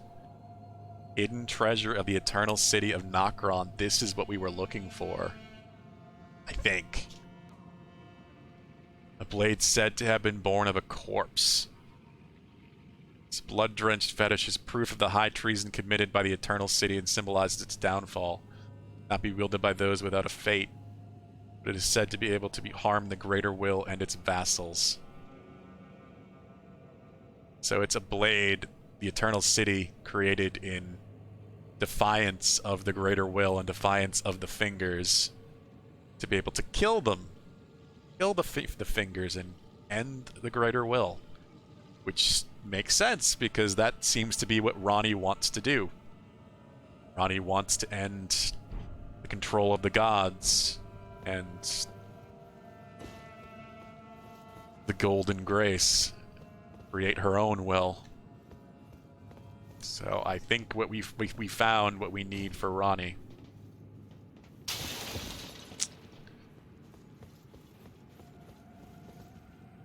Hidden treasure of the eternal city of Nokron. This is what we were looking for. I think. A blade said to have been born of a corpse. Its blood-drenched fetish is proof of the high treason committed by the eternal city and symbolizes its downfall. Not be wielded by those without a fate, but it is said to be able to harm the greater will and its vassals. So it's a blade the eternal city created in defiance of the greater will and defiance of the fingers to be able to kill them. Kill the fingers and end the greater will. Which makes sense, because that seems to be what Ronnie wants to do. Ronnie wants to end the control of the gods and the golden grace. Create her own will. So I think what we found what we need for Ronnie.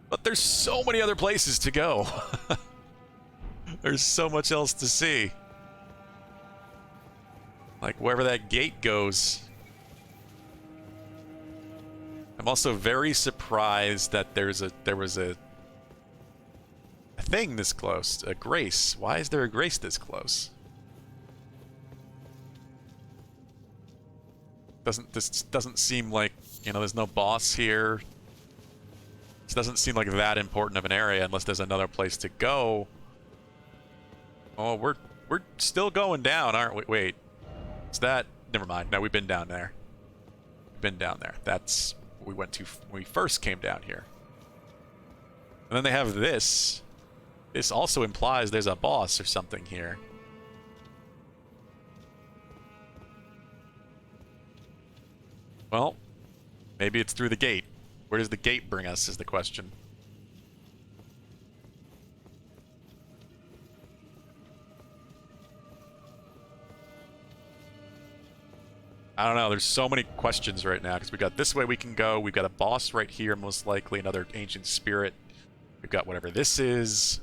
But there's so many other places to go. There's so much else to see. Like wherever that gate goes. I'm also very surprised that there was a thing this close. A grace. Why is there a grace this close? This doesn't seem like, you know, there's no boss here. This doesn't seem like that important of an area unless there's another place to go. Oh, we're still going down, aren't we? Wait. Is that... Never mind. No, we've been down there. We've been down there. That's what we went to when we first came down here. And then they have this. This also implies there's a boss or something here. Well, maybe it's through the gate. Where does the gate bring us is the question. I don't know, there's so many questions right now, because we got this way we can go, we've got a boss right here, most likely, another ancient spirit. We've got whatever this is.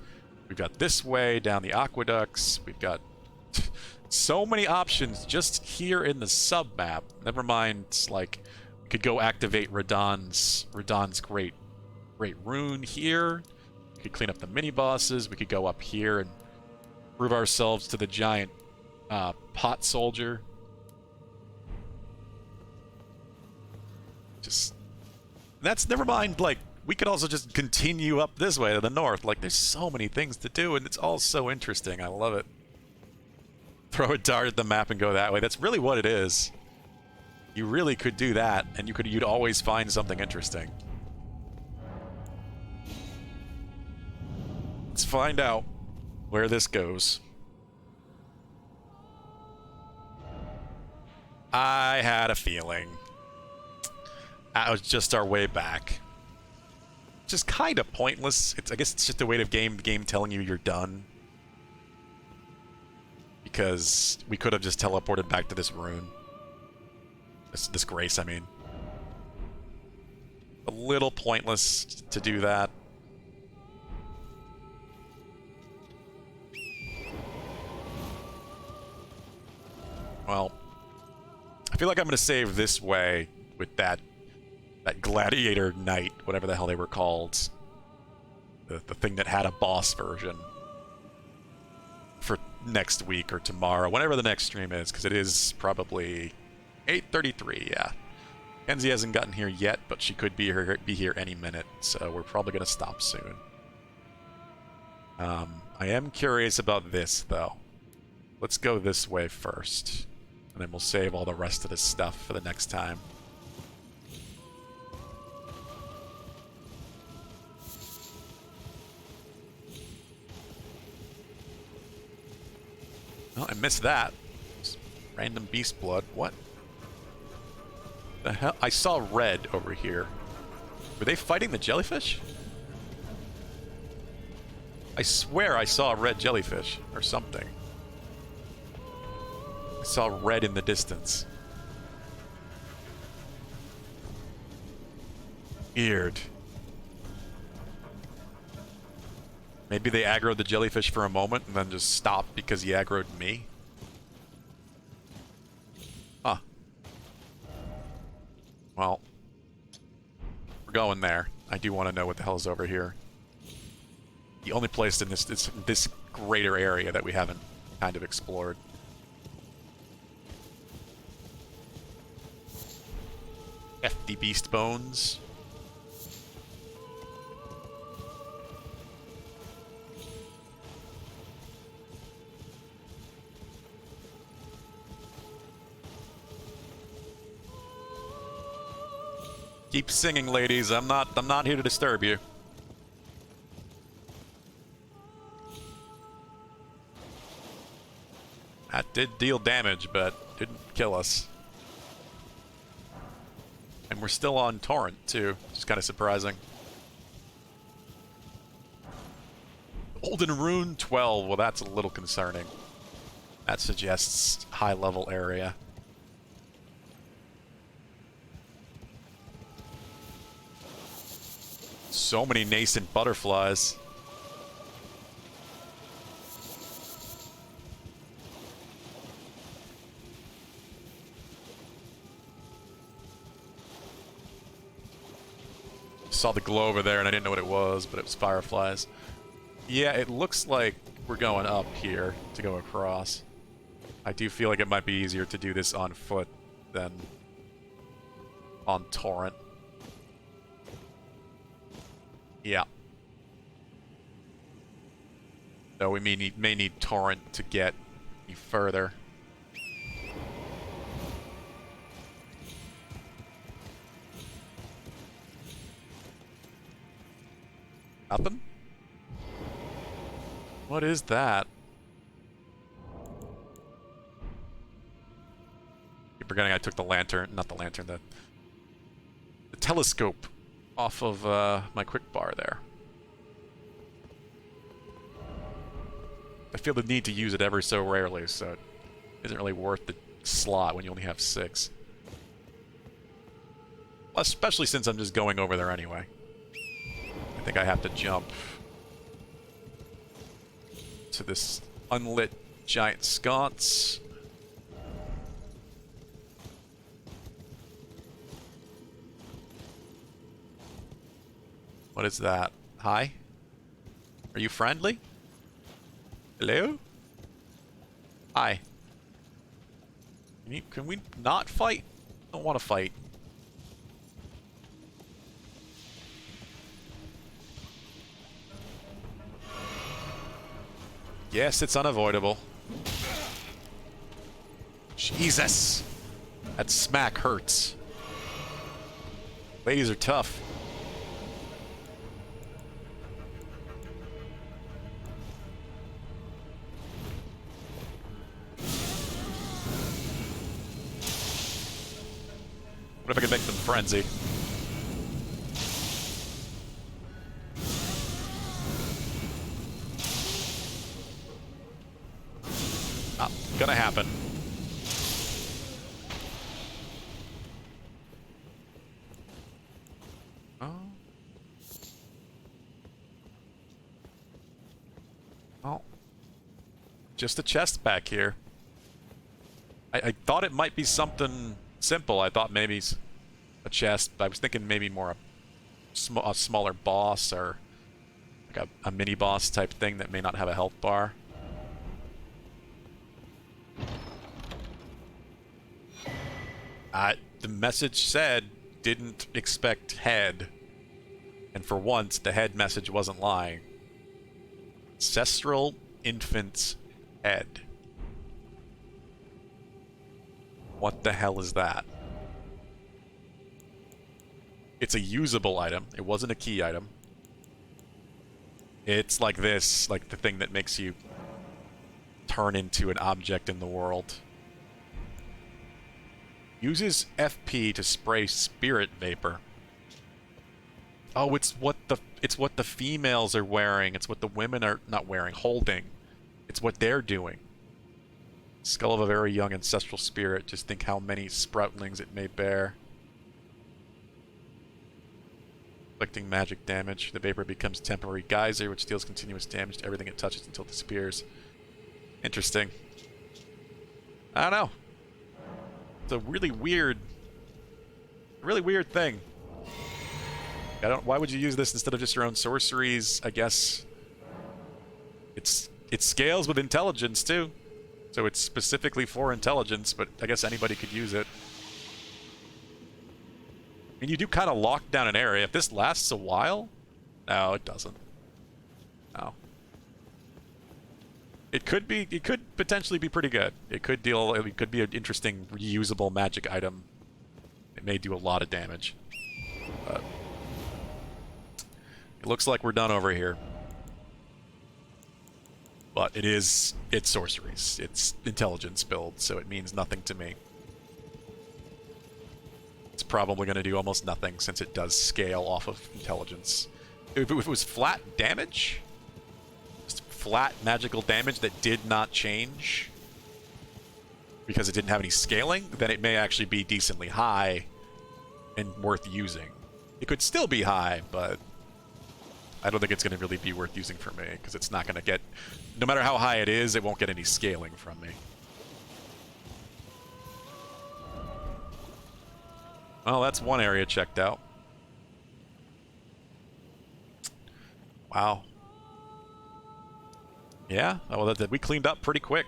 We've got this way, down the aqueducts. We've got so many options just here in the sub-map. Never mind, like, we could go activate Radahn's great rune here. We could clean up the mini-bosses. We could go up here and prove ourselves to the giant pot soldier. Just... That's... Never mind, like, we could also just continue up this way to the north. Like, there's so many things to do, and it's all so interesting. I love it. Throw a dart at the map and go that way. That's really what it is. You really could do that, and you'd always find something interesting. Let's find out where this goes. I had a feeling. That was just our way back. Just kind of pointless. I guess it's just a way of the game telling you you're done. Because we could have just teleported back to this rune. This grace, I mean. A little pointless to do that. Well, I feel like I'm going to save this way with that gladiator knight, whatever the hell they were called. The thing that had a boss version. For next week or tomorrow, whenever the next stream is, because it is probably 8:33, yeah. Kenzie hasn't gotten here yet, but she could be here any minute, so we're probably going to stop soon. I am curious about this, though. Let's go this way first, and then we'll save all the rest of this stuff for the next time. Oh, I missed that. Just random beast blood. What? The hell? I saw red over here. Were they fighting the jellyfish? I swear I saw a red jellyfish or something. I saw red in the distance. Weird. Maybe they aggroed the jellyfish for a moment and then just stopped because he aggroed me. Huh. Well, we're going there. I do want to know what the hell is over here. The only place in this greater area that we haven't kind of explored. Hefty beast bones. Keep singing, ladies. I'm not here to disturb you. That did deal damage, but didn't kill us. And we're still on Torrent, too, which is kind of surprising. Elden Rune 12, well, that's a little concerning. That suggests high-level area. So many nascent butterflies. Saw the glow over there and I didn't know what it was, but it was fireflies. Yeah, it looks like we're going up here to go across. I do feel like it might be easier to do this on foot than on Torrent. Yeah. Though we may need Torrent to get any further. Nothing? What is that? Keep forgetting I took the lantern, not the lantern, the telescope off of my quick bar there. I feel the need to use it ever so rarely, so it isn't really worth the slot when you only have 6. Especially since I'm just going over there anyway. I think I have to jump to this unlit giant sconce. What is that? Hi? Are you friendly? Hello? Hi. Can we not fight? I don't want to fight. Yes, it's unavoidable. Jesus! That smack hurts. Ladies are tough. What if I could make them frenzy? Not gonna happen. Oh. Oh. Just a chest back here. I thought it might be something simple. I thought maybe a chest. I was thinking maybe more a smaller boss or like a mini boss type thing that may not have a health bar. The message said, didn't expect head. And for once, the head message wasn't lying. Ancestral infant's head. What the hell is that? It's a usable item. It wasn't a key item. It's like this, like the thing that makes you turn into an object in the world. Uses FP to spray spirit vapor. Oh, it's what the females are wearing. It's what the women are not wearing, holding. It's what they're doing. Skull of a very young ancestral spirit. Just think how many sproutlings it may bear. Inflicting magic damage. The vapor becomes temporary geyser, which deals continuous damage to everything it touches until it disappears. Interesting. I don't know. It's a really weird thing. Why would you use this instead of just your own sorceries? I guess it scales with intelligence too. So it's specifically for intelligence, but I guess anybody could use it. I mean, you do kind of lock down an area. If this lasts a while... No, it doesn't. No. It could potentially be pretty good. It could be an interesting reusable magic item. It may do a lot of damage. But it looks like we're done over here. But it's sorceries. It's intelligence build, so it means nothing to me. It's probably going to do almost nothing since it does scale off of intelligence. If it was flat damage, just flat magical damage that did not change because it didn't have any scaling, then it may actually be decently high and worth using. It could still be high, but I don't think it's going to really be worth using for me because it's not going to get... No matter how high it is, it won't get any scaling from me. Well, that's one area checked out. Wow. Yeah, well, we cleaned up pretty quick.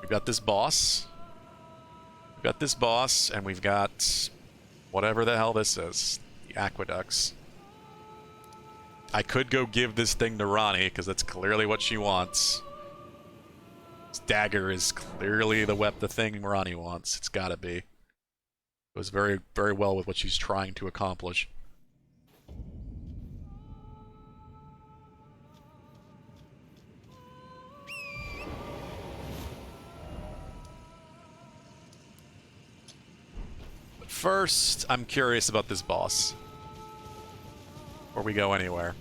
We've got this boss. We've got this boss, and we've got whatever the hell this is. The aqueducts. I could go give this thing to Ranni, because that's clearly what she wants. This dagger is clearly the thing Ranni wants. It's gotta be. It goes very, very well with what she's trying to accomplish. But first, I'm curious about this boss. Before we go anywhere.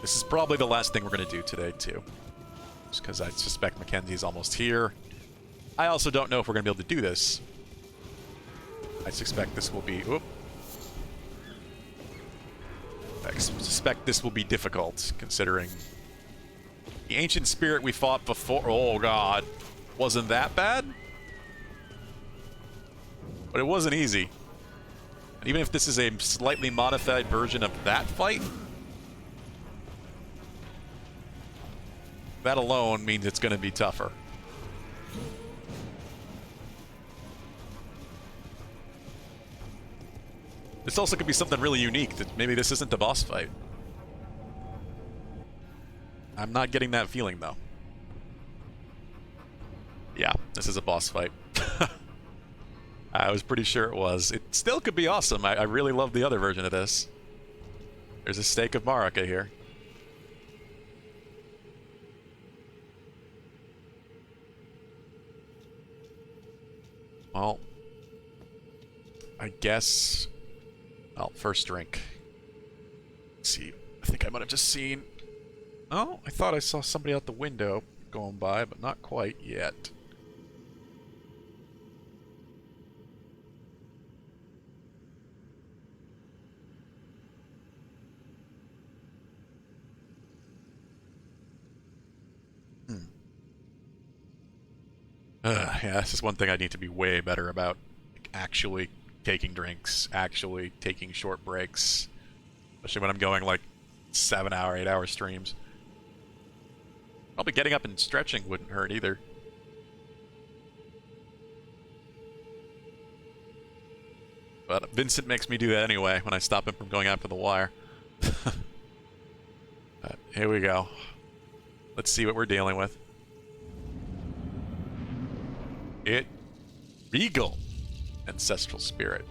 This is probably the last thing we're going to do today, too. Just because I suspect Mackenzie's almost here. I also don't know if we're going to be able to do this. I suspect this will be... Oop. I suspect this will be difficult, considering... The ancient spirit we fought before... Oh, God. Wasn't that bad? But it wasn't easy. And even if this is a slightly modified version of that fight... That alone means it's going to be tougher. This also could be something really unique, that maybe this isn't a boss fight. I'm not getting that feeling, though. Yeah, this is a boss fight. I was pretty sure it was. It still could be awesome. I really love the other version of this. There's a stake of Marika here. Well, I guess... Well, first drink. Let's see. I think I might have just seen... Oh, I thought I saw somebody out the window going by, but not quite yet. Yeah, this is one thing I need to be way better about. Like, actually taking drinks, actually taking short breaks. Especially when I'm going, like, 7-hour, 8-hour streams. Probably getting up and stretching wouldn't hurt either. But Vincent makes me do that anyway when I stop him from going after the wire. Here we go. Let's see what we're dealing with. Regal ancestral spirit.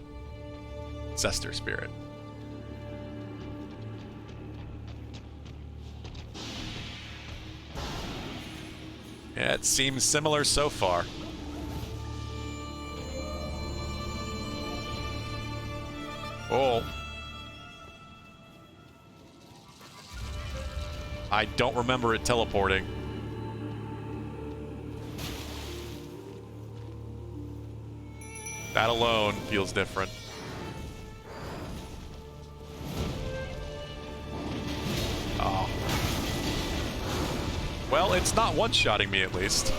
Ancestor spirit. Yeah, it seems similar so far. Oh. I don't remember it teleporting. That alone feels different. Oh. Well, it's not one-shotting me at least.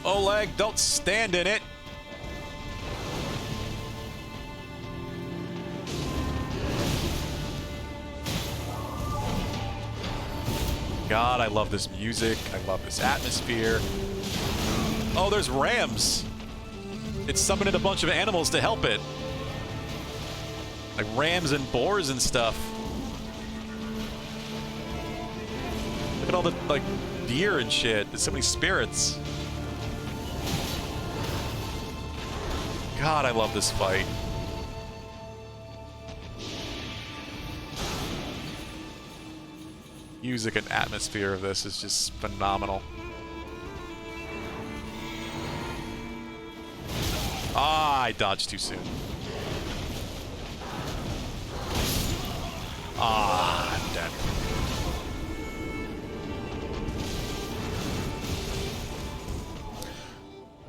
Oleg, don't stand in it. God, I love this music. I love this atmosphere. Oh, there's rams. It's summoning a bunch of animals to help it. Like rams and boars and stuff. Look at all the, like, deer and shit. There's so many spirits. God, I love this fight. Music and atmosphere of this is just phenomenal. Ah, I dodged too soon. Ah, I'm dead.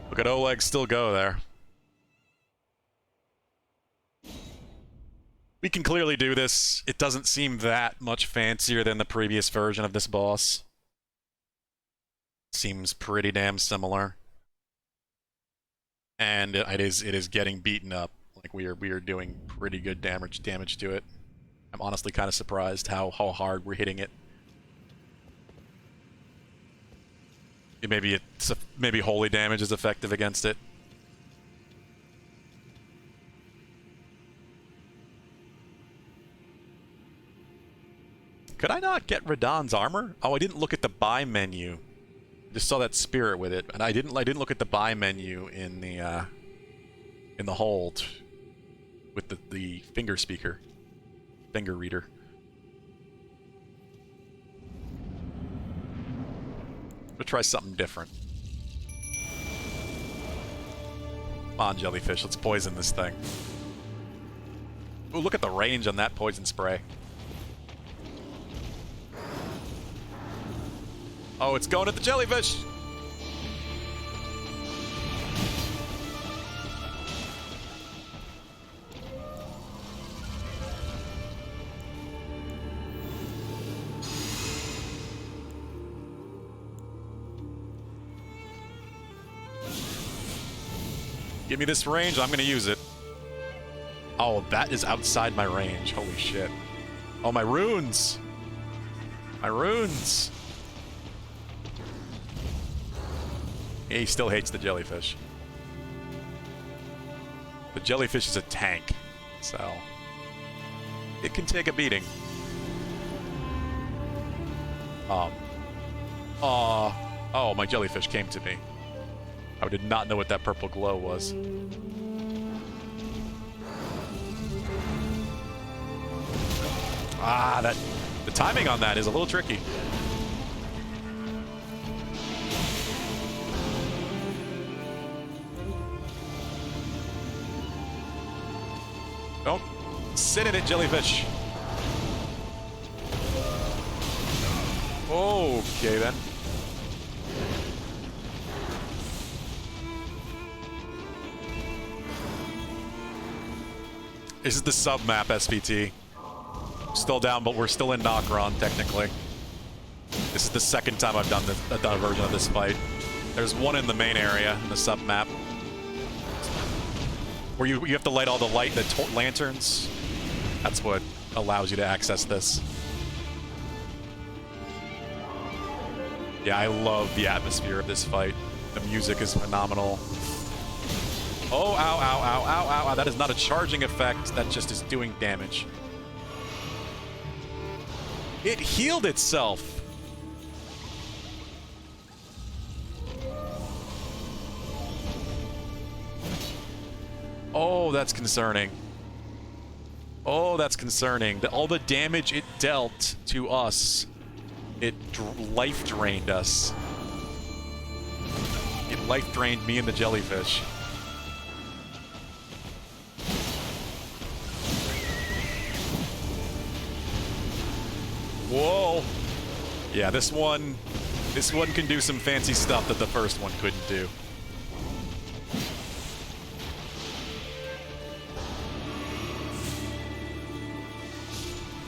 Look at Oleg still go there. We can clearly do this. It doesn't seem that much fancier than the previous version of this boss. Seems pretty damn similar. And it is getting beaten up. Like we are doing pretty good damage to it. I'm honestly kind of surprised how hard we're hitting it. Maybe holy damage is effective against it. Could I not get Radahn's armor? Oh, I didn't look at the buy menu. Just saw that spirit with it, and I didn't look at the buy menu in the hold with the finger reader. We'll try something different. Come on, jellyfish, let's poison this thing. Ooh, look at the range on that poison spray. Oh, it's going at the jellyfish! Give me this range, I'm gonna use it. Oh, that is outside my range. Holy shit. Oh, my runes! My runes! He still hates the jellyfish. The jellyfish is a tank, so it can take a beating. Oh, my jellyfish came to me. I did not know what that purple glow was. Ah, the timing on that is a little tricky. Don't sit in it, jellyfish. Okay, then. This is the sub-map, SVT. Still down, but we're still in Nokron, technically. This is the second time I've done a version of this fight. There's one in the main area, in the sub-map. Where you have to light all the lanterns. That's what allows you to access this. Yeah, I love the atmosphere of this fight. The music is phenomenal. Oh, ow, ow, ow, ow, ow. That is not a charging effect. That just is doing damage. It healed itself. Oh, that's concerning. Oh, that's concerning. All the damage it dealt to us, it life drained us. It life drained me and the jellyfish. no! Yeah, this one can do some fancy stuff that the first one couldn't do.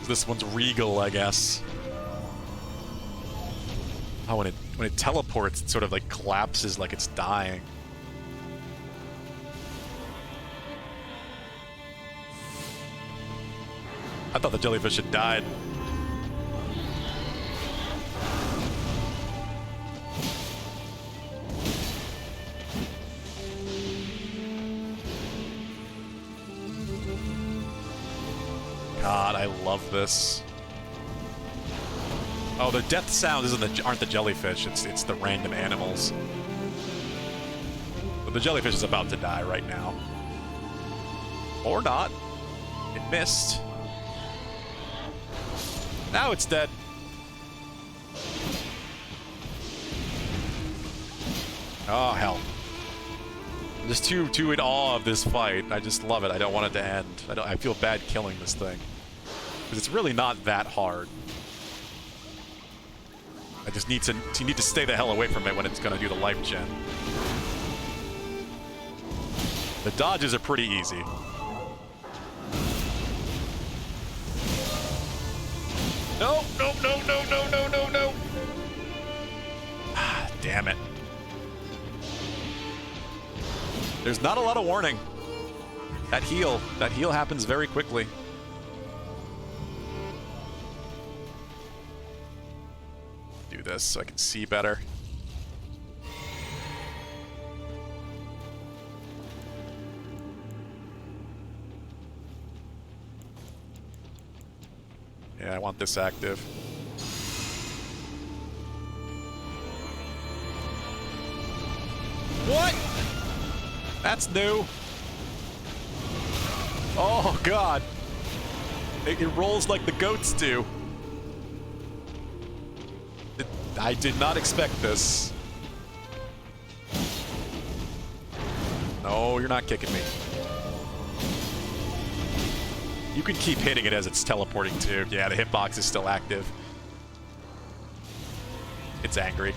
This one's regal, I guess. Oh, when it teleports, it sort of like collapses like it's dying. I thought the jellyfish had died. God, I love this. Oh, the death sounds aren't the jellyfish, it's the random animals. But the jellyfish is about to die right now. Or not. It missed. Now it's dead. Oh, hell. I'm just too in awe of this fight. I just love it. I don't want it to end. I feel bad killing this thing. Because it's really not that hard. I just need to stay the hell away from it when it's going to do the life gen. The dodges are pretty easy. No, no, no, no, no, no, no, no. Ah, damn it. There's not a lot of warning. That heal happens very quickly. Do this so I can see better. Yeah, I want this active. What? That's new. Oh, God. It rolls like the goats do. I did not expect this. No, you're not kicking me. You can keep hitting it as it's teleporting too. Yeah, the hitbox is still active. It's angry.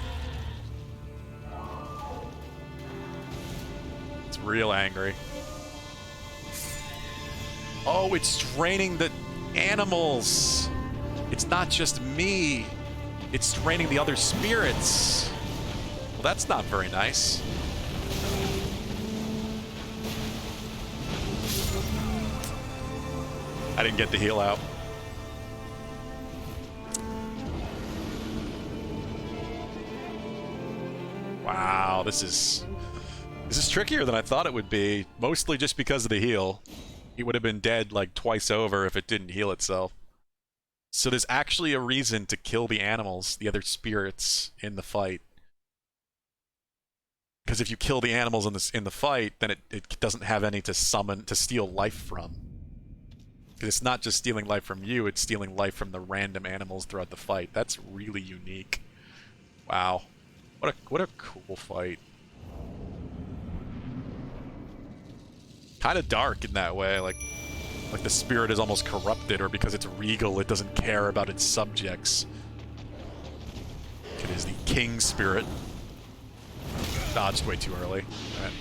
It's real angry. Oh, it's draining the animals. It's not just me. It's draining the other spirits. Well, that's not very nice. I didn't get the heal out. Wow, this is trickier than I thought it would be. Mostly just because of the heal. It would have been dead like twice over if it didn't heal itself. So there's actually a reason to kill the animals, the other spirits, in the fight. Because if you kill the animals in the fight, then it doesn't have any to steal life from. Because it's not just stealing life from you, it's stealing life from the random animals throughout the fight. That's really unique. Wow. What a cool fight. Kind of dark in that way, like the spirit is almost corrupted, or because it's regal, it doesn't care about its subjects. It is the king spirit. Dodged way too early. All right.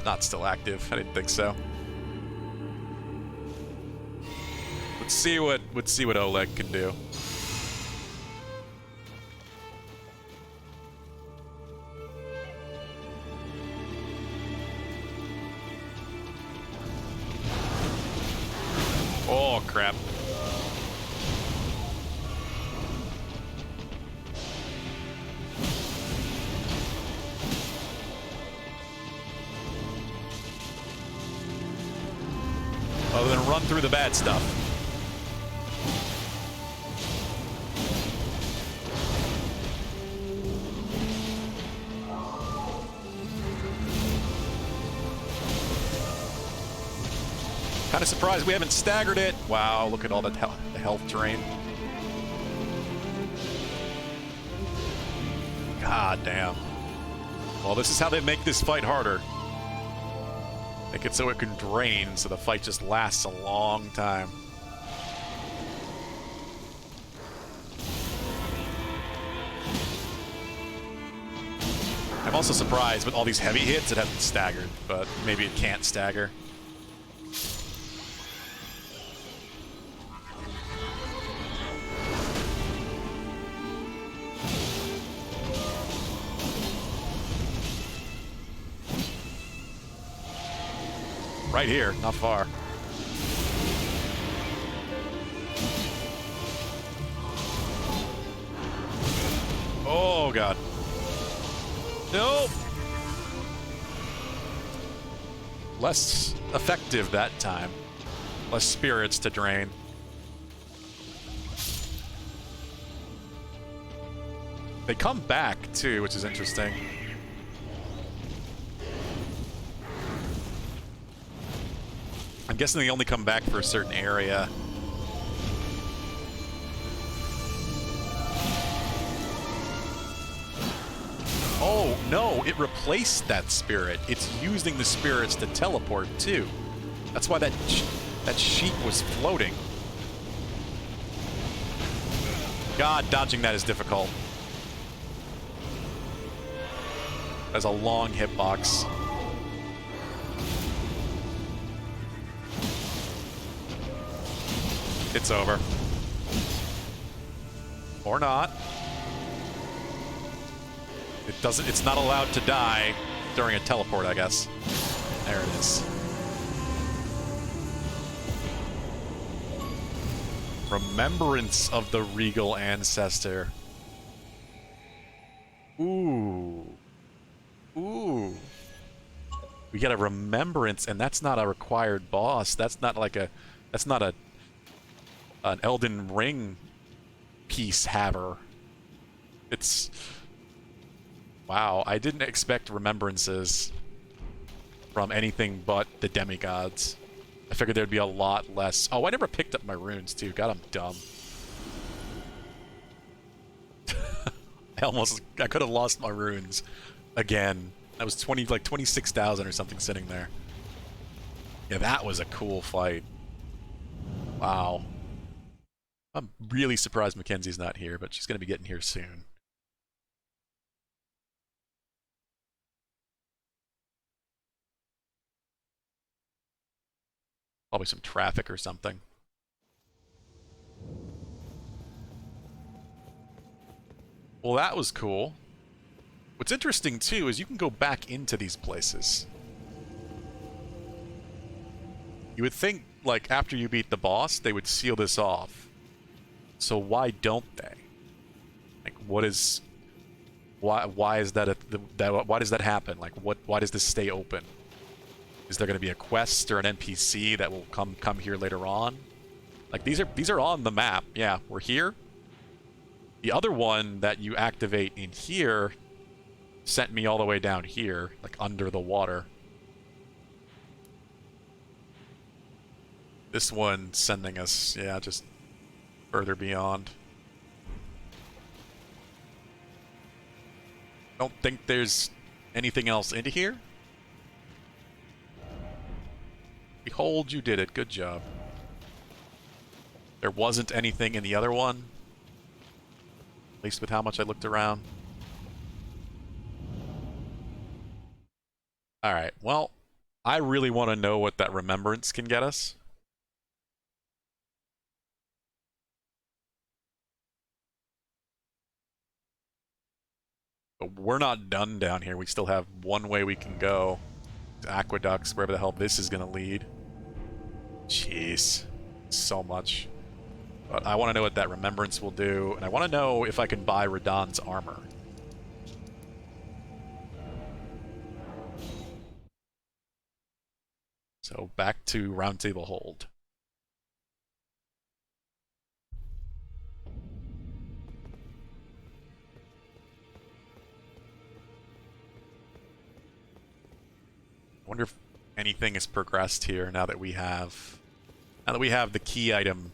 Not still active. I didn't think so. Let's see what Oleg can do. Oh crap. Other than run through the bad stuff. Kind of surprised we haven't staggered it. Wow, look at all the health drain. God damn. Well, this is how they make this fight harder. Make it so it can drain, so the fight just lasts a long time. I'm also surprised with all these heavy hits it hasn't staggered, but maybe it can't stagger. Right here, not far. Oh god. Nope. Less effective that time. Less spirits to drain. They come back too, which is interesting. I'm guessing they only come back for a certain area. Oh, no, it replaced that spirit. It's using the spirits to teleport, too. That's why that sheep was floating. God, dodging that is difficult. That's a long hitbox. It's over. Or not. It doesn't. It's not allowed to die during a teleport, I guess. There it is. Remembrance of the regal ancestor. Ooh. Ooh. We get a remembrance, and that's not a required boss. That's not like a. That's not an Elden Ring piece haver. It's. Wow, I didn't expect remembrances from anything but the demigods. I figured there'd be a lot less. Oh, I never picked up my runes, too. God, I'm dumb. I could have lost my runes again. That was 26,000 or something sitting there. Yeah, that was a cool fight. Wow. I'm really surprised Mackenzie's not here, but she's going to be getting here soon. Probably some traffic or something. Well, that was cool. What's interesting, too, is you can go back into these places. You would think, like, after you beat the boss, they would seal this off. So why don't they? Like, what is... Why is that why does that happen? Like, why does this stay open? Is there going to be a quest or an NPC that will come here later on? Like, these are on the map. Yeah, we're here. The other one that you activate in here sent me all the way down here, like under the water. This one sending us, yeah, just further beyond. Don't think there's anything else into here. Behold, you did it. Good job. There wasn't anything in the other one. At least with how much I looked around. Alright, well, I really want to know what that remembrance can get us. But we're not done down here. We still have one way we can go. Aqueducts, wherever the hell this is going to lead. Jeez. So much. But I want to know what that remembrance will do, and I want to know if I can buy Radahn's armor. So back to Roundtable Hold. I wonder if anything has progressed here now that we have the key item.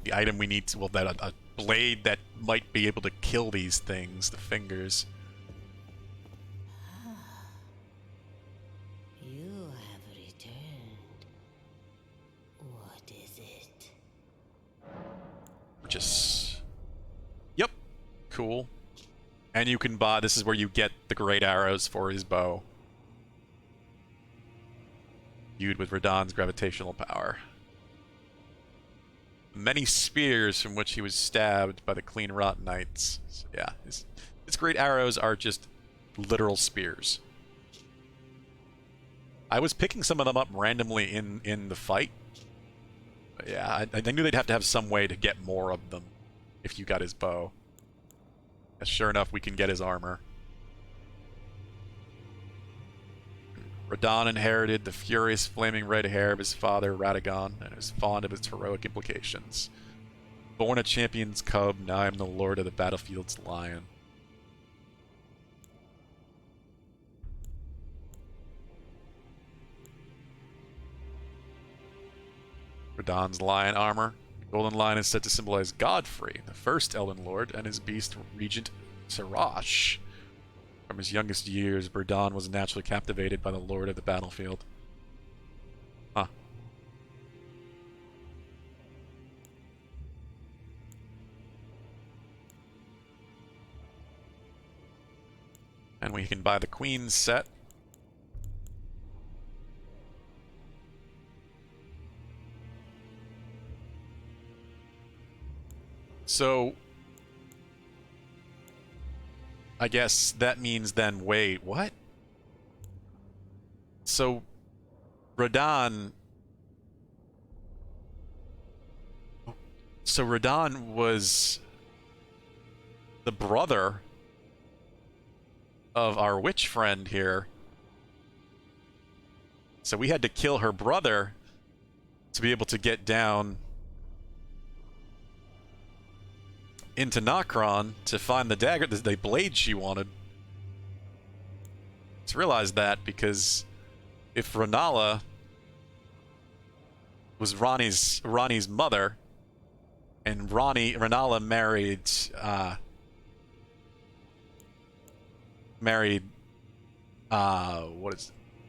The item we need to, well, that a blade that might be able to kill these things, the fingers. You have returned. What is it? Just... Yep. Cool. And you can buy... This is where you get the great arrows for his bow. Viewed with Radahn's gravitational power. Many spears from which he was stabbed by the Clean Rot Knights. So yeah, his great arrows are just literal spears. I was picking some of them up randomly in the fight. But yeah, I knew they'd have to have some way to get more of them if you got his bow. And sure enough, we can get his armor. Radahn inherited the furious flaming red hair of his father, Radagon, and is fond of its heroic implications. Born a champion's cub, now I am the lord of the battlefield's lion. Radahn's lion armor. The golden lion is said to symbolize Godfrey, the first Elden Lord, and his beast, Regent Sirash. From his youngest years, Radahn was naturally captivated by the Lord of the Battlefield. Huh. And we can buy the Queen's set. So... I guess that means then, wait, what? So, Radahn... So Radahn was the brother of our witch friend here. So we had to kill her brother to be able to get down into Nokron to find the dagger, the blade she wanted. Just realized that because if Rennala was Ronnie's mother, and Rennala married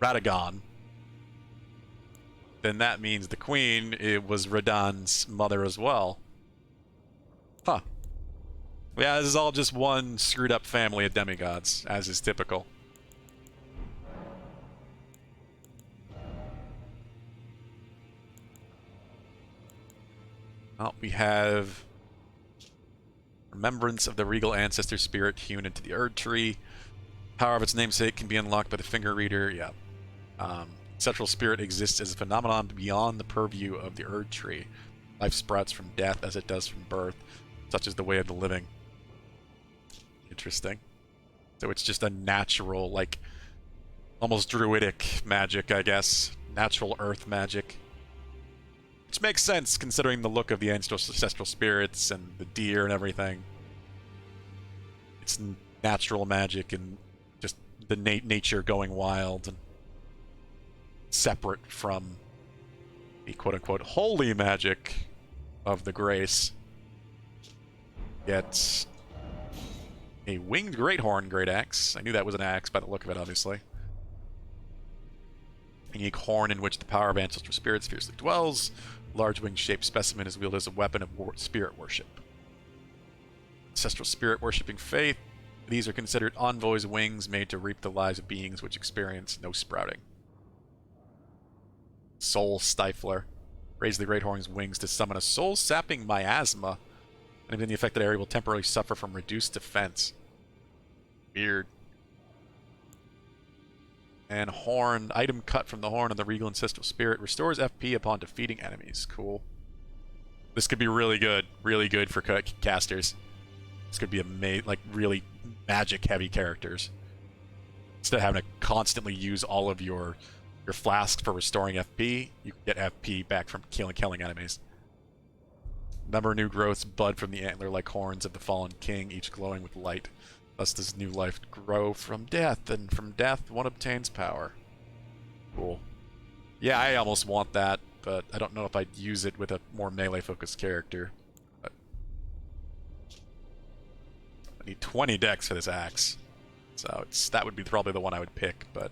Radagon, then that means the queen, it was Radahn's mother as well. Huh. Yeah, this is all just one screwed up family of demigods, as is typical. Well, we have Remembrance of the Regal Ancestor Spirit hewn into the Erd Tree. Power of its namesake can be unlocked by the Finger Reader. Yeah. Ancestral Spirit exists as a phenomenon beyond the purview of the Erd Tree. Life sprouts from death as it does from birth, such as the way of the living. Interesting. So it's just a natural, like, almost druidic magic, I guess. Natural earth magic. Which makes sense, considering the look of the ancestral spirits and the deer and everything. It's natural magic and just the nature going wild and separate from the quote-unquote holy magic of the Grace. Yet a winged Greathorn Great Axe. I knew that was an axe by the look of it, obviously. A unique horn in which the power of ancestral spirits fiercely dwells. Large wing-shaped specimen is wielded as a weapon of spirit worship. Ancestral spirit worshipping faith. These are considered envoys' wings made to reap the lives of beings which experience no sprouting. Soul Stifler. Raise the Greathorn's wings to summon a soul-sapping miasma, and in the affected area will temporarily suffer from reduced defense. Weird. And Horn. Item cut from the horn of the Regal Ancestral Spirit. Restores FP upon defeating enemies. Cool. This could be really good. Really good for casters. This could be like really magic-heavy characters. Instead of having to constantly use all of your flasks for restoring FP, you can get FP back from killing enemies. Number of new growths bud from the antler-like horns of the fallen king, each glowing with light. Thus does new life grow from death, and from death one obtains power. Cool. Yeah, I almost want that, but I don't know if I'd use it with a more melee-focused character. But need 20 decks for this axe. So that would be probably the one I would pick, but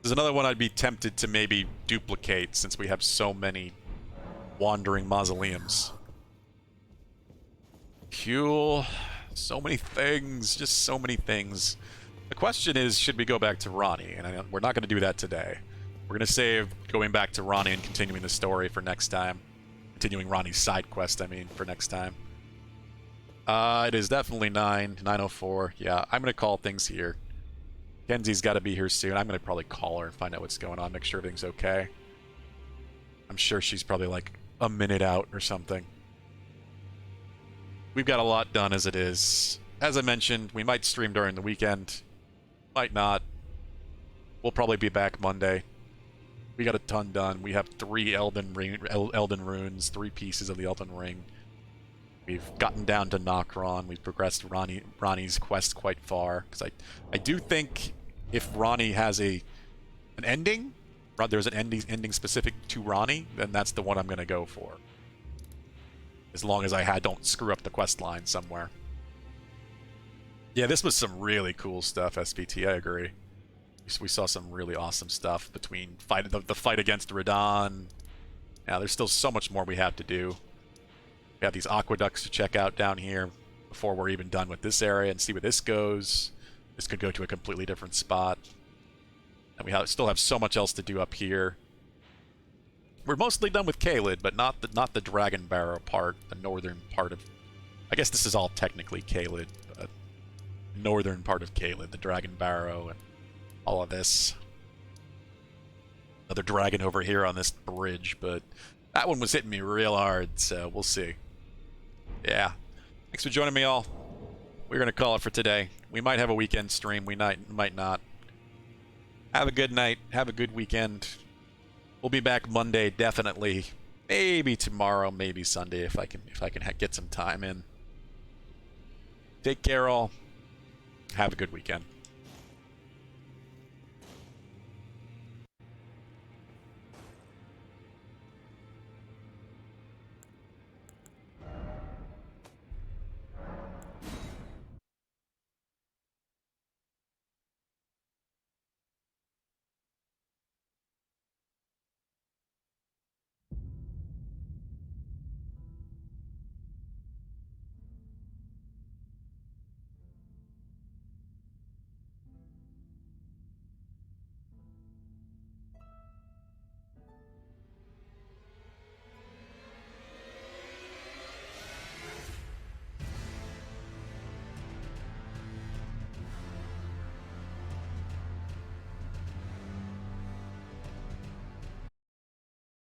there's another one I'd be tempted to maybe duplicate since we have so many wandering mausoleums. Fuel, so many things, just so many things. The question is, should we go back to Ronnie? And we're not going to do that today. We're going to save going back to Ronnie and continuing the story for next time. Continuing Ronnie's side quest, I mean, for next time. It is definitely 9:04. Yeah, I'm going to call things here. Kenzie's got to be here soon. I'm going to probably call her and find out what's going on, make sure everything's okay. I'm sure she's probably like a minute out or something. We've got a lot done as it is. As I mentioned, we might stream during the weekend. Might not. We'll probably be back Monday. We got a ton done. We have 3 Elden runes, 3 pieces of the Elden Ring. We've gotten down to Nokron. We've progressed Ronnie's quest quite far. Because I do think if Ronnie has an ending, there's an ending specific to Ronnie, then that's the one I'm going to go for. As long as I don't screw up the quest line somewhere. Yeah, this was some really cool stuff, SPT, I agree. We saw some really awesome stuff between the fight against Radahn. Yeah, there's still so much more we have to do. We have these aqueducts to check out down here before we're even done with this area and see where this goes. This could go to a completely different spot. And we still have so much else to do up here. We're mostly done with Caelid, but not the Dragon Barrow part, the northern part of... I guess this is all technically Caelid, but northern part of Caelid, the Dragon Barrow, and all of this. Another dragon over here on this bridge, but that one was hitting me real hard, so we'll see. Yeah. Thanks for joining me, all. We're going to call it for today. We might have a weekend stream. We might not. Have a good night. Have a good weekend. We'll be back Monday, definitely. Maybe tomorrow, maybe Sunday, if I can get some time in. Take care, all. Have a good weekend.